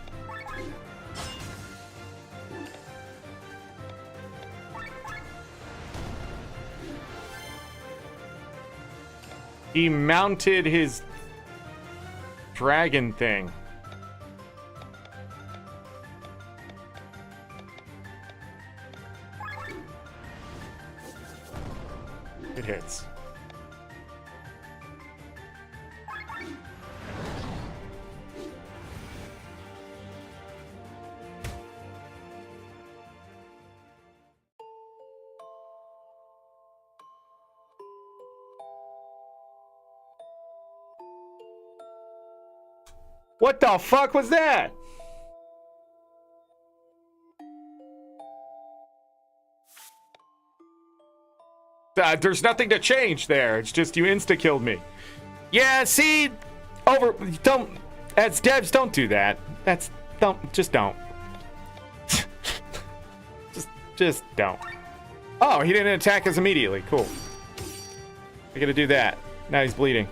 [SPEAKER 1] He mounted his dragon thing. It hits. What the fuck was that? There's nothing to change there. It's just you insta-killed me. Yeah, see? Don't, as devs, don't do that. Just don't. just don't. Oh, he didn't attack us immediately. Cool. I gotta do that. Now he's bleeding.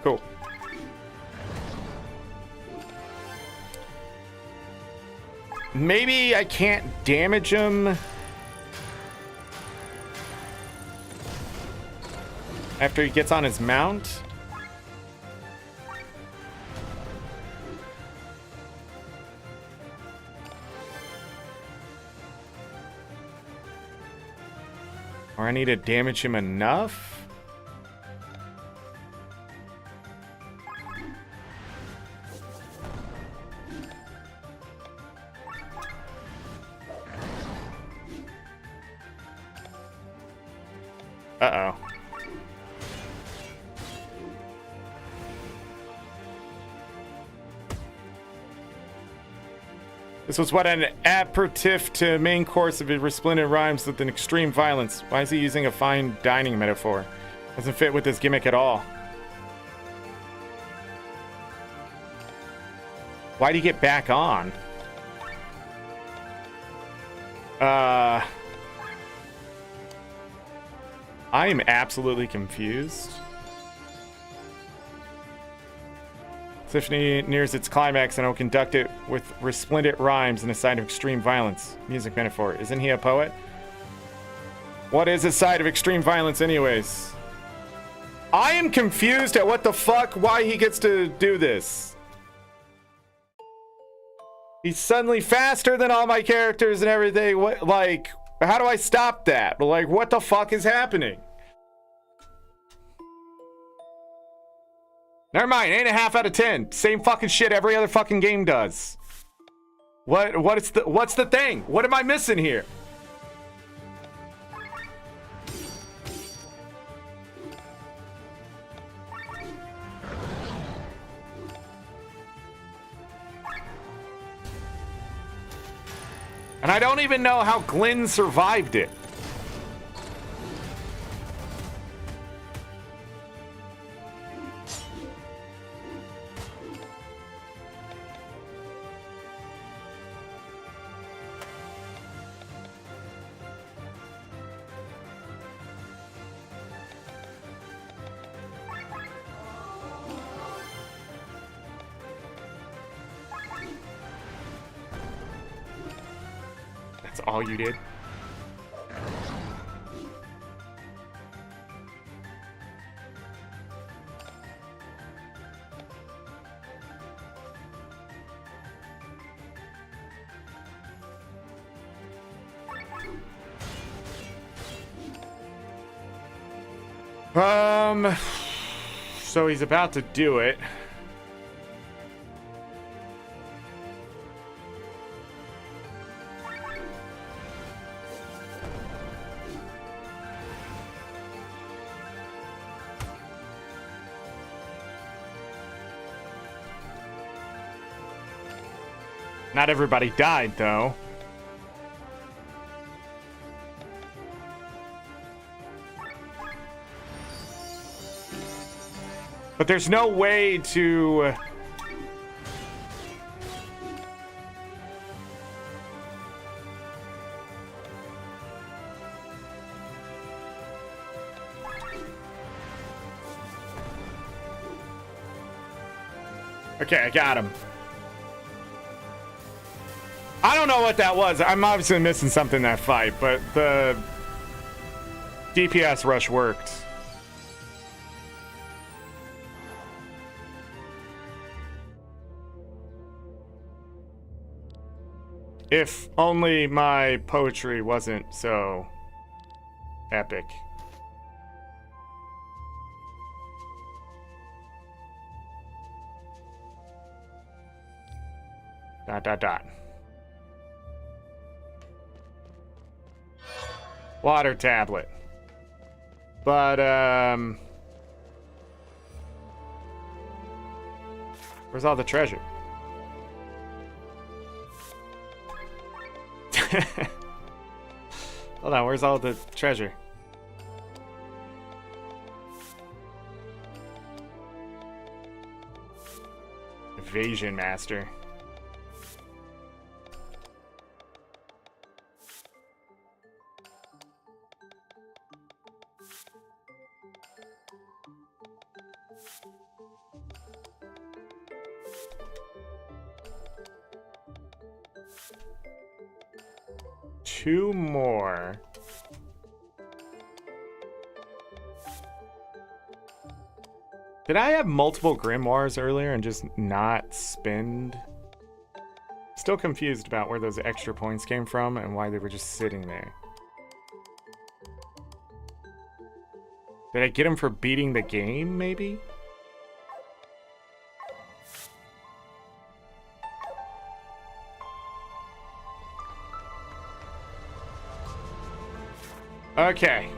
[SPEAKER 1] Cool. Maybe I can't damage him after he gets on his mount. Or I need to damage him enough. Uh-oh. This was what an aperitif to main course of his resplendent rhymes with an extreme violence. Why is he using a fine dining metaphor? Doesn't fit with this gimmick at all. Why'd he get back on? I am absolutely confused. Symphony nears its climax and I will conduct it with resplendent rhymes and a side of extreme violence. Music metaphor. Isn't he a poet? What is a side of extreme violence anyways? I am confused at what the fuck, why he gets to do this. He's suddenly faster than all my characters and everything. What, like, how do I stop that? Like, what the fuck is happening? Never mind, 8.5 out of 10. Same fucking shit every other fucking game does. What's the thing? What am I missing here? And I don't even know how Glenn survived it. All you did. So he's about to do it. Not everybody died, though. But there's no way to... Okay, I got him. I don't know what that was. I'm obviously missing something in that fight, but the DPS rush worked. If only my poetry wasn't so epic. Dot, dot, dot. Water tablet. But, where's all the treasure? Hold on, where's all the treasure? Evasion master. Two more. Did I have multiple grimoires earlier and just not spend? Still confused about where those extra points came from and why they were just sitting there. Did I get them for beating the game, maybe? Okay.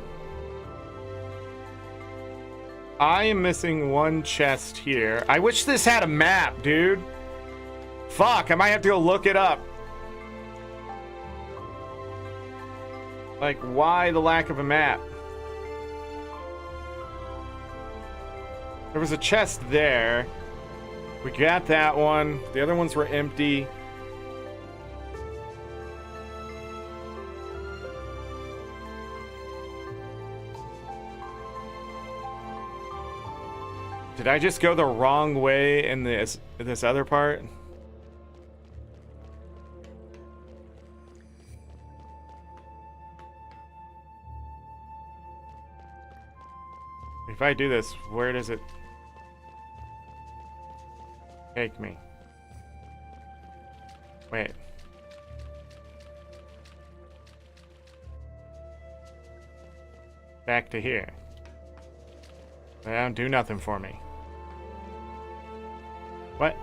[SPEAKER 1] I am missing one chest here. I wish this had a map, dude. Fuck, I might have to go look it up. Like, why the lack of a map? There was a chest there. We got that one. The other ones were empty. Did I just go the wrong way in this other part? If I do this, where does it take me? Wait. Back to here. They don't do nothing for me. What?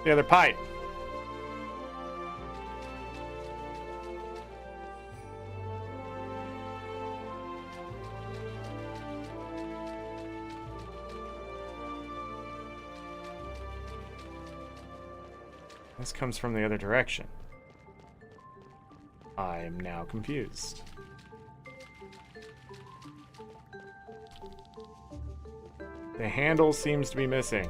[SPEAKER 1] The other pipe. This comes from the other direction. I'm now confused. The handle seems to be missing.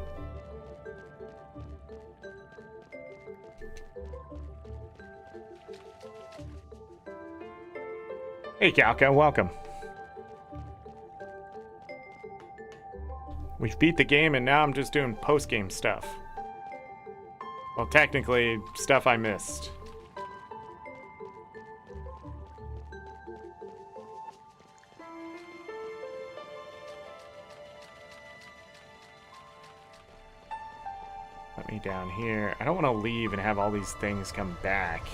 [SPEAKER 1] Hey, Galka, welcome. We've beat the game and now I'm just doing post-game stuff. Well, technically, stuff I missed. Let me down here. I don't want to leave and have all these things come back.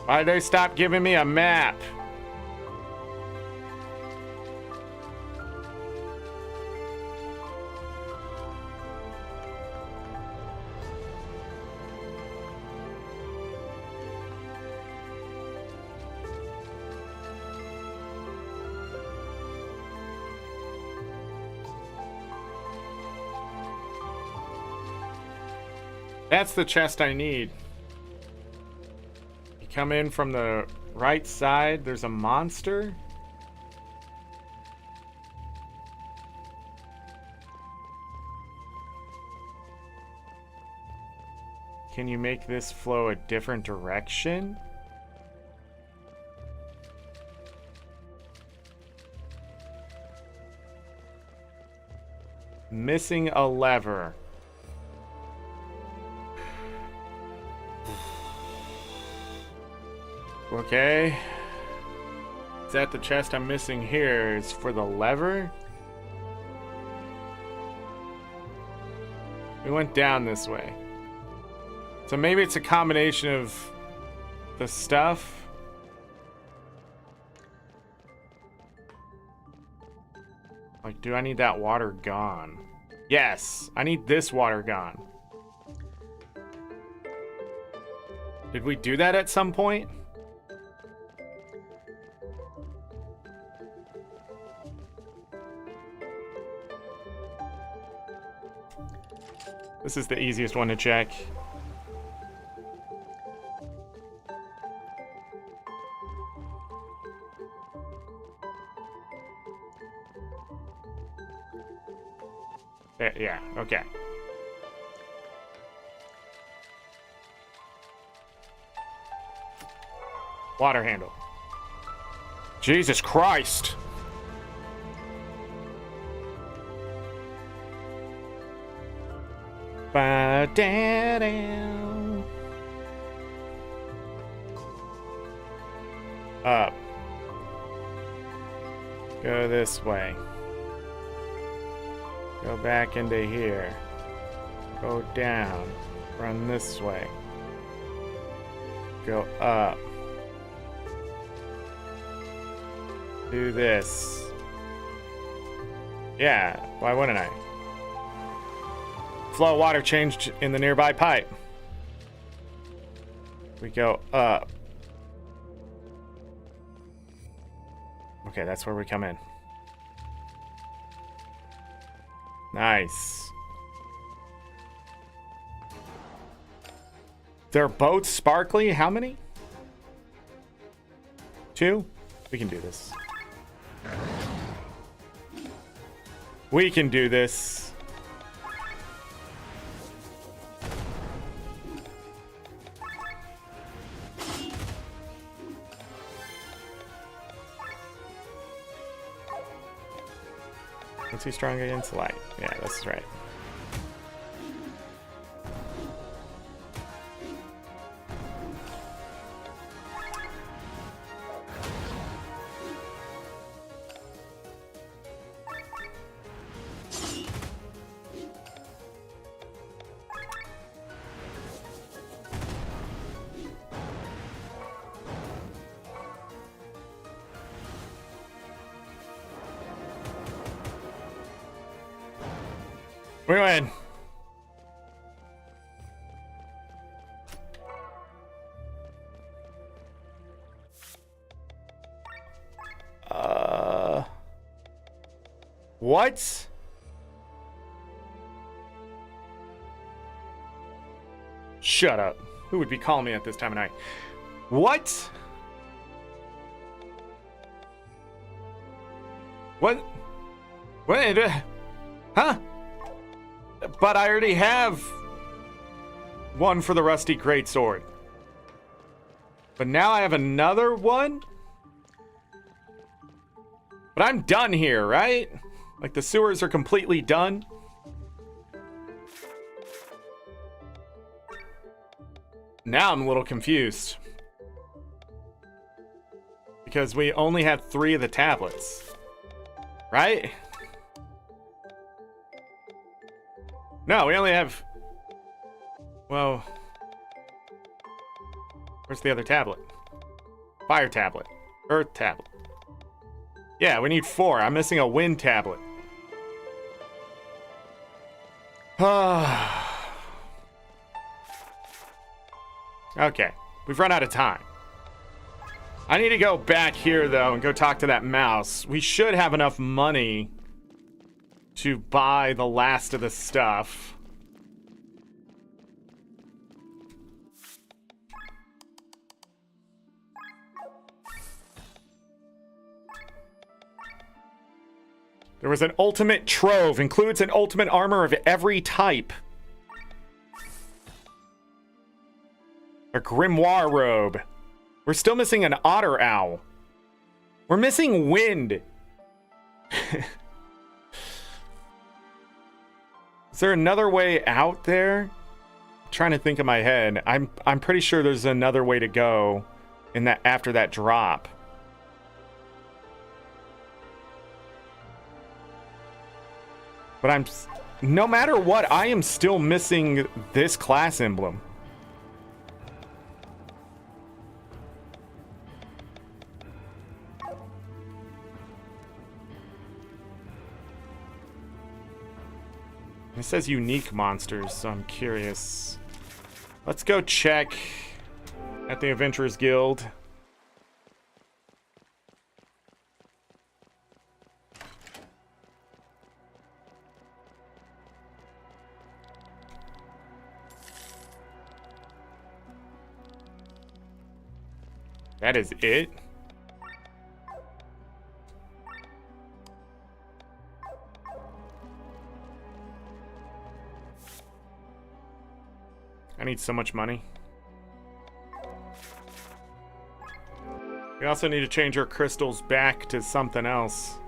[SPEAKER 1] Why did they stop giving me a map? That's the chest I need. You come in from the right side, there's a monster. Can you make this flow a different direction? Missing a lever. Okay. Is that the chest I'm missing here? Is for the lever? We went down this way. So maybe it's a combination of the stuff. Like, do I need that water gone? Yes, I need this water gone. Did we do that at some point? This is the easiest one to check. Yeah, okay. Water handle. Jesus Christ! Ba-da-da. Up. Go this way. Go back into here. Go down. Run this way. Go up. Do this. Yeah, why wouldn't I? Flow of water changed in the nearby pipe. We go up. Okay, that's where we come in. Nice. They're both sparkly. How many? 2? We can do this. We can do this. What's he strong against? Light. Yeah, that's right. We win. What? Shut up. Who would be calling me at this time of night? What? What? Wait, huh? But I already have one for the Rusty Greatsword. But now I have another one? But I'm done here, right? Like the sewers are completely done? Now I'm a little confused. Because we only have 3 of the tablets. Right? No, we only have... Well... Where's the other tablet? Fire tablet. Earth tablet. Yeah, we need 4. I'm missing a wind tablet. Okay, we've run out of time. I need to go back here, though, and go talk to that mouse. We should have enough money to buy the last of the stuff. There was an ultimate trove. Includes an ultimate armor of every type. A grimoire robe. We're still missing an otter owl. We're missing wind. Is there another way out there? I'm trying to think in my head. I'm pretty sure there's another way to go in that after that drop. But no matter what, I am still missing this class emblem. It says unique monsters, so I'm curious. Let's go check at the Adventurers Guild. That is it? I need so much money. We also need to change our crystals back to something else.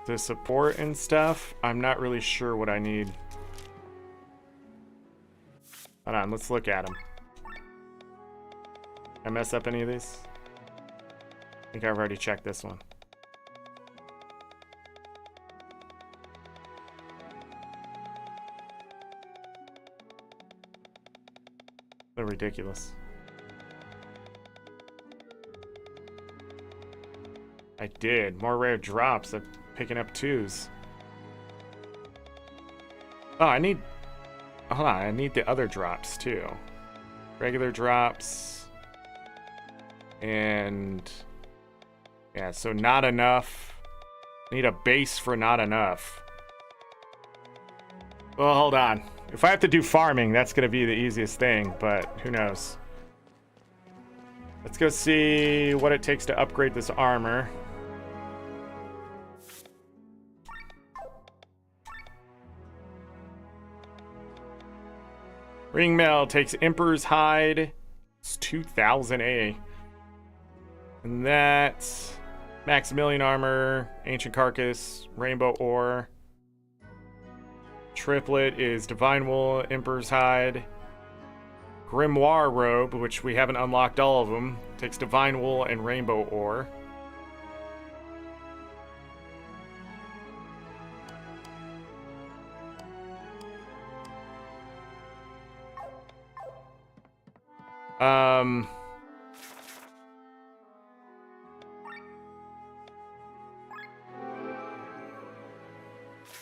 [SPEAKER 1] To support and stuff, I'm not really sure what I need. Hold on, let's look at them. Did I mess up any of these? I think I've already checked this one. So ridiculous. I did. More rare drops. I'm picking up 2s. Oh, I need... Hold on, I need the other drops too. Regular drops. And... yeah, so not enough. Need a base for not enough. Well, hold on. If I have to do farming, that's going to be the easiest thing, but who knows. Let's go see what it takes to upgrade this armor. Ring mail takes Emperor's Hide. It's 2000 A. And that's Maximilian Armor, Ancient Carcass, Rainbow Ore. Triplet is Divine Wool, Emperor's Hide. Grimoire Robe, which we haven't unlocked all of them, takes Divine Wool and Rainbow Ore.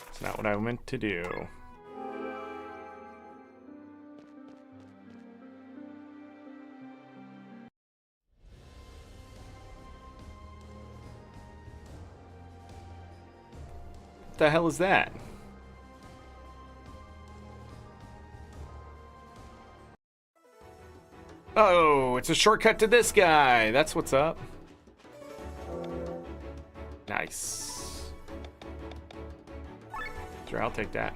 [SPEAKER 1] It's not what I meant to do. What the hell is that? Oh, it's a shortcut to this guy. That's what's up. Nice. Sure, I'll take that.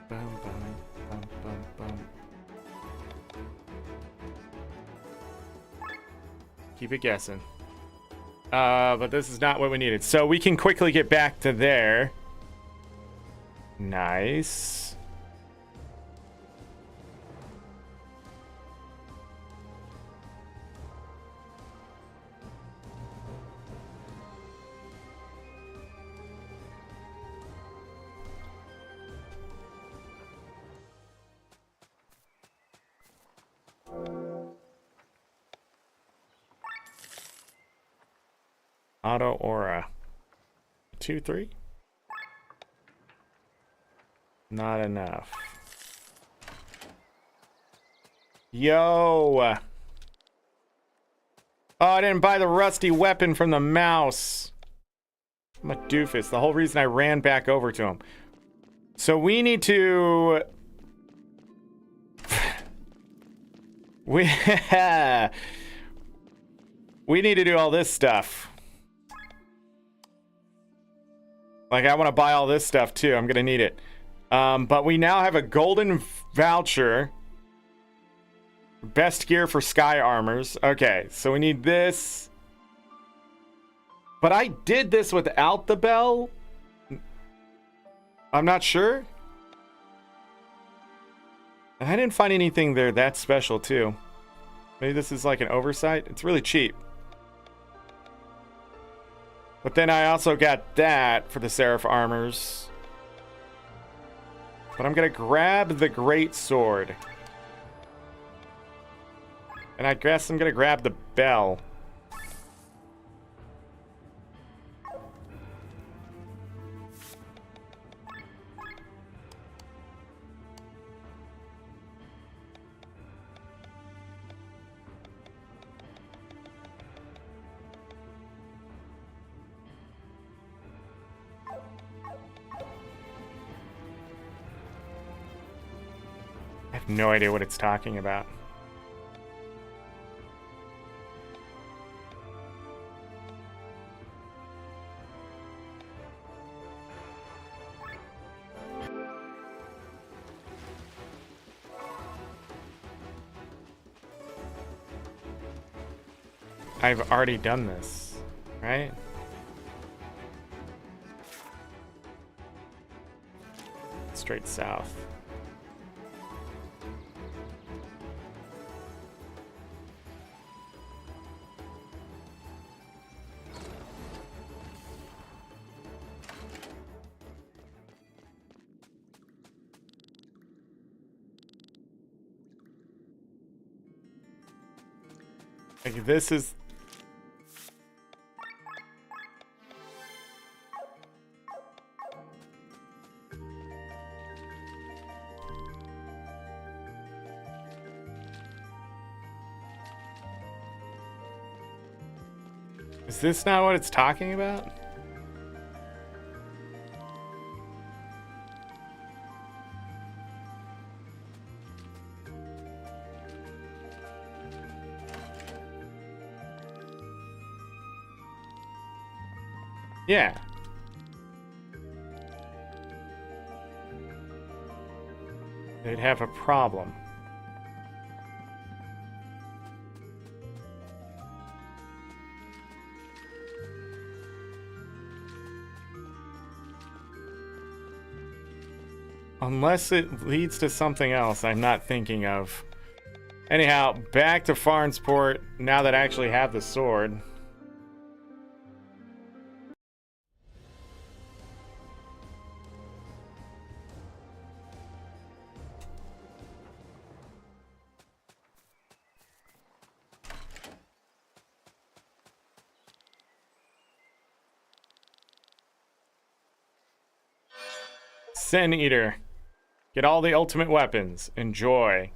[SPEAKER 1] Bum, bum, bum, bum, bum. Keep it guessing. But this is not what we needed. So we can quickly get back to there. Nice. Auto Aura. 2, 3? Not enough. Yo! Oh, I didn't buy the rusty weapon from the mouse. I'm a doofus. The whole reason I ran back over to him. So we need to... we need to do all this stuff. Like, I want to buy all this stuff, too. I'm going to need it. But we now have a golden voucher. Best gear for sky armors. Okay, so we need this. But I did this without the bell. I'm not sure. And I didn't find anything there that special, too. Maybe this is like an oversight. It's really cheap. But then I also got that for the Seraph Armors. But I'm going to grab the Great Sword. And I guess I'm going to grab the bell. I have no idea what it's talking about. I've already done this, right? Straight south. Like, this is... Is this not what it's talking about? Yeah. They'd have a problem. Unless it leads to something else I'm not thinking of. Anyhow, back to Farnsport now that I actually have the sword. Sin Eater. Get all the ultimate weapons. Enjoy.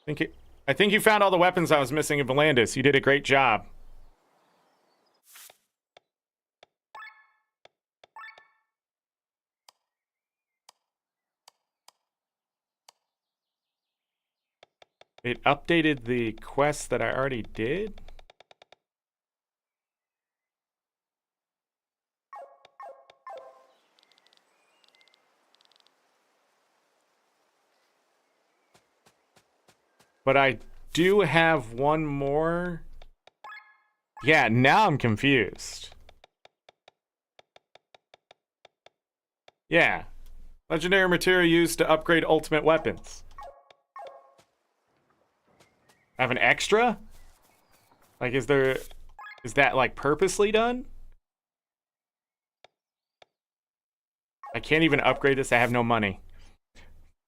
[SPEAKER 1] I think you found all the weapons I was missing in Volandis. You did a great job. It updated the quest that I already did? But I do have one more. Yeah, now I'm confused. Yeah. Legendary material used to upgrade ultimate weapons. I have an extra? Like, is that like purposely done? I can't even upgrade this. I have no money.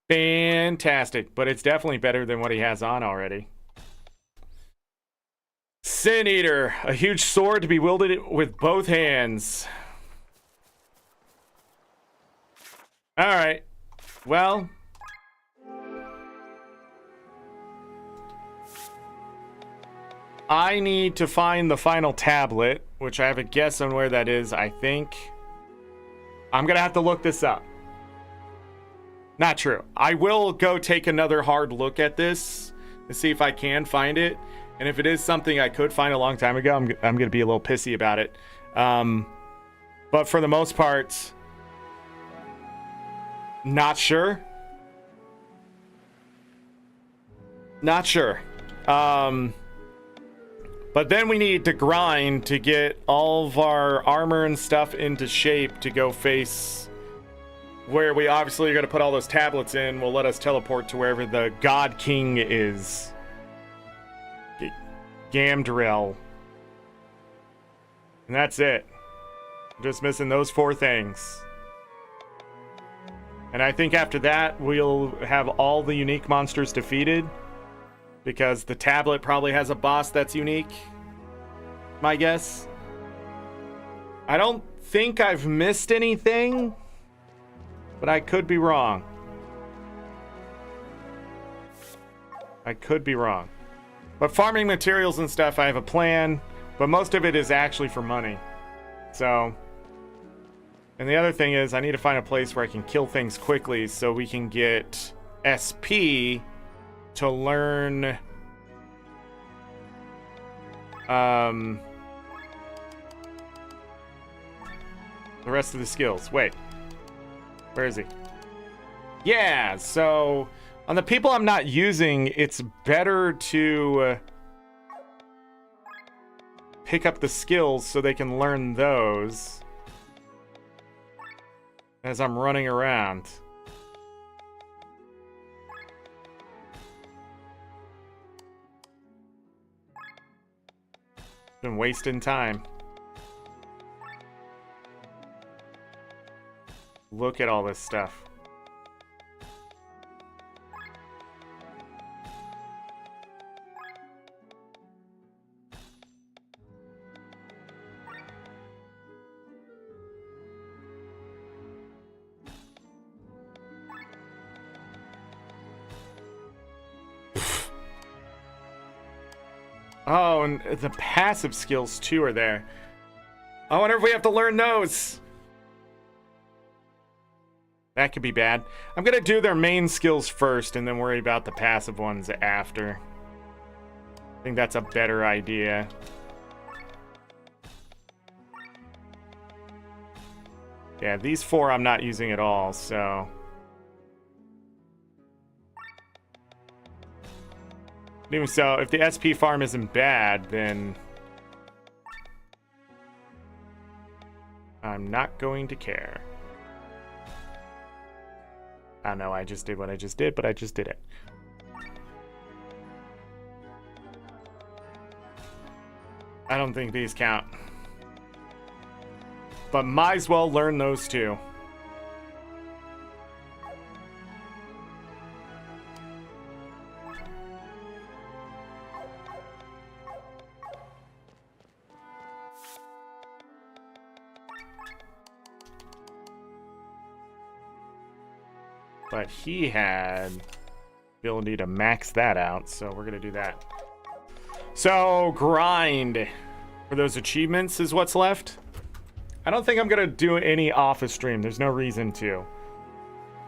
[SPEAKER 1] Fantastic, but it's definitely better than what he has on already. Sin Eater, a huge sword to be wielded with both hands. All right, well. I need to find the final tablet, which I have a guess on where that is, I think. I'm gonna have to look this up. Not true. I will go take another hard look at this to see if I can find it. And if it is something I could find a long time ago, I'm going to be a little pissy about it. But for the most part, not sure. Not sure. But then we need to grind to get all of our armor and stuff into shape to go face where we obviously are going to put all those tablets in. Will let us teleport to wherever the God King is. Gamdrel. And that's it. I'm just missing those 4 things. And I think after that, we'll have all the unique monsters defeated. Because the tablet probably has a boss that's unique. My guess. I don't think I've missed anything. But I could be wrong. I could be wrong. But farming materials and stuff, I have a plan. But most of it is actually for money. So. And the other thing is, I need to find a place where I can kill things quickly so we can get SP to learn the rest of the skills. Wait. Where is he? Yeah, so on the people I'm not using, it's better to pick up the skills so they can learn those as I'm running around. Been wasting time. Look at all this stuff. Oh, and the passive skills too are there. I wonder if we have to learn those. That could be bad. I'm gonna do their main skills first and then worry about the passive ones after. I think that's a better idea. Yeah, these 4 I'm not using at all, so... Even so, if the SP farm isn't bad, then... I'm not going to care. I know I just did what I just did, but I just did it. I don't think these count. But might as well learn those two. But he had ability to max that out, so we're gonna do that. So grind for those achievements is what's left. I don't think I'm gonna do any off a stream. There's no reason to.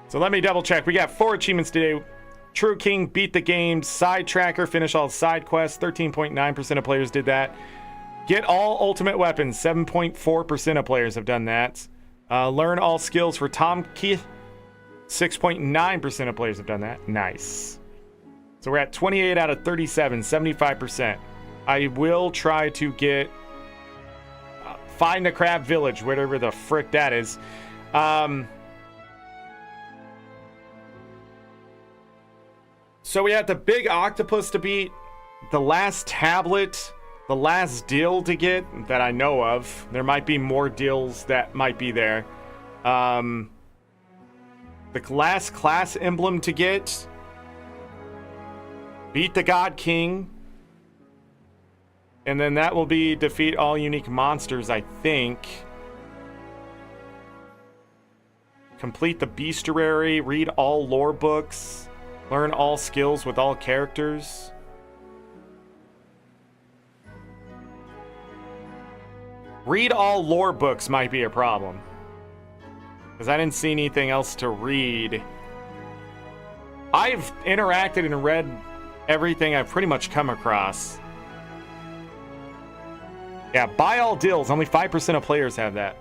[SPEAKER 1] So let me double check. We got 4 achievements today. True King, beat the game. Side Tracker, finish all side quests. 13.9% of players did that. Get all ultimate weapons. 7.4% of players have done that. Learn all skills for Tom Keith. 6.9% of players have done that. Nice. So we're at 28 out of 37, 75%. I will try to get find the crab village, whatever the frick that is. So we had the big octopus to beat, the last tablet, the last deal to get that I know of. There might be more deals that might be there. The last class emblem to get. Beat the God King. And then that will be defeat all unique monsters, I think. Complete the bestiary, read all lore books, learn all skills with all characters. Read all lore books might be a problem, because I didn't see anything else to read. I've interacted and read everything I've pretty much come across. Yeah, buy all deals. Only 5% of players have that.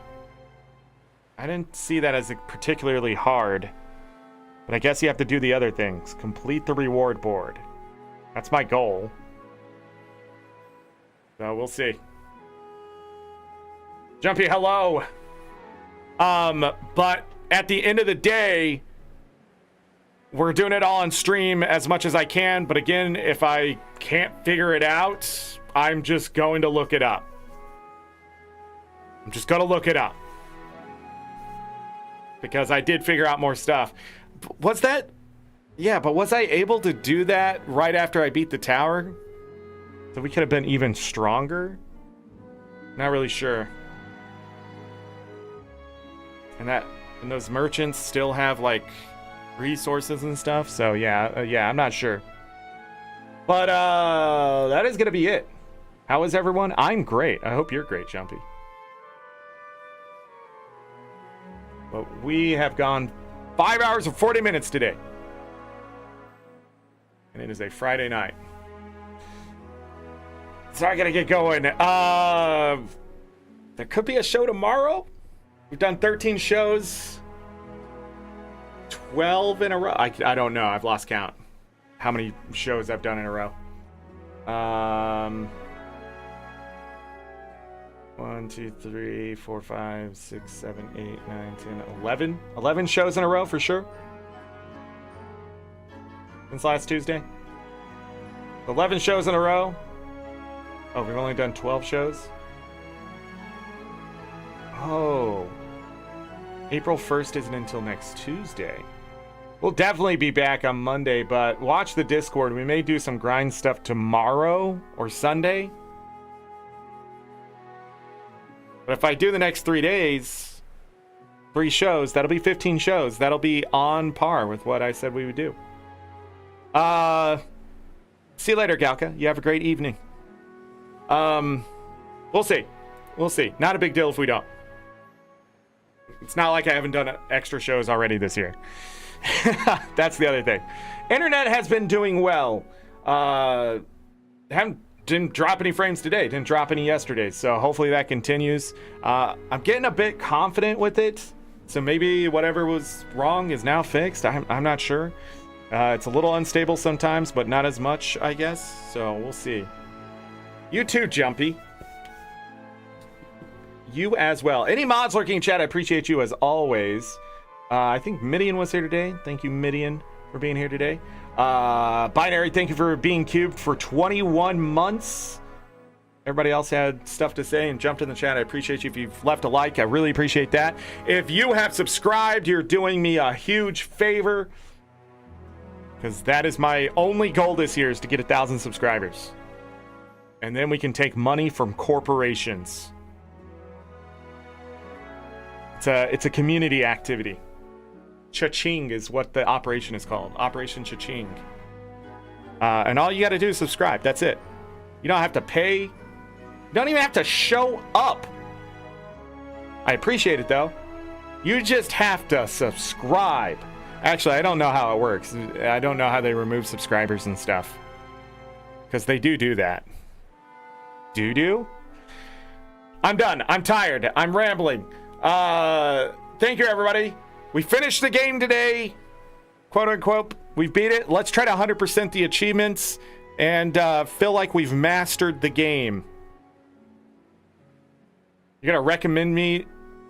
[SPEAKER 1] I didn't see that as particularly hard. But I guess you have to do the other things. Complete the reward board. That's my goal. So we'll see. Jumpy, hello. But at the end of the day, we're doing it all on stream as much as I can. But again, if I can't figure it out, I'm just going to look it up. I'm just going to look it up. Because I did figure out more stuff. Was that? Yeah, but was I able to do that right after I beat the tower? So we could have been even stronger? Not really sure. And those merchants still have, like, resources and stuff. So, yeah, I'm not sure. But, that is going to be it. How is everyone? I'm great. I hope you're great, Jumpy. But we have gone 5 hours and 40 minutes today. And it is a Friday night. So I gotta get going. There could be a show tomorrow. We've done 13 shows. 12 in a row. I don't know. I've lost count. How many shows I've done in a row. 1, 2, 3, 4, 5, 6, 7, 8, 9, 10, 11. 11 shows in a row for sure. Since last Tuesday. 11 shows in a row. Oh, we've only done 12 shows. Oh. April 1st isn't until next Tuesday. We'll definitely be back on Monday, but watch the Discord. We may do some grind stuff tomorrow or Sunday. But if I do the next 3 days, 3 shows, that'll be 15 shows. That'll be on par with what I said we would do. See you later, Galka. You have a great evening. We'll see. We'll see. Not a big deal if we don't. It's not like I haven't done extra shows already this year. That's the other thing. Internet has been doing well. Didn't drop any frames today. Didn't drop any yesterday. So hopefully that continues. I'm getting a bit confident with it. So maybe whatever was wrong is now fixed. I'm not sure. It's a little unstable sometimes, but not as much, I guess. So we'll see. You too, Jumpy. You as well. Any mods lurking in chat, I appreciate you as always. I think Midian was here today. Thank you, Midian, for being here today. Binary, thank you for being cubed for 21 months. Everybody else had stuff to say and jumped in the chat. I appreciate you. If you've left a like, I really appreciate that. If you have subscribed, you're doing me a huge favor, because that is my only goal this year, is to get 1,000 subscribers. And then we can take money from corporations. It's a community activity. Cha-ching is what the operation is called. Operation Cha-ching. And all you got to do is subscribe. That's it. You don't have to pay. You don't even have to show up. I appreciate it, though. You just have to subscribe. Actually, I don't know how it works. I don't know how they remove subscribers and stuff. Because they do that. Do? I'm done. I'm tired. I'm rambling. Thank you, everybody. We finished the game today, quote unquote. We've beat it. Let's try to 100% the achievements and feel like we've mastered the game. You're gonna recommend me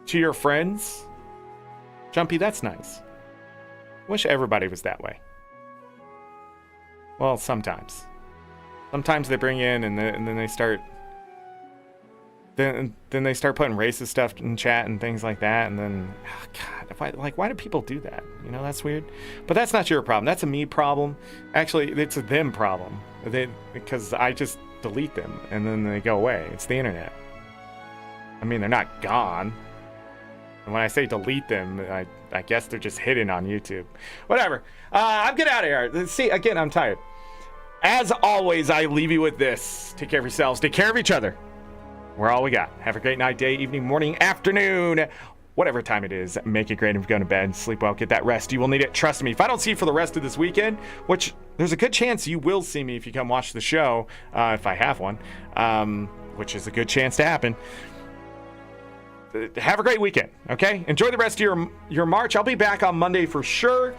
[SPEAKER 1] to your friends? Jumpy, that's nice. Wish everybody was that way. Well, sometimes. Sometimes they bring in and then they start. Then they start putting racist stuff in chat and things like that, and then, oh God, why do people do that? You know, that's weird. But that's not your problem. That's a me problem. Actually, it's a them problem. Because I just delete them and then they go away. It's the internet. I mean, they're not gone. And when I say delete them, I guess they're just hidden on YouTube. Whatever. I'm getting out of here. See, again, I'm tired. As always, I leave you with this. Take care of yourselves. Take care of each other. We're all we got. Have a great night, day, evening, morning, afternoon, whatever time it is. Make it great. If you're going to bed, sleep well, get that rest. You will need it. Trust me. If I don't see you for the rest of this weekend, which there's a good chance you will see me if you come watch the show, if I have one, which is a good chance to happen. Have a great weekend, okay? Enjoy the rest of your March. I'll be back on Monday for sure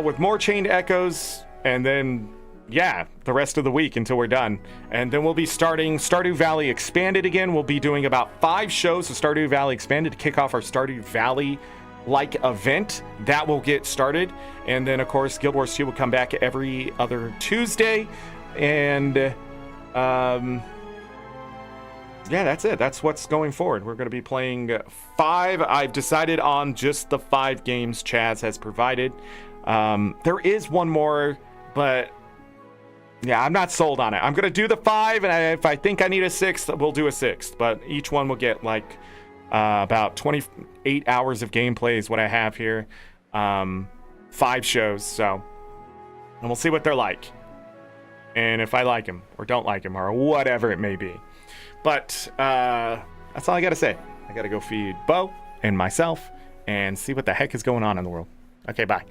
[SPEAKER 1] with more Chained Echoes, and then yeah, the rest of the week until we're done. And then we'll be starting Stardew Valley Expanded again. We'll be doing about 5 shows of Stardew Valley Expanded to kick off our Stardew Valley-like event. That will get started. And then, of course, Guild Wars 2 will come back every other Tuesday. And, yeah, that's it. That's what's going forward. We're going to be playing 5. I've decided on just the 5 games Chaz has provided. There is one more, but yeah, I'm not sold on it. I'm going to do the 5, and if I think I need a 6th, we'll do a 6th. But each one will get like about 28 hours of gameplay is what I have here. 5 shows, so. And we'll see what they're like. And if I like them or don't like them or whatever it may be. But that's all I got to say. I got to go feed Bo and myself and see what the heck is going on in the world. Okay, bye.